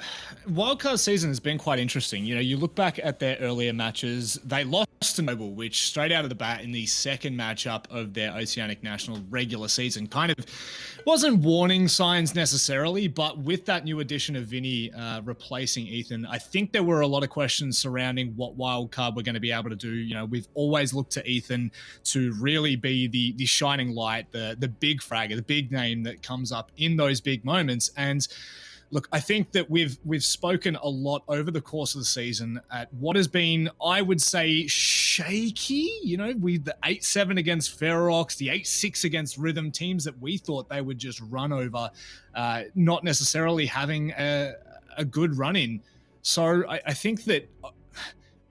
S1: Wildcard season has been quite interesting. You look back at their earlier matches, they lost to Noble, which straight out of the bat in the second matchup of their Oceanic National regular season kind of wasn't warning signs necessarily, but with that new addition of Vinny replacing Ethan, I think there were a lot of questions surrounding what Wildcard were going to be able to do. We've always looked to Ethan to really be the shining light, the big fragger, the big name that comes up in those big moments. And look, I think that we've spoken a lot over the course of the season at what has been, I would say, shaky, with the 8-7 against Ferox, the 8-6 against Rhythm, teams that we thought they would just run over, not necessarily having a good run-in. So I think that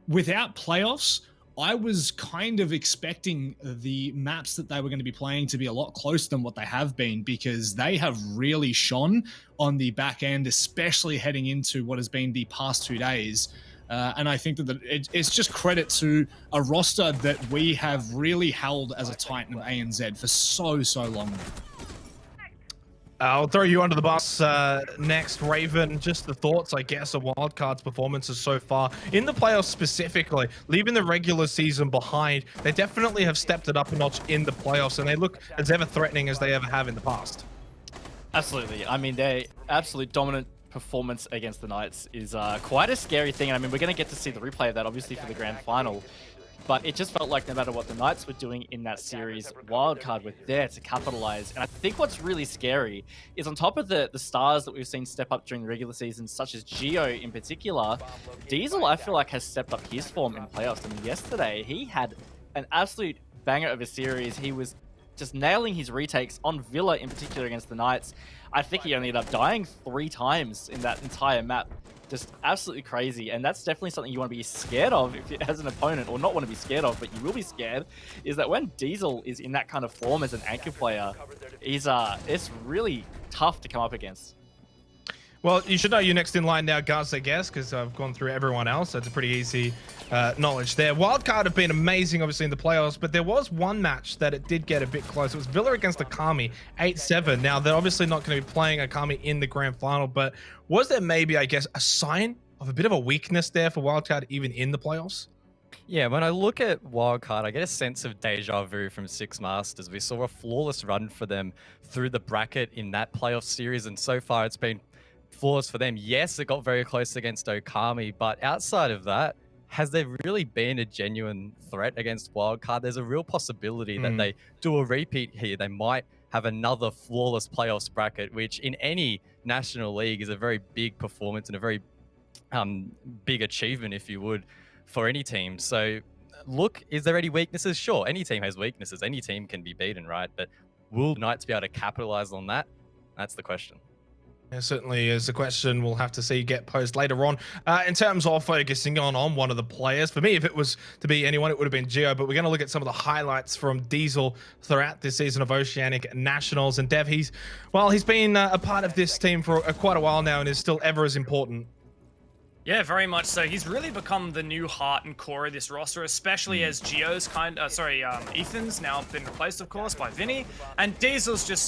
S1: without playoffs, I was kind of expecting the maps that they were going to be playing to be a lot closer than what they have been, because they have really shone on the back end, especially heading into what has been the past 2 days. And I think that it's just credit to a roster that we have really held as a titan of ANZ for so long.
S7: I'll throw you under the bus next, Raven. Just the thoughts, I guess, of Wildcard's performances so far in the playoffs specifically, leaving the regular season behind. They definitely have stepped it up a notch in the playoffs, and they look as ever threatening as they ever have in the past.
S2: Absolutely. I mean, their absolute dominant performance against the Knights is quite a scary thing. And I mean, we're going to get to see the replay of that, obviously, for the grand final. But it just felt like no matter what the Knights were doing in that series, Wildcard were there to capitalize. And I think what's really scary is on top of the stars that we've seen step up during the regular season, such as Geo in particular, Diesel, I feel like, has stepped up his form in playoffs. I mean, yesterday, he had an absolute banger of a series. He was just nailing his retakes on Villa in particular against the Knights. I think he only ended up dying 3 times in that entire map. Just absolutely crazy, and that's definitely something you want to be scared of if you, as an opponent, or not want to be scared of, but you will be scared, is that when Diesel is in that kind of form as an anchor player, it's really tough to come up against.
S7: Well, you should know you're next in line now, Gus, I guess, because I've gone through everyone else, so it's a pretty easy knowledge there. Wildcard have been amazing, obviously, in the playoffs, but there was one match that it did get a bit close. It was Villa against Akami, 8-7. Now, they're obviously not going to be playing Akami in the grand final, but was there maybe, I guess, a sign of a bit of a weakness there for Wildcard even in the playoffs?
S8: Yeah, when I look at Wildcard, I get a sense of deja vu from Six Masters. We saw a flawless run for them through the bracket in that playoff series, and so far it's been flawless for them. Yes, it got very close against Okami, but outside of that, has there really been a genuine threat against Wildcard? There's a real possibility that they do a repeat here. They might have another flawless playoffs bracket, which in any national league is a very big performance and a very big achievement, if you would, for any team. So look, is there any weaknesses? Sure, any team has weaknesses. Any team can be beaten, right? But will Knights be able to capitalize on that? That's the question.
S7: Yeah, certainly is a question we'll have to see get posed later on. In terms of focusing on one of the players, for me, if it was to be anyone, it would have been Geo, but we're going to look at some of the highlights from Diesel throughout this season of Oceanic Nationals. And Dev, he's been a part of this team for quite a while now and is still ever as important.
S14: Yeah, very much so. He's really become the new heart and core of this roster, especially as Geo's Ethan's now been replaced, of course, by Vinny. And Diesel's just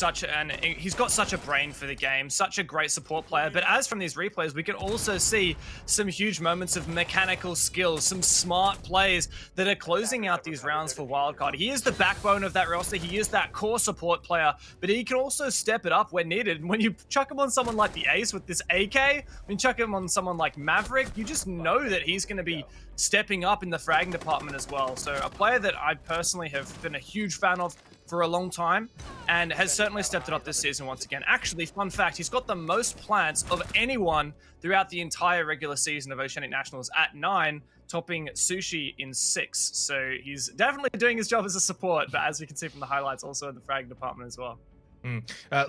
S14: he's got such a brain for the game, such a great support player. But as from these replays, we can also see some huge moments of mechanical skills, some smart plays that are closing out these rounds for Wildcard. He is the backbone of that roster. He is that core support player, but he can also step it up when needed. And when you chuck him on someone like the Ace with this AK, when you chuck him on someone like Maverick, you just know that he's going to be stepping up in the fragging department as well. So a player that I personally have been a huge fan of for a long time and has certainly stepped it up this season once again. Actually, fun fact, he's got the most plants of anyone throughout the entire regular season of Oceanic Nationals at 9, topping Sushi in 6. So he's definitely doing his job as a support, but as we can see from the highlights, also in the fragging department as well.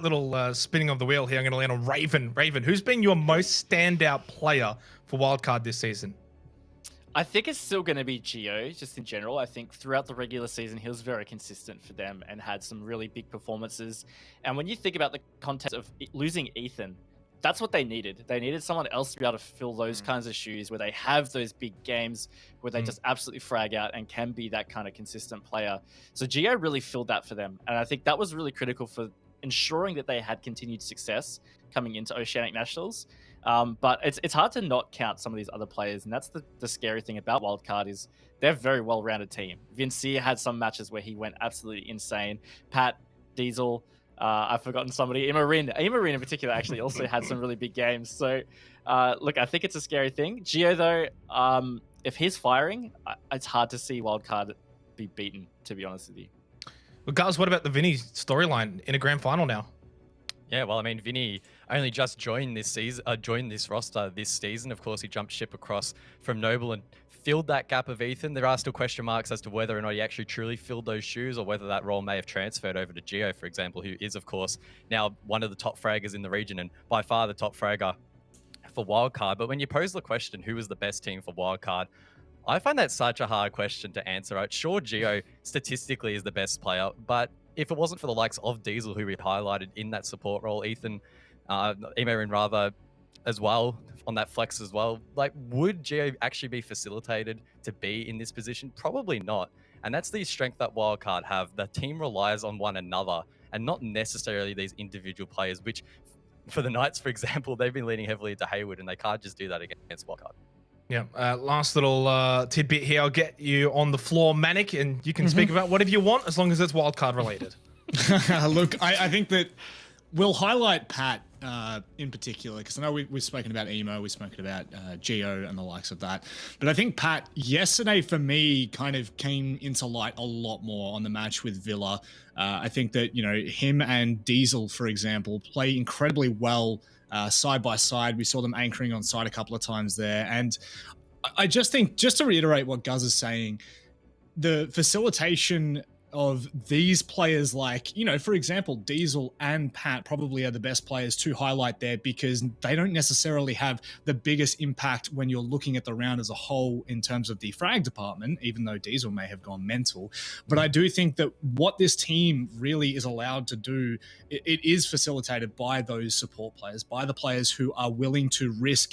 S7: Little spinning of the wheel here. I'm going to land on Raven. Raven, who's been your most standout player for Wildcard this season?
S2: I think it's still going to be Geo, just in general. I think throughout the regular season, he was very consistent for them and had some really big performances. And when you think about the context of losing Ethan, that's what they needed. They needed someone else to be able to fill those kinds of shoes where they have those big games where they just absolutely frag out and can be that kind of consistent player. So Geo really filled that for them. And I think that was really critical for ensuring that they had continued success coming into Oceanic Nationals. But it's hard to not count some of these other players, and that's the scary thing about Wildcard is they're a very well-rounded team. Vincia had some matches where he went absolutely insane. Pat, Diesel, I've forgotten somebody. Imarin in particular actually also had some really big games. So look, I think it's a scary thing. Geo though, if he's firing, it's hard to see Wildcard be beaten, to be honest with you.
S7: Well, guys, what about the Vinny storyline in a grand final now?
S8: Yeah, well, I mean, Vinny only just joined this season, joined this roster this season. Of course, he jumped ship across from Noble and filled that gap of Ethan. There are still question marks as to whether or not he actually truly filled those shoes or whether that role may have transferred over to Geo, for example, who is, of course, now one of the top fraggers in the region and by far the top fragger for Wildcard. But when you pose the question, who was the best team for Wildcard, I find that such a hard question to answer. Right? Sure, Geo statistically is the best player, but if it wasn't for the likes of Diesel, who we highlighted in that support role, Ethan, Emarin rather, as well, on that flex as well, like, would Geo actually be facilitated to be in this position? Probably not. And that's the strength that Wildcard have. The team relies on one another. and not necessarily these individual players, which for the Knights, for example, they've been leaning heavily into Hayward, and they can't just do that against Wildcard.
S7: Yeah, last little tidbit here. I'll get you on the floor, Manic, and you can speak about whatever you want as long as it's wildcard related.
S1: Look, I think that we'll highlight Pat in particular, because I know we've spoken about Emo, we've spoken about Geo and the likes of that. But I think Pat, yesterday for me, kind of came into light a lot more on the match with Villa. I think that, you know, him and Diesel, for example, play incredibly well side by side. We saw them anchoring on side a couple of times there. And I just think, just to reiterate what Guz is saying, the facilitation of these players, like, you know, for example, Diesel and Pat probably are the best players to highlight there, because they don't necessarily have the biggest impact when you're looking at the round as a whole in terms of the frag department, even though Diesel may have gone mental. But I do think that what this team really is allowed to do, it is facilitated by those support players, by the players who are willing to risk,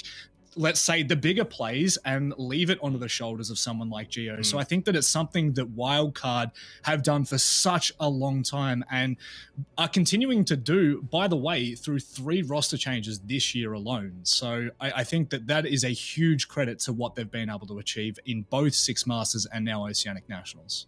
S1: let's say, the bigger plays and leave it onto the shoulders of someone like Geo. So I think that it's something that Wildcard have done for such a long time and are continuing to do, by the way, through 3 roster changes this year alone. So I think that that is a huge credit to what they've been able to achieve in both Six Masters and now Oceanic Nationals.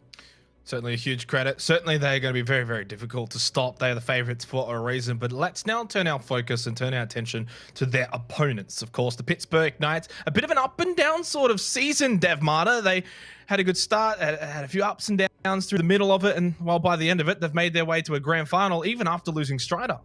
S7: Certainly a huge credit. Certainly they're going to be very, very difficult to stop. They're the favorites for a reason. But let's now turn our focus and turn our attention to their opponents. Of course, the Pittsburgh Knights, a bit of an up and down sort of season, Dev Marta. They had a good start, had a few ups and downs through the middle of it. And well, by the end of it, they've made their way to a grand final, even after losing Strider.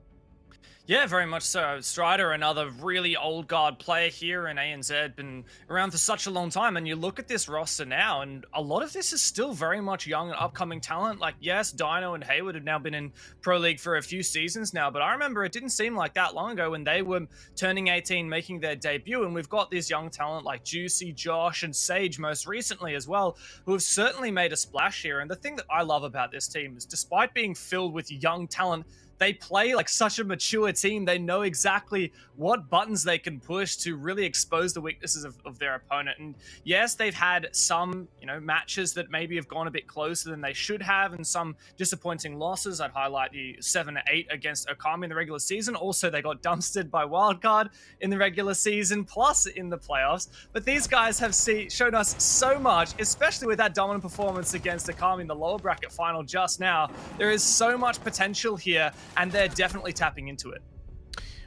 S14: Yeah, very much so. Strider, another really old guard player here in ANZ, been around for such a long time. And you look at this roster now, and a lot of this is still very much young and upcoming talent. Like, yes, Dino and Hayward have now been in Pro League for a few seasons now, but I remember it didn't seem like that long ago when they were turning 18, making their debut. And we've got this young talent like Juicy, Josh, and Sage most recently as well, who have certainly made a splash here. And the thing that I love about this team is, despite being filled with young talent, they play like such a mature team. They know exactly what buttons they can push to really expose the weaknesses of their opponent. And yes, they've had some, you know, matches that maybe have gone a bit closer than they should have, and some disappointing losses. I'd highlight the 7-8 against Okami in the regular season. Also, they got dumpstered by Wildcard in the regular season, plus in the playoffs. But these guys have shown us so much, especially with that dominant performance against Okami in the lower bracket final just now. There is so much potential here, and they're definitely tapping into it.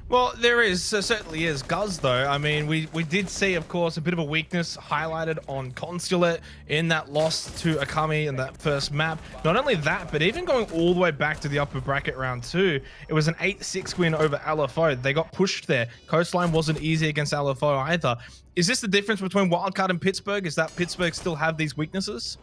S7: Well, there is, certainly is. Guz, though, I mean, we did see, of course, a bit of a weakness highlighted on Consulate in that loss to Akami in that first map. Not only that, but even going all the way back to the upper bracket round 2, it was an 8-6 win over LFO. They got pushed there. Coastline wasn't easy against LFO either. Is this the difference between Wildcard and Pittsburgh? Is that Pittsburgh still have these weaknesses?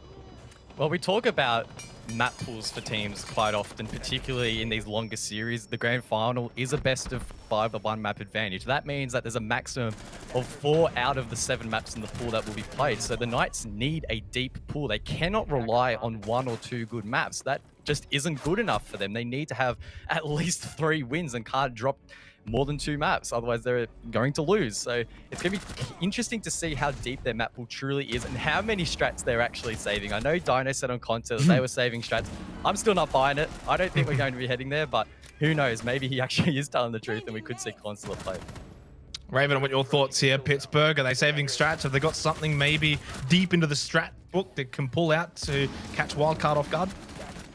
S8: Well, we talk about map pools for teams quite often, particularly in these longer series. The grand final is a best of 5 of 1 map advantage. That means that there's a maximum of 4 out of the 7 maps in the pool that will be played. So the Knights need a deep pool. They cannot rely on 1 or 2 good maps. That just isn't good enough for them. They need to have at least 3 wins and can't drop more than 2 maps, otherwise they're going to lose. So it's going to be interesting to see how deep their map pool truly is and how many strats they're actually saving. I know Dino said on content that they were saving strats. I'm still not buying it. I don't think we're going to be heading there, but who knows? Maybe he actually is telling the truth and we could see Consulate play.
S7: Raven, what are your thoughts here? Pittsburgh, are they saving strats? Have they got something maybe deep into the strat book that can pull out to catch Wildcard off guard?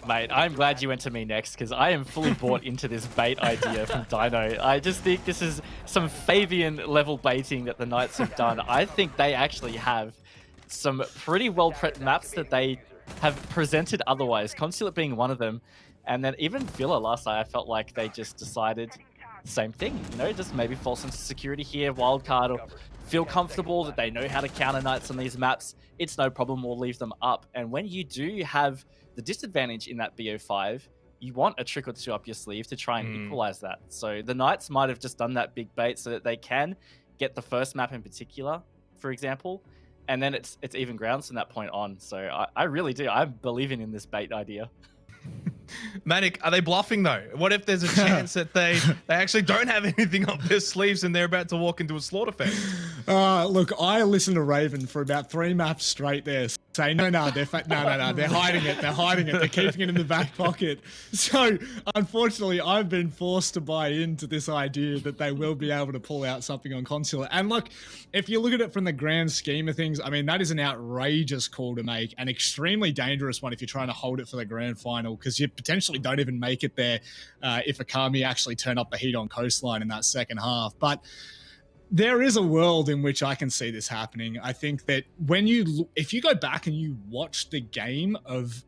S2: Mate, I'm glad you went to me next, because I am fully bought into this bait idea from Dino. I just think this is some Fabian level baiting that the Knights have done. I think they actually have some pretty well prepped maps that they have presented otherwise, Consulate being one of them. And then even Villa last night, I felt like they just decided the same thing, you know, just maybe fall into security here, Wildcard, or feel comfortable that they know how to counter Knights on these maps. It's no problem, we'll leave them up. And when you do have the disadvantage in that BO5, you want a trick or 2 up your sleeve to try and equalize that. So the Knights might have just done that big bait so that they can get the first map in particular, for example, and then it's even grounds from that point on. So I really do. I'm believing in this bait idea.
S7: Manic, are they bluffing though? What if there's a chance that they actually don't have anything up their sleeves and they're about to walk into a slaughter fest?
S1: Look, I listened to Raven for about 3 maps straight there. say no, they're they're hiding it. They're hiding it. They're keeping it in the back pocket. So unfortunately, I've been forced to buy into this idea that they will be able to pull out something on Consulate. And look, if you look at it from the grand scheme of things, I mean, that is an outrageous call to make, an extremely dangerous one if you're trying to hold it for the grand final, because you potentially don't even make it there if Akami actually turn up the heat on Coastline in that second half. But there is a world in which I can see this happening. I think that if you go back and you watch the game of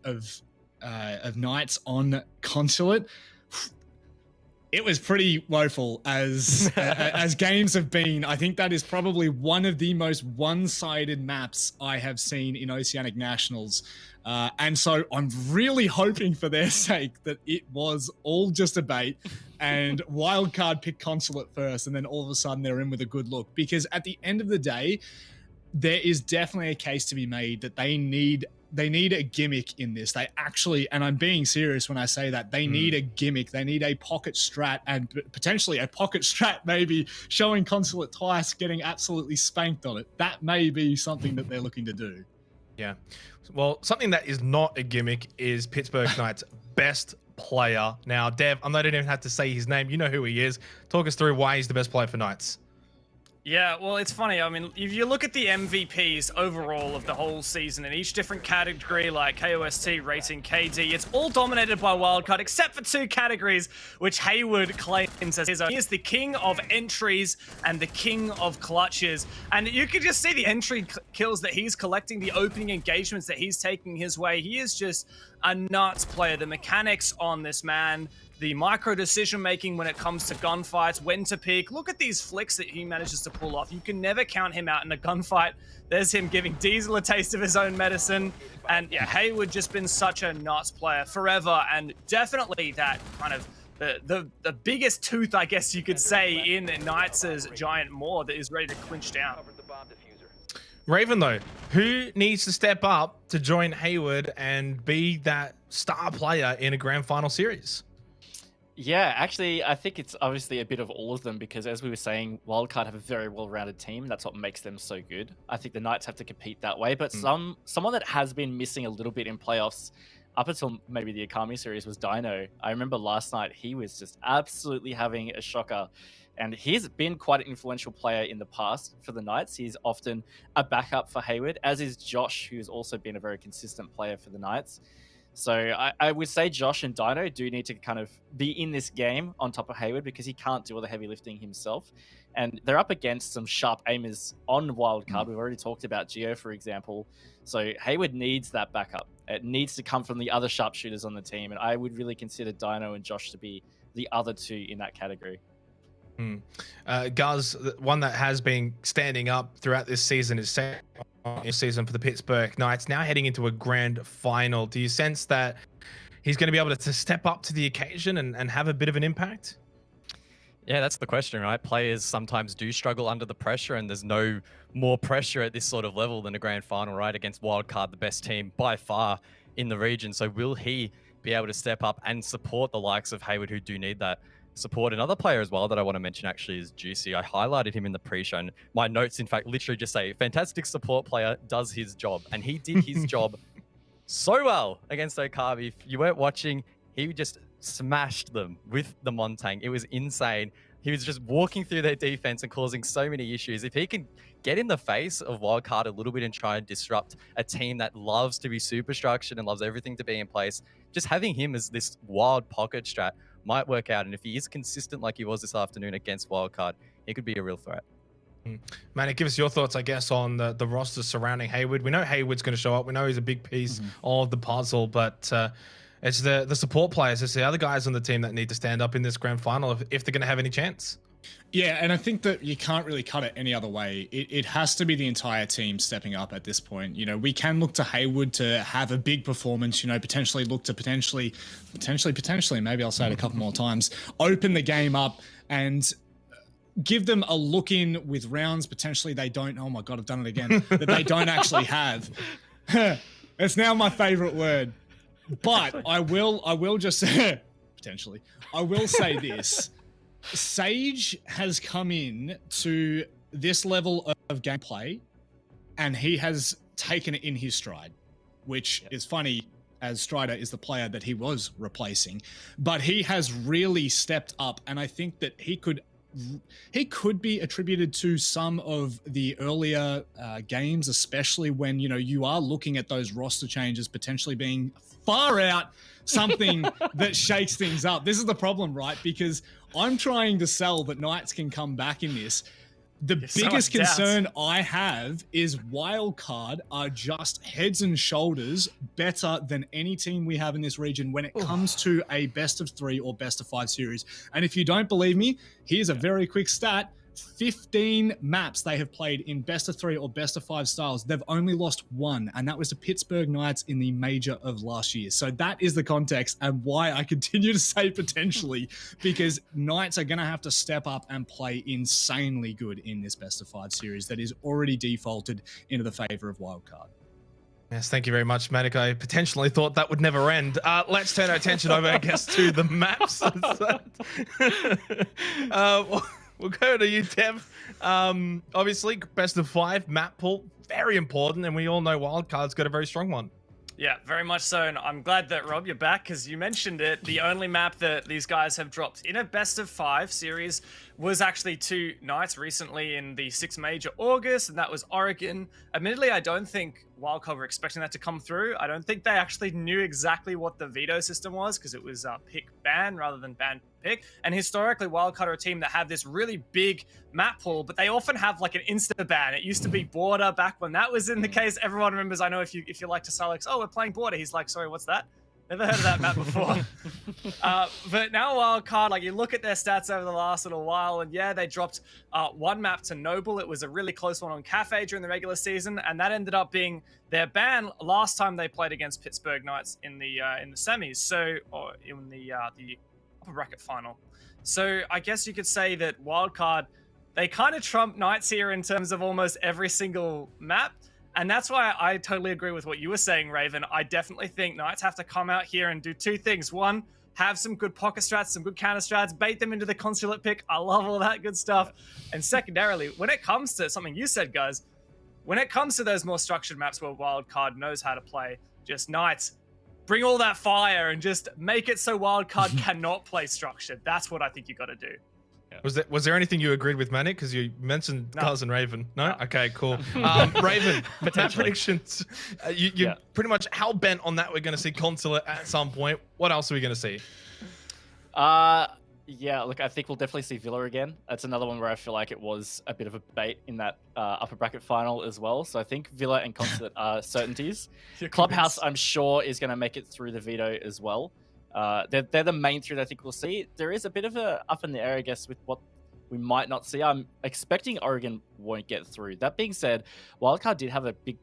S1: Knights on Consulate, it was pretty woeful as as games have been. I think that is probably one of the most one-sided maps I have seen in Oceanic Nationals. And so I'm really hoping for their sake that it was all just a bait and Wildcard picked Consulate first and then all of a sudden they're in with a good look. Because at the end of the day, there is definitely a case to be made that they need a gimmick in this. They actually, and I'm being serious when I say that, they need a gimmick. They need a pocket strat, and potentially a pocket strat maybe showing Consulate twice, getting absolutely spanked on it. That may be something that they're looking to do.
S7: Yeah. Well, something that is not a gimmick is Pittsburgh Knights' best player. Now, Dev, I don't even have to say his name. You know who he is. Talk us through why he's the best player for Knights.
S14: Yeah, well, it's funny. I mean, if you look at the MVPs overall of the whole season in each different category, like KOST, rating, KD, it's all dominated by Wildcard, except for two categories, which Hayward claims as his own. He is the king of entries and the king of clutches. And you can just see the entry kills that he's collecting, the opening engagements that he's taking his way. He is just a nuts player. The mechanics on this man, the micro decision making when it comes to gunfights, when to pick. Look at these flicks that he manages to pull off. You can never count him out in a gunfight. There's him giving Diesel a taste of his own medicine. And yeah, Hayward just been such a nuts player forever, and definitely that kind of the biggest tooth, I guess you could say, in Knights' giant maw that is ready to clinch down.
S7: Raven, though, who needs to step up to join Hayward and be that star player in a grand final series?
S2: Yeah, actually, I think it's obviously a bit of all of them because, as we were saying, Wildcard have a very well-rounded team. That's what makes them so good. I think the Knights have to compete that way, but someone that has been missing a little bit in playoffs up until maybe the Akami series was Dino. I remember last night he was just absolutely having a shocker, and he's been quite an influential player in the past for the Knights. He's often a backup for Hayward, as is Josh, who's also been a very consistent player for the Knights. So I would say Josh and Dino do need to kind of be in this game on top of Hayward because he can't do all the heavy lifting himself. And they're up against some sharp aimers on Wildcard. We've already talked about Geo, for example. So Hayward needs that backup. It needs to come from the other sharpshooters on the team. And I would really consider Dino and Josh to be the other two in that category.
S7: Guz, one that has been standing up throughout this season is season for the Pittsburgh Knights, now heading into a grand final. Do you sense that he's going to be able to step up to the occasion and have a bit of an impact?
S8: Yeah, that's the question, right? Players sometimes do struggle under the pressure, and there's no more pressure at this sort of level than a grand final, right? Against Wildcard, the best team by far in the region. So will he be able to step up and support the likes of Hayward, who do need that support? Another player as well that I want to mention actually is Juicy. I highlighted him in the pre-show, and my notes, in fact, literally just say, fantastic support player does his job. And he did his job so well against Okabe. If you weren't watching, he just smashed them with the Montang. It was insane. He was just walking through their defense and causing so many issues. If he can get in the face of Wildcard a little bit and try and disrupt a team that loves to be super structured and loves everything to be in place, just having him as this wild pocket strat might work out. And if he is consistent like he was this afternoon against Wildcard, he could be a real threat.
S7: Man, give us your thoughts, I guess, on the roster surrounding Hayward. We know Hayward's going to show up. We know he's a big piece of the puzzle, but it's the support players, it's the other guys on the team that need to stand up in this grand final if they're going to have any chance.
S1: Yeah, and I think that you can't really cut it any other way. It has to be the entire team stepping up at this point. You know, we can look to Hayward to have a big performance, you know, potentially look to potentially, maybe I'll say it a couple more times, open the game up and give them a look in with rounds potentially they don't, oh my God, I've done it again, that they don't actually have. It's now my favorite word. But I will just potentially, I will say this. Sage has come in to this level of gameplay and he has taken it in his stride, which is funny as Strider is the player that he was replacing, but he has really stepped up, and I think that he could be attributed to some of the earlier games, especially when, you know, you are looking at those roster changes potentially being far out something that shakes things up. This is the problem, right? Because I'm trying to sell that Knights can come back in this. The biggest concern I have is Wildcard are just heads and shoulders better than any team we have in this region when it comes to a best of 3 or best of 5 series. And if you don't believe me, here's a very quick stat. 15 maps they have played in best of 3 or best of 5 styles. They've only lost 1, and that was to Pittsburgh Knights in the major of last year. So that is the context and why I continue to say potentially, because Knights are going to have to step up and play insanely good in this best of 5 series that is already defaulted into the favor of Wildcard.
S7: Yes, thank you very much, Manik. I potentially thought that would never end. Let's turn our attention over, I guess, to the maps. We'll go to you, Dev. Obviously, best of 5 map pool, very important, and we all know Wildcard's got a very strong one.
S14: Yeah, very much so, and I'm glad that, Rob, you're back, because you mentioned it. The only map that these guys have dropped in a best of 5 series was actually 2 Knights recently in the 6 major August, and that was Oregon. Admittedly, I don't think Wildcard were expecting that to come through. I don't think they actually knew exactly what the veto system was, because it was pick ban rather than ban pick. And historically, Wildcard are a team that have this really big map pool, but they often have like an insta ban. It used to be Border back when that was in the case. Everyone remembers. I know if you like to say, like, oh, we're playing Border, he's like, sorry, what's that? Never heard of that map before. But now Wildcard, like, you look at their stats over the last little while, and yeah, they dropped 1 map to Noble. It was a really close one on Cafe during the regular season, and that ended up being their ban last time they played against Pittsburgh Knights in the semis, or in the upper bracket final. So I guess you could say that Wildcard, they kind of trump Knights here in terms of almost every single map. And that's why I totally agree with what you were saying, Raven. I definitely think Knights have to come out here and do 2 things. 1, have some good pocket strats, some good counter strats, bait them into the consulate pick. I love all that good stuff. And secondarily, when it comes to something you said, guys, when it comes to those more structured maps where Wildcard knows how to play, just Knights, bring all that fire and just make it so Wildcard cannot play structured. That's what I think you got to do.
S7: Was there anything you agreed with, Manik? Because you mentioned Cuz and Raven. No? Okay, cool. Raven, map predictions. You pretty much hell-bent on that we're going to see Consulate at some point. What else are we going to see?
S2: Yeah, look, I think we'll definitely see Villa again. That's another one where I feel like it was a bit of a bait in that upper bracket final as well. So I think Villa and Consulate are certainties. Clubhouse, I'm sure, is going to make it through the veto as well. They're the main 3 that I think we'll see. There is a bit of a up in the air, I guess, with what we might not see. I'm expecting Oregon won't get through. That being said, Wildcard did have a big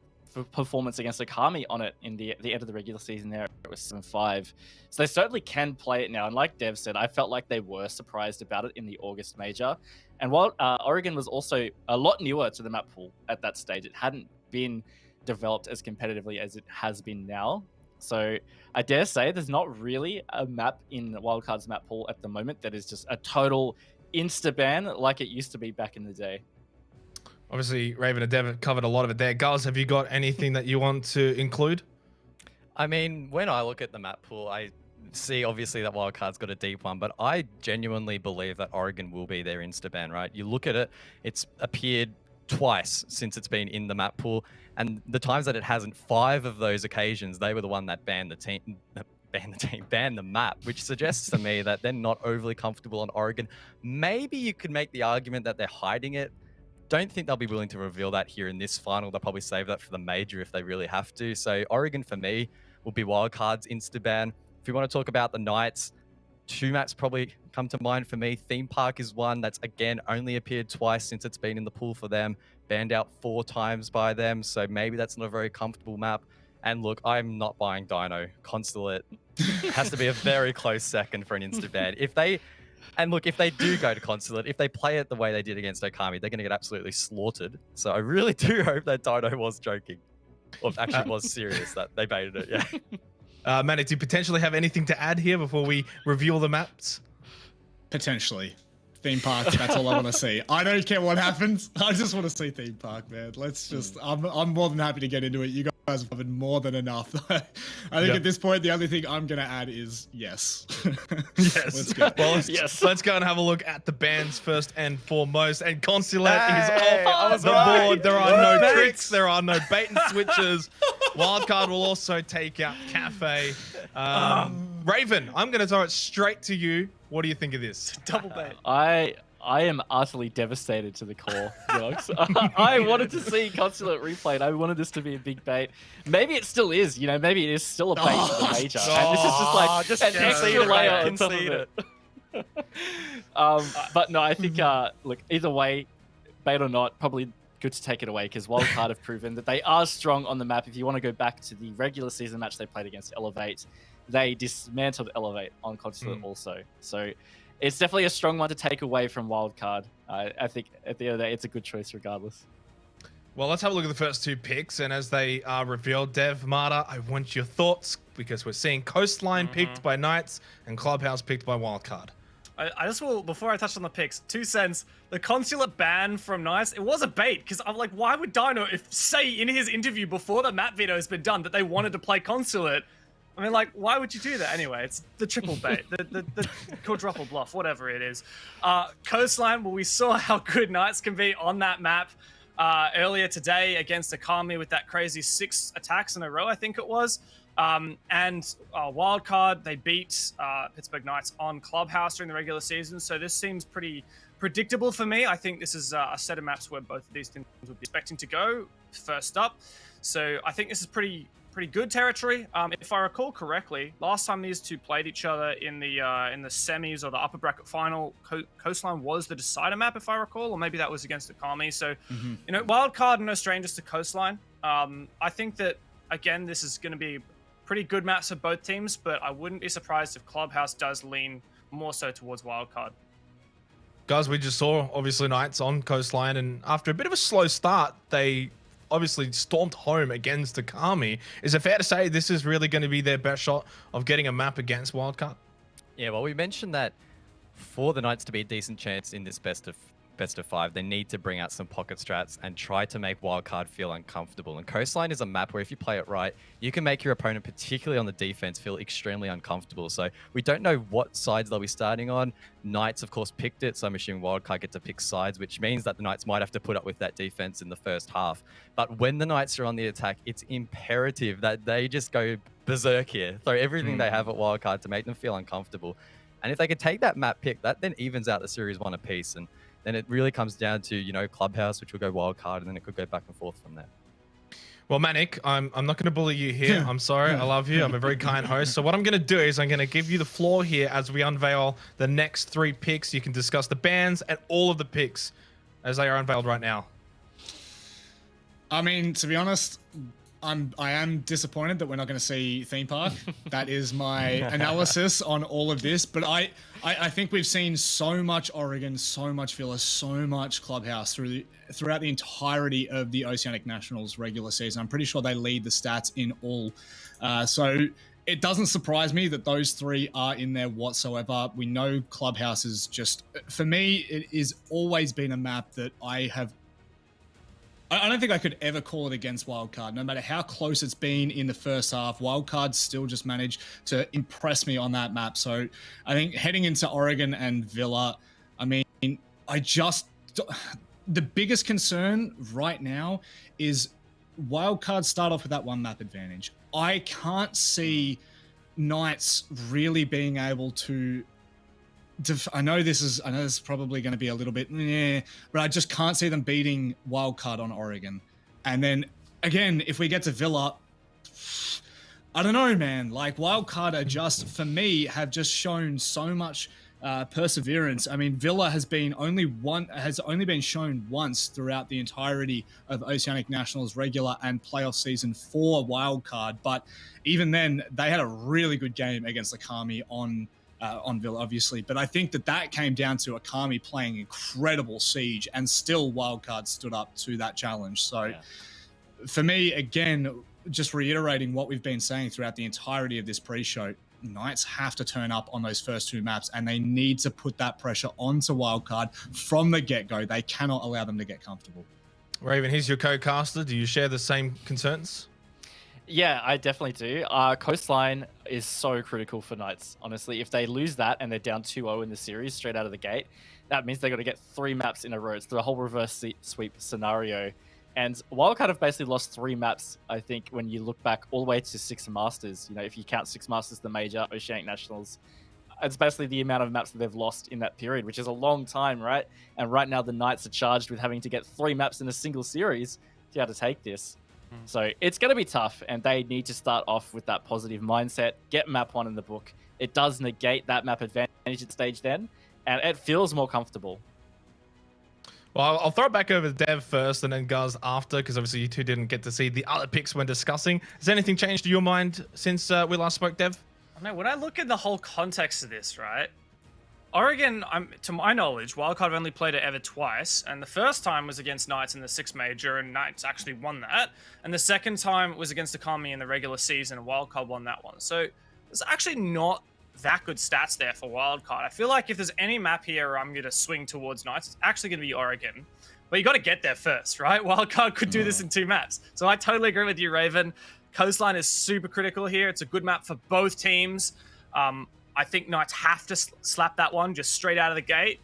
S2: performance against Okami on it in the end of the regular season there. It was 7-5. So they certainly can play it now. And like Dev said, I felt like they were surprised about it in the August major. And while Oregon was also a lot newer to the map pool at that stage, it hadn't been developed as competitively as it has been now. So I dare say there's not really a map in Wildcard's map pool at the moment that is just a total insta-ban like it used to be back in the day.
S7: Obviously, Raven and Dev covered a lot of it there. Guys, have you got anything that you want to include?
S8: I mean, when I look at the map pool, I see obviously that Wildcard's got a deep one, but I genuinely believe that Oregon will be their insta-ban, right? You look at it, it's appeared twice since it's been in the map pool, and the times that it hasn't, 5 of those occasions, they were the one that banned the map, which suggests to me that they're not overly comfortable on Oregon. Maybe you could make the argument that they're hiding it. Don't think they'll be willing to reveal that here in this final. They'll probably save that for the major if they really have to. So Oregon, for me, will be Wildcard's insta-ban. If you want to talk about the Knights, 2 maps probably come to mind for me. Theme Park is one that's, again, only appeared twice since it's been in the pool for them. Banned out 4 times by them, so maybe that's not a very comfortable map. And look, I'm not buying Dino. Consulate has to be a very close second for an insta-ban. If they do go to Consulate, if they play it the way they did against Okami, they're going to get absolutely slaughtered. So I really do hope that Dino was joking. Or actually was serious, that they baited it, yeah.
S7: Manik, do you potentially have anything to add here before we reveal the maps?
S1: Potentially. Theme park. That's all I want to see. I don't care what happens. I just want to see theme park, man. Let's just. I'm more than happy to get into it. You guys have covered more than enough. I think at this point, the only thing I'm gonna add is yes.
S7: Yes.
S1: Let's go.
S7: Well, let's go and have a look at the bans first and foremost. And Consulate is off the board. There are no tricks. There are no bait and switches. Wildcard will also take out Cafe. Raven, I'm going to throw it straight to you. What do you think of this?
S14: Double bait.
S2: I am utterly devastated to the core, Yogs. I wanted to see Consulate replayed. I wanted this to be a big bait. Maybe it still is. You know, maybe it is still a bait for the major. And this is just like an extra layer on top of it. But no, I think look, either way, bait or not, probably good to take it away because Wildcard have proven that they are strong on the map. If you want to go back to the regular season match they played against Elevate, they dismantled Elevate on Consulate also. So it's definitely a strong one to take away from Wildcard. I think at the end of the day, it's a good choice regardless.
S7: Well, let's have a look at the first two picks. And as they are revealed, Dev, Marta, I want your thoughts because we're seeing Coastline picked by Knights and Clubhouse picked by Wildcard.
S14: I just will, before I touch on the picks, 2 cents. The Consulate ban from Nice, it was a bait, because I'm like, why would Dino, if say in his interview before the map veto has been done, that they wanted to play Consulate, I mean, like, why would you do that anyway? It's the triple bait, the quadruple bluff, whatever it is. Coastline, well, we saw how good Knights can be on that map earlier today against Akami with that crazy 6 attacks in a row, I think it was. And Wildcard, they beat Pittsburgh Knights on Clubhouse during the regular season, so this seems pretty predictable for me. I think this is a set of maps where both of these teams would be expecting to go first up. So I think this is pretty good territory. If I recall correctly, last time these two played each other in the semis or the upper bracket final, Coastline was the decider map, if I recall, or maybe that was against Akami. So, you know, Wildcard are no strangers to Coastline. I think that, again, this is going to be pretty good maps for both teams, but I wouldn't be surprised if Clubhouse does lean more so towards Wildcard.
S7: Guys, we just saw, obviously, Knights on Coastline, and after a bit of a slow start, they obviously stormed home against Akami. Is it fair to say this is really going to be their best shot of getting a map against Wildcard?
S8: Yeah, well, we mentioned that for the Knights to be a decent chance in this best of 5, they need to bring out some pocket strats and try to make Wildcard feel uncomfortable. And Coastline is a map where if you play it right, you can make your opponent, particularly on the defense, feel extremely uncomfortable. So we don't know what sides they'll be starting on. Knights, of course, picked it, so I'm assuming Wildcard get to pick sides, which means that the Knights might have to put up with that defense in the first half. But when the Knights are on the attack, it's imperative that they just go berserk here, throw everything they have at Wildcard to make them feel uncomfortable. And if they could take that map pick, that then evens out the series 1 apiece. And then it really comes down to, you know, Clubhouse, which will go Wildcard, and then it could go back and forth from there.
S7: Well, Manik, I'm not going to bully you here. I'm sorry. I love you. I'm a very kind host. So what I'm going to do is I'm going to give you the floor here as we unveil the next 3 picks. You can discuss the bans and all of the picks as they are unveiled right now.
S1: I mean, to be honest, I am disappointed that we're not going to see theme park. That is my analysis on all of this. But I think we've seen so much Oregon, so much Villa, so much Clubhouse throughout the entirety of the Oceanic Nationals regular season. I'm pretty sure they lead the stats in all. So it doesn't surprise me that those 3 are in there whatsoever. We know Clubhouse is just, for me, it has always been a map that I don't think I could ever call it against Wildcard. No matter how close it's been in the first half, Wildcard still just managed to impress me on that map. So I think heading into Oregon and Villa, I mean, the biggest concern right now is Wildcard start off with that 1 map advantage. I can't see Knights really being able to I know this is probably going to be a little bit, but I just can't see them beating Wildcard on Oregon. And then again, if we get to Villa, I don't know, man. Like Wildcard are just, for me, have just shown so much perseverance. I mean, Villa has only been shown once throughout the entirety of Oceanic Nationals regular and playoff season for Wildcard. But even then, they had a really good game against Akami on Villa, obviously. But I think that came down to Akami playing incredible Siege, and still Wildcard stood up to that challenge. So for me, again, just reiterating what we've been saying throughout the entirety of this pre-show, Knights have to turn up on those first 2 maps, and they need to put that pressure onto Wildcard from the get-go. They cannot allow them to get comfortable.
S7: Raven, here's your co-caster. Do you share the same concerns?
S2: Yeah, I definitely do. Coastline is so critical for Knights. Honestly, if they lose that and they're down 2-0 in the series straight out of the gate, that means they got to get 3 maps in a row. It's the whole reverse sweep scenario. And Wildcard have basically lost 3 maps, I think, when you look back all the way to 6 Masters. You know, if you count 6 Masters, the major, Oceanic Nationals, it's basically the amount of maps that they've lost in that period, which is a long time, right? And right now the Knights are charged with having to get 3 maps in a single series to be able to take this. So it's going to be tough, and they need to start off with that positive mindset, get map 1 in the book. It does negate that map advantage at stage then, and it feels more comfortable.
S7: Well, I'll throw it back over to Dev first and then Guz after, because obviously you two didn't get to see the other picks when discussing. Has anything changed to your mind since we last spoke, Dev?
S14: I mean, when I look at the whole context of this, right? Oregon, to my knowledge, Wildcard have only played it ever twice, and the first time was against Knights in the 6 major, and Knights actually won that. And the second time was against Akami in the regular season, and Wildcard won that one. So there's actually not that good stats there for Wildcard. I feel like if there's any map here where I'm going to swing towards Knights, it's actually going to be Oregon. But you got to get there first, right? Wildcard could do this in 2 maps. So I totally agree with you, Raven. Coastline is super critical here. It's a good map for both teams. I think Knights have to slap that one just straight out of the gate.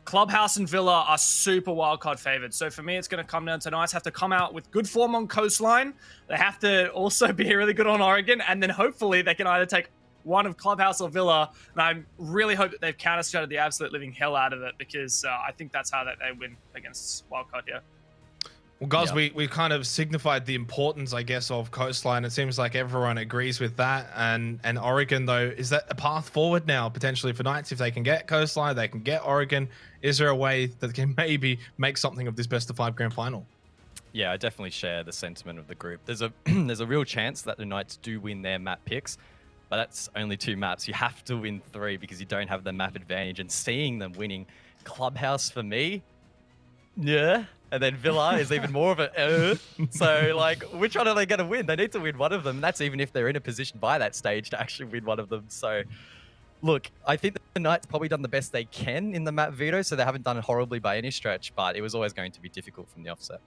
S14: Clubhouse and Villa are super wildcard favored. So for me, it's going to come down to Knights have to come out with good form on Coastline. They have to also be really good on Oregon. And then hopefully they can either take one of Clubhouse or Villa. And I really hope that they've counter-strated the absolute living hell out of it, because I think that's how they win against wildcard here.
S7: Well, guys, we kind of signified the importance, I guess, of Coastline. It seems like everyone agrees with that. And Oregon, though, is that a path forward now, potentially, for Knights? If they can get Coastline, they can get Oregon. Is there a way that can maybe make something of this best-of-5 grand final?
S8: Yeah, I definitely share the sentiment of the group. There's a there's a real chance that the Knights do win their map picks, but that's only 2 maps. You have to win 3 because you don't have the map advantage. And seeing them winning Clubhouse, for me, yeah. And then Villa is even more of a So, like, which one are they going to win? They need to win one of them. And that's even if they're in a position by that stage to actually win one of them. So, look, I think the Knights probably done the best they can in the map veto, so they haven't done it horribly by any stretch, but it was always going to be difficult from the offset.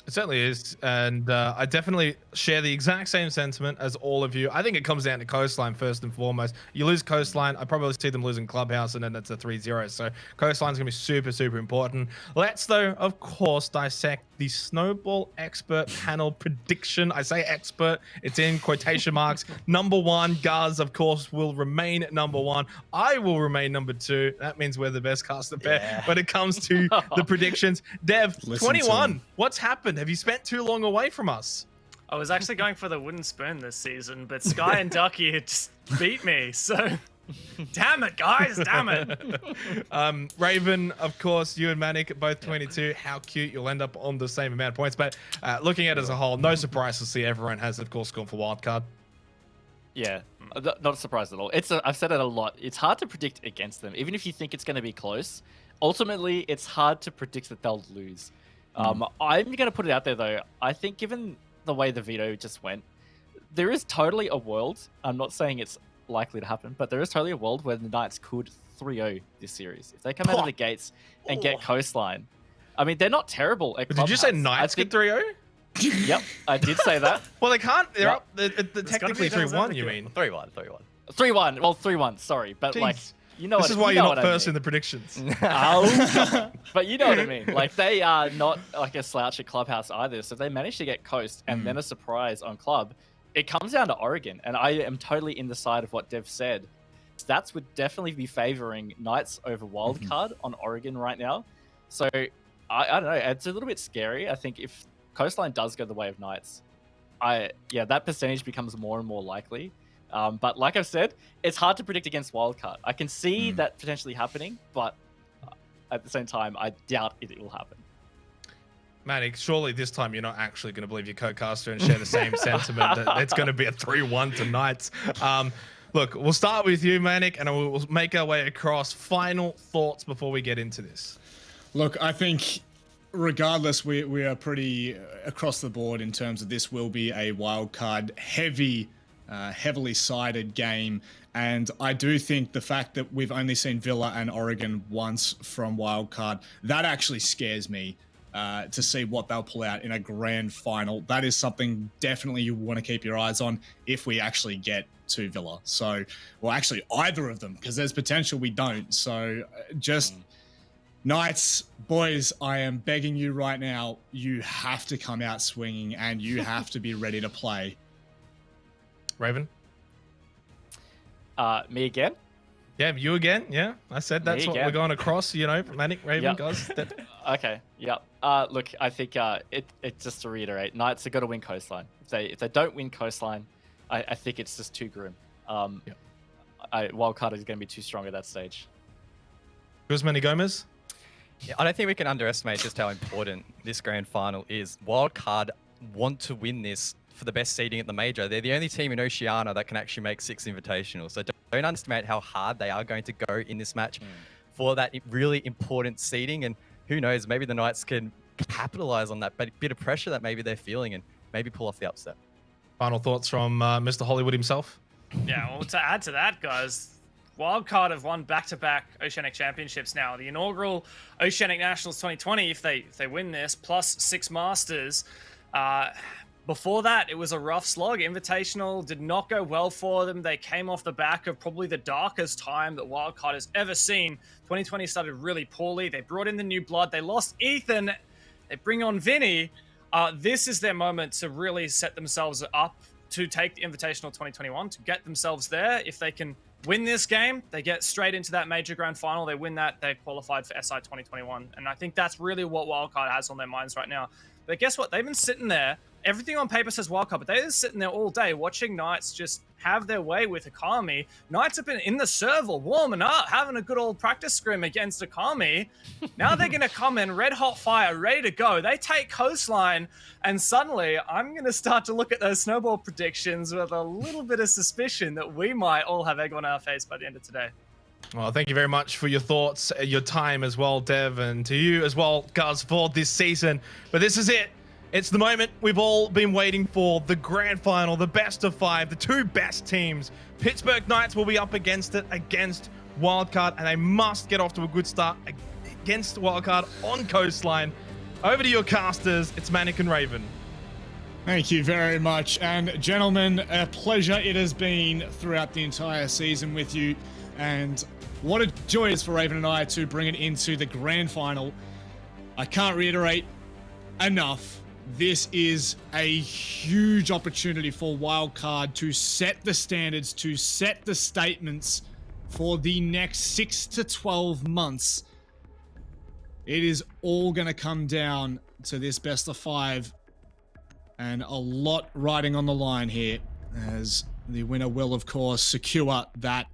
S7: It certainly is, and I definitely share the exact same sentiment as all of you. I think it comes down to Coastline first and foremost. You lose Coastline, I probably see them losing Clubhouse, and then it's a 3-0. So Coastline's going to be super, super important. Let's, though, of course, dissect the Snowball Expert Panel prediction. I say expert, it's in quotation marks. Number 1, Guz, of course, will remain number 1. I will remain number 2. That means we're the best caster pair when it comes to the predictions. Dev, 21, what's happened? Have you spent too long away from us?
S14: I was actually going for the wooden spoon this season, but Sky and Ducky had just beat me, so damn it, guys, damn it.
S7: Raven, of course, you and Manic, both 22. How cute, you'll end up on the same amount of points. But looking at it as a whole, no surprise to see everyone has, of course, gone for wildcard.
S2: Yeah, not surprised at all. I've said it a lot. It's hard to predict against them. Even if you think it's going to be close, ultimately, it's hard to predict that they'll lose. I'm going to put it out there, though. I think given the way the veto just went, there is totally a world, I'm not saying it's likely to happen, but there is totally a world where the Knights could 3-0 this series. If they come out of the gates and get Coastline, I mean, they're not terrible at
S7: Did you say Knights get 3-0?
S2: Yep, I did say that.
S7: Well, they can't. They're up. They're technically 3-1, you mean?
S8: 3-1.
S2: 3-1. Well, 3-1, sorry. But, like, you know
S7: this is why you're not first in the predictions.
S2: But you know what I mean. Like, they are not like a slouch at Clubhouse either. So if they manage to get Coast and then a surprise on Club, it comes down to Oregon. And I am totally in the side of what Dev said. Stats would definitely be favoring Knights over Wildcard on Oregon right now. So I don't know. It's a little bit scary. I think if Coastline does go the way of Knights, that percentage becomes more and more likely. But like I've said, it's hard to predict against Wildcard. I can see that potentially happening, but at the same time, I doubt it will happen.
S7: Manic, surely this time you're not actually going to believe your co-caster and share the same sentiment that it's going to be a 3-1 to Knights. Look, we'll start with you, Manic, and we'll make our way across. Final thoughts before we get into this.
S1: Look, I think regardless, we are pretty across the board in terms of this will be a wildcard heavy heavily sided game. And I do think the fact that we've only seen Villa and Oregon once from wildcard, that actually scares me to see what they'll pull out in a grand final. That is something definitely you want to keep your eyes on if we actually get to Villa. So, well, actually either of them, because there's potential we don't. So just Knights, boys, I am begging you right now, you have to come out swinging and you have to be ready to play.
S7: Raven?
S2: Me again?
S7: Yeah, you again. Yeah, I said that's what we're going across, you know, Manic, Raven,
S2: Yep.
S7: guys.
S2: Okay, yep. Look, I think it's just to reiterate, Knights have got to win Coastline. If they don't win Coastline, I think it's just too grim. Wildcard is going to be too strong at that stage.
S7: Guzman Gomez?
S8: Yeah, I don't think we can underestimate just how important this grand final is. Wildcard want to win this for the best seeding at the major. They're the only team in Oceania that can actually make 6 invitationals. So don't underestimate how hard they are going to go in this match for that really important seeding. And who knows, maybe the Knights can capitalize on that bit of pressure that maybe they're feeling and maybe pull off the upset.
S7: Final thoughts from Mr. Hollywood himself?
S14: Yeah, well, to add to that, guys, Wildcard have won back-to-back Oceanic Championships now. The inaugural Oceanic Nationals 2020, if they win this, plus 6 Masters. Before that, it was a rough slog. Invitational did not go well for them. They came off the back of probably the darkest time that Wildcard has ever seen. 2020 started really poorly. They brought in the new blood. They lost Ethan. They bring on Vinny. This is their moment to really set themselves up to take the Invitational 2021, to get themselves there. If they can win this game, they get straight into that major grand final. They win that, they qualified for SI 2021. And I think that's really what Wildcard has on their minds right now. But guess what? They've been sitting there. Everything on paper says Wildcard, but they're just sitting there all day watching Knights just have their way with Akami. Knights have been in the server, warming up, having a good old practice scrim against Akami. Now they're going to come in red hot fire, ready to go. They take Coastline, and suddenly I'm going to start to look at those snowball predictions with a little bit of suspicion that we might all have egg on our face by the end of today.
S7: Well, thank you very much for your thoughts, your time as well, Dev, and to you as well, Guz, for this season. But this is it. It's the moment we've all been waiting for, the grand final, the best of 5, the 2 best teams. Pittsburgh Knights will be up against Wildcard, and they must get off to a good start against Wildcard on Coastline. Over to your casters, it's Manic and Raven.
S1: Thank you very much. And gentlemen, a pleasure it has been throughout the entire season with you. And what a joy it is for Raven and I to bring it into the grand final. I can't reiterate enough. This is a huge opportunity for Wildcard to set the standards, to set the statements for the next 6 to 12 months. It is all going to come down to this best of 5, and a lot riding on the line here, as the winner will, of course, secure that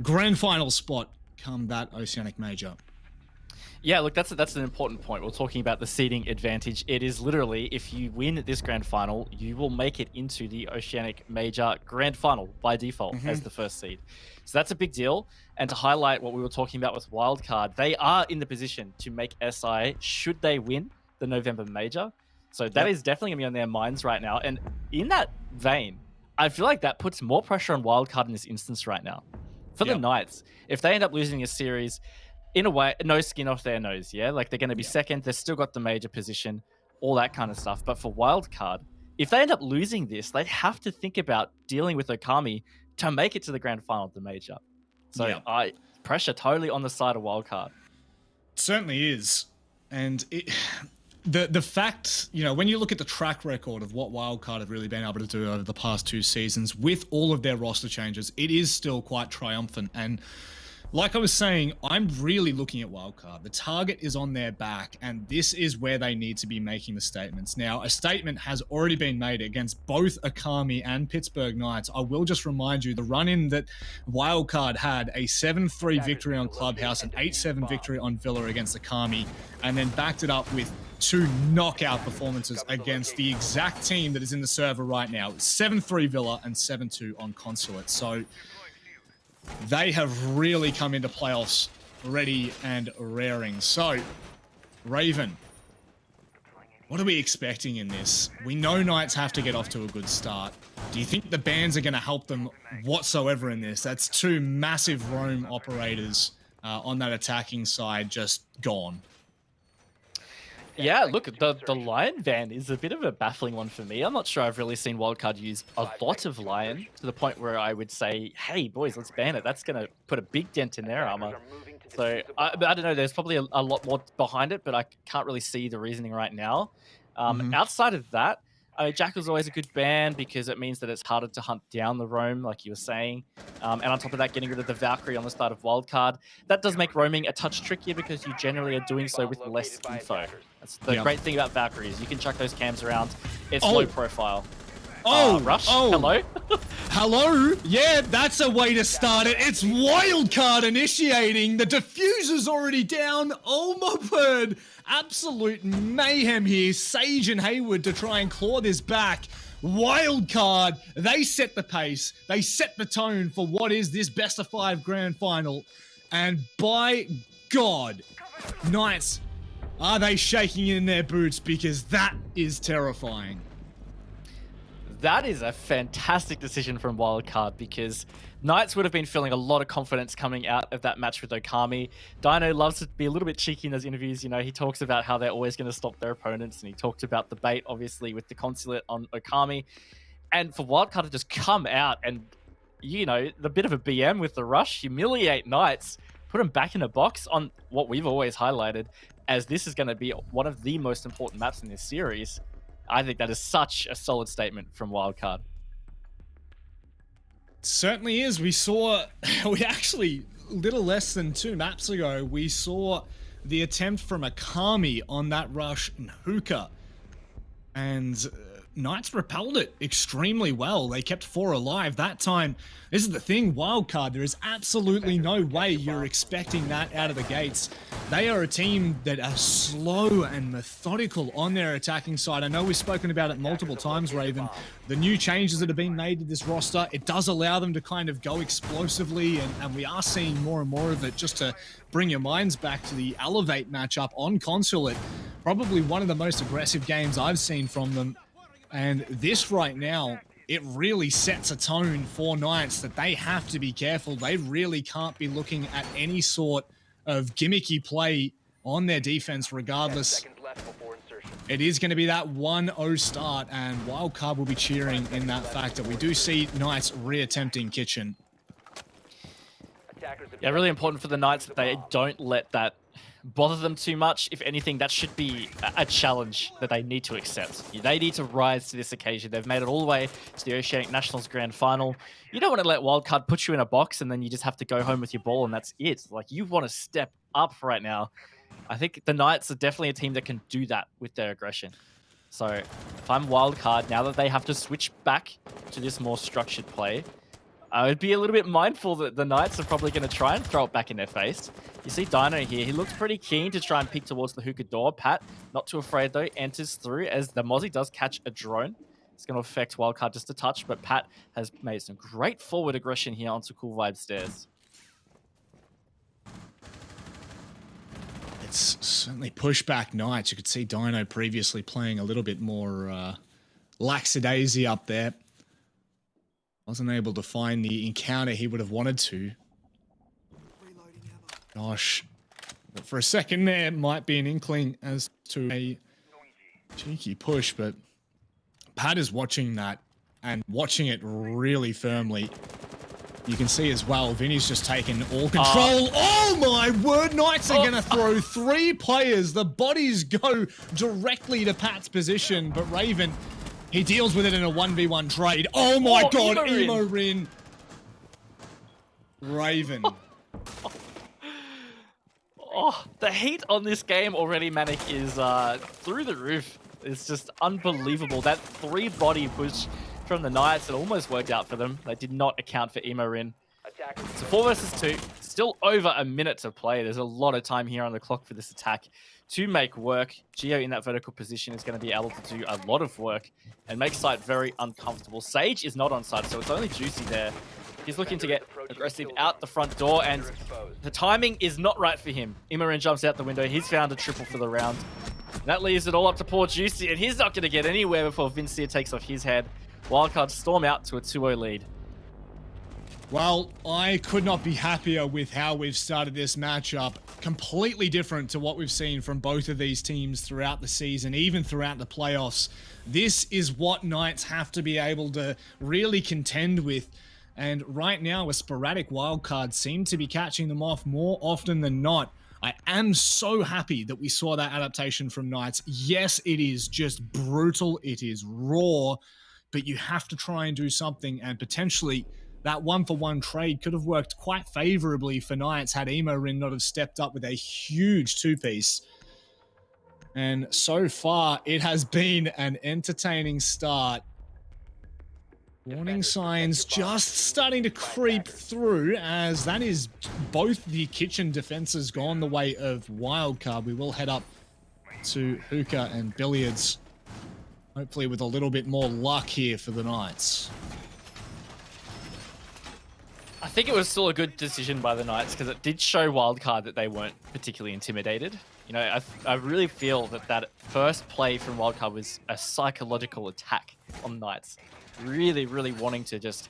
S1: grand final spot come that Oceanic Major.
S2: Yeah, look, that's an important point. We're talking about the seeding advantage. It is literally, if you win this grand final, you will make it into the Oceanic Major grand final by default as the first seed. So that's a big deal. And to highlight what we were talking about with Wildcard, they are in the position to make SI should they win the November Major. So that is definitely going to be on their minds right now. And in that vein, I feel like that puts more pressure on Wildcard in this instance right now. For the Knights, if they end up losing a series, in a way, no skin off their nose, yeah? Like, they're going to be second, they've still got the major position, all that kind of stuff. But for Wildcard, if they end up losing this, they have to think about dealing with Okami to make it to the grand final of the major. So, pressure totally on the side of Wildcard.
S1: Certainly is. And the fact, you know, when you look at the track record of what Wildcard have really been able to do over the past 2 seasons with all of their roster changes, it is still quite triumphant. And like I was saying, I'm really looking at Wildcard. The target is on their back, and this is where they need to be making the statements. Now, a statement has already been made against both Akami and Pittsburgh Knights. I will just remind you, the run-in that Wildcard had, a 7-3 victory on Clubhouse, an 8-7 victory on Villa against Akami, and then backed it up with 2 knockout performances against the exact team that is in the server right now. 7-3 Villa and 7-2 on Consulate. So they have really come into playoffs ready and raring. So, Raven, What are we expecting in this? We know Knights have to get off to a good start. Do you think the bans are going to help them whatsoever in this? That's two massive roam operators on that attacking side just gone.
S2: Yeah, look, the Lion ban is a bit of a baffling one for me. I'm not sure I've really seen Wildcard use a lot of Lion to the point where I would say, hey, boys, let's ban it. That's going to put a big dent in their armor. So, I don't know, there's probably a lot more behind it, but I can't really see the reasoning right now. Outside of that, Jackal's always a good ban because it means that it's harder to hunt down the roam, like you were saying. And on top of that, getting rid of the Valkyrie on the start of Wildcard, that does make roaming a touch trickier because you generally are doing so with less info. That's the great thing about Valkyries. You can chuck those cams around. It's low profile. Rush, hello?
S1: Hello? Yeah, that's a way to start it. It's Wildcard initiating. The diffuser's already down. Oh my word. Absolute mayhem here. Sage and Hayward to try and claw this back. Wildcard, they set the pace. They set the tone for what is this best of 5 grand final. And by God, Knights, are they shaking in their boots? Because that is terrifying.
S2: That is a fantastic decision from Wildcard because Knights would have been feeling a lot of confidence coming out of that match with Okami. Dino loves to be a little bit cheeky in those interviews. You know, he talks about how they're always going to stop their opponents, and he talked about the bait, obviously, with the consulate on Okami. And for Wildcard to just come out and, you know, the bit of a BM with the rush, humiliate Knights, put them back in a box on what we've always highlighted as this is going to be one of the most important maps in this series. I think that is such a solid statement from Wildcard.
S1: Certainly is. We actually, little less than 2 maps ago, we saw the attempt from Okami on that rush in Hookah. And Knights repelled it extremely well. They kept 4 alive that time. This is the thing, Wildcard, there is absolutely no way you're expecting that out of the gates. They are a team that are slow and methodical on their attacking side. I know we've spoken about it multiple times, Raven. The new changes that have been made to this roster, it does allow them to kind of go explosively, and we are seeing more and more of it. Just to bring your minds back to the Elevate matchup on Consulate, probably one of the most aggressive games I've seen from them. And this right now, it really sets a tone for Knights that they have to be careful. They really can't be looking at any sort of gimmicky play on their defense regardless. It is going to be that 1-0 start, and Wildcard will be cheering in that factor. We do see Knights reattempting Kitchen.
S2: Yeah, really important for the Knights that they don't let that bother them too much. If anything, that should be a challenge that they need to accept. They need to rise to this occasion. They've made it all the way to the Oceanic Nationals Grand Final. You don't want to let Wildcard put you in a box and then you just have to go home with your ball and that's it. Like, you want to step up right now. I think the Knights are definitely a team that can do that with their aggression. So if I'm Wildcard, now that they have to switch back to this more structured play, I would be a little bit mindful that the Knights are probably going to try and throw it back in their face. You see Dino here. He looks pretty keen to try and peek towards the hookah door. Pat, not too afraid though, enters through as the Mozzie does catch a drone. It's going to affect Wildcard just a touch, but Pat has made some great forward aggression here onto Cool Vibe stairs.
S1: It's certainly pushed back Knights. You could see Dino previously playing a little bit more lackadaisy up there. Wasn't able to find the encounter he would have wanted to. Gosh. But for a second there, might be an inkling as to a cheeky push, but Pat is watching that and watching it really firmly. You can see as well, Vinny's just taken all control. Oh my word, Knights are going to throw 3 players. The bodies go directly to Pat's position, but Raven, he deals with it in a 1v1 trade. Oh my god, Emo-Rin. Raven.
S2: The heat on this game already, Manic, is through the roof. It's just unbelievable. That 3-body push from the Knights, it almost worked out for them. They did not account for Emo-Rin. So 4 versus 2, still over a minute to play. There's a lot of time here on the clock for this attack to make work. Geo in that vertical position is going to be able to do a lot of work and make site very uncomfortable. Sage is not on site, so it's only Juicy there. He's looking to get aggressive out the front door, and the timing is not right for him. Imo-Rin jumps out the window. He's found a triple for the round. That leaves it all up to poor Juicy, and he's not going to get anywhere before Vincia takes off his head. Wildcard storm out to a 2-0 lead.
S1: Well, I could not be happier with how we've started this matchup. Completely different to what we've seen from both of these teams throughout the season, even throughout the playoffs. This is what Knights have to be able to really contend with. And right now, a sporadic wildcard seem to be catching them off more often than not. I am so happy that we saw that adaptation from Knights. Yes, it is just brutal. It is raw, but you have to try and do something, and potentially that 1-for-1 trade could have worked quite favorably for Knights had Rin not have stepped up with a huge two-piece. And so far, it has been an entertaining start. Warning signs just starting to creep through, as that is both the kitchen defenses gone the way of Wildcard. We will head up to Hookah and Billiards, hopefully with a little bit more luck here for the Knights.
S2: I think it was still a good decision by the Knights because it did show Wildcard that they weren't particularly intimidated. You know, I really feel that that first play from Wildcard was a psychological attack on Knights. Really, really wanting to just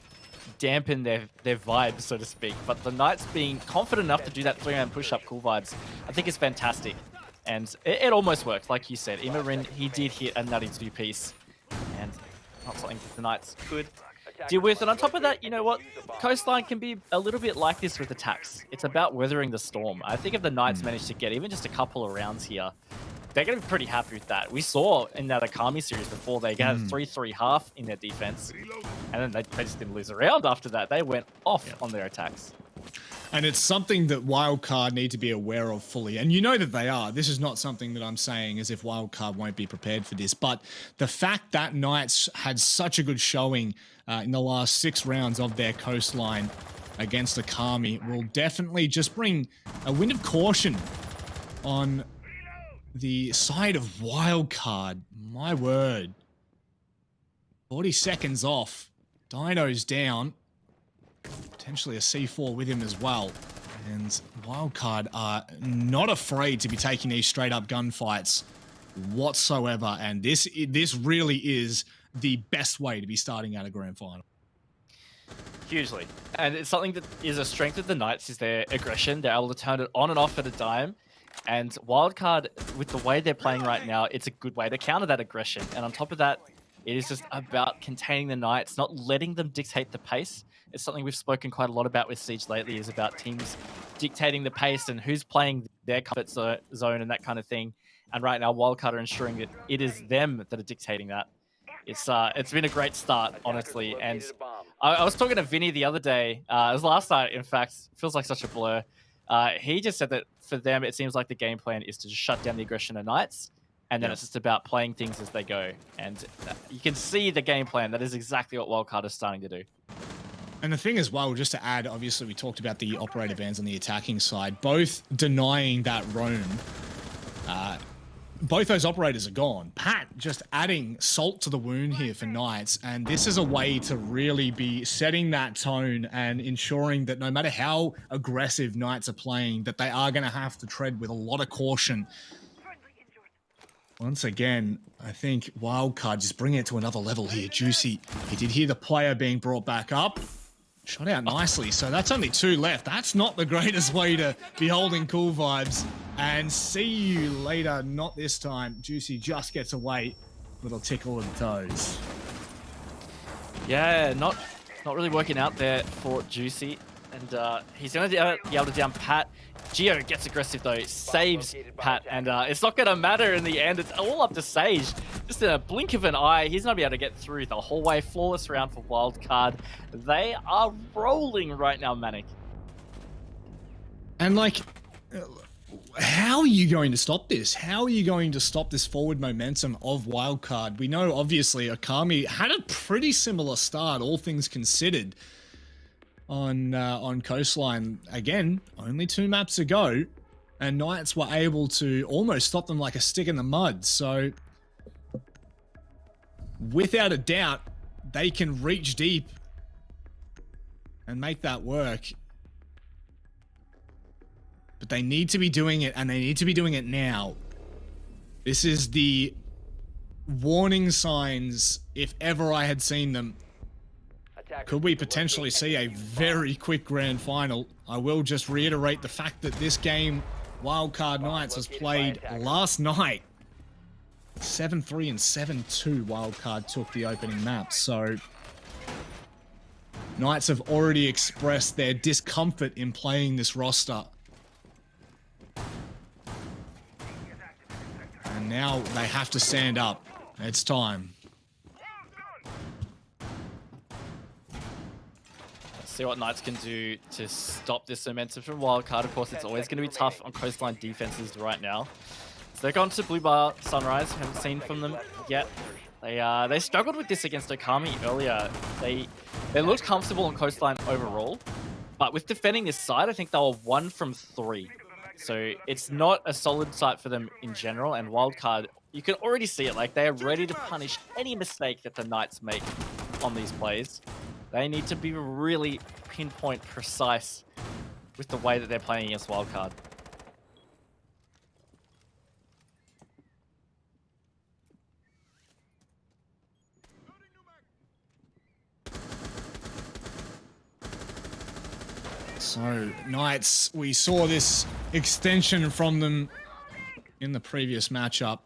S2: dampen their vibes, so to speak. But the Knights being confident enough to do that 3-man push-up cool vibes, I think is fantastic. And it almost worked, like you said. Rin, he did hit a nutty two-piece. And not something the Knights could deal with. And on top of that, you know what? Coastline can be a little bit like this with attacks. It's about weathering the storm. I think if the Knights manage to get even just a couple of rounds here, they're going to be pretty happy with that. We saw in that Akami series before, they had 3-3 half in their defense, and then they just didn't lose a round after that. They went off on their attacks.
S1: And it's something that Wildcard need to be aware of fully. And you know that they are. This is not something that I'm saying as if Wildcard won't be prepared for this. But the fact that Knights had such a good showing in the last 6 rounds of their coastline against Akami will definitely just bring a wind of caution on the side of Wildcard. My word. 40 seconds off. Dino's down. Potentially a C4 with him as well. And Wildcard are not afraid to be taking these straight up gunfights whatsoever. And this really is the best way to be starting out a grand final.
S2: Hugely. And it's something that is a strength of the Knights is their aggression. They're able to turn it on and off at a dime. And Wildcard, with the way they're playing right now, it's a good way to counter that aggression. And on top of that, it is just about containing the Knights, not letting them dictate the pace. It's something we've spoken quite a lot about with Siege lately, is about teams dictating the pace and who's playing their comfort zone and that kind of thing. And right now, Wildcard are ensuring that it is them that are dictating that. It's been a great start, honestly. And I was talking to Vinny the other day. It was last night, in fact. It feels like such a blur. He just said that for them, it seems like the game plan is to just shut down the aggression of Knights. And then it's just about playing things as they go. And you can see the game plan. That is exactly what Wildcard is starting to do.
S1: And the thing as well, just to add, obviously we talked about the operator bans on the attacking side, both denying that roam. Both those operators are gone. Pat just adding salt to the wound here for Knights, and this is a way to really be setting that tone and ensuring that no matter how aggressive Knights are playing, that they are going to have to tread with a lot of caution. Once again, I think Wildcard just bringing it to another level here. Juicy, he did hear the player being brought back up. Shot out nicely, so that's only 2 left. That's not the greatest way to be holding cool vibes. And see you later, not this time. Juicy just gets away. Little tickle of the toes.
S2: Yeah, not really working out there for Juicy. And he's going to be able to down Pat. Geo gets aggressive though, saves Pat, and it's not going to matter in the end. It's all up to Sage. Just in a blink of an eye, he's going to be able to get through the hallway. Flawless round for Wildcard. They are rolling right now, Manic.
S1: And like, how are you going to stop this? How are you going to stop this forward momentum of Wildcard? We know obviously Akami had a pretty similar start, all things considered, on Coastline. Again, only 2 maps ago, and Knights were able to almost stop them like a stick in the mud. So without a doubt, they can reach deep and make that work. But they need to be doing it, and they need to be doing it now. This is the warning signs, if ever I had seen them. Could we potentially see a very quick grand final? I will just reiterate the fact that this game, Wildcard Knights, was played last night. 7-3 and 7-2 Wildcard took the opening map, so Knights have already expressed their discomfort in playing this roster. And now they have to stand up. It's time.
S2: See what Knights can do to stop this momentum from Wildcard. Of course, it's always going to be tough on Coastline defenses right now. So they're going to Blue Bar Sunrise. Haven't seen from them yet. They struggled with this against Okami earlier. They looked comfortable on Coastline overall, but with defending this side, I think they were 1 from 3. So it's not a solid site for them in general. And Wildcard, you can already see it. Like, they are ready to punish any mistake that the Knights make on these plays. They need to be really pinpoint precise with the way that they're playing against Wildcard.
S1: So, Knights, we saw this extension from them in the previous matchup.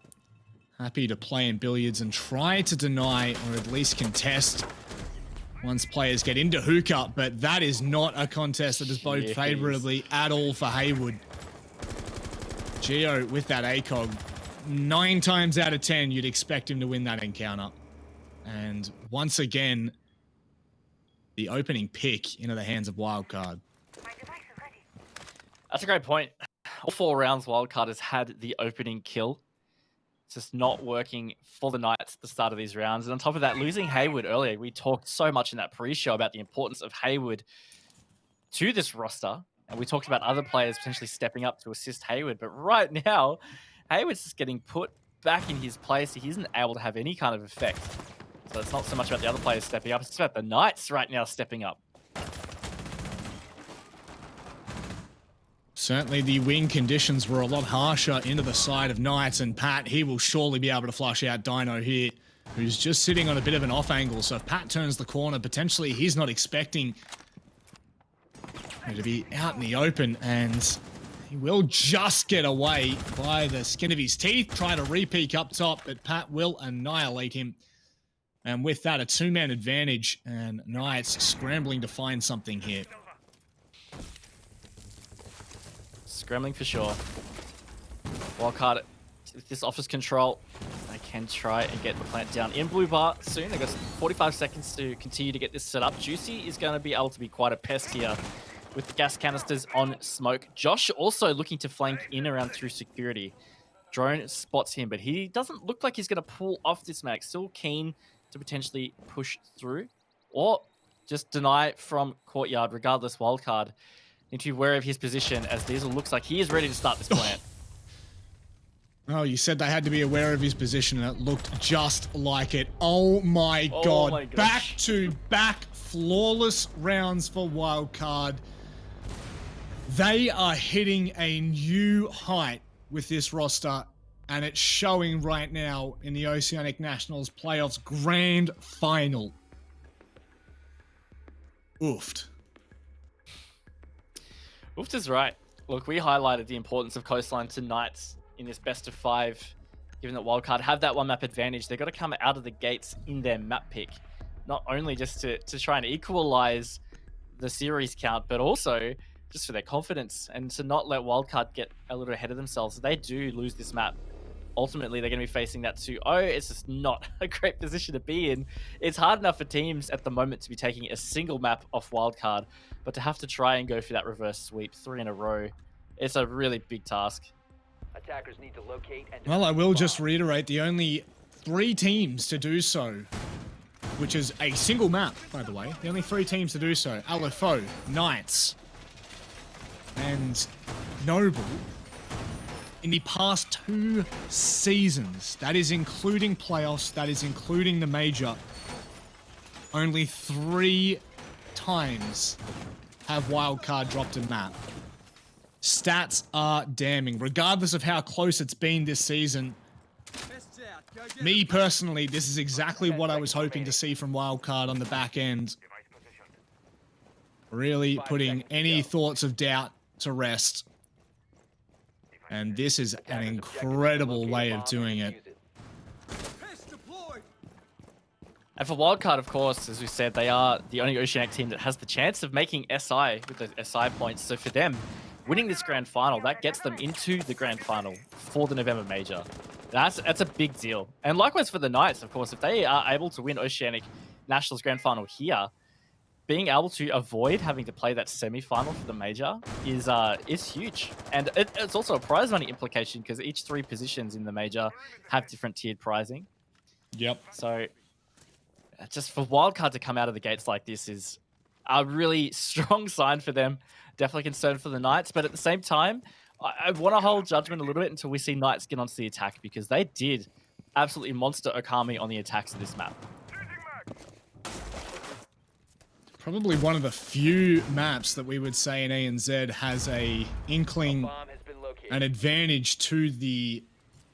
S1: Happy to play in billiards and try to deny or at least contest once players get into hookah, but that is not a contest that is boded favorably at all for Haywood. Geo with that ACOG, 9 times out of 10, you'd expect him to win that encounter. And once again, the opening pick into the hands of Wildcard.
S2: That's a great point. All 4 rounds, Wildcard has had the opening kill. It's just not working for the Knights at the start of these rounds. And on top of that, losing Haywood earlier, we talked so much in that pre-show about the importance of Haywood to this roster. And we talked about other players potentially stepping up to assist Haywood. But right now, Haywood's just getting put back in his place. He isn't able to have any kind of effect. So it's not so much about the other players stepping up. It's about the Knights right now stepping up.
S1: Certainly the wing conditions were a lot harsher into the side of Knights, and Pat, he will surely be able to flush out Dino here, who's just sitting on a bit of an off angle. So if Pat turns the corner, potentially he's not expecting to be out in the open, and he will just get away by the skin of his teeth, try to re-peek up top, but Pat will annihilate him. And with that, a 2-man advantage, and Knights scrambling to find something here.
S2: Scrambling for sure. Wildcard, with this office control, they can try and get the plant down in Blue Bar soon. They've got 45 seconds to continue to get this set up. Juicy is going to be able to be quite a pest here with the gas canisters on smoke. Josh also looking to flank in around through security. Drone spots him, but he doesn't look like he's going to pull off this mag. Still keen to potentially push through or just deny from courtyard. Regardless, Wildcard need to be aware of his position, as Diesel looks like he is ready to start this plant.
S1: Oh, you said they had to be aware of his position, and it looked just like it. Oh my god.
S2: My gosh.
S1: Back-to-back flawless rounds for Wildcard. They are hitting a new height with this roster, and it's showing right now in the Oceanic Nationals Playoffs Grand Final. Oofed.
S2: Oofed is right. Look, we highlighted the importance of Coastline to Knights in this best of 5. Given that Wildcard have that 1 map advantage, they've got to come out of the gates in their map pick. Not only just to try and equalize the series count, but also just for their confidence and to not let Wildcard get a little ahead of themselves. If they do lose this map, ultimately they're going to be facing that 2-0. It's just not a great position to be in. It's hard enough for teams at the moment to be taking a single map off Wildcard, but to have to try and go for that reverse sweep 3 in a row, it's a really big task.
S3: Attackers need to locate and
S1: Well, I will just reiterate, the only 3 teams to do so, which is a single map, by the way. The only 3 teams to do so: LFO, Knights, and Noble. In the past 2 seasons, that is including playoffs, that is including the major, only 3 times have Wildcard dropped a map. Stats are damning. Regardless of how close it's been this season, me personally, this is exactly what I was hoping to see from Wildcard on the back end. Really putting any thoughts of doubt to rest. And this is an incredible way of doing it.
S2: And for Wildcard, of course, as we said, they are the only Oceanic team that has the chance of making SI with the SI points. So for them, winning this grand final, that gets them into the grand final for the November Major. That's a big deal. And likewise for the Knights, of course, if they are able to win Oceanic Nationals grand final here, being able to avoid having to play that semi-final for the Major is huge. And it's also a prize money implication because each 3 positions in the Major have different tiered pricing.
S1: Yep.
S2: So just for Wildcard to come out of the gates like this is a really strong sign for them. Definitely concerned for the Knights, but at the same time, I want to hold judgment a little bit until we see Knights get onto the attack because they did absolutely monster Okami on the attacks of this map.
S1: Probably one of the few maps that we would say in ANZ has a inkling, an advantage to the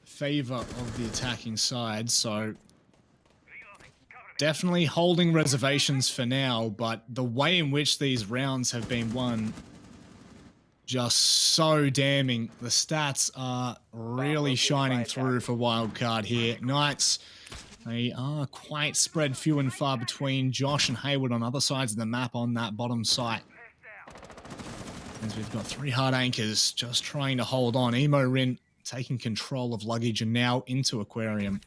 S1: favor of the attacking side, so definitely holding reservations for now, but the way in which these rounds have been won, just so damning. The stats are really shining through for Wildcard here. Knights, they are quite spread few and far between. Josh and Hayward on other sides of the map on that bottom site. As we've got 3 hard anchors just trying to hold on. Emo Rin taking control of luggage and now into Aquarium.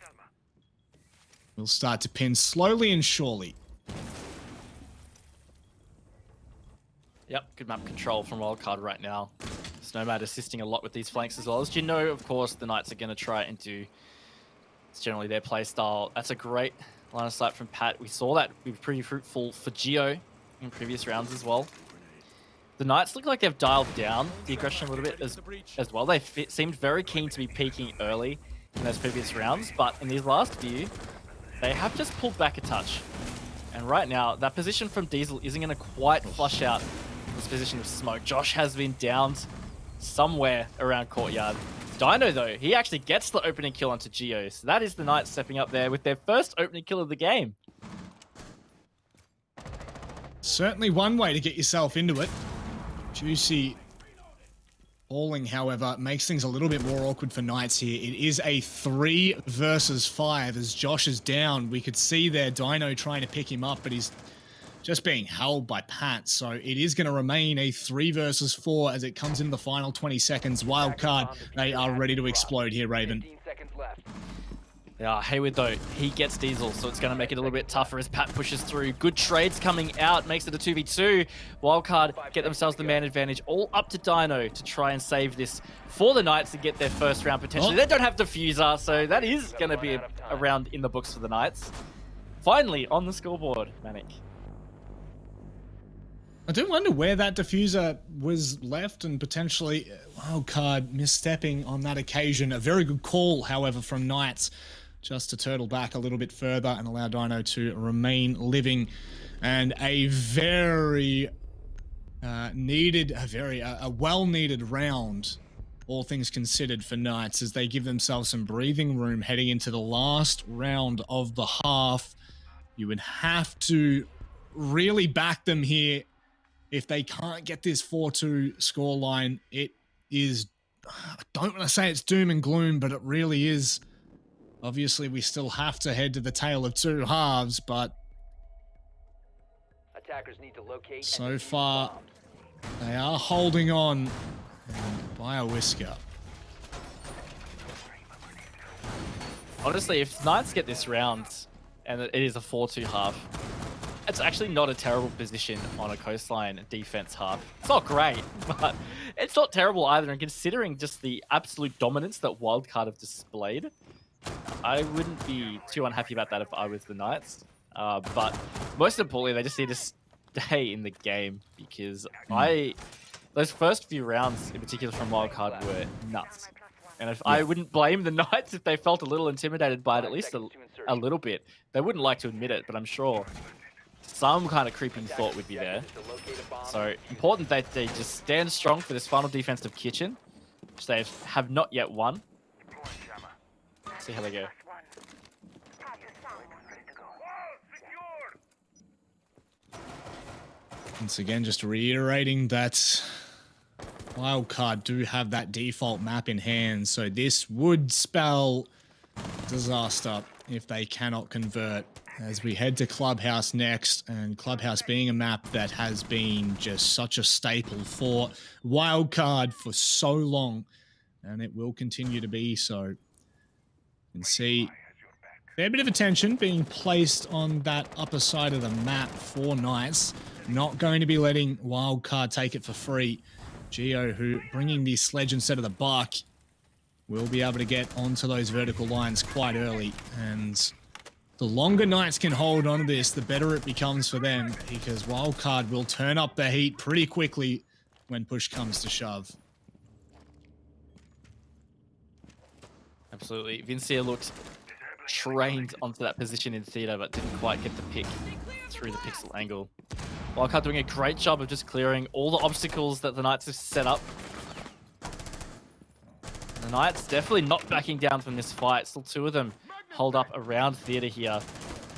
S1: We'll start to pin slowly and surely.
S2: Yep, good map control from Wildcard right now. Snowmad assisting a lot with these flanks as well. As you know, of course, the Knights are going to try and do... It's generally their play style. That's a great line of sight from Pat. We saw that be pretty fruitful for Geo in previous rounds as well. The Knights look like they've dialed down the aggression a little bit as well. They seemed very keen to be peaking early in those previous rounds, but in these last few, they have just pulled back a touch. And right now, that position from Diesel isn't going to quite flush out this position of smoke. Josh has been downed somewhere around Courtyard. Dino, though, he actually gets the opening kill onto Geo. So that is the Knights stepping up there with their first opening kill of the game.
S1: Certainly one way to get yourself into it. Juicy falling, however, makes things a little bit more awkward for Knights here. It is a 3 versus 5 as Josh is down. We could see there Dino trying to pick him up, but he's just being held by Pat. So it is going to remain a 3 versus 4 as it comes in the final 20 seconds. Wildcard, they are ready to explode here, Raven.
S2: Yeah, Hayward, though, he gets Diesel, so it's going to make it a little bit tougher as Pat pushes through. Good trades coming out, makes it a 2v2. Wildcard get themselves the man advantage, all up to Dino to try and save this for the Knights to get their first round potentially. They don't have Diffuser, so that is going to be a round in the books for the Knights. Finally, on the scoreboard, Manic.
S1: I do wonder where that diffuser was left and potentially Wildcard misstepping on that occasion. A very good call, however, from Knights just to turtle back a little bit further and allow Dino to remain living. And a very well-needed round, all things considered, for Knights as they give themselves some breathing room heading into the last round of the half. You would have to really back them here. If they can't get this 4-2 scoreline, it is, I don't want to say it's doom and gloom, but it really is. Obviously, we still have to head to the tale of 2 halves, but
S3: attackers need to locate
S1: so far, they are holding on by a whisker.
S2: Honestly, if Knights get this round, and it is a 4-2 half, it's actually not a terrible position on a coastline defense half. It's not great, but it's not terrible either. And considering just the absolute dominance that Wildcard have displayed, I wouldn't be too unhappy about that if I was the Knights. But most importantly, they just need to stay in the game because those first few rounds, in particular from Wildcard, were nuts. And I wouldn't blame the Knights if they felt a little intimidated by it, at least a little bit. They wouldn't like to admit it, but I'm sure some kind of creeping thought would be there. So important that they just stand strong for this final defensive kitchen, which they have not yet won. See how they go.
S1: Once again, just reiterating that Wildcard do have that default map in hand, so this would spell disaster if they cannot convert. As we head to Clubhouse next, and Clubhouse being a map that has been just such a staple for Wildcard for so long, and it will continue to be so. You can see a fair bit of attention being placed on that upper side of the map for Knights. Not going to be letting Wildcard take it for free. Geo, who bringing the sledge instead of the buck, will be able to get onto those vertical lines quite early. And the longer Knights can hold on to this, the better it becomes for them, because Wildcard will turn up the heat pretty quickly when push comes to shove.
S2: Absolutely. Vincia looked trained onto that position in theater, but didn't quite get the pick through the pixel angle. Wildcard doing a great job of just clearing all the obstacles that the Knights have set up. The Knights definitely not backing down from this fight. Still two of them hold up around theater here.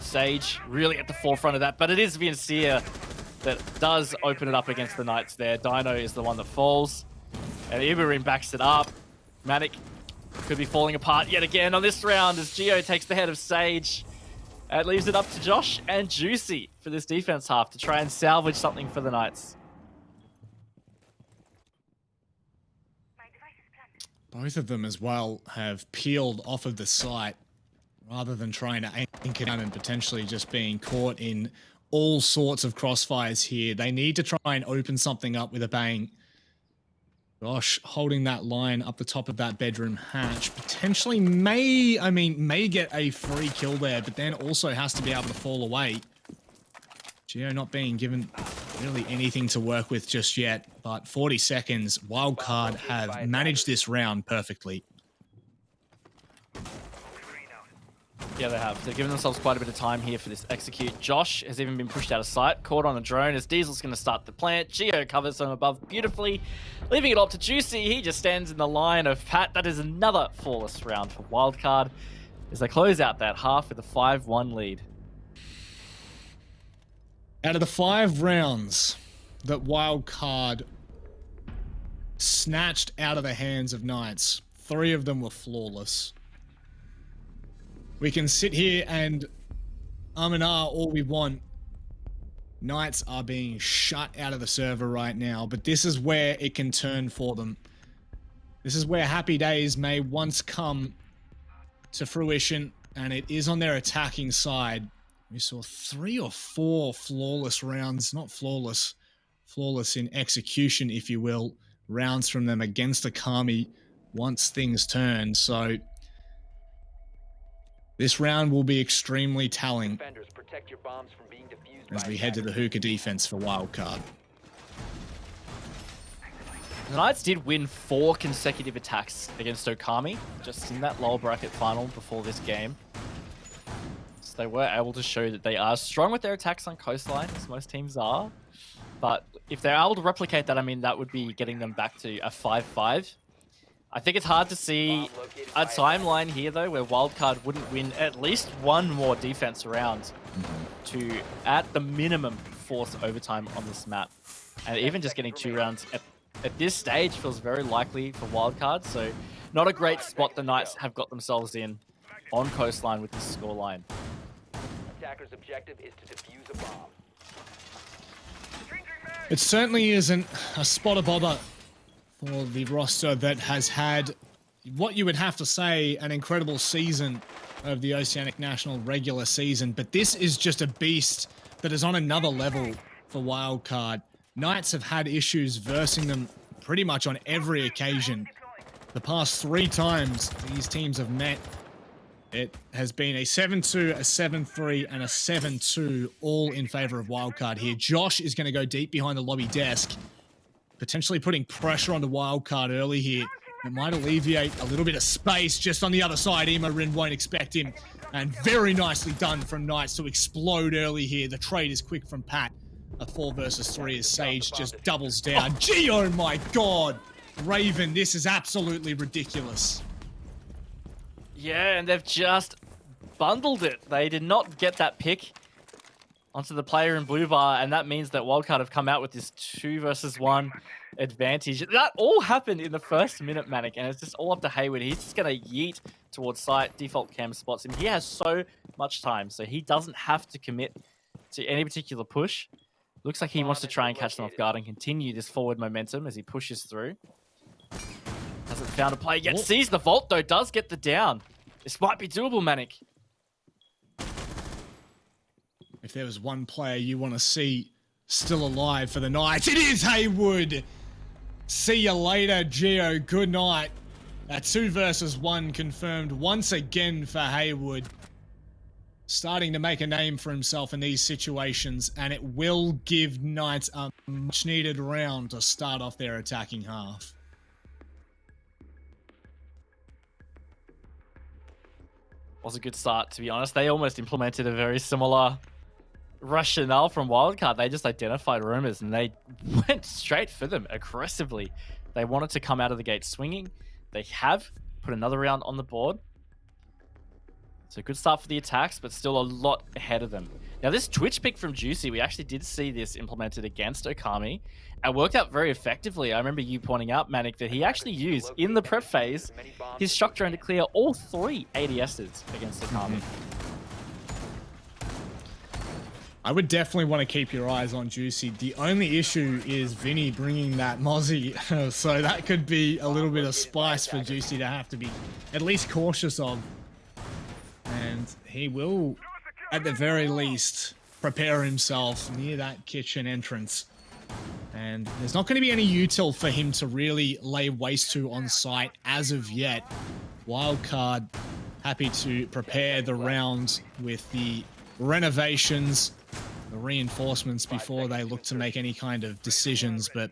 S2: Sage really at the forefront of that, but it is Vincia that does open it up against the Knights there. Dino is the one that falls, and Ibarim backs it up. Manic could be falling apart yet again on this round as Geo takes the head of Sage. It leaves it up to Josh and Juicy for this defense half to try and salvage something for the Knights.
S1: Both of them as well have peeled off of the site rather than trying to anchor down and potentially just being caught in all sorts of crossfires here. They need to try and open something up with a bang. Josh holding that line up the top of that bedroom hatch potentially may get a free kill there, but then also has to be able to fall away. Geo not being given really anything to work with just yet, but 40 seconds. Wildcard have managed this round perfectly.
S2: Yeah, they have. They're giving themselves quite a bit of time here for this execute. Josh has even been pushed out of sight, caught on a drone as Diesel's going to start the plant. Geo covers from above beautifully, leaving it up to Juicy. He just stands in the line of Pat. That is another flawless round for Wildcard as they close out that half with a 5-1 lead.
S1: Out of the 5 rounds that Wildcard snatched out of the hands of Knights, 3 of them were flawless. We can sit here and and ah all we want. Knights are being shut out of the server right now, but this is where it can turn for them. This is where happy days may once come to fruition, and it is on their attacking side. We saw 3 or 4 flawless rounds, not flawless, flawless in execution, if you will, rounds from them against Akami once things turn. So this round will be extremely telling
S3: Protect your bombs from being defused
S1: as we head to the hookah defense for Wildcard.
S2: The Knights did win 4 consecutive attacks against Okami, just in that lower bracket final before this game. So they were able to show that they are strong with their attacks on coastline, as most teams are. But if they're able to replicate that, I mean, that would be getting them back to a 5-5. I think it's hard to see a timeline here, though, where Wildcard wouldn't win at least 1 more defense round to, at the minimum, force overtime on this map. And even just getting 2 rounds at this stage feels very likely for Wildcard, so not a great spot the Knights have got themselves in on coastline with this scoreline.
S3: Attacker's objective is to defuse a bomb.
S1: It certainly isn't a spot of bother for the roster that has had what you would have to say an incredible season of the Oceanic National regular season, but this is just a beast that is on another level for Wildcard. Knights have had issues versing them pretty much on every occasion. The past 3 times these teams have met, it has been a 7-2, a 7-3, and a 7-2, all in favor of Wildcard here. Josh is going to go deep behind the lobby desk, potentially putting pressure on the Wildcard early here. It might alleviate a little bit of space just on the other side. Emo Rin won't expect him. And very nicely done from Knights to explode early here. The trade is quick from Pat. A 4 versus 3 as Sage just doubles down. Gee, oh my god! Raven, this is absolutely ridiculous.
S2: Yeah, and they've just bundled it. They did not get that pick onto the player in blue bar, and that means that Wildcard have come out with this 2 versus 1 advantage. That all happened in the first minute, Manic, and it's just all up to Hayward. He's just going to yeet towards site. Default cam spots him. He has so much time, so he doesn't have to commit to any particular push. Looks like he wants to try and catch them off guard and continue this forward momentum as he pushes through. Hasn't found a play yet. Sees the vault, though. Does get the down. This might be doable, Manic.
S1: If there was one player you want to see still alive for the Knights, it is Haywood. See you later, Geo. Good night. A 2 versus 1 confirmed once again for Haywood. Starting to make a name for himself in these situations, and it will give Knights a much needed round to start off their attacking half.
S2: Was a good start, to be honest. They almost implemented a very similar rationale from Wildcard. They just identified rumors and they went straight for them aggressively. They wanted to come out of the gate swinging. They have put another round on the board. So good start for the attacks, but still a lot ahead of them. Now this Twitch pick from Juicy, we actually did see this implemented against Okami. It worked out very effectively. I remember you pointing out, Manic, that he actually used, in the prep phase, his shock drone to clear all 3 ADSs against Okami.
S1: I would definitely want to keep your eyes on Juicy. The only issue is Vinny bringing that Mozzie, so that could be a little bit of spice for Juicy to have to be at least cautious of. And he will, at the very least, prepare himself near that kitchen entrance. And there's not going to be any util for him to really lay waste to on site as of yet. Wildcard happy to prepare the round with the renovations, the reinforcements before they look to make any kind of decisions. But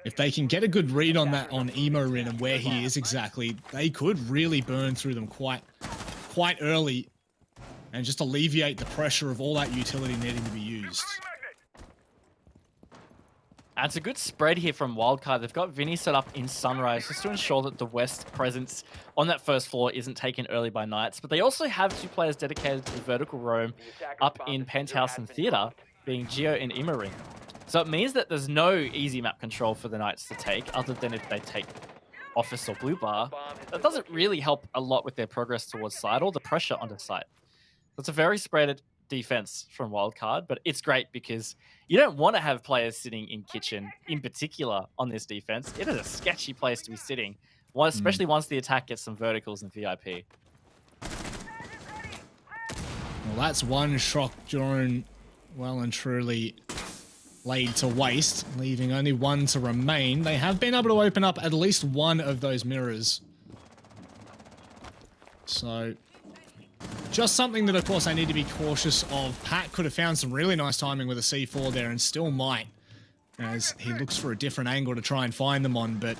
S1: if they can get a good read on that on Emo Rin and where he is exactly, they could really burn through them quite early and just alleviate the pressure of all that utility needing to be used.
S2: And it's a good spread here from Wildcard. They've got Vinny set up in Sunrise just to ensure that the West presence on that first floor isn't taken early by Knights. But they also have 2 players dedicated to the vertical roam up in Penthouse and Theater, being Geo and Imaring. So it means that there's no easy map control for the Knights to take, other than if they take Office or Blue Bar. That doesn't really help a lot with their progress towards site or the pressure onto site. It's a very spread defense from Wildcard, but it's great because you don't want to have players sitting in kitchen, in particular, on this defense. It is a sketchy place to be sitting, especially once the attack gets some verticals and VIP.
S1: Well, that's one shock drone well and truly laid to waste, leaving only 1 to remain. They have been able to open up at least 1 of those mirrors. So just something that, of course, I need to be cautious of. Pat could have found some really nice timing with a C4 there and still might, as he looks for a different angle to try and find them on. But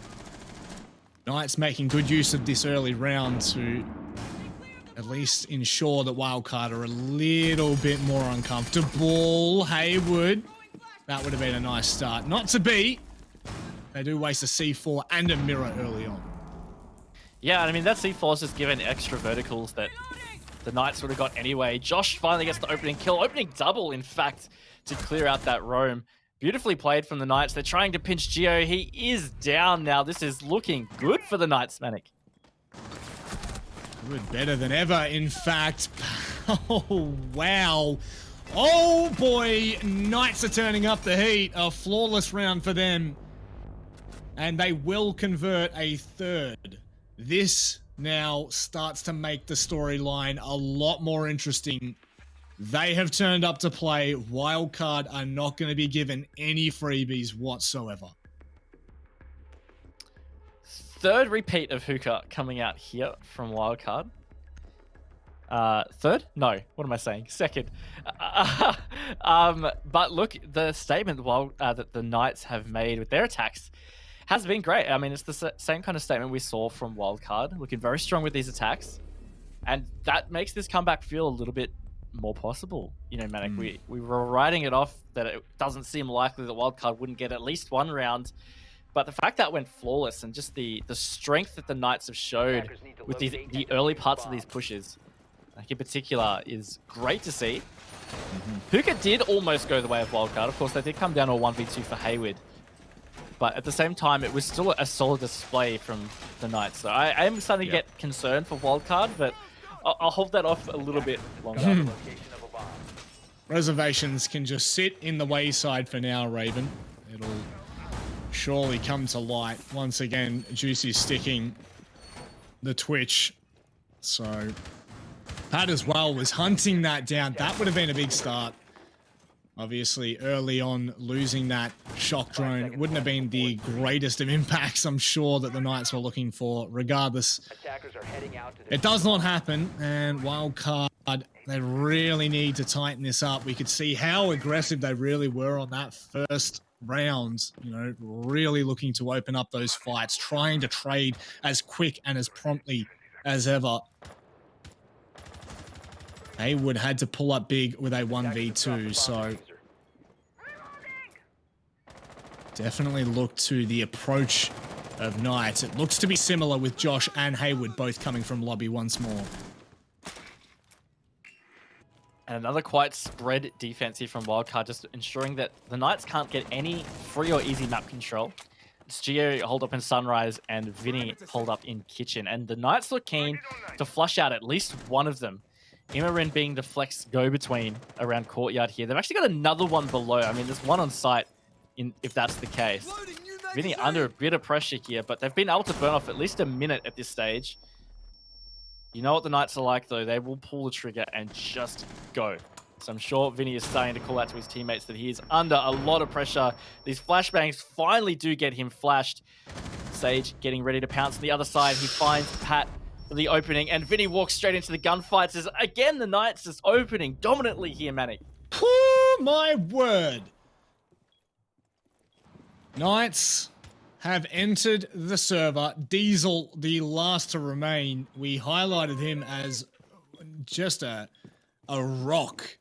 S1: Knights making good use of this early round to at least ensure that Wildcard are a little bit more uncomfortable. Haywood, that would have been a nice start. Not to be. They do waste a C4 and a mirror early on.
S2: Yeah, I mean, that C4 is just given extra verticals that the Knights would have got anyway. Josh finally gets the opening kill. Opening double, in fact, to clear out that roam. Beautifully played from the Knights. They're trying to pinch Geo. He is down now. This is looking good for the Knights, Manic.
S1: Good, better than ever, in fact. Oh, wow. Oh, boy. Knights are turning up the heat. A flawless round for them. And they will convert a 3rd. This now starts to make the storyline a lot more interesting. They have turned up to play. Wildcard are not going to be given any freebies whatsoever.
S2: 3rd repeat of Hookah coming out here from Wildcard. 3rd? No. What am I saying? 2nd. But look, the statement that the Knights have made with their attacks has been great. I mean, it's the same kind of statement we saw from Wildcard, looking very strong with these attacks. And that makes this comeback feel a little bit more possible. You know, Manic, we were writing it off that it doesn't seem likely that Wildcard wouldn't get at least 1 round. But the fact that went flawless and just the strength that the Knights have showed with the early parts of these pushes, like in particular, is great to see. Puka did almost go the way of Wildcard. Of course, they did come down to a 1v2 for Hayward. But at the same time, it was still a solid display from the Knights. So I am starting to get concerned for Wildcard, but I'll hold that off a little bit longer.
S1: Reservations can just sit in the wayside for now, Raven. It'll surely come to light. Once again, Juicy sticking the Twitch. So Pat as well was hunting that down. That would have been a big start. Obviously, early on, losing that shock drone wouldn't have been the greatest of impacts, I'm sure, that the Knights were looking for. Regardless, it does not happen, and Wildcard, they really need to tighten this up. We could see how aggressive they really were on that first round, you know, really looking to open up those fights, trying to trade as quick and as promptly as ever. Haywood had to pull up big with a 1v2, so definitely look to the approach of Knights. It looks to be similar with Josh and Haywood both coming from lobby once more.
S2: And another quite spread defense here from Wildcard, just ensuring that the Knights can't get any free or easy map control. It's Geo hold up in Sunrise and Vinny hold up in Kitchen. And the Knights look keen to flush out at least one of them. Imaren being the flex go-between around Courtyard here. They've actually got another one below. I mean, there's one on site if that's the case. Vinny under a bit of pressure here, but they've been able to burn off at least a minute at this stage. You know what the Knights are like, though. They will pull the trigger and just go. So I'm sure Vinny is starting to call out to his teammates that he is under a lot of pressure. These flashbangs finally do get him flashed. Sage getting ready to pounce on the other side. He finds Pat for the opening, and Vinny walks straight into the gunfights. As again, the Knights is opening dominantly here, Manic.
S1: Oh my word. Knights have entered the server. Diesel, the last to remain. We highlighted him as just a rock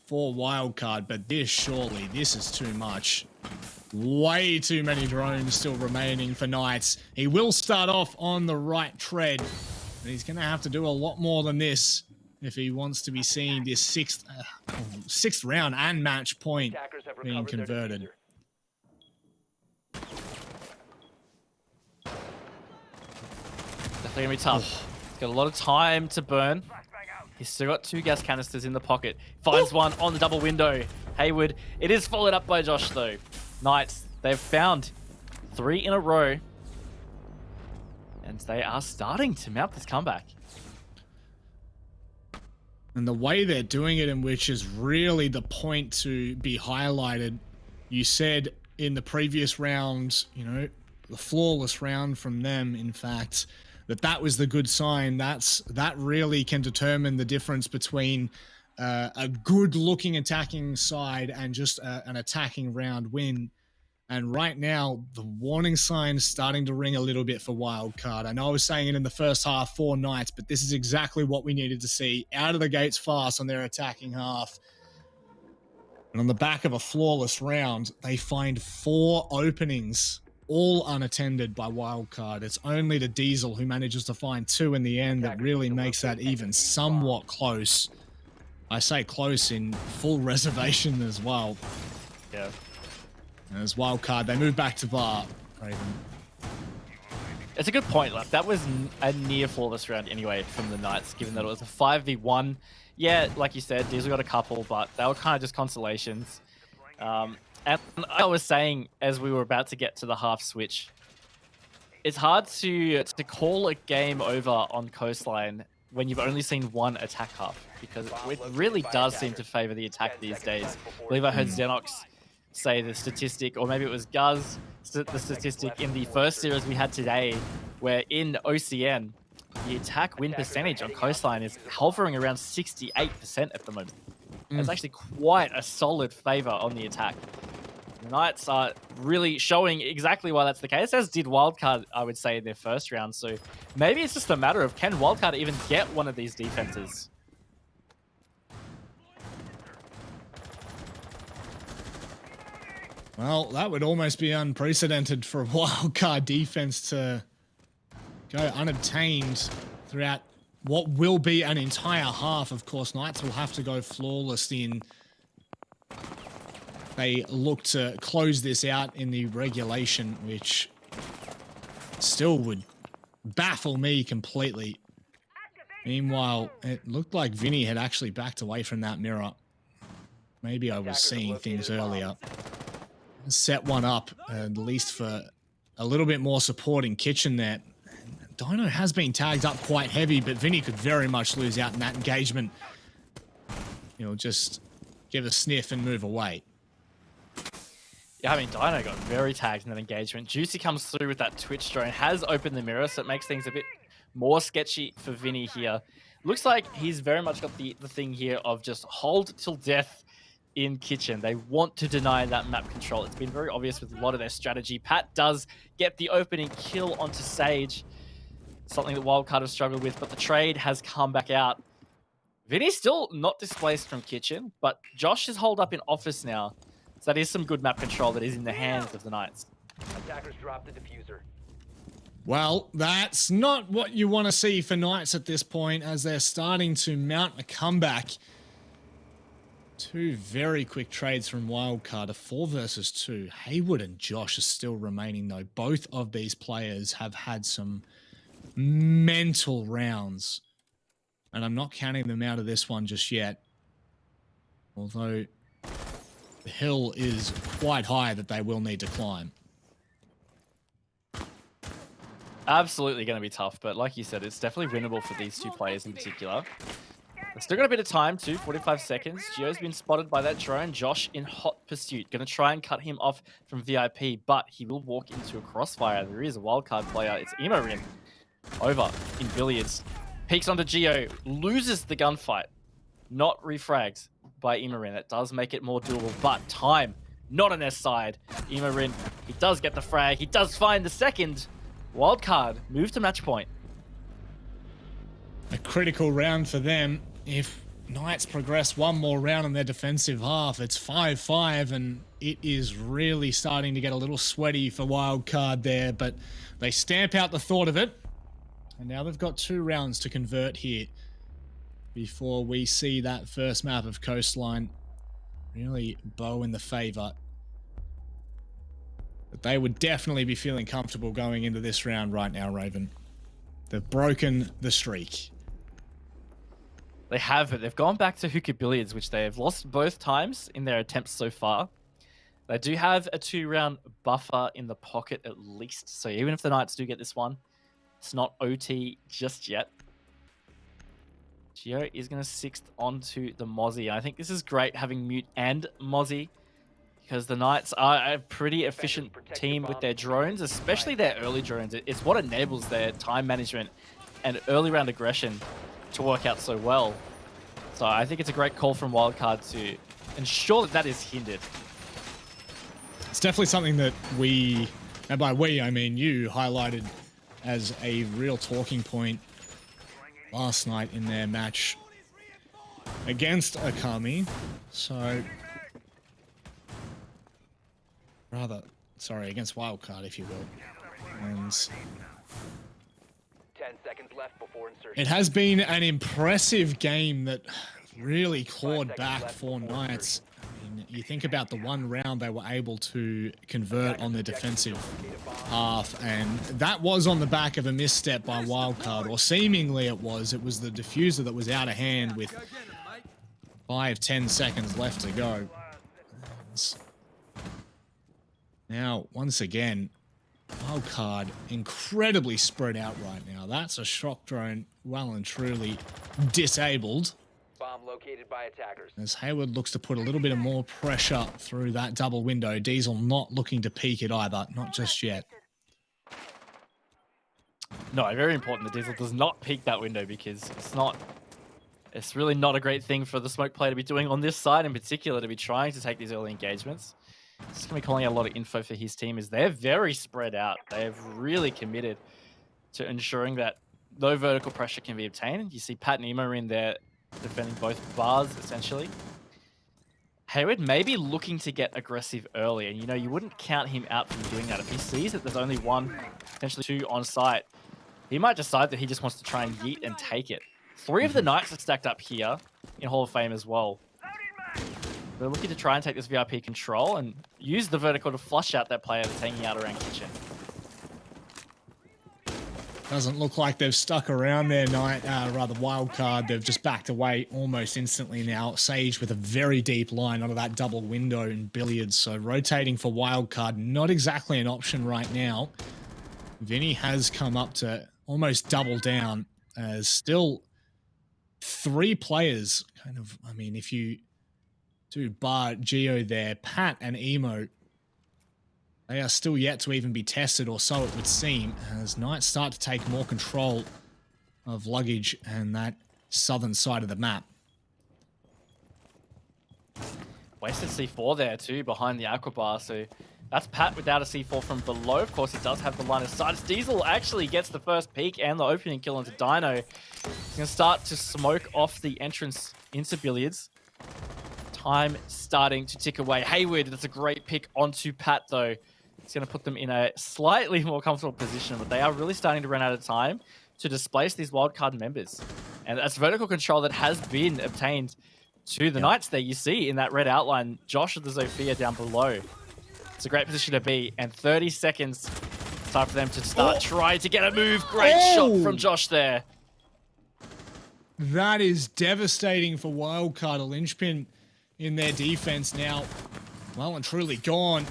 S1: for Wildcard, but this is too much. Way too many drones still remaining for Knights. He will start off on the right tread, and he's going to have to do a lot more than this if he wants to be seeing this sixth round and match point being converted.
S2: Definitely going to be tough. He's got a lot of time to burn. He's still got 2 gas canisters in the pocket. Finds one on the double window. Haywood. It is followed up by Josh, though. Knights, they've found 3 in a row. And they are starting to mount this comeback.
S1: And the way they're doing it, in which is really the point to be highlighted. You said in the previous round, you know, the flawless round from them, in fact, that was the good sign. That really can determine the difference between a good-looking attacking side and just an attacking round win. And right now, the warning sign is starting to ring a little bit for Wildcard. I know I was saying it in the first half for Knights, but this is exactly what we needed to see. Out of the gates fast on their attacking half. And on the back of a flawless round, they find 4 openings, all unattended by Wildcard. It's only the Diesel who manages to find 2 in the end that really makes that even somewhat close. I say close in full reservation as well.
S2: Yeah.
S1: And as Wildcard, they move back to VAR. Raven.
S2: It's a good point. Like, that was a near flawless round anyway from the Knights, given that it was a 5v1. Yeah, like you said, Diesel got a couple, but they were kind of just consolations. And I was saying, as we were about to get to the half switch, it's hard to call a game over on Coastline when you've only seen one attack half, because it really does seem to favor the attack these days. I believe I heard Xenox say the statistic, or maybe it was Guz, the statistic in the first series we had today, where in OCN, the attack win percentage on Coastline is hovering around 68% at the moment. It's actually quite a solid favor on the attack. The Knights are really showing exactly why that's the case, as did Wildcard, I would say, in their first round. So maybe it's just a matter of, can Wildcard even get one of these defenses?
S1: Well, that would almost be unprecedented for a Wildcard defense to go unobtained throughout what will be an entire half. Of course, Knights will have to go flawless in. They look to close this out in the regulation, which still would baffle me completely. Meanwhile, it looked like Vinny had actually backed away from that mirror. Maybe I was seeing things earlier. Set one up, at least for a little bit more support in kitchen there. Dino has been tagged up quite heavy, but Vinny could very much lose out in that engagement. He'll just give a sniff and move away.
S2: Yeah, I mean, Dino got very tagged in that engagement. Juicy comes through with that Twitch drone, has opened the mirror, so it makes things a bit more sketchy for Vinny here. Looks like he's very much got the thing here of just hold till death in kitchen. They want to deny that map control. It's been very obvious with a lot of their strategy. Pat does get the opening kill onto Sage, something that Wildcard have struggled with, but the trade has come back out. Vinny's still not displaced from kitchen, but Josh is holed up in office now. So that is some good map control that is in the hands of the Knights.
S3: Attackers drop the diffuser.
S1: Well, that's not what you want to see for Knights at this point, as they're starting to mount a comeback. Two very quick trades from Wildcard, a 4 versus 2. Haywood and Josh are still remaining, though. Both of these players have had some mental rounds. And I'm not counting them out of this one just yet. Although the hill is quite high that they will need to climb.
S2: Absolutely going to be tough, but like you said, it's definitely winnable for these two players in particular. They've still got a bit of time too, 45 seconds. Gio's been spotted by that drone. Josh in hot pursuit. Going to try and cut him off from VIP, but he will walk into a crossfire. There is a wildcard player. It's Imorin over in Billiards. Peeks onto Gio, loses the gunfight. Not refragged by Imorin. That does make it more doable, but time not on their side. Imorin, he does get the frag. He does find the second. Wildcard move to match point.
S1: A critical round for them. If Knights progress one more round in their defensive half, it's 5-5, and it is really starting to get a little sweaty for Wildcard there, but they stamp out the thought of it. And now they've got 2 rounds to convert here before we see that first map of Coastline really bow in the favor. But they would definitely be feeling comfortable going into this round right now, Raven. They've broken the streak.
S2: They have it. They've gone back to hookah billiards, which they have lost both times in their attempts so far. They do have a 2-round buffer in the pocket at least. So even if the Knights do get this one, it's not OT just yet. Gio is going to 6th onto the Mozzie. I think this is great having Mute and Mozzie, because the Knights are a pretty efficient team with their drones, especially their early drones. It's what enables their time management and early round aggression to work out so well. So I think it's a great call from Wildcard to ensure that that is hindered.
S1: It's definitely something that we, and by we I mean you, highlighted as a real talking point last night in their match against Akami. So, rather, sorry, against Wildcard, if you will. And
S3: 10 seconds left before insertion.
S1: it has been an impressive game that really clawed back for Knights. I mean, you think about the one round they were able to convert on the defensive half, and that was on the back of a misstep by Wildcard, or seemingly it was. It was the diffuser that was out of hand with 5-10 seconds left to go. Now, once again, Wildcard incredibly spread out right now. That's a shock drone well and truly disabled.
S3: Bomb located by attackers.
S1: As Hayward looks to put a little bit of more pressure through that double window. Diesel not looking to peek it either, not just yet.
S2: No, very important that Diesel does not peek that window, because it's really not a great thing for the smoke player to be doing on this side in particular, to be trying to take these early engagements. It's going to be calling out a lot of info for his team, as they're very spread out. They have really committed to ensuring that no vertical pressure can be obtained. You see Pat and Emo are in there defending both bars, essentially. Hayward may be looking to get aggressive early, and you wouldn't count him out from doing that. If he sees that there's only 1, potentially 2 on site, he might decide that he just wants to try and yeet and take it. 3 of the Knights are stacked up here in Hall of Fame as well. They're looking to try and take this VIP control and use the vertical to flush out that player that's hanging out around kitchen.
S1: Doesn't look like they've stuck around there, rather Wildcard. They've just backed away almost instantly now. Sage with a very deep line onto that double window in Billiards. So rotating for Wildcard, not exactly an option right now. Vinny has come up to almost double down as still 3 players kind of, I mean, if you do bar Geo there, Pat and Emo, they are still yet to even be tested, or so it would seem, as Knights start to take more control of luggage and that southern side of the map.
S2: Wasted C4 there too, behind the Aquabar, so that's Pat without a C4 from below. Of course, he does have the line of sight. Diesel actually gets the first peek and the opening kill onto Dino. He's going to start to smoke off the entrance into Billiards. Time starting to tick away. Hayward, that's a great pick onto Pat though. It's going to put them in a slightly more comfortable position, but they are really starting to run out of time to displace these wildcard members. And that's vertical control that has been obtained to the Knights there. You see in that red outline, Josh of the Zofia down below. It's a great position to be, and 30 seconds. Time for them to start trying to get a move. Great shot from Josh there.
S1: That is devastating for Wildcard. A linchpin in their defense now. Well and truly gone.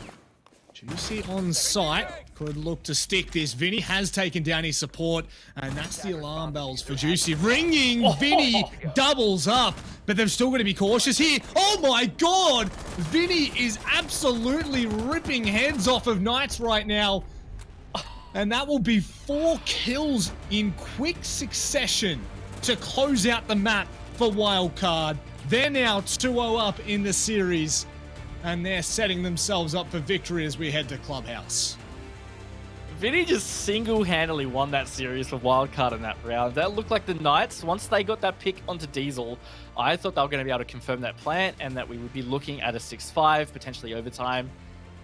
S1: Juicy on site. Could look to stick this. Vinny has taken down his support, and that's the alarm bells for Juicy. Ringing, Vinny doubles up, but they've still got to be cautious here. Oh my god! Vinny is absolutely ripping heads off of Knights right now. And that will be 4 kills in quick succession to close out the map for Wildcard. They're now 2-0 up in the series, and they're setting themselves up for victory as we head to Clubhouse.
S2: Vinny just single-handedly won that series for Wildcard in that round. That looked like the Knights, once they got that pick onto Diesel, I thought they were going to be able to confirm that plant and that we would be looking at a 6-5, potentially overtime.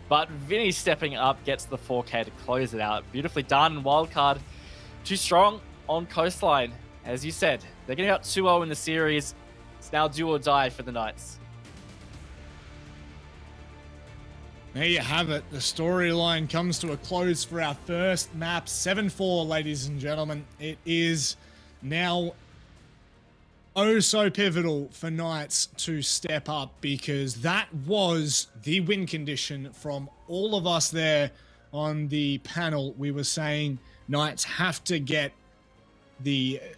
S2: But Vinny stepping up gets the 4K to close it out. Beautifully done. Wildcard too strong on Coastline. As you said, they're getting out 2-0 in the series. It's now do or die for the Knights.
S1: There you have it. The storyline comes to a close for our first map. 7-4, ladies and gentlemen. It is now oh so pivotal for Knights to step up, because that was the win condition from all of us there on the panel. We were saying Knights have to get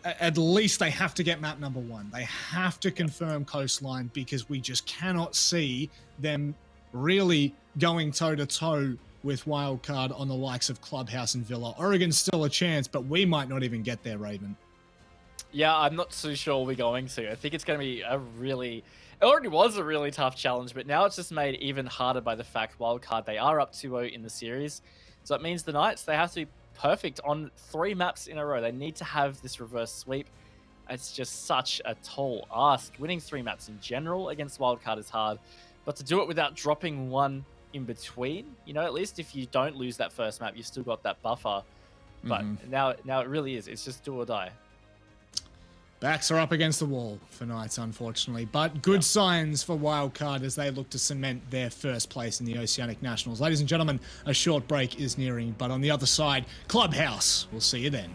S1: at least they have to get map number 1. They have to confirm Coastline, because we just cannot see them really going toe-to-toe with Wildcard on the likes of Clubhouse and Villa. Oregon's still a chance, but we might not even get there, Raven.
S2: Yeah, I'm not too sure we're going to. I think it's going to be it already was a really tough challenge, but now it's just made even harder by the fact Wildcard, they are up 2-0 in the series. So it means the Knights, they have to be perfect on 3 maps in a row. They need to have this reverse sweep. It's just such a tall ask. Winning 3 maps in general against Wildcard is hard, but to do it without dropping one in between, you know, at least if you don't lose that first map, you've still got that buffer. But now it really is. It's just do or die.
S1: Backs are up against the wall for Knights, unfortunately, but good signs for Wildcard as they look to cement their first place in the Oceanic Nationals. Ladies and gentlemen, a short break is nearing, but on the other side, Clubhouse. We'll see you then.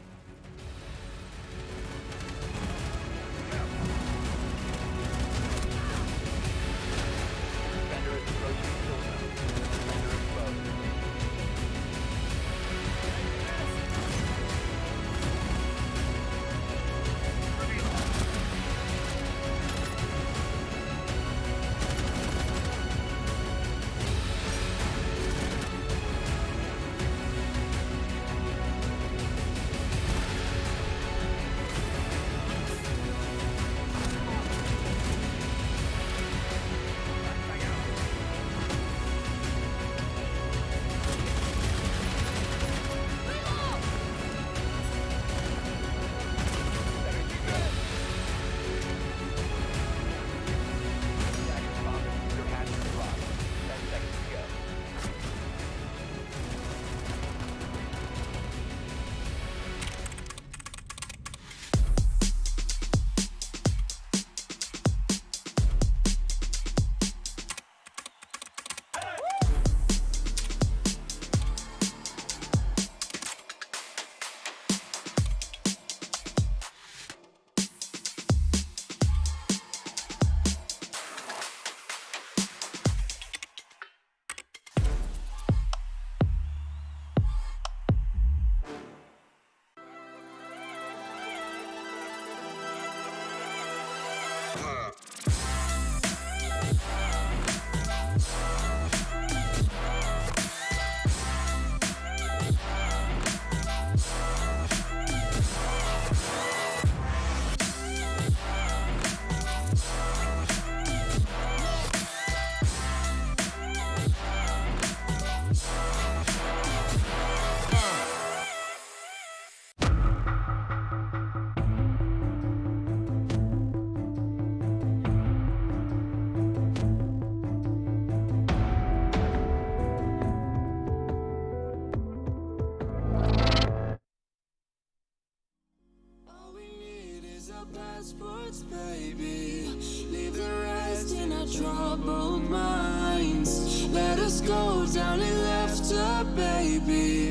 S9: passports, baby. Leave the rest in our troubled minds. Let us go down in laughter, baby.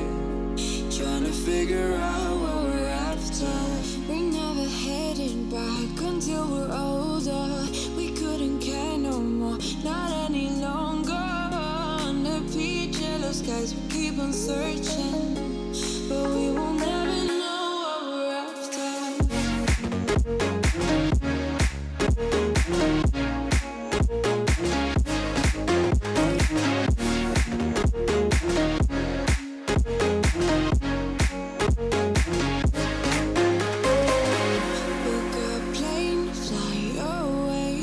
S9: Trying to figure out what we're after. We never heading back until we're older. We couldn't care no more, not any longer. Under peach yellow skies, we keep on searching, but we will never know what we're after. Book a plane, fly away.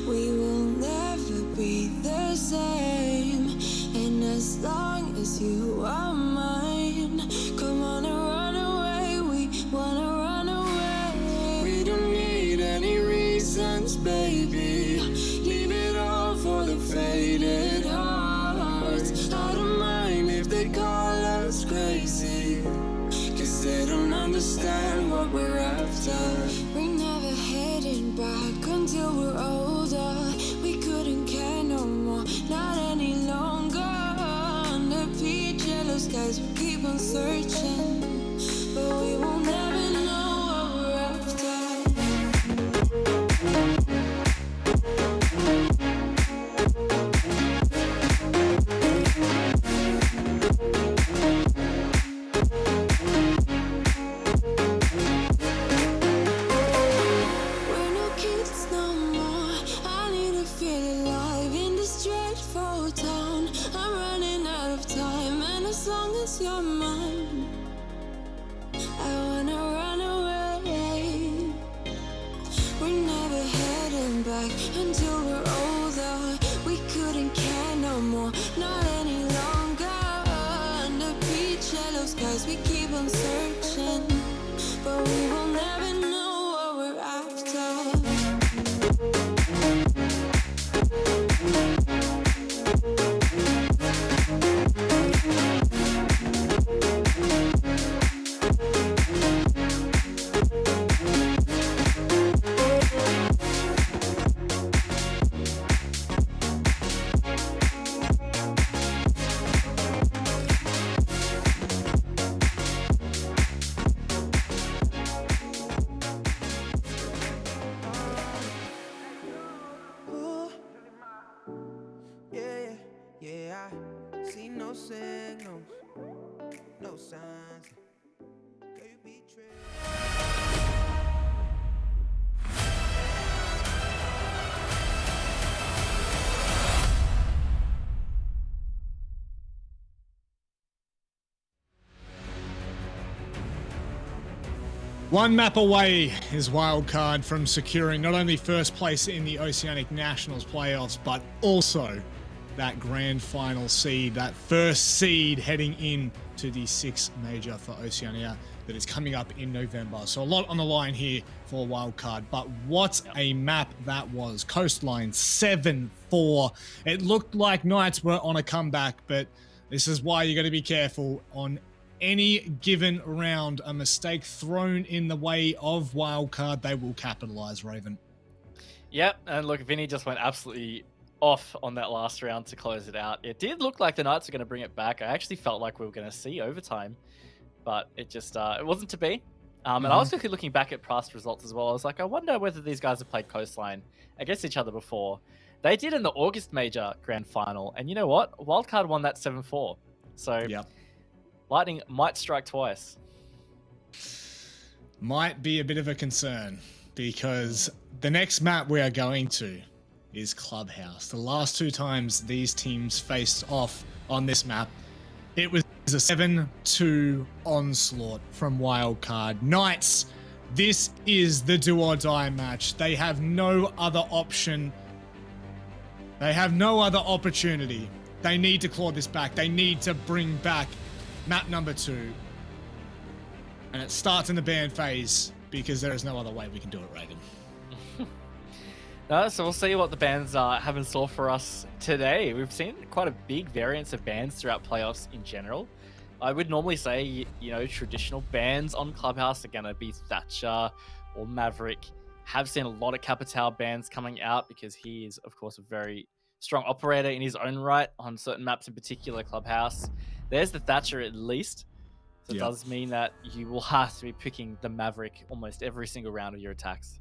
S9: We will never be the same. And as long as you are mine, come on and run away. We wanna run away. We don't need any reasons, baby. Leave it all for the faded hearts. I don't mind if they call us crazy, 'cause they don't understand what we're after. We never heading back until we're older. We couldn't care no more, not any longer. Under peach yellow skies, we keep on searching, but we will never know what we're after. We're no kids no more. I need to feel alive in this dreadful town. I'm running out of time, and as long as you're mine, I wanna run away. We're never heading back until we're older. We couldn't care no more, not any longer. Under peach yellow skies, we keep on searching, but we will never know what we're after. Ooh. Yeah, yeah, I see no signals, no signs. Girl, you be tripping.
S1: One map away is Wildcard from securing not only first place in the Oceanic Nationals playoffs, but also that grand final seed, that first seed heading in to the sixth major for Oceania that is coming up in November. So a lot on the line here for Wildcard, but what a map that was. Coastline 7-4. It looked like Knights were on a comeback, but this is why you got to be careful on any given round. A mistake thrown in the way of Wildcard, they will capitalize, Raven.
S2: Yep, and look, Vinny just went absolutely off on that last round to close it out. It did look like the Knights are going to bring it back. I actually felt like we were going to see overtime, but it just it wasn't to be. And I was quickly looking back at past results as well. I was like, I wonder whether these guys have played Coastline against each other before. They did in the August Major Grand Final, and you know what? Wildcard won that 7-4. So Lightning might strike twice.
S1: Might be a bit of a concern, because the next map we are going to is Clubhouse. The last two times these teams faced off on this map, it was a 7-2 onslaught from Wildcard. Knights, this is the do or die match. They have no other option. They have no other opportunity. They need to claw this back. They need to bring back map number 2. And it starts in the ban phase, because there is no other way we can do it, Raven.
S2: So we'll see what the bans have in store for us today. We've seen quite a big variance of bans throughout playoffs in general. I would normally say, you know, traditional bans on Clubhouse are going to be Thatcher, or Maverick. Have seen a lot of Capitao bans coming out because he is, of course, a very strong operator in his own right on certain maps, in particular Clubhouse. There's the Thatcher at least. So it does mean that you will have to be picking the Maverick almost every single round of your attacks.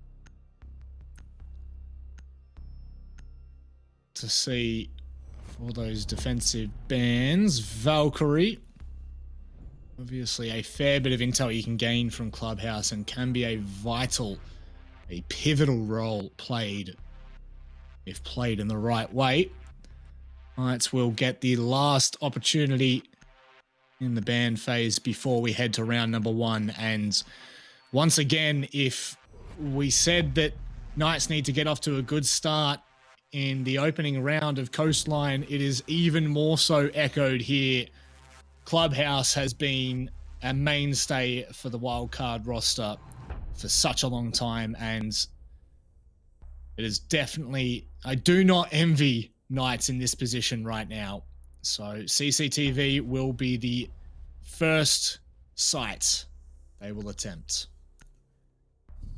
S1: To see for those defensive bans, Valkyrie. Obviously a fair bit of intel you can gain from Clubhouse and can be a pivotal role played if played in the right way. Knights will get the last opportunity in the ban phase before we head to round number 1. And once again, if we said that Knights need to get off to a good start in the opening round of Coastline, it is even more so echoed here. Clubhouse has been a mainstay for the wildcard roster for such a long time, and it is definitely, I do not envy Knights in this position right now. So CCTV will be the first site they will attempt.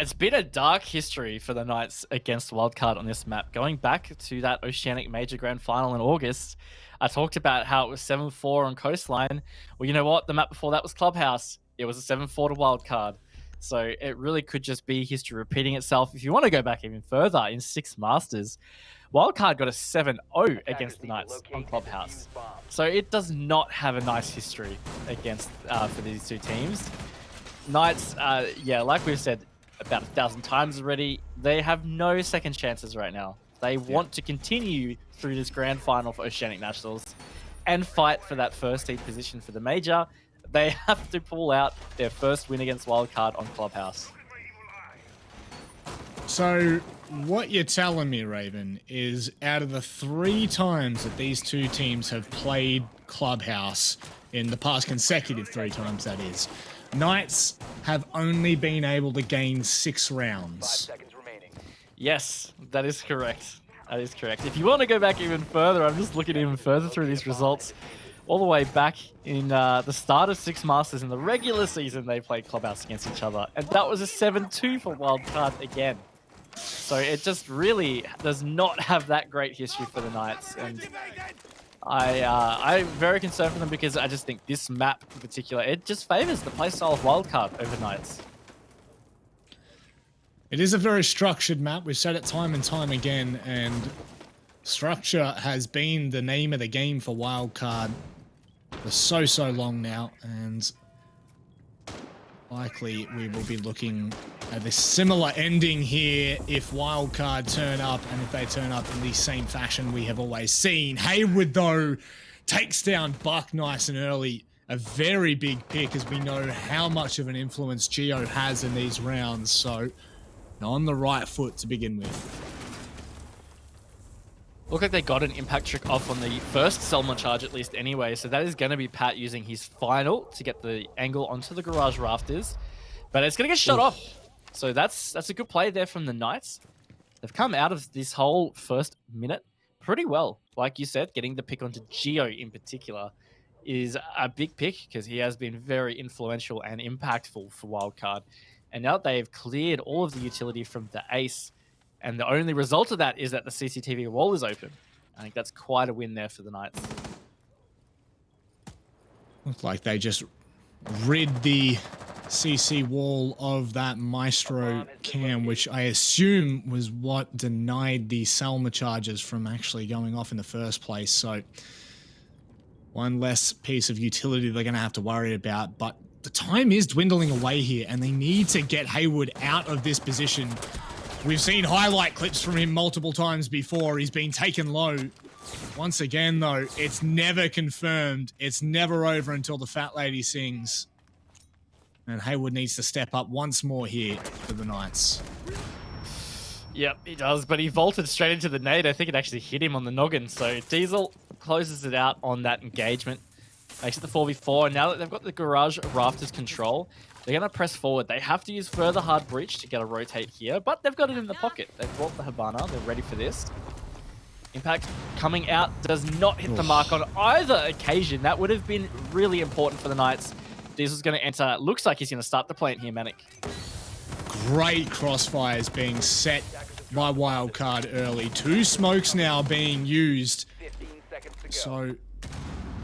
S2: It's been a dark history for the Knights against Wildcard on this map. Going back to that Oceanic Major Grand Final in August, I talked about how it was 7-4 on Coastline. Well, you know what? The map before that was Clubhouse. It was a 7-4 to Wildcard. So it really could just be history repeating itself. If you want to go back even further, in 6 Masters, Wildcard got a 7-0 against the Knights on Clubhouse. So it does not have a nice history against for these two teams. Knights, yeah, like we've said about 1,000 times already, they have no second chances right now. They want to continue through this grand final for Oceanic Nationals and fight for that first seed position for the major. They have to pull out their first win against Wildcard on Clubhouse.
S1: So what you're telling me, Raven, is out of the 3 times that these two teams have played Clubhouse, in the past consecutive 3 times that is, Knights have only been able to gain 6 rounds.
S3: 5 seconds remaining.
S2: Yes, that is correct. That is correct. If you want to go back even further, I'm just looking even further through these results. All the way back in the start of 6 Masters in the regular season, they played Clubhouse against each other. And that was a 7-2 for Wildcard again. So it just really does not have that great history for the Knights. And I'm very concerned for them because I just think this map in particular, it just favors the playstyle of Wildcard over Knights.
S1: It is a very structured map. We've said it time and time again, and structure has been the name of the game for Wildcard for so long now, and likely we will be looking at this similar ending here if Wildcard turn up, and if they turn up in the same fashion we have always seen. Haywood, though, takes down Buck nice and early. A very big pick, as we know how much of an influence Geo has in these rounds, so on the right foot to begin with.
S2: Look like they got an impact trick off on the first Selma charge at least anyway, so that is going to be Pat using his final to get the angle onto the garage rafters, but it's going to get shut off. So that's a good play there from the Knights. They've come out of this whole first minute pretty well. Like you said, getting the pick onto Geo in particular is a big pick because he has been very influential and impactful for Wildcard. And now that they've cleared all of the utility from the ace, and the only result of that is that the CCTV wall is open. I think that's quite a win there for the Knights.
S1: Looks like they just rid the CC wall of that Maestro cam, which I assume was what denied the Selma charges from actually going off in the first place. So one less piece of utility they're going to have to worry about. But the time is dwindling away here, and they need to get Haywood out of this position. We've seen highlight clips from him multiple times before. He's been taken low. Once again, though, it's never confirmed. It's never over until the fat lady sings. And Haywood needs to step up once more here for the Knights.
S2: Yep, he does, but he vaulted straight into the nade. I think it actually hit him on the noggin. So Diesel closes it out on that engagement. Makes it the 4v4, and now that they've got the garage rafters control, they're going to press forward. They have to use further hard breach to get a rotate here, but they've got it in the pocket. They've brought the Habana. They're ready for this. Impact coming out does not hit the mark on either occasion. That would have been really important for the Knights. Diesel's going to enter. Looks like he's going to start the plant here, Manic.
S1: great crossfires being set by Wildcard early. 2 smokes now being used. So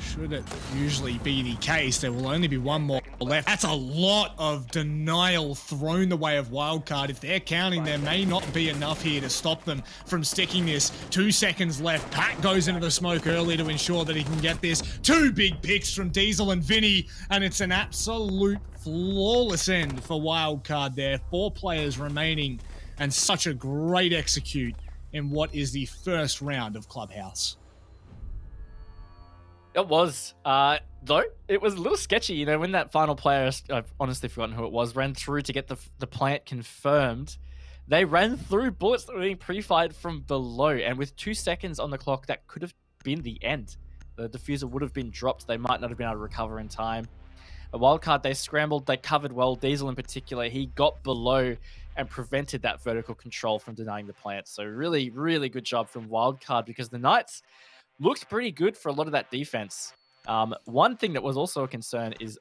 S1: should it usually be the case, there will only be 1 more left. That's a lot of denial thrown the way of Wildcard. If they're counting, there may not be enough here to stop them from sticking this. 2 seconds left. Pat goes into the smoke early to ensure that he can get this. 2 big picks from Diesel and Vinny, and it's an absolute flawless end for Wildcard there. 4 players remaining, and such a great execute in what is the first round of Clubhouse.
S2: It was, though, it was a little sketchy, you know, when that final player, I've honestly forgotten who it was, ran through to get the plant confirmed. They ran through bullets that were being pre-fired from below, and with 2 seconds on the clock, that could have been the end. The diffuser would have been dropped. They might not have been able to recover in time. A Wildcard, they scrambled, they covered well. Diesel in particular, he got below and prevented that vertical control from denying the plant. So really, really good job from Wildcard, because the Knights looked pretty good for a lot of that defense. One thing that was also a concern is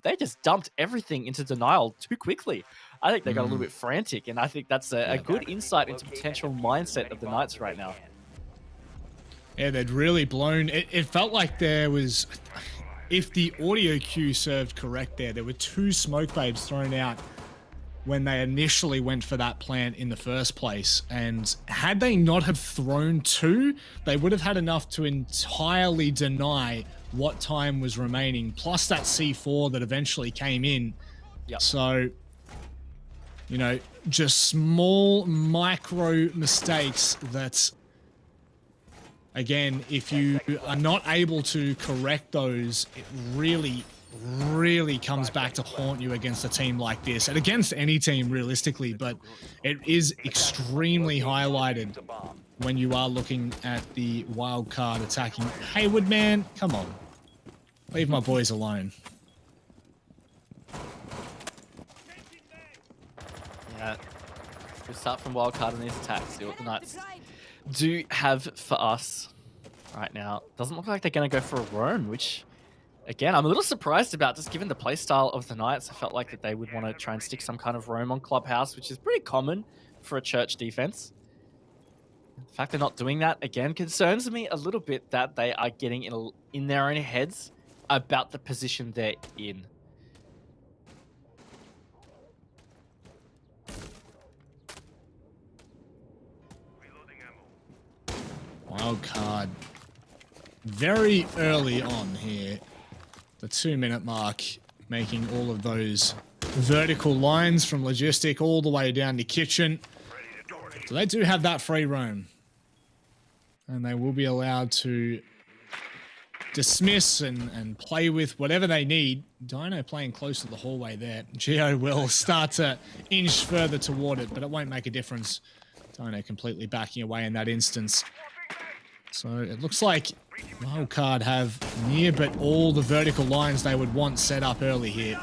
S2: they just dumped everything into denial too quickly. I think they got a little bit frantic, and I think that's a good insight into potential mindset of the Knights right now.
S1: Yeah, they'd really blown. It felt like there was, if the audio cue served correct there were 2 smoke babes thrown out when they initially went for that plant in the first place. And had they not have thrown 2, they would have had enough to entirely deny what time was remaining, plus that C4 that eventually came in.
S2: Yep.
S1: So, you know, just small micro mistakes that, again, if you are not able to correct those, it really comes back to haunt you against a team like this, and against any team realistically, but it is extremely highlighted when you are looking at the Wildcard attacking. Hayward, man, come on. Leave my boys alone.
S2: Yeah, we start from Wildcard on these attacks, see what the Knights do have for us right now. Doesn't look like they're going to go for a roam, which, again, I'm a little surprised about, just given the playstyle of the Knights. I felt like that they would want to try and stick some kind of roam on Clubhouse, which is pretty common for a church defense. The fact they're not doing that, again, concerns me a little bit, that they are getting in their own heads about the position they're in.
S1: Wildcard very early on here, the 2-minute mark, making all of those vertical lines from Logistic all the way down to Kitchen. So they do have that free roam, and they will be allowed to dismiss and play with whatever they need. Dino playing close to the hallway there. Geo will start to inch further toward it, but it won't make a difference. Dino completely backing away in that instance. So it looks like Wildcard have near but all the vertical lines they would want set up early here.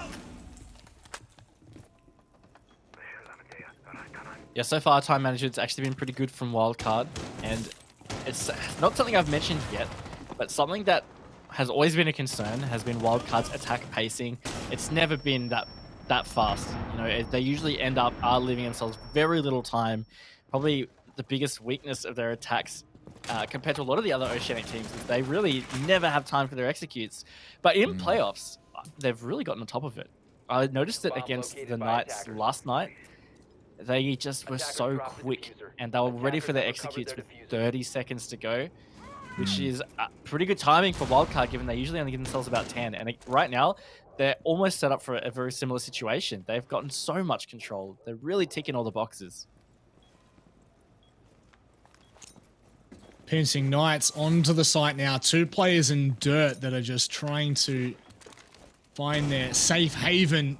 S2: Yeah, so far time management's actually been pretty good from Wildcard, and it's not something I've mentioned yet, but something that has always been a concern has been Wildcard's attack pacing. It's never been that fast. You know, they usually end up leaving themselves very little time. Probably the biggest weakness of their attacks compared to a lot of the other Oceanic teams is they really never have time for their executes. But in playoffs, they've really gotten on top of it. I noticed it against the Knights last night. They just were so quick, and they were ready for their executes with 30 seconds to go, which is pretty good timing for Wildcard, given they usually only give themselves about 10. And right now, they're almost set up for a very similar situation. They've gotten so much control. They're really ticking all the boxes.
S1: Pincing Knights onto the site now. 2 players in dirt that are just trying to find their safe haven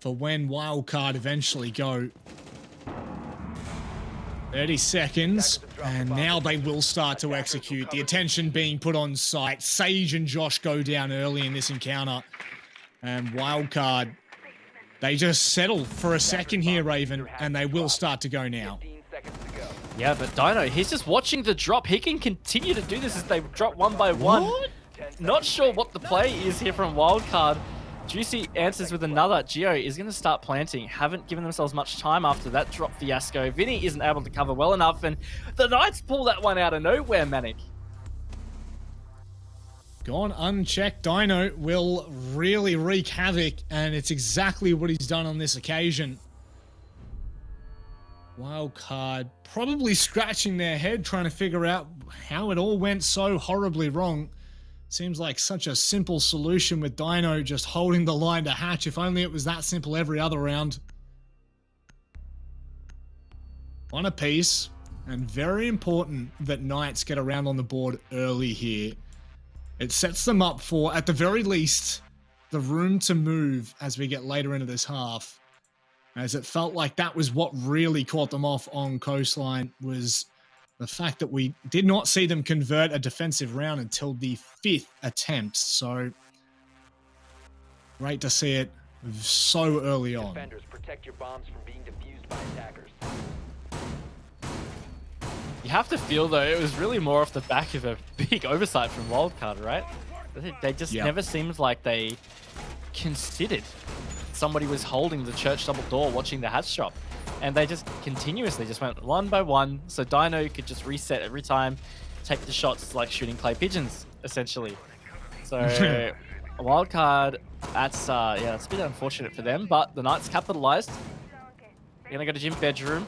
S1: for when Wildcard eventually go. 30 seconds, and now they will start to execute. The attention being put on site. Sage and Josh go down early in this encounter. And Wildcard, they just settle for a second here, Raven, and they will start to go now.
S2: Yeah, but Dino, he's just watching the drop. He can continue to do this as they drop one by one.
S1: What?
S2: Not sure what the play is here from Wildcard. Juicy answers with another. Geo is going to start planting. Haven't given themselves much time after that drop fiasco. Vinny isn't able to cover well enough, and the Knights pull that one out of nowhere, Manic.
S1: Gone unchecked. Dino will really wreak havoc, and it's exactly what he's done on this occasion. Wildcard probably scratching their head trying to figure out how it all went so horribly wrong. Seems like such a simple solution with Dino just holding the line to hatch. If only it was that simple every other round. One apiece, and very important that Knights get around on the board early here. It sets them up for, at the very least, the room to move as we get later into this half. As it felt like that was what really caught them off on Coastline, was the fact that we did not see them convert a defensive round until the 5th attempt. So great to see it so early on.
S3: Defenders, protect your bombs from being defused by attackers.
S2: You have to feel, though, it was really more off the back of a big oversight from Wildcard, right? They just never seemed like they considered somebody was holding the church double door watching the hatch drop. And they just continuously just went one by one, so Dino could just reset every time, take the shots like shooting clay pigeons, essentially. So Wildcard, that's a bit unfortunate for them, but the Knights capitalized. They're gonna go to gym bedroom,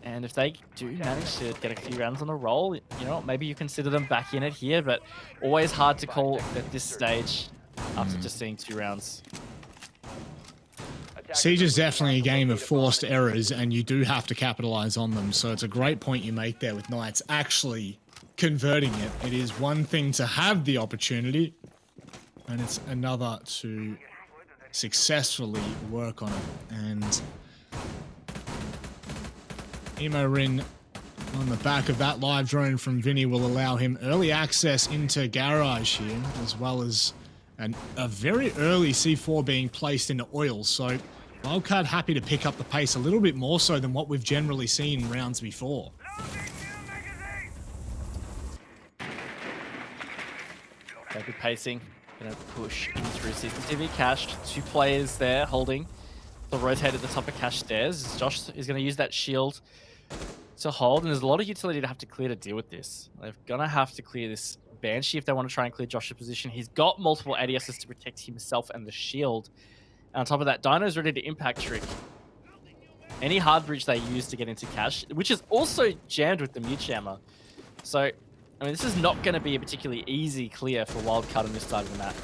S2: and if they do manage to get a few rounds on a roll, you know, maybe you consider them back in it here, but always hard to call at this stage after just seeing 2 rounds.
S1: Siege is definitely a game of forced errors, and you do have to capitalize on them. So it's a great point you make there with Knights actually converting it. It is one thing to have the opportunity, and it's another to successfully work on it. And Imorin on the back of that live drone from Vinny will allow him early access into garage here, as well as a very early C4 being placed into oil. So Wildcard happy to pick up the pace a little bit more so than what we've generally seen in rounds before.
S2: Good pacing, gonna push in through CCTV cache. 2 players there holding the rotate at the top of cache stairs. Josh is gonna use that shield to hold, and there's a lot of utility to have to clear to deal with this. They're gonna have to clear this Banshee if they want to try and clear Josh's position. He's got multiple ADSs to protect himself and the shield. And on top of that, Dino's ready to impact trick any hard breach they use to get into cache, which is also jammed with the mute jammer. So, I mean, this is not going to be a particularly easy clear for Wildcard on this side of the map.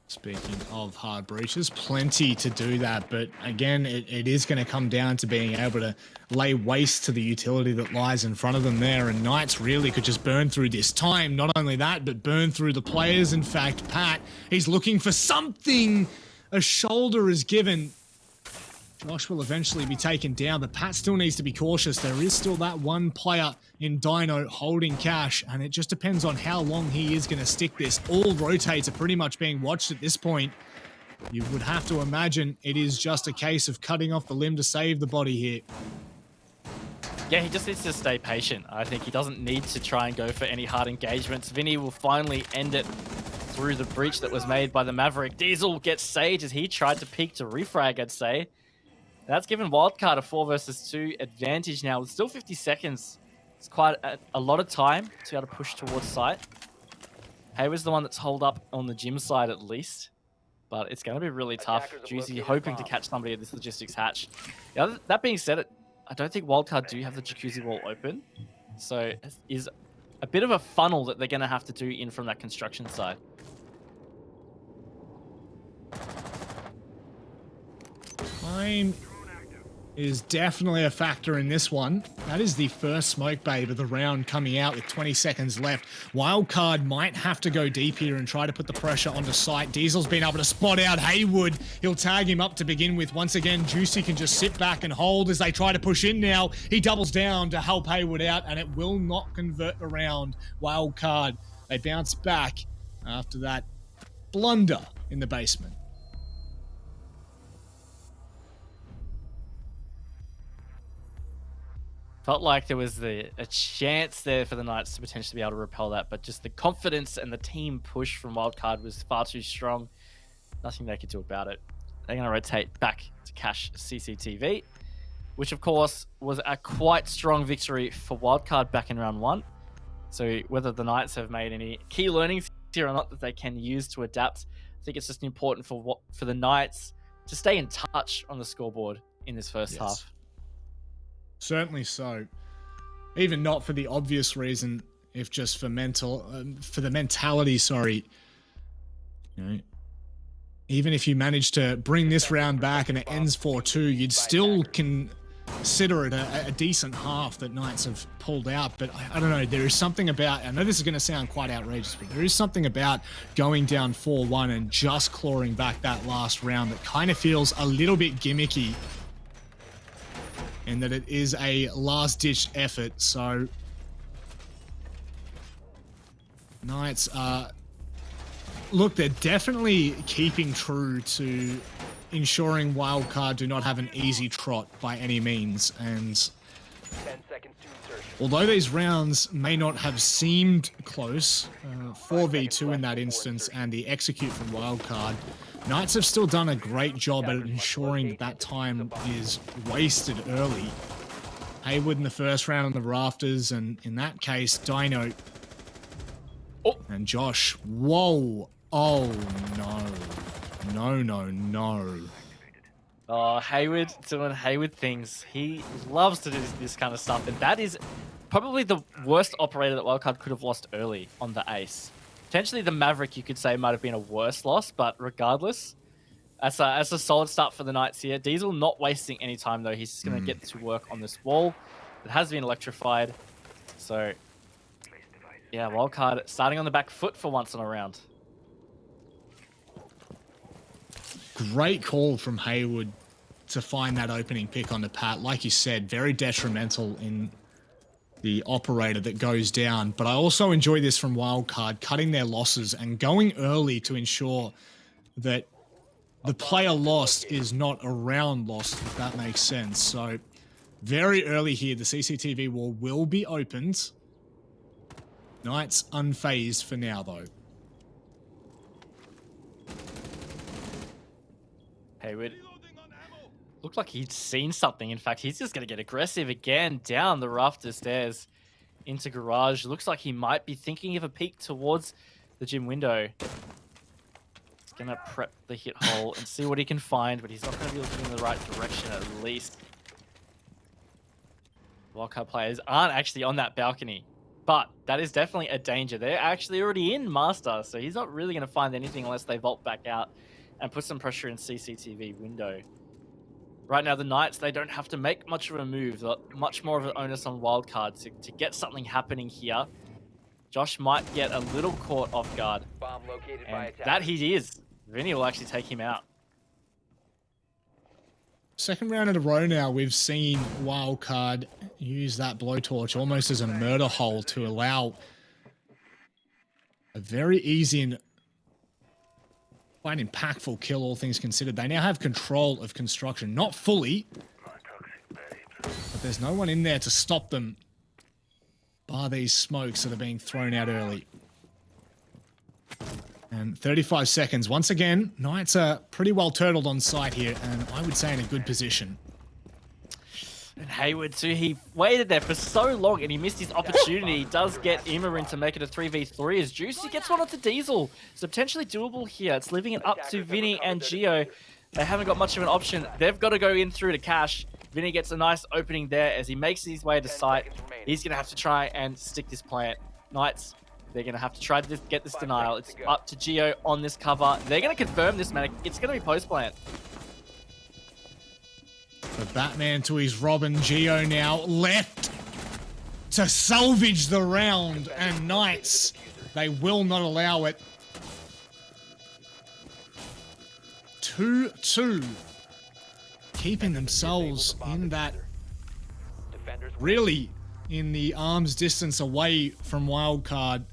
S1: Speaking of hard breaches, plenty to do that, but again, it is going to come down to being able to lay waste to the utility that lies in front of them there, and Knights really could just burn through this time. Not only that, but burn through the players. In fact, Pat, he's looking for something. A shoulder is given. Josh will eventually be taken down, but Pat still needs to be cautious. There is still that one player in Dino holding cash, and it just depends on how long he is going to stick this. All rotates are pretty much being watched at this point. You would have to imagine it is just a case of cutting off the limb to save the body here.
S2: Yeah, he just needs to stay patient. I think he doesn't need to try and go for any hard engagements. Vinny will finally end it through the breach that was made by the Maverick. Diesel gets Sage as he tried to peek to refrag, I'd say. That's given Wildcard a 4 versus 2 advantage now. With still 50 seconds, it's quite a lot of time to be able to push towards site. Hayward's the one that's holed up on the gym side at least, but it's going to be really tough. Juicy hoping to catch somebody at this logistics hatch. That being said, I don't think Wildcard do have the jacuzzi wall open, so it is a bit of a funnel that they're going to have to do in from that construction side.
S1: Time is definitely a factor in this one. That is the first smoke babe of the round coming out with 20 seconds left. Wildcard might have to go deep here and try to put the pressure onto site. Diesel's been able to spot out Haywood. He'll tag him up to begin with. Once again, Juicy can just sit back and hold as they try to push in now. He doubles down to help Haywood out, and it will not convert the round. Wildcard, they bounce back after that blunder in the basement.
S2: Felt like there was a chance there for the Knights to potentially be able to repel that, but just the confidence and the team push from Wildcard was far too strong. Nothing they could do about it. They're going to rotate back to cash CCTV, which of course was a quite strong victory for Wildcard back in round 1. So whether the Knights have made any key learnings here or not that they can use to adapt, I think it's just important for the Knights to stay in touch on the scoreboard in this first half.
S1: Certainly so. Even not for the obvious reason, if just for the mentality, sorry. You know, even if you manage to bring this round back and it ends 4-2, you'd still consider it a decent half that Knights have pulled out. But I don't know, there is something about, I know this is going to sound quite outrageous, but there is something about going down 4-1 and just clawing back that last round that kind of feels a little bit gimmicky. And that it is a last-ditch effort, so Knights are... Look, they're definitely keeping true to ensuring Wildcard do not have an easy trot by any means, and
S3: 10 seconds to insertion.
S1: although these rounds may not have seemed close, 4v2 in that instance, and the execute from Wildcard, Knights have still done a great job at ensuring that time is wasted early. Haywood in the first round on the rafters, and in that case, Dino and Josh. Whoa. Oh, no. No, no, no.
S2: Oh, Haywood doing Haywood things. He loves to do this kind of stuff, and that is probably the worst operator that Wildcard could have lost early on the ace. Potentially the Maverick, you could say, might have been a worse loss, but regardless, that's a solid start for the Knights here. Diesel not wasting any time, though. He's just going to get to work on this wall that has been electrified. So, yeah, Wildcard starting on the back foot for once in a round.
S1: Great call from Haywood to find that opening pick on the Pat. Like you said, very detrimental in the operator that goes down. But I also enjoy this from Wildcard, cutting their losses and going early to ensure that the player lost is not a round lost, if that makes sense. So very early here, the CCTV wall will be opened. Knights unfazed for now, though.
S2: Haywood looked like he'd seen something. In fact, he's just going to get aggressive again down the rafter stairs into garage. Looks like he might be thinking of a peek towards the gym window. He's going to prep the hit hole and see what he can find, but he's not going to be looking in the right direction at least. Wildcard players aren't actually on that balcony, but that is definitely a danger. They're actually already in Master, so he's not really going to find anything unless they vault back out and put some pressure in CCTV window. Right now, the Knights, they don't have to make much of a move. Much more of an onus on Wildcard to get something happening here. Josh might get a little caught off guard.
S3: Bomb located by
S2: And
S3: attack.
S2: that he is. Vinny will actually take him out.
S1: Second round in a row now, we've seen Wildcard use that blowtorch almost as a murder hole to allow a very easy and quite impactful kill, all things considered. They now have control of construction. Not fully, but there's no one in there to stop them, bar these smokes that are being thrown out early. And 35 seconds. Once again, Knights are pretty well turtled on site here, and I would say in a good position.
S2: And Haywood too, he waited there for so long and he missed his opportunity. He does get Immerin to make it a 3v3 as Juicy gets one onto Diesel. So potentially doable here. It's leaving it up to Vinny and Geo. They haven't got much of an option. They've got to go in through to Cash. Vinny gets a nice opening there as he makes his way to site. He's going to have to try and stick this plant. Knights, they're going to have to try to get this denial. It's up to Geo on this cover. They're going to confirm this, man. It's going to be post-plant.
S1: The Batman to his Robin. Geo now left to salvage the round, and Knights, they will not allow it. 2-2. Keeping themselves in that, really in the arm's distance away from Wildcard.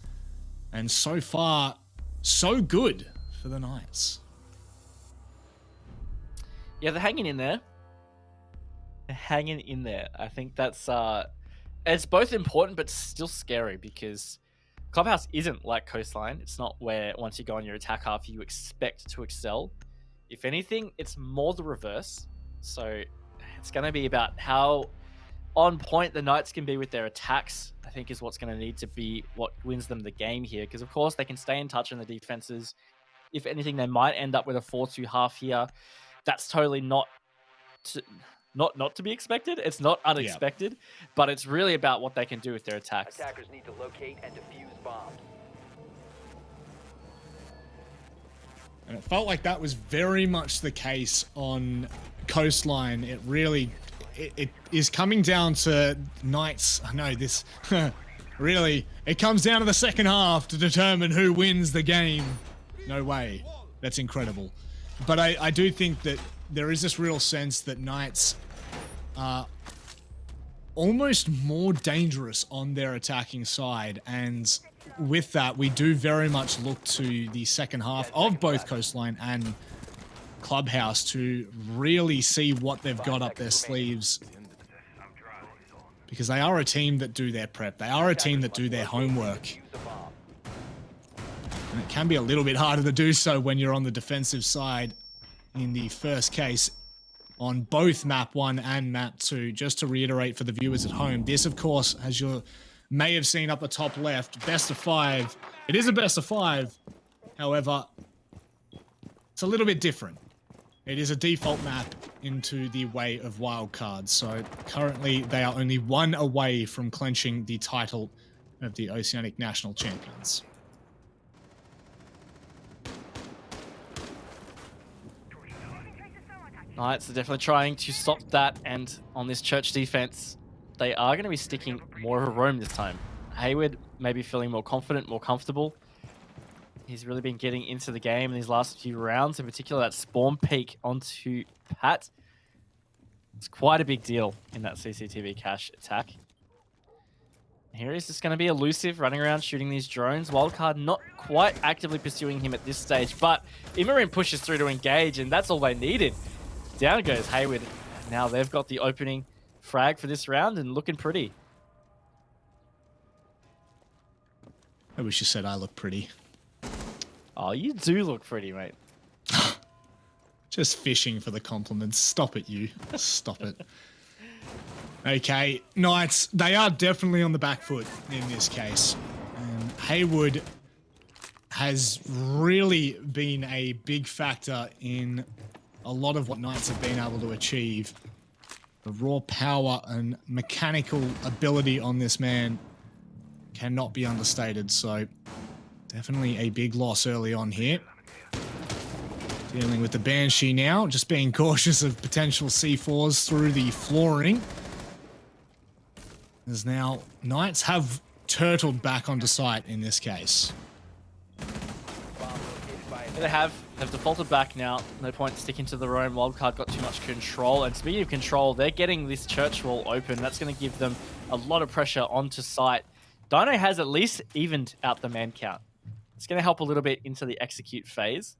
S1: And so far, so good for the Knights.
S2: Yeah, they're hanging in there. They're hanging in there. I think that's It's both important, but still scary because Clubhouse isn't like Coastline. It's not where once you go on your attack half, you expect to excel. If anything, it's more the reverse. So it's going to be about how on point the Knights can be with their attacks, I think is what's going to need to be what wins them the game here. Because, of course, they can stay in touch in the defenses. If anything, they might end up with a 4-2 half here. That's totally not to be expected. It's not unexpected, but it's really about what they can do with their attacks.
S3: Attackers need to locate and defuse bombs.
S1: And it felt like that was very much the case on Coastline. It really, it is coming down to Knights. I know this, really, it comes down to the second half to determine who wins the game. No way. That's incredible. But I do think that there is this real sense that Knights are almost more dangerous on their attacking side, and with that, we do very much look to the second half of both Coastline and Clubhouse to really see what they've got up their sleeves, because they are a team that do their prep. They are a team that do their homework. And it can be a little bit harder to do so when you're on the defensive side in the first case on both map 1 and map 2. Just to reiterate for the viewers at home, this, of course, as you may have seen up the top left, best of 5. It is a best of 5. However, it's a little bit different. It is a default map into the way of wildcards. So currently they are only 1 away from clenching the title of the Oceanic National Champions.
S2: Knights are definitely trying to stop that, and on this Church defense, they are going to be sticking more of a roam this time. Hayward maybe feeling more confident, more comfortable. He's really been getting into the game in these last few rounds, in particular that spawn peek onto Pat. It's quite a big deal in that CCTV cache attack. Here he's just going to be elusive, running around shooting these drones. Wildcard not quite actively pursuing him at this stage, but Immorin pushes through to engage, and that's all they needed. Down goes Hayward. Now they've got the opening frag for this round and looking pretty.
S1: I wish you said I look pretty.
S2: Oh, you do look pretty, mate.
S1: Just fishing for the compliments. Stop it, you. Stop it. Okay, Knights, they are definitely on the back foot in this case. And Hayward has really been a big factor in a lot of what Knights have been able to achieve. The raw power and mechanical ability on this man cannot be understated, so definitely a big loss early on here. Dealing with the Banshee now, just being cautious of potential C4s through the flooring. As now Knights have turtled back onto site in this case.
S2: They've defaulted back now. No point sticking to the roam. Wildcard got too much control. And speaking of control, they're getting this church wall open. That's going to give them a lot of pressure onto site. Dino has at least evened out the man count. It's going to help a little bit into the execute phase.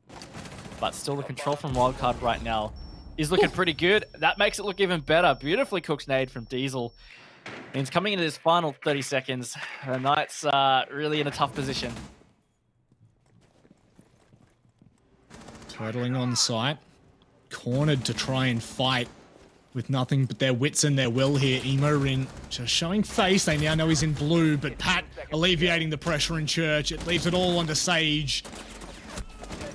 S2: But still the control from Wildcard right now is looking pretty good. That makes it look even better. Beautifully cooked nade from Diesel. Means coming into this final 30 seconds, the Knights are really in a tough position.
S1: Turtling on site. Cornered to try and fight with nothing but their wits and their will here. Emo just showing face. They now know he's in blue, but Pat alleviating the pressure in Church. It leaves it all onto Sage.
S3: 10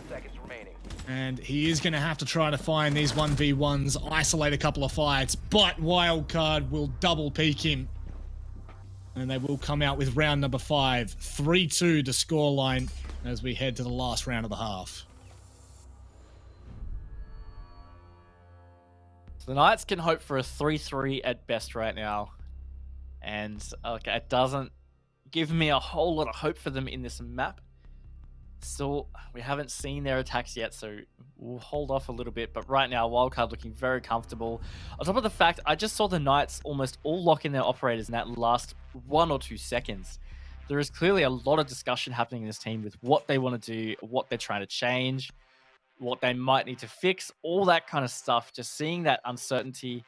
S3: seconds remaining.
S1: And he is going to have to try to find these 1v1s, isolate a couple of fights, but Wildcard will double peak him. And they will come out with round number 5. 3-2 the scoreline as we head to the last round of the half.
S2: So the Knights can hope for a 3-3 at best right now. And okay, it doesn't give me a whole lot of hope for them in this map. Still, we haven't seen their attacks yet, so we'll hold off a little bit. But right now, Wildcard looking very comfortable. On top of the fact, I just saw the Knights almost all lock in their operators in that last 1 or 2 seconds. There is clearly a lot of discussion happening in this team with what they want to do, what they're trying to change, what they might need to fix, all that kind of stuff. Just seeing that uncertainty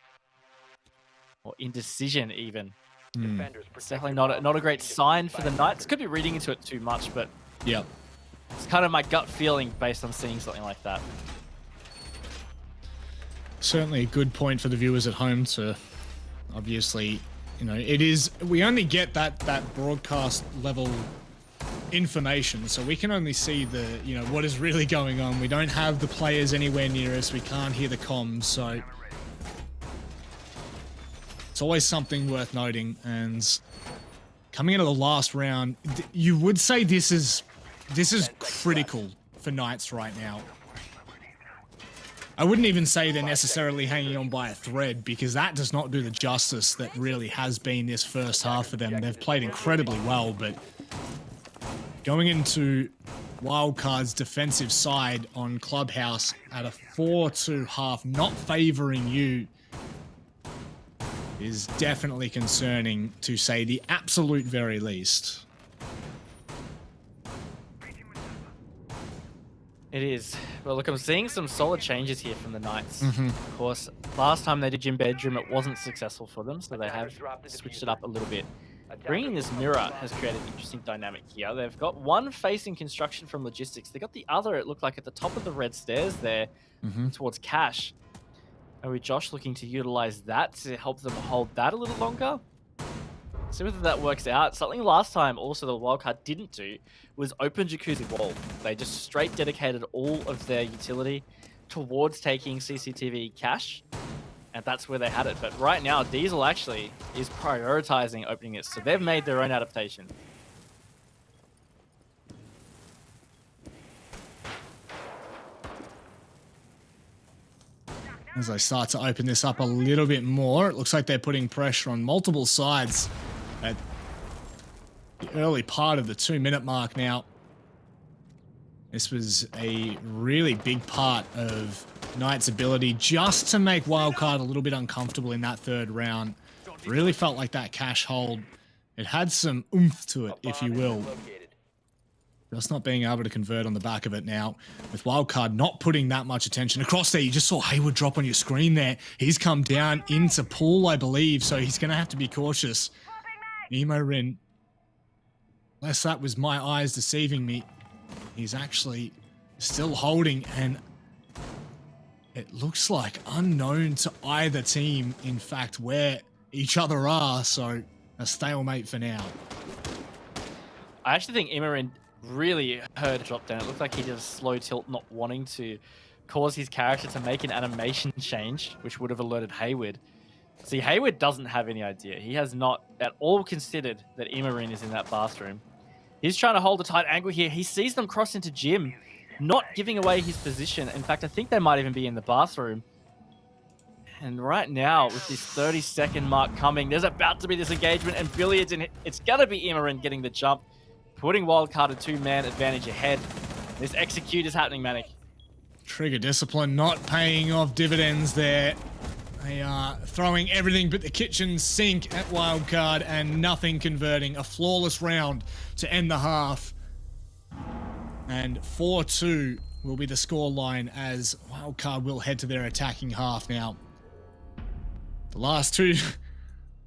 S2: or indecision even It's definitely not a great sign for the Knights. Could be reading into it too much, but
S1: Yep.
S2: it's kind of my gut feeling based on seeing something like that.
S1: Certainly a good point for the viewers at home to obviously, you know, it is, we only get that broadcast level information, so we can only see the, you know, what is really going on. We don't have the players anywhere near us. We can't hear the comms, so it's always something worth noting. And coming into the last round, you would say this is critical for Knights right now. I wouldn't even say they're necessarily hanging on by a thread, because that does not do the justice that really has been this first half for them. They've played incredibly well, but going into Wildcard's defensive side on Clubhouse at a 4-2 half, not favoring you, is definitely concerning, to say the absolute very least.
S2: It is. Well, look, I'm seeing some solid changes here from the Knights.
S1: Mhm.
S2: Of course, last time they did Gym Bedroom, it wasn't successful for them, so they have switched it up a little bit. Bringing this mirror has created an interesting dynamic here. They've got one facing construction from logistics. They got the other, it looked like, at the top of the red stairs there towards cash. And with Josh looking to utilize that to help them hold that a little longer. See whether that works out. Something last time also the Wildcard didn't do was open Jacuzzi Wall. They just straight dedicated all of their utility towards taking CCTV cash. And that's where they had it. But right now, Diesel actually is prioritizing opening it. So they've made their own adaptation.
S1: As I start to open this up a little bit more, it looks like they're putting pressure on multiple sides at the early part of the 2-minute mark now. This was a really big part of Knight's ability just to make Wildcard a little bit uncomfortable in that third round. Really felt like that cash hold, it had some oomph to it, if you will. Just not being able to convert on the back of it now. With Wildcard not putting that much attention. Across there, you just saw Hayward drop on your screen there. He's come down into pool, I believe, so he's going to have to be cautious. Rin, unless that was my eyes deceiving me, he's actually still holding, and it looks like unknown to either team, in fact, where each other are, so a stalemate for now.
S2: I actually think Immerin really heard a drop down. It looked like he did a slow tilt, not wanting to cause his character to make an animation change, which would have alerted Hayward. See, Hayward doesn't have any idea. He has not at all considered that Immerin is in that bathroom. He's trying to hold a tight angle here. He sees them cross into Jim, not giving away his position. In fact, I think they might even be in the bathroom. And right now, with this 30-second mark coming, there's about to be this engagement, and Billiards, and it's going to be Immerin getting the jump, putting Wildcard a 2-man advantage ahead. This execute is happening, Manic.
S1: Trigger discipline not paying off dividends there. They are throwing everything but the kitchen sink at Wildcard and nothing converting. A flawless round to end the half. And 4-2 will be the scoreline as Wildcard will head to their attacking half now. The last two...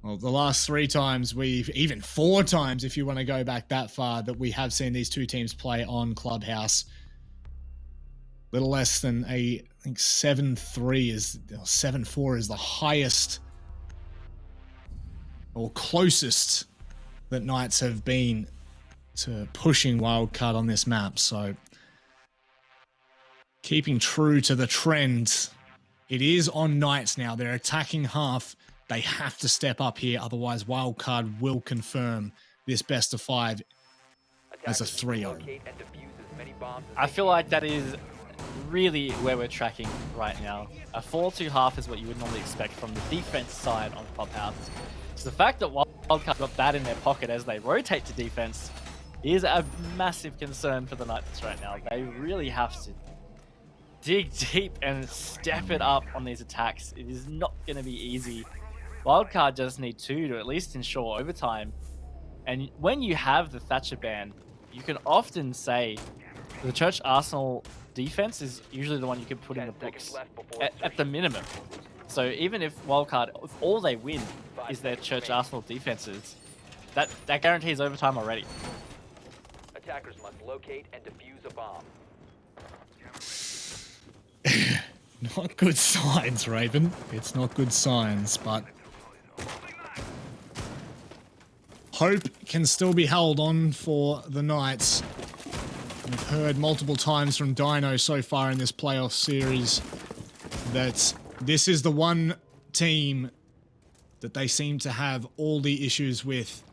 S1: Well, the last 3 times even 4 times, if you want to go back that far, that we have seen these two teams play on Clubhouse. Little less than I think 7-3 is, 7-4 is the highest or closest that Knights have been to pushing Wildcard on this map. So keeping true to the trend, it is on Knights now. They're attacking half. They have to step up here, otherwise Wildcard will confirm this best of 5 as a 3-0.
S2: I feel like that is really where we're tracking right now. A 4-2 half is what you would normally expect from the defense side on Clubhouse. So the fact that Wildcard got that in their pocket as they rotate to defense is a massive concern for the Knights right now. They really have to dig deep and step it up on these attacks. It is not going to be easy. Wildcard just need 2 to at least ensure overtime. And when you have the Thatcher ban, you can often say the Church Arsenal defense is usually the one you can put in the books at the minimum. So even if Wildcard, if all they win is their Church Arsenal defenses. That guarantees overtime already.
S3: Attackers must locate and defuse a bomb.
S1: Not good signs, Raven. It's not good signs, but hope can still be held on for the Knights. We've heard multiple times from Dino so far in this playoff series that this is the one team that they seem to have all the issues with,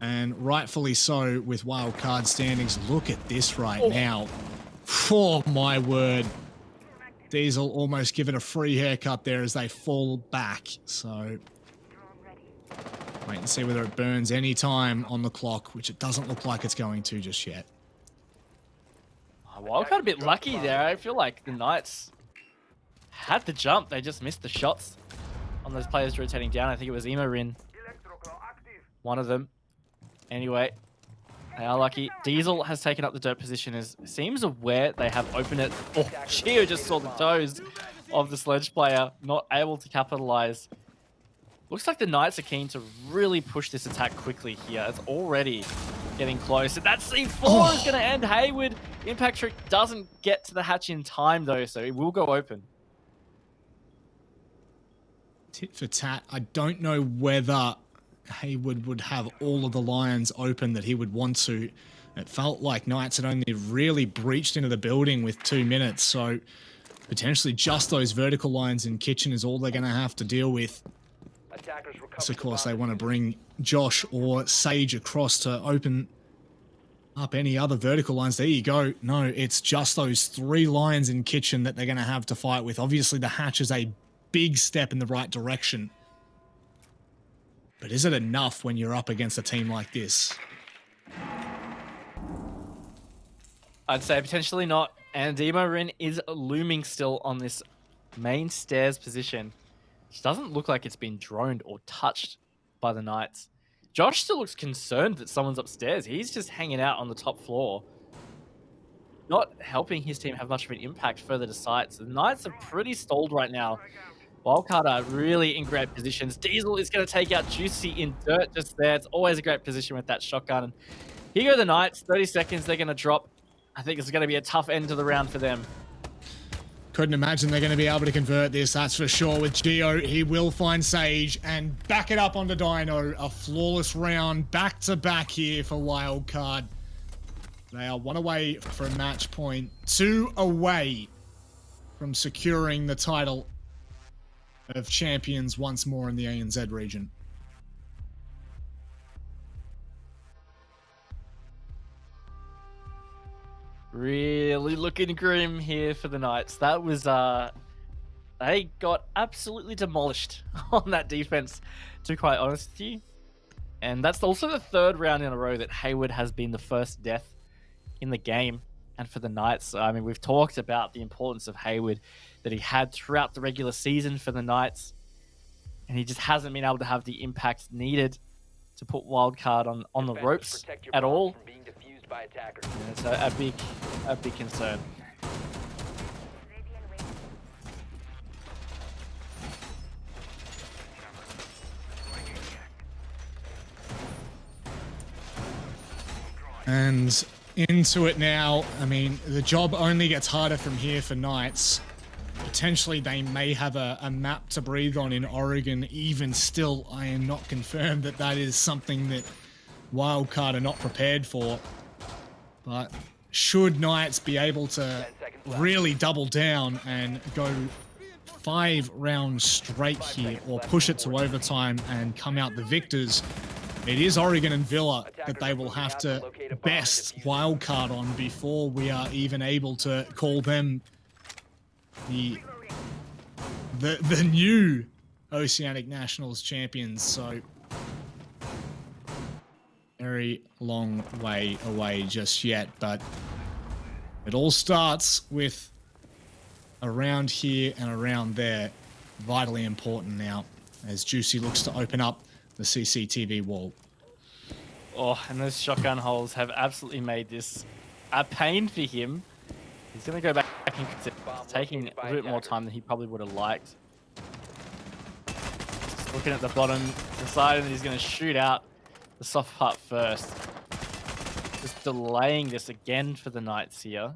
S1: and rightfully so with wildcard standings. Look at this right now. Oh my word. Diesel almost given a free haircut there as they fall back. So wait and see whether it burns any time on the clock, which it doesn't look like it's going to just yet.
S2: Wildcard a bit lucky there. I feel like the Knights had the jump. They just missed the shots on those players rotating down. I think it was Emarin, one of them. Anyway, they are lucky. Diesel has taken up the dirt position. Seems aware they have opened it. Oh, Gio just saw the toes of the Sledge player, not able to capitalize. Looks like the Knights are keen to really push this attack quickly here. It's already getting close. And that C4 is going to end Hayward. Impact Trick doesn't get to the hatch in time, though, so it will go open.
S1: Tit for tat. I don't know whether Hayward would have all of the lines open that he would want to. It felt like Knights had only really breached into the building with 2 minutes, so potentially just those vertical lines in kitchen is all they're going to have to deal with. So of course they want to bring Josh or Sage across to open up any other vertical lines. There you go. No, it's just those 3 lines in kitchen that they're going to have to fight with. Obviously the hatch is a big step in the right direction. But is it enough when you're up against a team like this?
S2: I'd say potentially not. And Emarin is looming still on this main stairs position. It doesn't look like it's been droned or touched by the Knights. Josh still looks concerned that someone's upstairs. He's just hanging out on the top floor, not helping his team have much of an impact further to sites. The Knights are pretty stalled right now. Wildcard are really in great positions. Diesel is going to take out Juicy in dirt just there. It's always a great position with that shotgun. And here go the Knights. 30 seconds, they're going to drop. I think it's going to be a tough end to the round for them.
S1: Couldn't imagine they're going to be able to convert this, that's for sure. With Gio, he will find Sage and back it up onto Dino. A flawless round, back-to-back here for Wildcard. They are 1 away from match point, 2 away from securing the title of champions once more in the ANZ region.
S2: Really looking grim here for the Knights. That was, they got absolutely demolished on that defense, to be quite honest with you. And that's also the 3rd round in a row that Hayward has been the first death in the game. And for the Knights, I mean, we've talked about the importance of Hayward that he had throughout the regular season for the Knights. And he just hasn't been able to have the impact needed to put Wildcard on the ropes at all. Yeah, it's a big concern.
S1: And into it now. I mean, the job only gets harder from here for Knights. Potentially they may have a map to breathe on in Oregon. Even still, I am not confirmed that that is something that Wildcard are not prepared for. But should Knights be able to really double down and go 5 rounds straight here, or push it to overtime and come out the victors, it is Oregon and Villa that they will have to best Wildcard on before we are even able to call them the new Oceanic Nationals champions. So very long way away just yet, but it all starts with a round here and a round there. Vitally important now as Juicy looks to open up the CCTV wall.
S2: Oh, and those shotgun holes have absolutely made this a pain for him. He's going to go back and consider taking a little bit more time than he probably would have liked. looking at the bottom, deciding that he's going to shoot out the soft part first. Just delaying this again for the Knights here.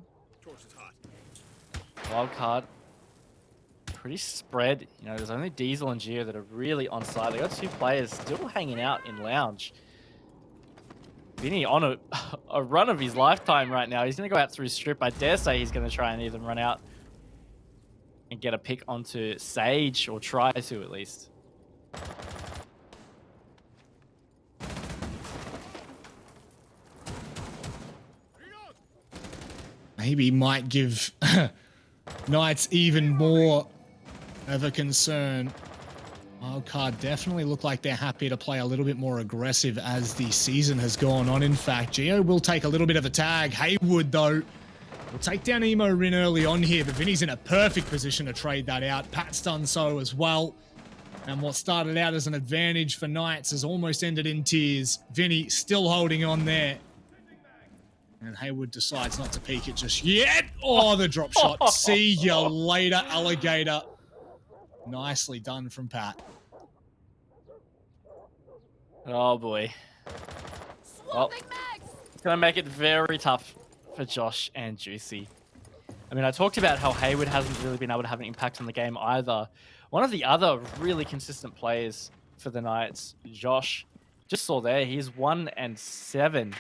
S2: Wildcard. Pretty spread. You know, there's only Diesel and Geo that are really on site. They got 2 players still hanging out in lounge. Vinny on a run of his lifetime right now. He's going to go out through strip. I dare say he's going to try and even run out and get a pick onto Sage, or try to at least.
S1: Maybe might give Knights even more of a concern. Wildcard definitely look like they're happy to play a little bit more aggressive as the season has gone on. In fact, Geo will take a little bit of a tag. Haywood, though, will take down Emo Rin early on here, but Vinny's in a perfect position to trade that out. Pat's done so as well. And what started out as an advantage for Knights has almost ended in tears. Vinny still holding on there. And Haywood decides not to peek it just yet. Oh, the drop shot. See you later, alligator. Nicely done from Pat.
S2: Oh boy. Well, it's going to make it very tough for Josh and Juicy. I mean, I talked about how Haywood hasn't really been able to have an impact on the game either. One of the other really consistent players for the Knights, Josh, just saw there, he's 1 and 7.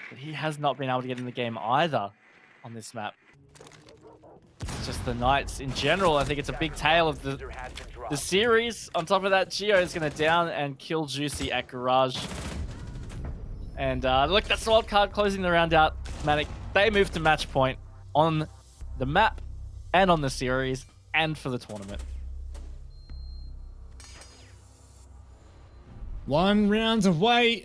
S2: But he has not been able to get in the game either on this map. It's just the Knights in general. I think it's a big tale of the series. On top of that, Geo is going to down and kill Juicy at Garage. And look, that's the wild card closing the round out. Manic, they move to match point on the map and on the series and for the tournament.
S1: 1 round away.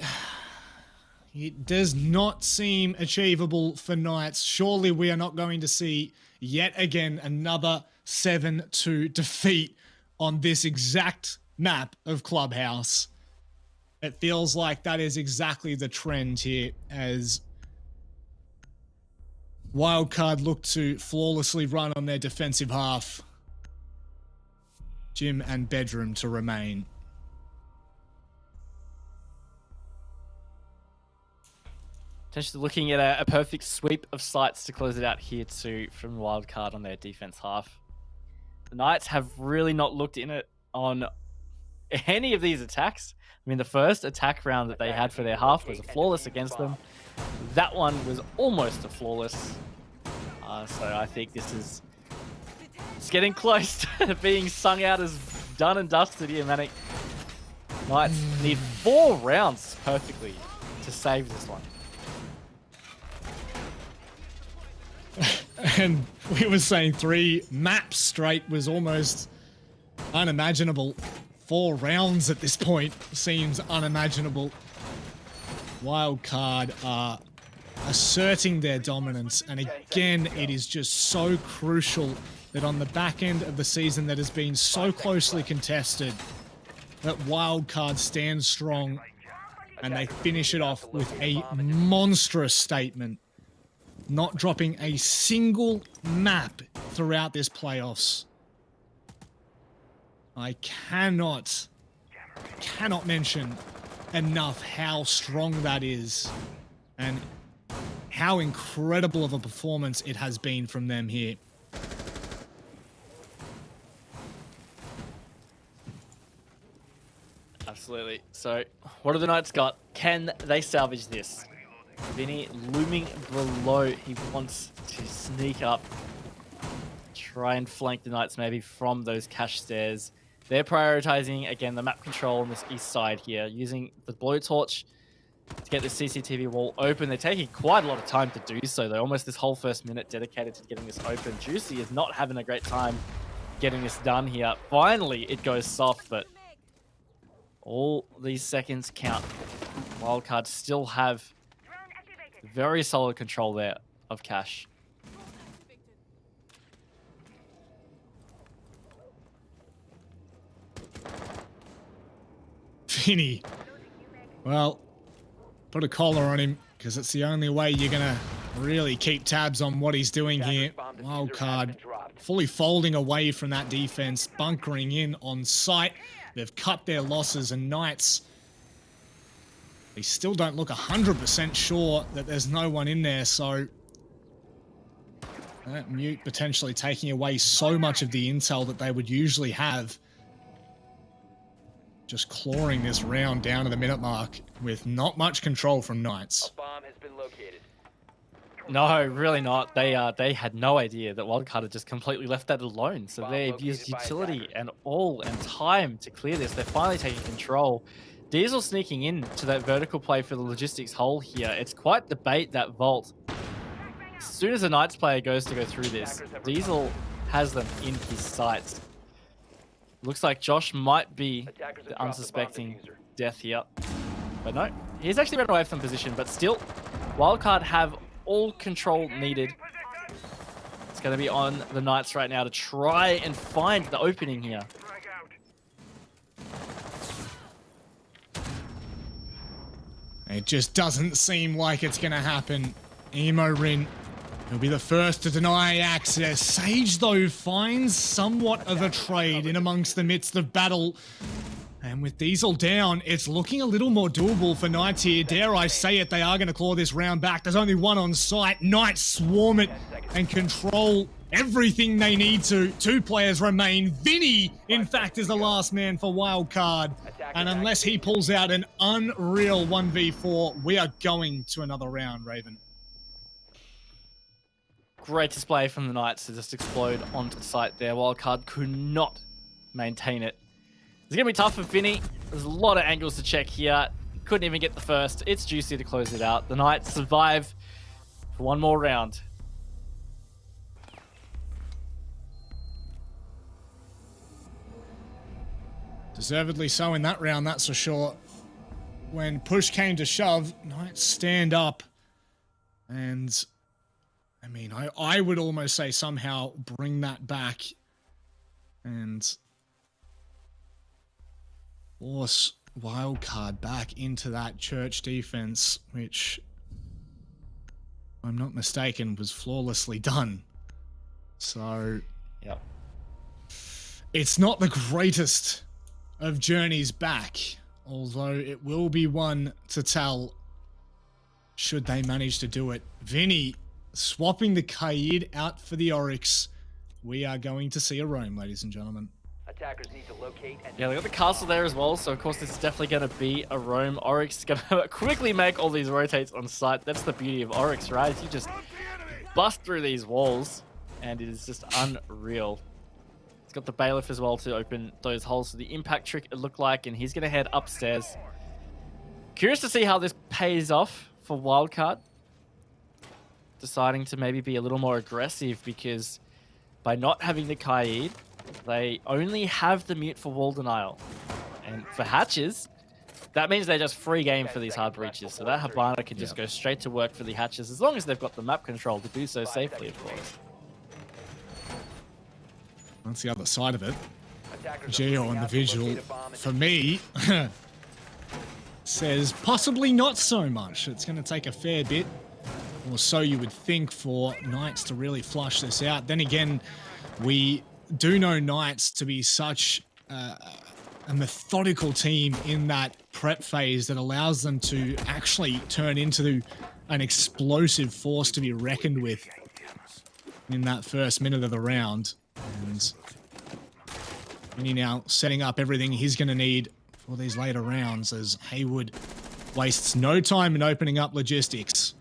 S1: It does not seem achievable for Knights. Surely we are not going to see yet again another 7-2 defeat on this exact map of Clubhouse. It feels like that is exactly the trend here as Wildcard look to flawlessly run on their defensive half. Gym and bedroom to remain.
S2: Potentially looking at a perfect sweep of sites to close it out here too from Wildcard on their defense half. The Knights have really not looked in it on any of these attacks. I mean, the first attack round that they had for their half was a flawless against them. That one was almost a flawless. So I think this is it's getting close to being sung out as done and dusted here, Manic. Knights need 4 rounds perfectly to save this one.
S1: And we were saying 3 maps straight was almost unimaginable. 4 rounds at this point seems unimaginable. Wildcard are asserting their dominance, and again, it is just so crucial that on the back end of the season that has been so closely contested, that Wildcard stands strong and they finish it off with a monstrous statement. Not dropping a single map throughout this playoffs. I cannot mention enough how strong that is and how incredible of a performance it has been from them here.
S2: Absolutely. So, what have the Knights got? Can they salvage this? Vinny looming below. He wants to sneak up. Try and flank the Knights maybe from those cache stairs. They're prioritizing, again, the map control on this east side here, using the blowtorch to get the CCTV wall open. They're taking quite a lot of time to do so, though. Almost this whole first minute dedicated to getting this open. Juicy is not having a great time getting this done here. Finally, it goes soft, but all these seconds count. Wildcard still have very solid control there of cash.
S1: Vinny. Well, put a collar on him, because it's the only way you're going to really keep tabs on what he's doing here. Wildcard fully folding away from that defense, bunkering in on site. They've cut their losses, and Knights, they still don't look 100% sure that there's no one in there, so that mute potentially taking away so much of the intel that they would usually have. Just clawing this round down to the minute mark with not much control from Knights.
S3: Bomb has been located.
S2: No, really not. They had no idea that Wildcard had just completely left that alone. So they've used utility and time to clear this. They're finally taking control. Diesel sneaking in to that vertical play for the logistics hole here. It's quite the bait, that vault. As soon as a Knights player goes to go through this, Diesel has them in his sights. Looks like Josh might be the unsuspecting death here. But no, he's actually run away from position, but still, Wildcard have all control needed. It's going to be on the Knights right now to try and find the opening here.
S1: It just doesn't seem like it's going to happen. Emo Rin will be the first to deny access. Sage, though, finds somewhat of a trade in amongst the midst of battle. And with Diesel down, it's looking a little more doable for Knights here. Dare I say it, they are going to claw this round back. There's only one on site. Knights swarm it and control everything they need to. Two players remain. Vinny, in fact, is the last man for Wildcard. And unless he pulls out an unreal 1v4, we are going to another round, Raven.
S2: Great display from the Knights to just explode onto the site there. Wildcard could not maintain it. It's going to be tough for Vinny. There's a lot of angles to check here. Couldn't even get the first. It's juicy to close it out. The Knights survive for one more round.
S1: Deservedly so in that round, that's for sure. When push came to shove, Knights stand up. And, I mean, I would almost say somehow bring that back and force Wildcard back into that church defense, which, if I'm not mistaken, was flawlessly done. So,
S2: yep.
S1: It's not the greatest of journeys back, although it will be one to tell should they manage to do it. Vinny swapping the Kaid out for the Oryx. We are going to see a roam, ladies and gentlemen.
S3: Attackers need to locate and
S2: Yeah, they got the castle there as well, so of course this is definitely going to be a roam. Oryx is going to quickly make all these rotates on site. That's the beauty of Oryx, right? You just bust through these walls, and it is just unreal. It's got the bailiff as well to open those holes. So the impact trick it looked like, and he's going to head upstairs. Curious to see how this pays off for Wildcard. Deciding to maybe be a little more aggressive, because by not having the Kaid, they only have the mute for wall denial. And for hatches, that means they're just free game for these hard breaches. So that Habana can just go straight to work for the hatches, as long as they've got the map control to do so safely, of course.
S1: That's the other side of it. Geo on the visual, for me, says possibly not so much. It's going to take a fair bit, or so you would think, for Knights to really flush this out. Then again, we do know Knights to be such a methodical team in that prep phase that allows them to actually turn into an explosive force to be reckoned with in that first minute of the round. And Vinny now setting up everything he's going to need for these later rounds, as Haywood wastes no time in opening up logistics.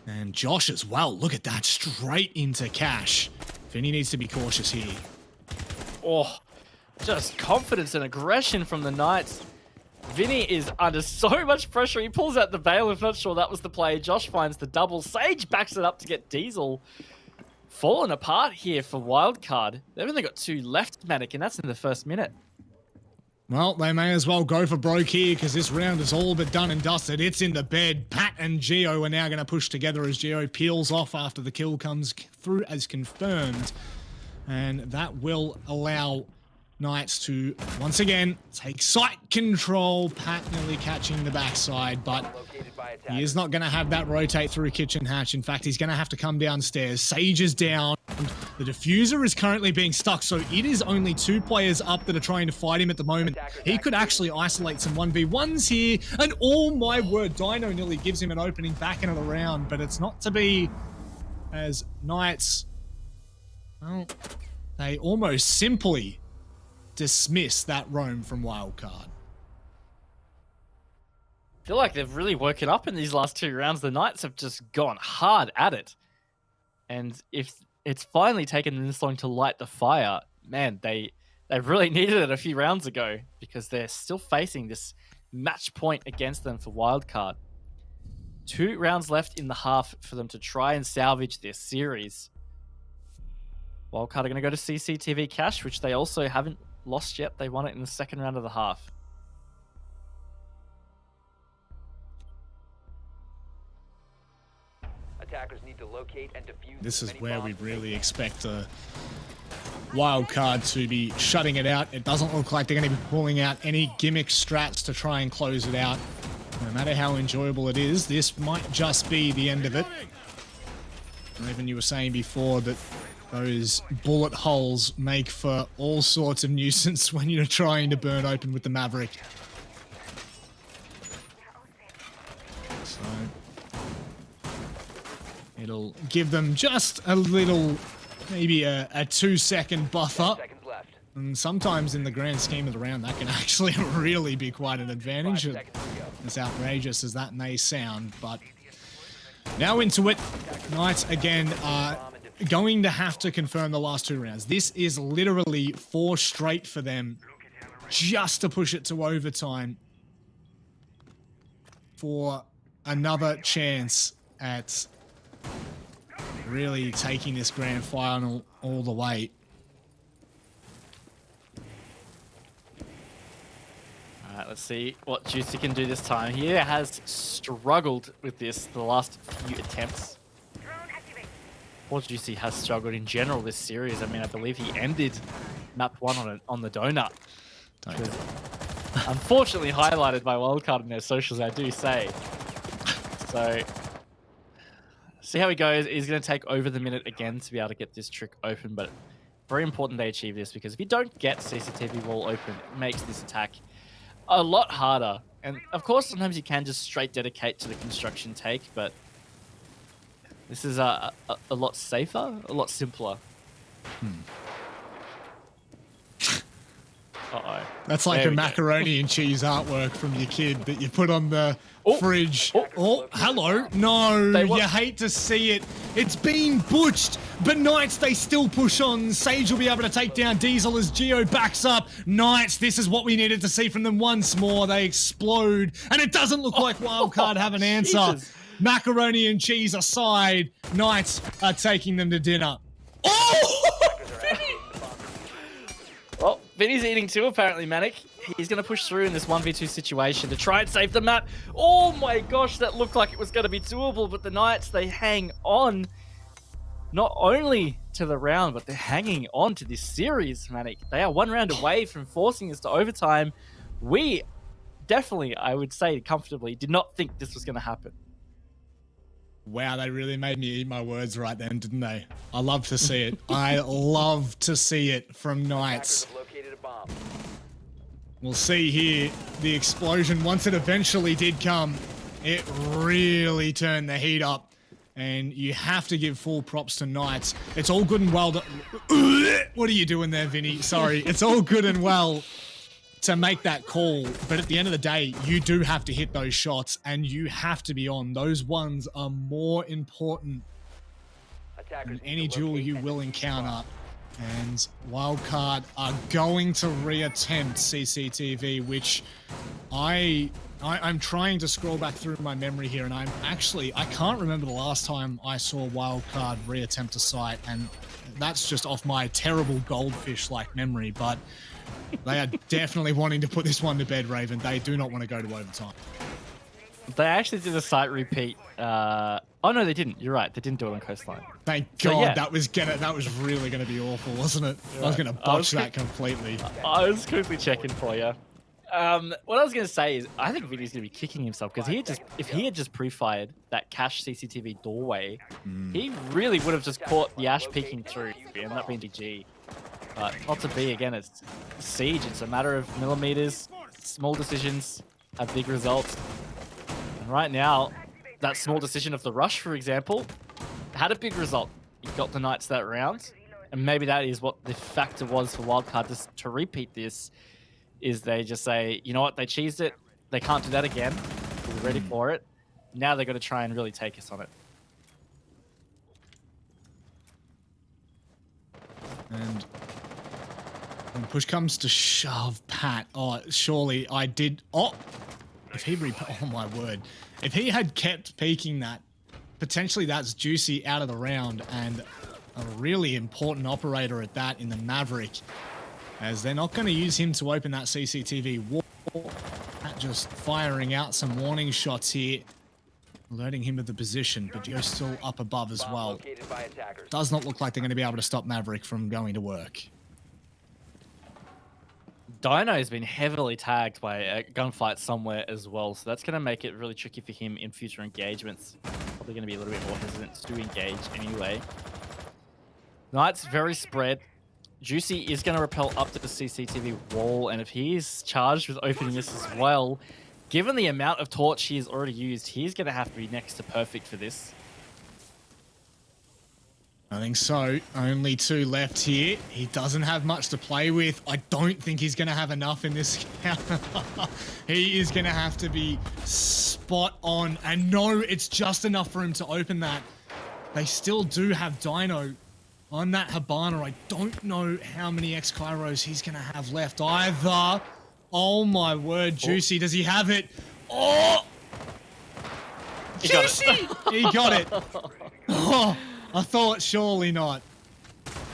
S1: And Josh as well. Look at that, straight into cash. Vinny needs to be cautious here.
S2: Oh, just confidence and aggression from the Knights. Vinny is under so much pressure. He pulls out the bailiff. Not sure that was the play. Josh finds the double. Sage backs it up to get Diesel. Falling apart here for Wildcard. They've only got two left, Manic, and that's in the first minute.
S1: Well, they may as well go for broke here, because this round is all but done and dusted. It's in the bed. Pat and Geo are now going to push together as Geo peels off after the kill comes through as confirmed. And that will allow Knights to, once again, take site control. Pat nearly catching the backside, but He is not going to have that rotate through kitchen hatch. In fact, he's going to have to come downstairs. Sage is down. The diffuser is currently being stuck, so it is only 2 players up that are trying to fight him at the moment. He could actually isolate some 1v1s here, and oh my word, Dino nearly gives him an opening back into the round, but it's not to be, as Knights, well, they almost simply dismiss that roam from Wildcard.
S2: I feel like they've really woken up in these last 2 rounds. The Knights have just gone hard at it. And if it's finally taken them this long to light the fire, man, they really needed it a few rounds ago, because they're still facing this match point against them for Wildcard. 2 rounds left in the half for them to try and salvage this series. Wildcard are going to go to CCTV cash, which they also haven't lost yet. They won it in the second round of the half.
S3: Attackers need to locate and defuse.
S1: This is where we really expect a Wildcard to be shutting it out. It doesn't look like they're going to be pulling out any gimmick strats to try and close it out. No matter how enjoyable it is, this might just be the end of it. Even you were saying before that those bullet holes make for all sorts of nuisance when you're trying to burn open with the Maverick. So it'll give them just a little, maybe a 2-second buffer. And sometimes in the grand scheme of the round, that can actually really be quite an advantage. As outrageous as that may sound, but now into it. Knights again are going to have to confirm the last 2 rounds. This is literally 4 straight for them just to push it to overtime for another chance at really taking this grand final all the way.
S2: Alright, let's see what Juicy can do this time. He has struggled with this the last few attempts. Or Juicy has struggled in general this series. I mean, I believe he ended map 1 on the donut. Unfortunately highlighted by Wildcard in their socials, I do say. So, see how he goes. He's going to take over the minute again to be able to get this trick open, but very important they achieve this, because if you don't get CCTV wall open, it makes this attack a lot harder. And of course, sometimes you can just straight dedicate to the construction take, but this is a lot safer, a lot simpler. Uh-oh.
S1: That's like a macaroni and cheese artwork from your kid that you put on the fridge. Oh, hello. No, you hate to see it. It's been butched, but Knights, they still push on. Sage will be able to take down Diesel as Geo backs up. Knights, this is what we needed to see from them once more. They explode, and it doesn't look like Wildcard have an answer. Jesus. Macaroni and cheese aside, Knights are taking them to dinner. Oh!
S2: Well, Vinny's eating too, apparently, Manic. He's going to push through in this 1v2 situation to try and save the map. Oh my gosh, that looked like it was going to be doable, but the Knights, they hang on not only to the round, but they're hanging on to this series, Manic. They are 1 round away from forcing us to overtime. We definitely, I would say comfortably, did not think this was going to happen.
S1: Wow, they really made me eat my words right then, didn't they? I love to see it. I love to see it from Knights. We'll see here the explosion. Once it eventually did come, it really turned the heat up. And you have to give full props to Knights. It's all good and well to... What are you doing there, Vinny? Sorry. It's all good and well to make that call, but at the end of the day, you do have to hit those shots, and you have to be on. Those ones are more important than any duel you will encounter. And Wildcard are going to reattempt CCTV, which I'm trying to scroll back through my memory here, and I can't remember the last time I saw Wildcard reattempt a site, and that's just off my terrible goldfish-like memory, but they are definitely wanting to put this one to bed, Raven. They do not want to go to overtime.
S2: They actually did a site repeat. Oh no, they didn't. You're right. They didn't do it on Coastline.
S1: Thank God. That was really gonna be awful, wasn't it? I was gonna botch that completely.
S2: I was quickly checking for you. What I was gonna say is, I think Vinny's gonna be kicking himself because if he had just pre-fired that cache CCTV doorway, he really would have just caught the Ash peeking through and that being GG. But not to be. Again, it's Siege. It's a matter of millimeters. Small decisions have big results. And right now, that small decision of the rush, for example, had a big result. He got the Knights that round, and maybe that is what the factor was for Wildcard to repeat this. Is they just say, you know what, they cheesed it. They can't do that again. We're ready for it. Now they're going to try and really take us on it.
S1: And when push comes to shove, Pat, oh, surely I did. Oh, if he oh my word. If he had kept peeking that, potentially that's Juicy out of the round, and a really important operator at that in the Maverick, as they're not going to use him to open that CCTV wall. Pat just firing out some warning shots here, alerting him of the position, but Dio's still up above as well. Does not look like they're going to be able to stop Maverick from going to work.
S2: Dino has been heavily tagged by a gunfight somewhere as well, so that's going to make it really tricky for him in future engagements. Probably going to be a little bit more hesitant to engage anyway. Knights very spread. Juicy is going to rappel up to the CCTV wall, and if he is charged with opening this as well, given the amount of torch he has already used, he's going to have to be next to perfect for this.
S1: I think so. Only 2 left here. He doesn't have much to play with. I don't think he's going to have enough in this counter. He is going to have to be spot on. And no, it's just enough for him to open that. They still do have Dino on that Habana. I don't know how many X-Kairos he's going to have left either. Oh my word, Juicy. Does he have it? Oh! Juicy! He got it. Oh, I thought surely not.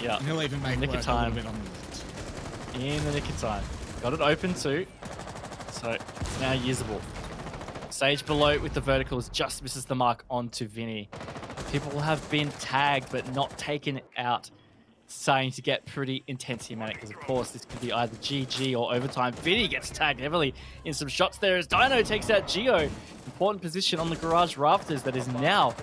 S2: Yeah.
S1: And he'll even make
S2: nick
S1: work
S2: of time.
S1: a little bit on the left.
S2: In the nick of time. Got it open too. So it's now usable. Sage below with the verticals just misses the mark onto Vinny. People have been tagged but not taken out. Starting to get pretty intense here, man, because of course this could be either GG or overtime. Vinny gets tagged heavily in some shots there as Dino takes out Geo. Important position on the garage rafters that is now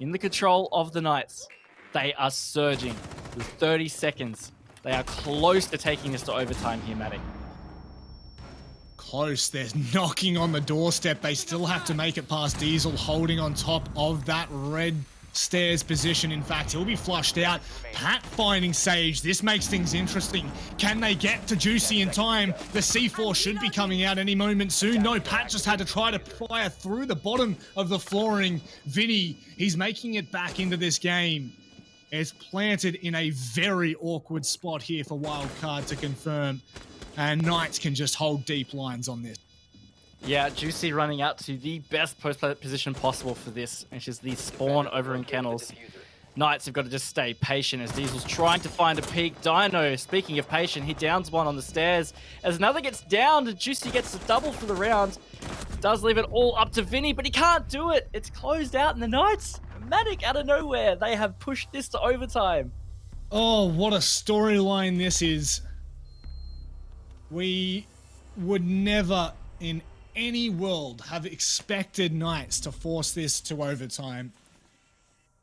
S2: in the control of the Knights. They are surging with 30 seconds. They are close to taking this to overtime here, Matic.
S1: Close. They're knocking on the doorstep. They still have to make it past Diesel, holding on top of that red stairs position. In fact, he'll be flushed out. Pat finding Sage. This makes things interesting. Can they get to Juicy in time? The C4 should be coming out any moment soon. No, Pat just had to try to fire through the bottom of the flooring. Vinny, he's making it back into this game. It's planted in a very awkward spot here for Wildcard to confirm. And Knights can just hold deep lines on this.
S2: Yeah, Juicy running out to the best post-play position possible for this, which is the spawn over in Kennels. Knights have got to just stay patient as Diesel's trying to find a peak. Dino, speaking of patient, he downs one on the stairs. As another gets downed, Juicy gets the double for the round. Does leave it all up to Vinny, but he can't do it. It's closed out, and the Knights, Matic out of nowhere, they have pushed this to overtime.
S1: Oh, what a storyline this is. We would never in any world have expected Knights to force this to overtime.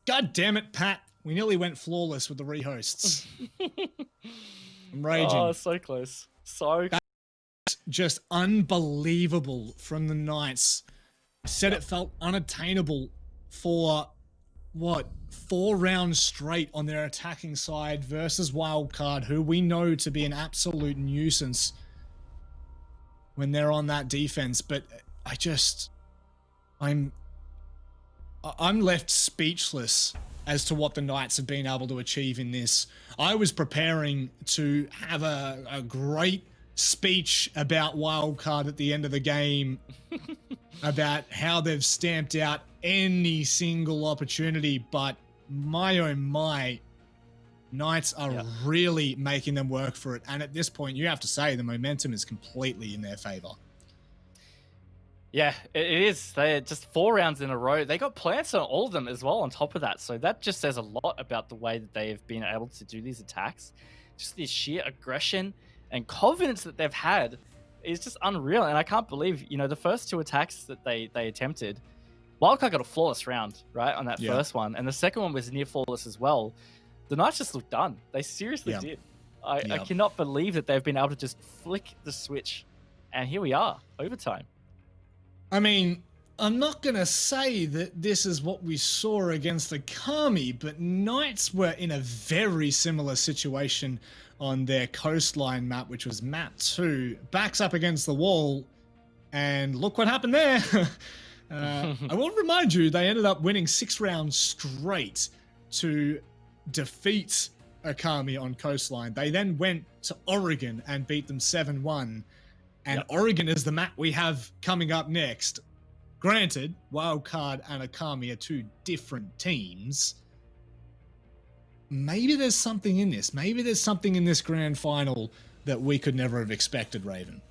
S1: God damn it, Pat. We nearly went flawless with the rehosts. I'm raging.
S2: Oh, so close. So
S1: That's just unbelievable from the Knights. Said it felt unattainable for, what, 4 rounds straight on their attacking side versus Wildcard, who we know to be an absolute nuisance when they're on that defense. But I'm left speechless as to what the Knights have been able to achieve in this. I was preparing to have a great speech about Wildcard at the end of the game about how they've stamped out any single opportunity, but my oh my, Knights are really making them work for it. And at this point, you have to say the momentum is completely in their favor.
S2: Yeah, it is. They're just 4 rounds in a row. They got plants on all of them as well on top of that. So that just says a lot about the way that they have been able to do these attacks. Just the sheer aggression and confidence that they've had is just unreal. And I can't believe, you know, the first 2 attacks that they attempted, Wildcard got a flawless round, right, on that first one. And the second one was near flawless as well. The Knights just looked done. They seriously did. I cannot believe that they've been able to just flick the switch. And here we are, overtime.
S1: I mean, I'm not going to say that this is what we saw against the Kami, but Knights were in a very similar situation on their coastline map, which was map 2. Backs up against the wall, and look what happened there. I will remind you, they ended up winning 6 rounds straight to defeat Akami on coastline. They then went to Oregon and beat them 7-1. And Oregon is the map we have coming up next. Granted, Wildcard and Akami are 2 different teams. Maybe there's something in this. Maybe there's something in this grand final that we could never have expected, Raven.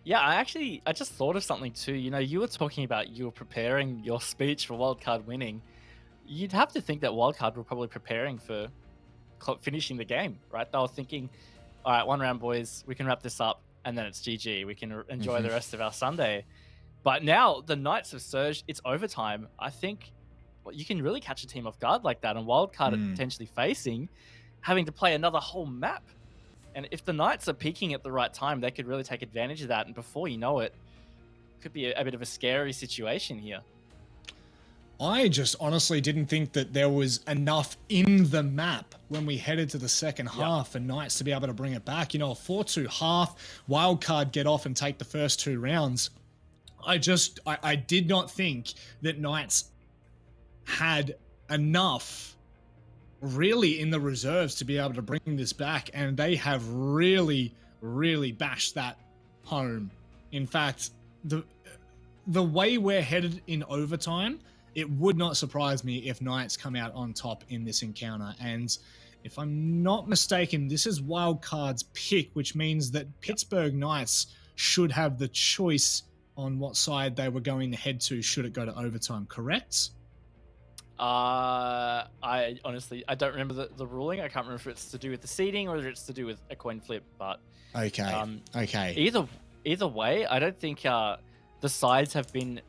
S2: Yeah, I just thought of something too. You know, you were talking about you were preparing your speech for Wildcard winning. You'd have to think that Wildcard were probably preparing for finishing the game, right? They were thinking, all right, 1 round, boys, we can wrap this up, and then it's GG. We can enjoy the rest of our Sunday. But now the Knights have surged. It's overtime. I think you can really catch a team off guard like that, and Wildcard are potentially facing having to play another whole map. And if the Knights are peaking at the right time, they could really take advantage of that. And before you know it, could be a bit of a scary situation here.
S1: I just honestly didn't think that there was enough in the map when we headed to the second half for Knights to be able to bring it back. You know, a 4-2 half, Wildcard get off and take the first 2 rounds. I did not think that Knights had enough really in the reserves to be able to bring this back, and they have really, really bashed that home. In fact, the way we're headed in overtime, it would not surprise me if Knights come out on top in this encounter. And if I'm not mistaken, this is Wildcard's pick, which means that Pittsburgh Knights should have the choice on what side they were going to head to should it go to overtime, correct?
S2: I honestly, I don't remember the ruling. I can't remember if it's to do with the seeding or if it's to do with a coin flip, but
S1: okay.
S2: Either way, I don't think the sides have been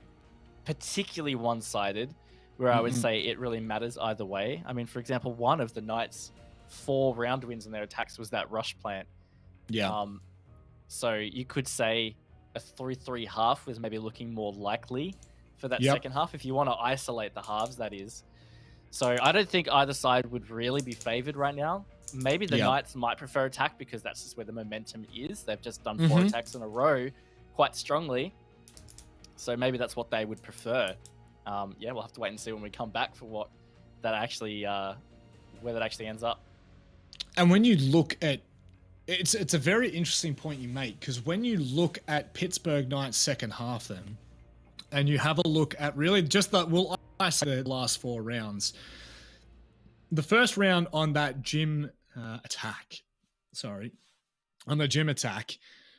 S2: particularly one-sided, where I would say it really matters either way. I mean, for example, one of the Knights' 4 round wins in their attacks was that rush plant.
S1: Yeah.
S2: So you could say a 3-3 half was maybe looking more likely for that second half, if you want to isolate the halves, that is. So I don't think either side would really be favored right now. Maybe the Knights might prefer attack because that's just where the momentum is. They've just done 4 attacks in a row quite strongly. So maybe that's what they would prefer. Yeah, we'll have to wait and see when we come back for what that actually, where that actually ends up.
S1: And when you look at, it's a very interesting point you make, because when you look at Pittsburgh Knights' second half then, and you have a look at really just that, well, I say the last 4 rounds. The first round on that gym attack,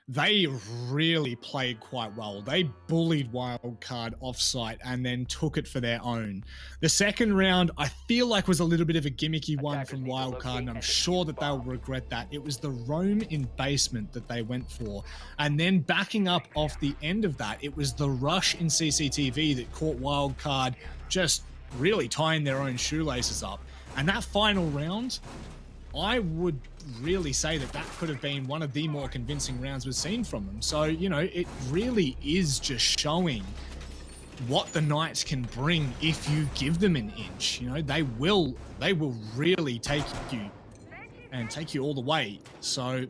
S1: they really played quite well. They bullied Wildcard offsite and then took it for their own. The second round, I feel like, was a little bit of a gimmicky one from Wildcard, and I'm sure that they'll regret that. It was the roam in basement that they went for. And then backing up off the end of that, it was the rush in CCTV that caught Wildcard just really tying their own shoelaces up. And that final round, I would really say that that could have been one of the more convincing rounds we've seen from them. So, you know, it really is just showing what the Knights can bring if you give them an inch. You know, they will really take you all the way. So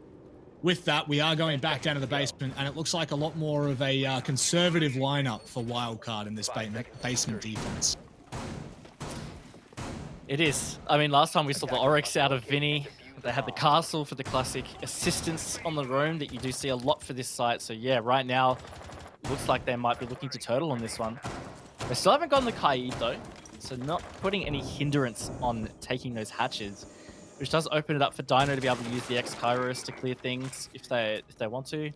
S1: with that, we are going back down to the basement, and it looks like a lot more of a conservative lineup for Wildcard in this basement defense.
S2: It is. I mean, last time we saw the Oryx out of Vinny. They had the castle for the classic assistance on the roam that you do see a lot for this site. So yeah, right now, looks like they might be looking to turtle on this one. They still haven't gotten the Kaid though, so not putting any hindrance on taking those hatches, which does open it up for Dino to be able to use the X-Kairos to clear things if they want to.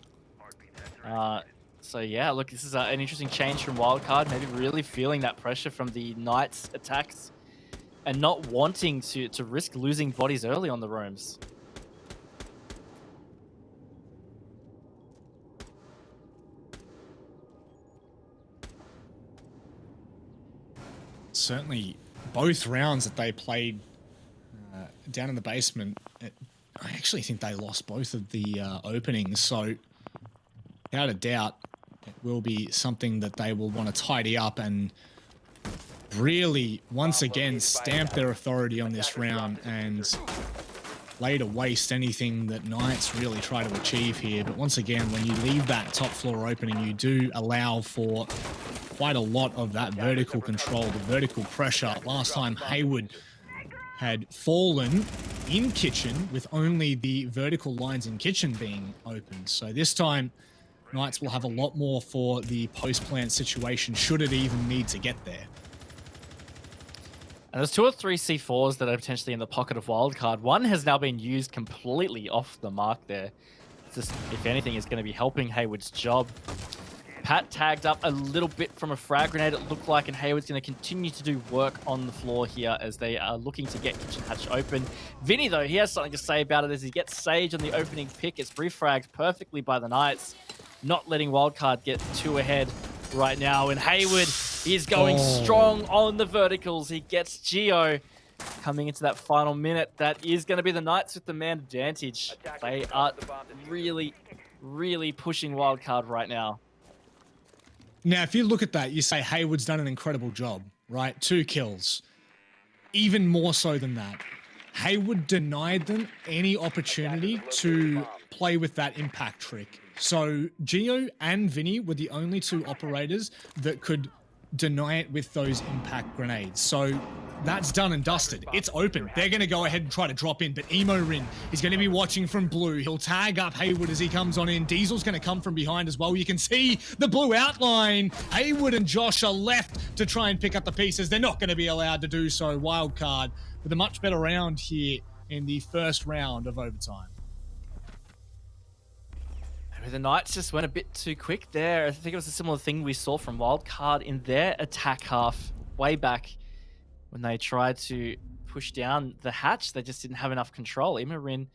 S2: So yeah, look, this is an interesting change from Wildcard, maybe really feeling that pressure from the Knights' attacks and not wanting to risk losing bodies early on the roams.
S1: certainly both rounds that they played down in the basement, I actually think they lost both of the openings. So without a doubt, it will be something that they will want to tidy up and really, once again, stamp their authority on this round and lay to waste anything that Knights really try to achieve here. But once again, when you leave that top floor opening, you do allow for quite a lot of that vertical control, the vertical pressure. Last time, Hayward had fallen in Kitchen with only the vertical lines in Kitchen being opened. So this time, Knights will have a lot more for the post-plant situation, should it even need to get there.
S2: And there's 2 or 3 C4s that are potentially in the pocket of wildcard. One has now been used completely off the mark there. This, if anything, is going to be helping Hayward's job. Pat tagged up a little bit from a frag grenade, it looked like, and Hayward's going to continue to do work on the floor here as they are looking to get Kitchen Hatch open. Vinny, though, he has something to say about it as he gets Sage on the opening pick. It's refragged perfectly by the Knights, not letting wildcard get too ahead right now. And Hayward is going strong on the verticals. He gets Geo coming into that final minute. That is going to be the Knights with the man advantage. They are really, really pushing wildcard right now.
S1: Now, if you look at that, you say Hayward's done an incredible job, right? 2 kills. Even more so than that, Hayward denied them any opportunity to play with that impact trick. So Geo and Vinny were the only 2 operators that could deny it with those impact grenades. So that's done and dusted. It's open. They're going to go ahead and try to drop in, but Emo Rin is going to be watching from blue. He'll tag up Hayward as he comes on in. Diesel's going to come from behind as well. You can see the blue outline. Hayward and Josh are left to try and pick up the pieces. They're not going to be allowed to do so. Wildcard with a much better round here in the first round of overtime.
S2: The Knights just went a bit too quick there. I think it was a similar thing we saw from Wildcard in their attack half way back when they tried to push down the hatch. They just didn't have enough control. Imarin,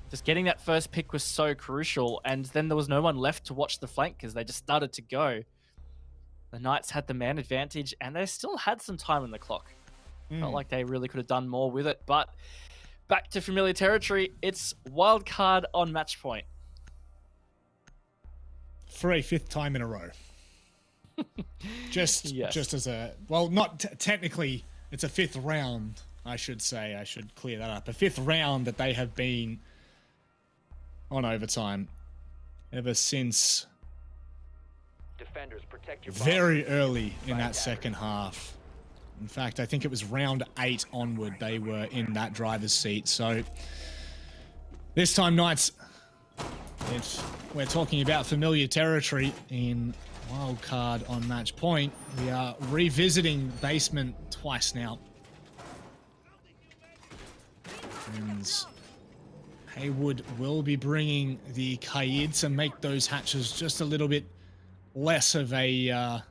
S2: just getting that first pick was so crucial, and then there was no one left to watch the flank because they just started to go. The Knights had the man advantage, and they still had some time on the clock. Felt like they really could have done more with it, but back to familiar territory. It's Wildcard on match point.
S1: For a 5th time in a row. Just as a, well, not technically, it's a 5th round, I should say. I should clear that up. A 5th round that they have been on overtime ever since
S3: Defenders, protect your
S1: very early in that second half. In fact, I think it was round 8 onward they were in that driver's seat. So this time, Knights, we're talking about familiar territory in Wildcard on match point. We are revisiting basement twice now. And Hayward will be bringing the Kaid to make those hatches just a little bit less of a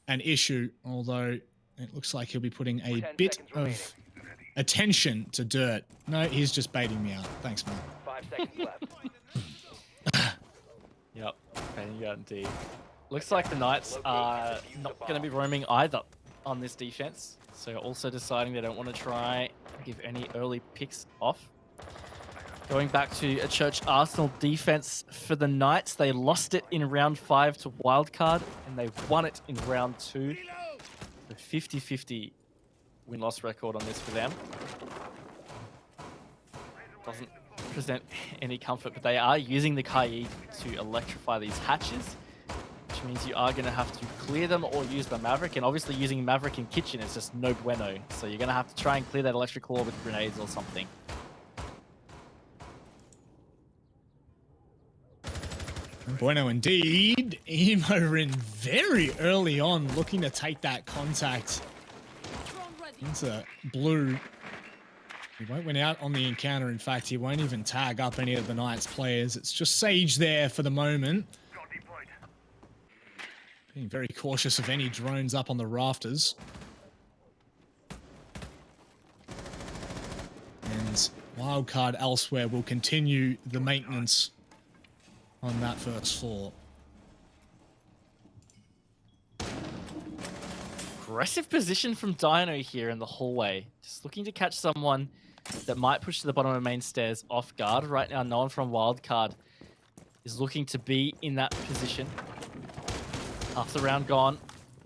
S1: an issue, although it looks like he'll be putting a bit of attention to Dirt. No, he's just baiting me out. Thanks, man.
S3: 5 seconds left.
S2: Yep, baiting you out indeed. Looks like the Knights are not going to be roaming either on this defense. So also deciding they don't want to try and give any early picks off. Going back to a Church Arsenal defense for the Knights. They lost it in round 5 to Wildcard, and they won it in round 2. The 50-50 win-loss record on this for them. Doesn't present any comfort, but they are using the Kaid to electrify these hatches, which means you are going to have to clear them or use the Maverick, and obviously using Maverick in Kitchen is just no bueno, so you're going to have to try and clear that electrical orb with grenades or something.
S1: Bueno indeed. Emorin very early on looking to take that contact into blue. He won't win out on the encounter. In fact, he won't even tag up any of the Knights players. It's just Sage there for the moment. Being very cautious of any drones up on the rafters. And Wildcard elsewhere will continue the maintenance on that first floor.
S2: aggressive position from Dino here in the hallway. Just looking to catch someone that might push to the bottom of the main stairs off guard. Right now, no one from Wildcard is looking to be in that position. Half the round gone.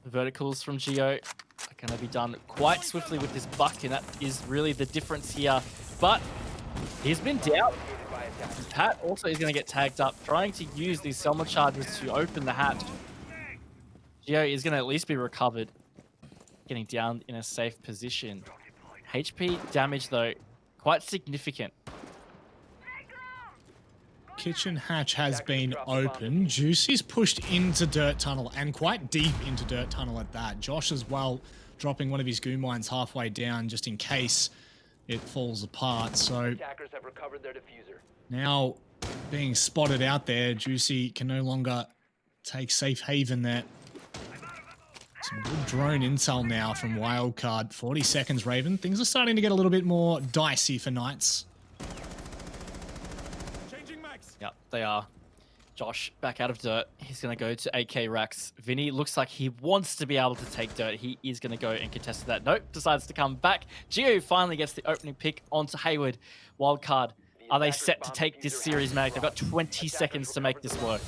S2: The verticals from Geo are going to be done quite swiftly with this buck, and that is really the difference here. But he's been down. Pat also is going to get tagged up, trying to use these Selma charges to open the hatch. Geo is going to at least be recovered, getting down in a safe position. HP damage, though, quite significant.
S1: Kitchen hatch has been open. Juicy's pushed into dirt tunnel, and quite deep into dirt tunnel at that. Josh as well, dropping one of his goo mines halfway down just in case it falls apart. So
S3: Attackers have recovered their diffuser.
S1: now being spotted out there, Juicy can no longer take safe haven there. Some good drone intel now from Wildcard. 40 seconds, Raven. Things are starting to get a little bit more dicey for Knights.
S2: Yep, they are. Josh back out of dirt. He's going to go to AK Rax. Vinny looks like he wants to be able to take dirt. He is going to go and contest that. Nope, decides to come back. Geo finally gets the opening pick onto Hayward. Wildcard, are they set to take this series, Mag? They've got 20 seconds to make this work.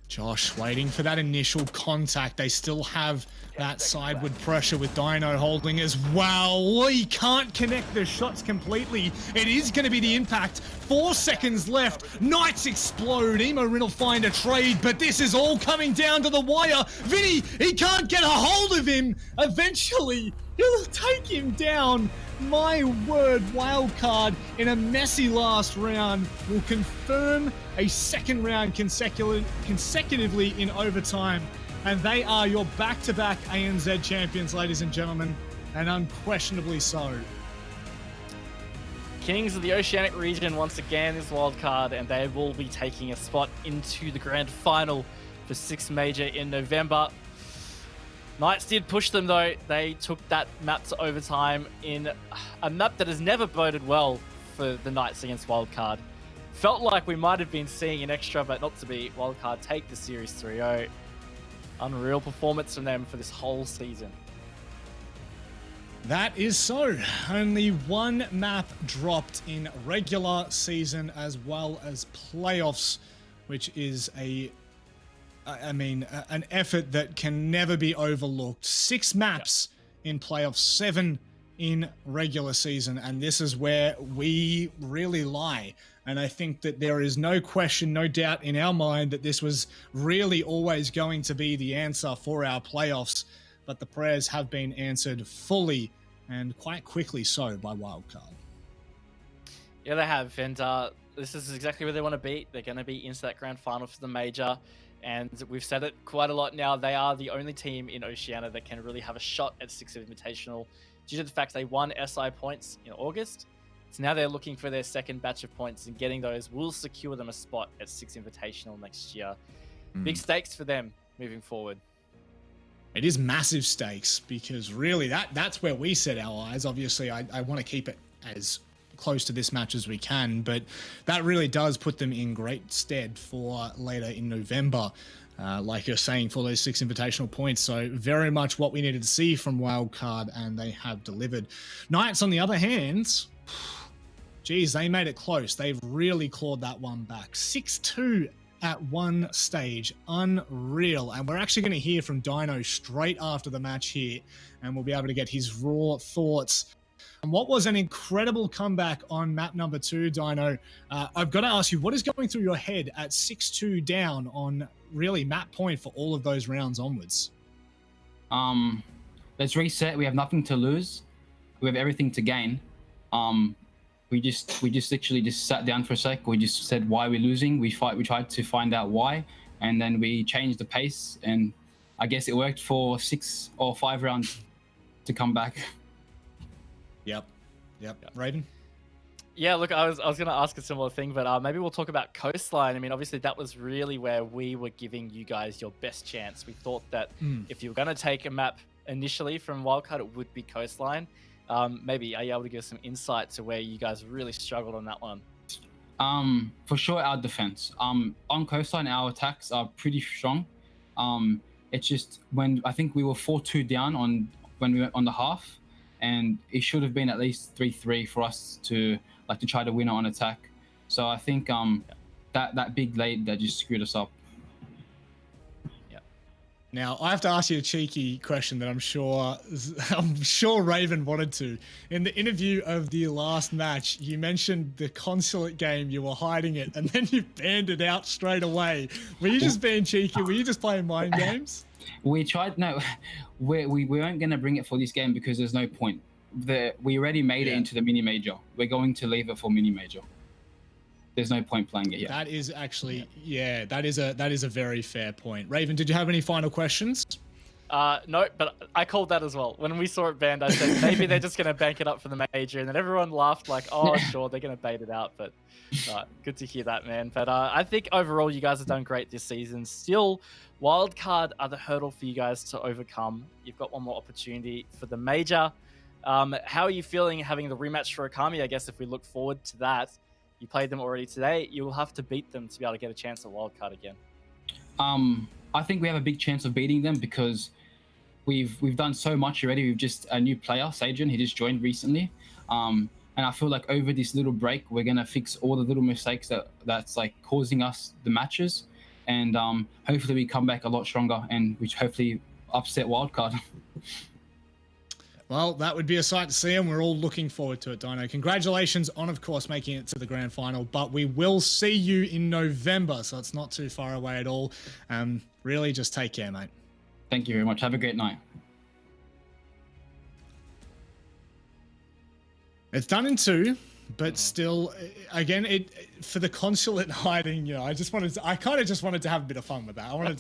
S1: Josh waiting for that initial contact. They still have that sideward pressure with Dino holding as well. He can't connect the shots completely. It is going to be the impact. 4 seconds left. Knights explode. Emo Rin will find a trade, but this is all coming down to the wire. Vinny, he can't get a hold of him. Eventually, he'll take him down. My word, Wildcard in a messy last round will confirm a second round consecutively in overtime. And they are your back-to-back ANZ champions, ladies and gentlemen, and unquestionably so.
S2: Kings of the Oceanic region once again is Wildcard, and they will be taking a spot into the grand final for 6 Major in November. Knights did push them, though. They took that map to overtime in a map that has never boded well for the Knights against Wildcard. Felt like we might have been seeing an extra, but not to be. Wildcard take the series 3-0. Unreal performance from them for this whole season.
S1: That is so. Only one map dropped in regular season as well as playoffs, which is an effort that can never be overlooked. 6 maps in playoffs, 7 in regular season, and this is where we really lie. And I think that there is no question, no doubt in our mind that this was really always going to be the answer for our playoffs, but the prayers have been answered fully and quite quickly so by Wildcard.
S2: Yeah, they have, and this is exactly where they want to be. They're going to be into that grand final for the Major. And we've said it quite a lot now. They are the only team in Oceania that can really have a shot at 6 Invitational due to the fact they won SI points in August. So now they're looking for their second batch of points, and getting those will secure them a spot at 6 Invitational next year. Big stakes for them moving forward.
S1: It is massive stakes because really that's where we set our eyes. Obviously, I want to keep it as close to this match as we can, but that really does put them in great stead for later in November, like you're saying, for those 6 invitational points. So very much what we needed to see from Wildcard, and they have delivered. Knights, on the other hand, geez, they made it close. They've really clawed that one back. 6-2 at one stage. Unreal. And we're actually going to hear from Dino straight after the match here, and we'll be able to get his raw thoughts. And what was an incredible comeback on map number 2, Dino. I've got to ask you, what is going through your head at 6-2 down on really map point for all of those rounds onwards?
S12: Let's reset. We have nothing to lose. We have everything to gain. We just literally just sat down for a sec. We just said, why are we losing? We tried to find out why, and then we changed the pace, and I guess it worked for 6 or 5 rounds to come back.
S1: Yep. Raven?
S2: Yeah, look, I was going to ask a similar thing, but maybe we'll talk about Coastline. I mean, obviously, that was really where we were giving you guys your best chance. We thought that if you were going to take a map initially from Wildcard, it would be Coastline. Maybe are you able to give some insight to where you guys really struggled on that one?
S12: For sure, our defense. On Coastline, our attacks are pretty strong. It's just when I think we were 4-2 down when we went on the half, and it should have been at least 3-3 for us to try to win it on attack. So I think that big lead that just screwed us up.
S1: Now, I have to ask you a cheeky question that I'm sure Raven wanted to. In the interview of the last match, you mentioned the consulate game, you were hiding it, and then you banned it out straight away. Were you just being cheeky? Were you just playing mind games?
S12: We tried. No, we weren't going to bring it for this game because there's no point. We already made it into the mini major. We're going to leave it for mini major. There's no point playing it here.
S1: That is actually, that is a very fair point. Raven, did you have any final questions?
S2: No, but I called that as well. When we saw it banned, I said maybe they're just going to bank it up for the major, and then everyone laughed like, oh, sure, they're going to bait it out. But good to hear that, man. But I think overall you guys have done great this season. Still, wildcard are the hurdle for you guys to overcome. You've got one more opportunity for the major. How are you feeling having the rematch for Okami? I guess if we look forward to that, you played them already today. You will have to beat them to be able to get a chance at wildcard again.
S12: I think we have a big chance of beating them because we've done so much already. We've just a new player, Sajan. He just joined recently, and I feel like over this little break, we're gonna fix all the little mistakes that's like causing us the matches, and hopefully we come back a lot stronger and which hopefully upset wildcard.
S1: Well, that would be a sight to see, and we're all looking forward to it, Dino. Congratulations on, of course, making it to the grand final, but we will see you in November, so it's not too far away at all. Really, just take care, mate.
S12: Thank you very much. Have a great night.
S1: It's done in 2, but still, again, for the consulate hiding, I kind of just wanted to have a bit of fun with that. I wanted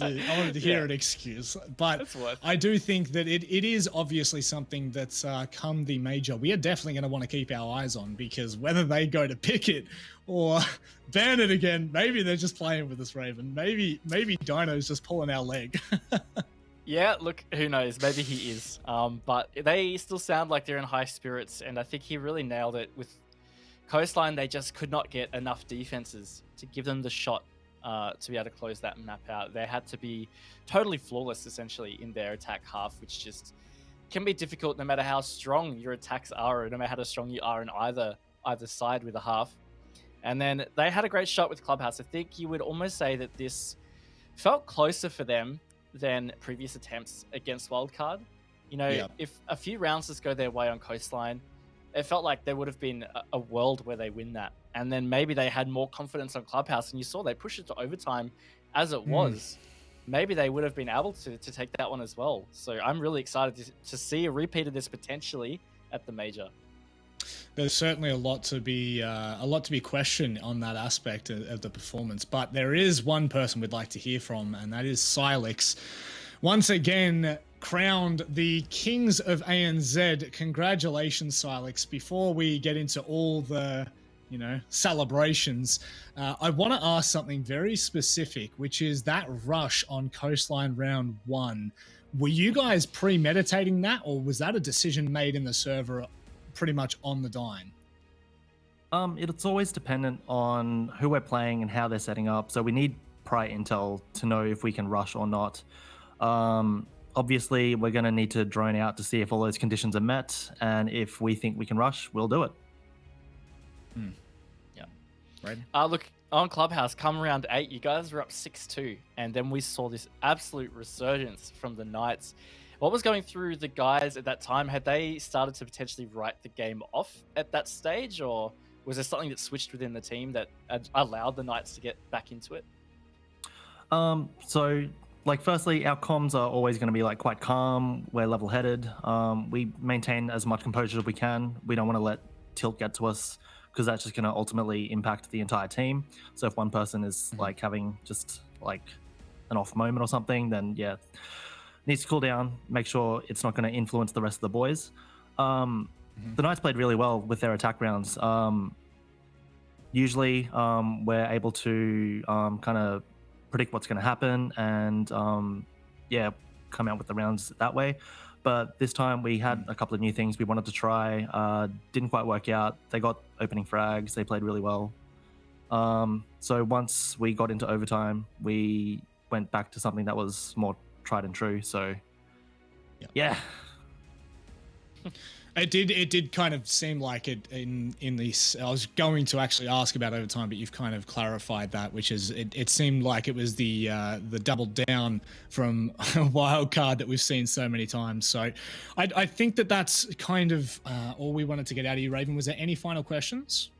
S1: to hear an excuse, but I do think that it is obviously something that's come the major, we are definitely going to want to keep our eyes on, because whether they go to pick it or ban it again, maybe they're just playing with us, Raven. Maybe Dino's just pulling our leg.
S2: Yeah, look, who knows? Maybe he is. But they still sound like they're in high spirits, and I think he really nailed it with Coastline. They just could not get enough defenses to give them the shot to be able to close that map out. They had to be totally flawless, essentially, in their attack half, which just can be difficult no matter how strong your attacks are, or no matter how strong you are in either side with a half. And then they had a great shot with Clubhouse. I think you would almost say that this felt closer for them than previous attempts against Wildcard. If a few rounds just go their way on Coastline, it felt like there would have been a world where they win that. And then maybe they had more confidence on Clubhouse, and you saw they pushed it to overtime as it was. Maybe they would have been able to take that one as well. So I'm really excited to see a repeat of this potentially at the major.
S1: There's certainly a lot to be questioned on that aspect of the performance, but there is one person we'd like to hear from, and that is Silex. Once again, crowned the Kings of ANZ. Congratulations, Silex. Before we get into all the celebrations, I want to ask something very specific, which is that rush on Coastline round 1. Were you guys premeditating that, or was that a decision made in the server pretty much on the dime?
S15: It's always dependent on who we're playing and how they're setting up. So we need prior intel to know if we can rush or not. Obviously, we're going to need to drone out to see if all those conditions are met, and if we think we can rush, we'll do it.
S2: Yeah.
S1: Right.
S2: Look, on Clubhouse, come round 8, you guys were up 6-2, and then we saw this absolute resurgence from the Knights. What was going through the guys at that time? Had they started to potentially write the game off at that stage, or was there something that switched within the team that allowed the Knights to get back into it?
S15: So, firstly, our comms are always going to be quite calm. We're level-headed. We maintain as much composure as we can. We don't want to let tilt get to us, because that's just going to ultimately impact the entire team. So if one person is having just an off moment or something, then needs to cool down, make sure it's not going to influence the rest of the boys. The Knights played really well with their attack rounds. Usually we're able to kind of predict what's going to happen and come out with the rounds that way. But this time we had a couple of new things we wanted to try. Didn't quite work out. They got opening frags. They played really well. So once we got into overtime, we went back to something that was more tried and true. So, yeah.
S1: It did kind of seem like it in this. I was going to actually ask about overtime, but you've kind of clarified that, which is it seemed like it was the double down from a wild card that we've seen so many times. So I think that's kind of all we wanted to get out of you, Raven. Was there any final questions?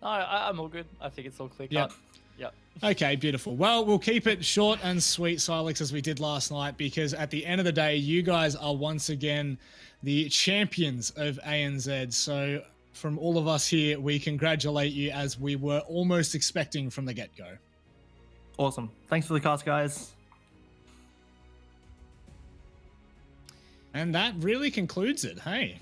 S2: No, I'm all good. I think it's all clear
S1: Yep.
S2: cut. Yep.
S1: Okay, beautiful. Well, we'll keep it short and sweet, Silex, as we did last night, because at the end of the day, you guys are once again the champions of ANZ. So from all of us here, we congratulate you, as we were almost expecting from the get-go.
S15: Awesome. Thanks for the cast, guys.
S1: And that really concludes it. Hey.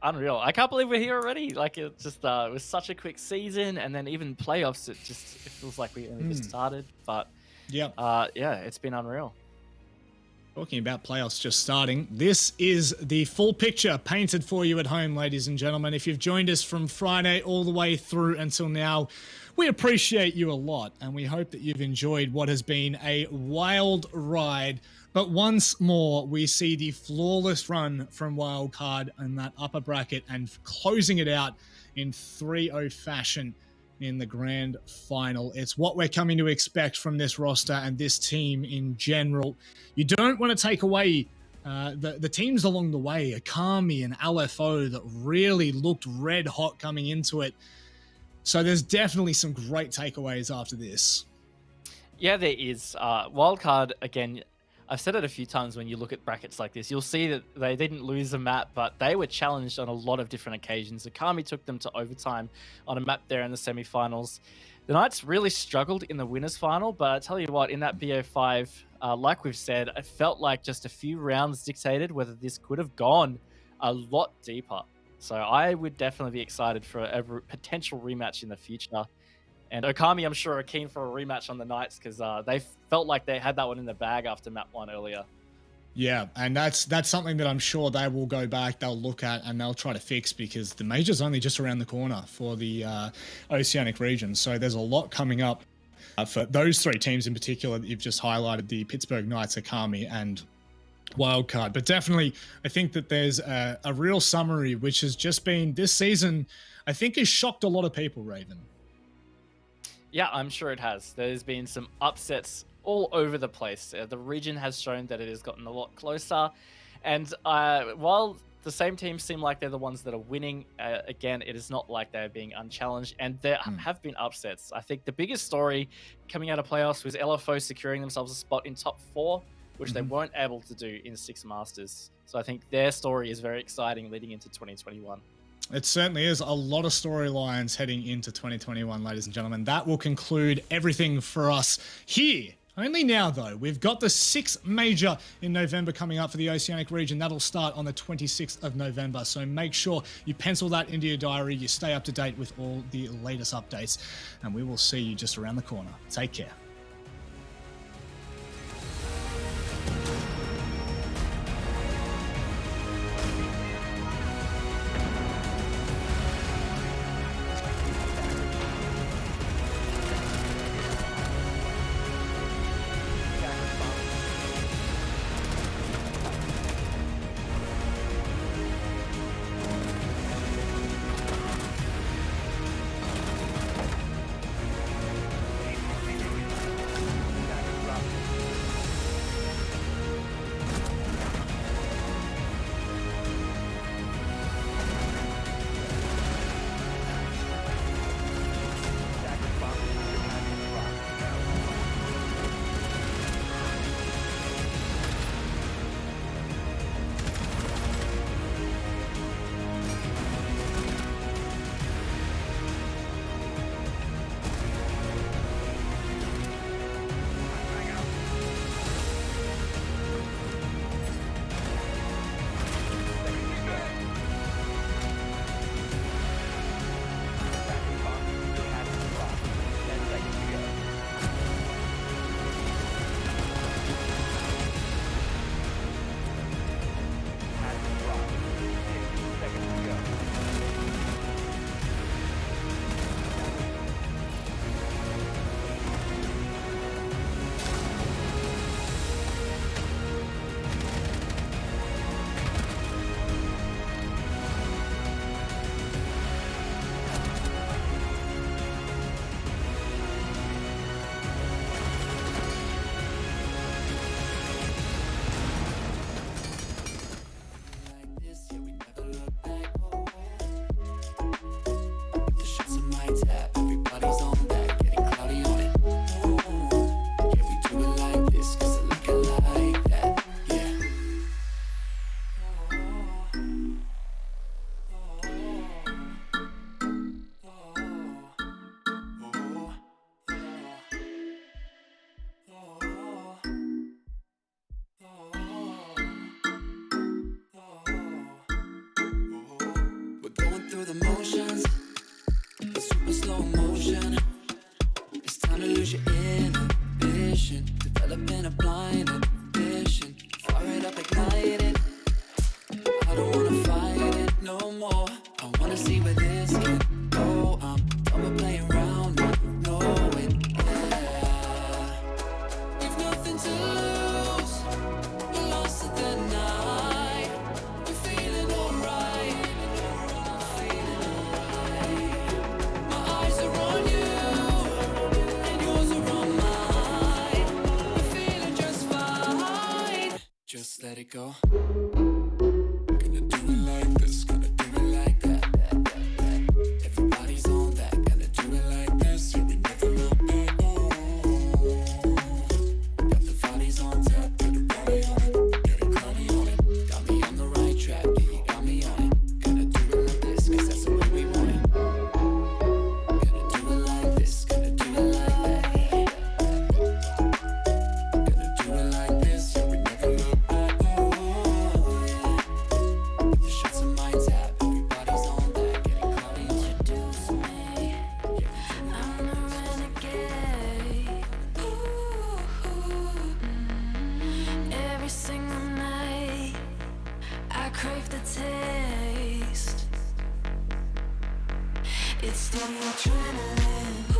S2: Unreal. I can't believe we're here already. Like, it just it was such a quick season, and then even playoffs, it feels like we only just started. But
S1: yeah,
S2: it's been unreal.
S1: Talking about playoffs just starting, this is the full picture painted for you at home, ladies and gentlemen. If you've joined us from Friday all the way through until now, we appreciate you a lot, and we hope that you've enjoyed what has been a wild ride. But once more, we see the flawless run from Wildcard in that upper bracket and closing it out in 3-0 fashion in the grand final. It's what we're coming to expect from this roster and this team in general. You don't want to take away the teams along the way, Akami and LFO, that really looked red hot coming into it. So there's definitely some great takeaways after this.
S2: Yeah, there is. Wildcard, again, I've said it a few times, when you look at brackets like this, you'll see that they didn't lose a map, but they were challenged on a lot of different occasions. Akami took them to overtime on a map there in the semifinals. The Knights really struggled in the winners final, but I tell you what, in that BO5, like we've said, it felt like just a few rounds dictated whether this could have gone a lot deeper. So I would definitely be excited for a potential rematch in the future. And Okami, I'm sure, are keen for a rematch on the Knights, because they felt like they had that one in the bag after map 1 earlier.
S1: Yeah, and that's something that I'm sure they will go back, they'll look at, and they'll try to fix, because the major's only just around the corner for the Oceanic region. So there's a lot coming up for those three teams in particular that you've just highlighted, the Pittsburgh Knights, Akami, and Wildcard. But definitely, I think that there's a real summary, which has just been this season, I think has shocked a lot of people, Raven.
S2: Yeah, I'm sure it has. There's been some upsets all over the place. The region has shown that it has gotten a lot closer. And while the same teams seem like they're the ones that are winning, again, it is not like they're being unchallenged. And there have been upsets. I think the biggest story coming out of playoffs was LFO securing themselves a spot in top 4, which they weren't able to do in 6 Masters. So I think their story is very exciting leading into 2021.
S1: It certainly is. A lot of storylines heading into 2021, ladies and gentlemen. That will conclude everything for us here. Only now, though. We've got the 6th major in November coming up for the Oceanic region. That'll start on the 26th of November. So make sure you pencil that into your diary. You stay up to date with all the latest updates. And we will see you just around the corner. Take care.
S9: it go. Gonna do it like this, gonna do it like that. Everybody's on that, gonna do it like this. Yeah, we never look back. Oh, got the bodies on tap, put the body on it, get it cloudy on it. Got me on the right track, yeah, you got me on it. Gonna do it like this, cause that's the way we want it. Gonna do it like this, gonna do it like that. Gonna do it like this, yeah, we never look back. Oh, yeah. The shots in my tap, everybody's on that, getting cloudy on it.
S10: Introduce me, I'm the renegade. Every single night, I crave the taste. It's the adrenaline.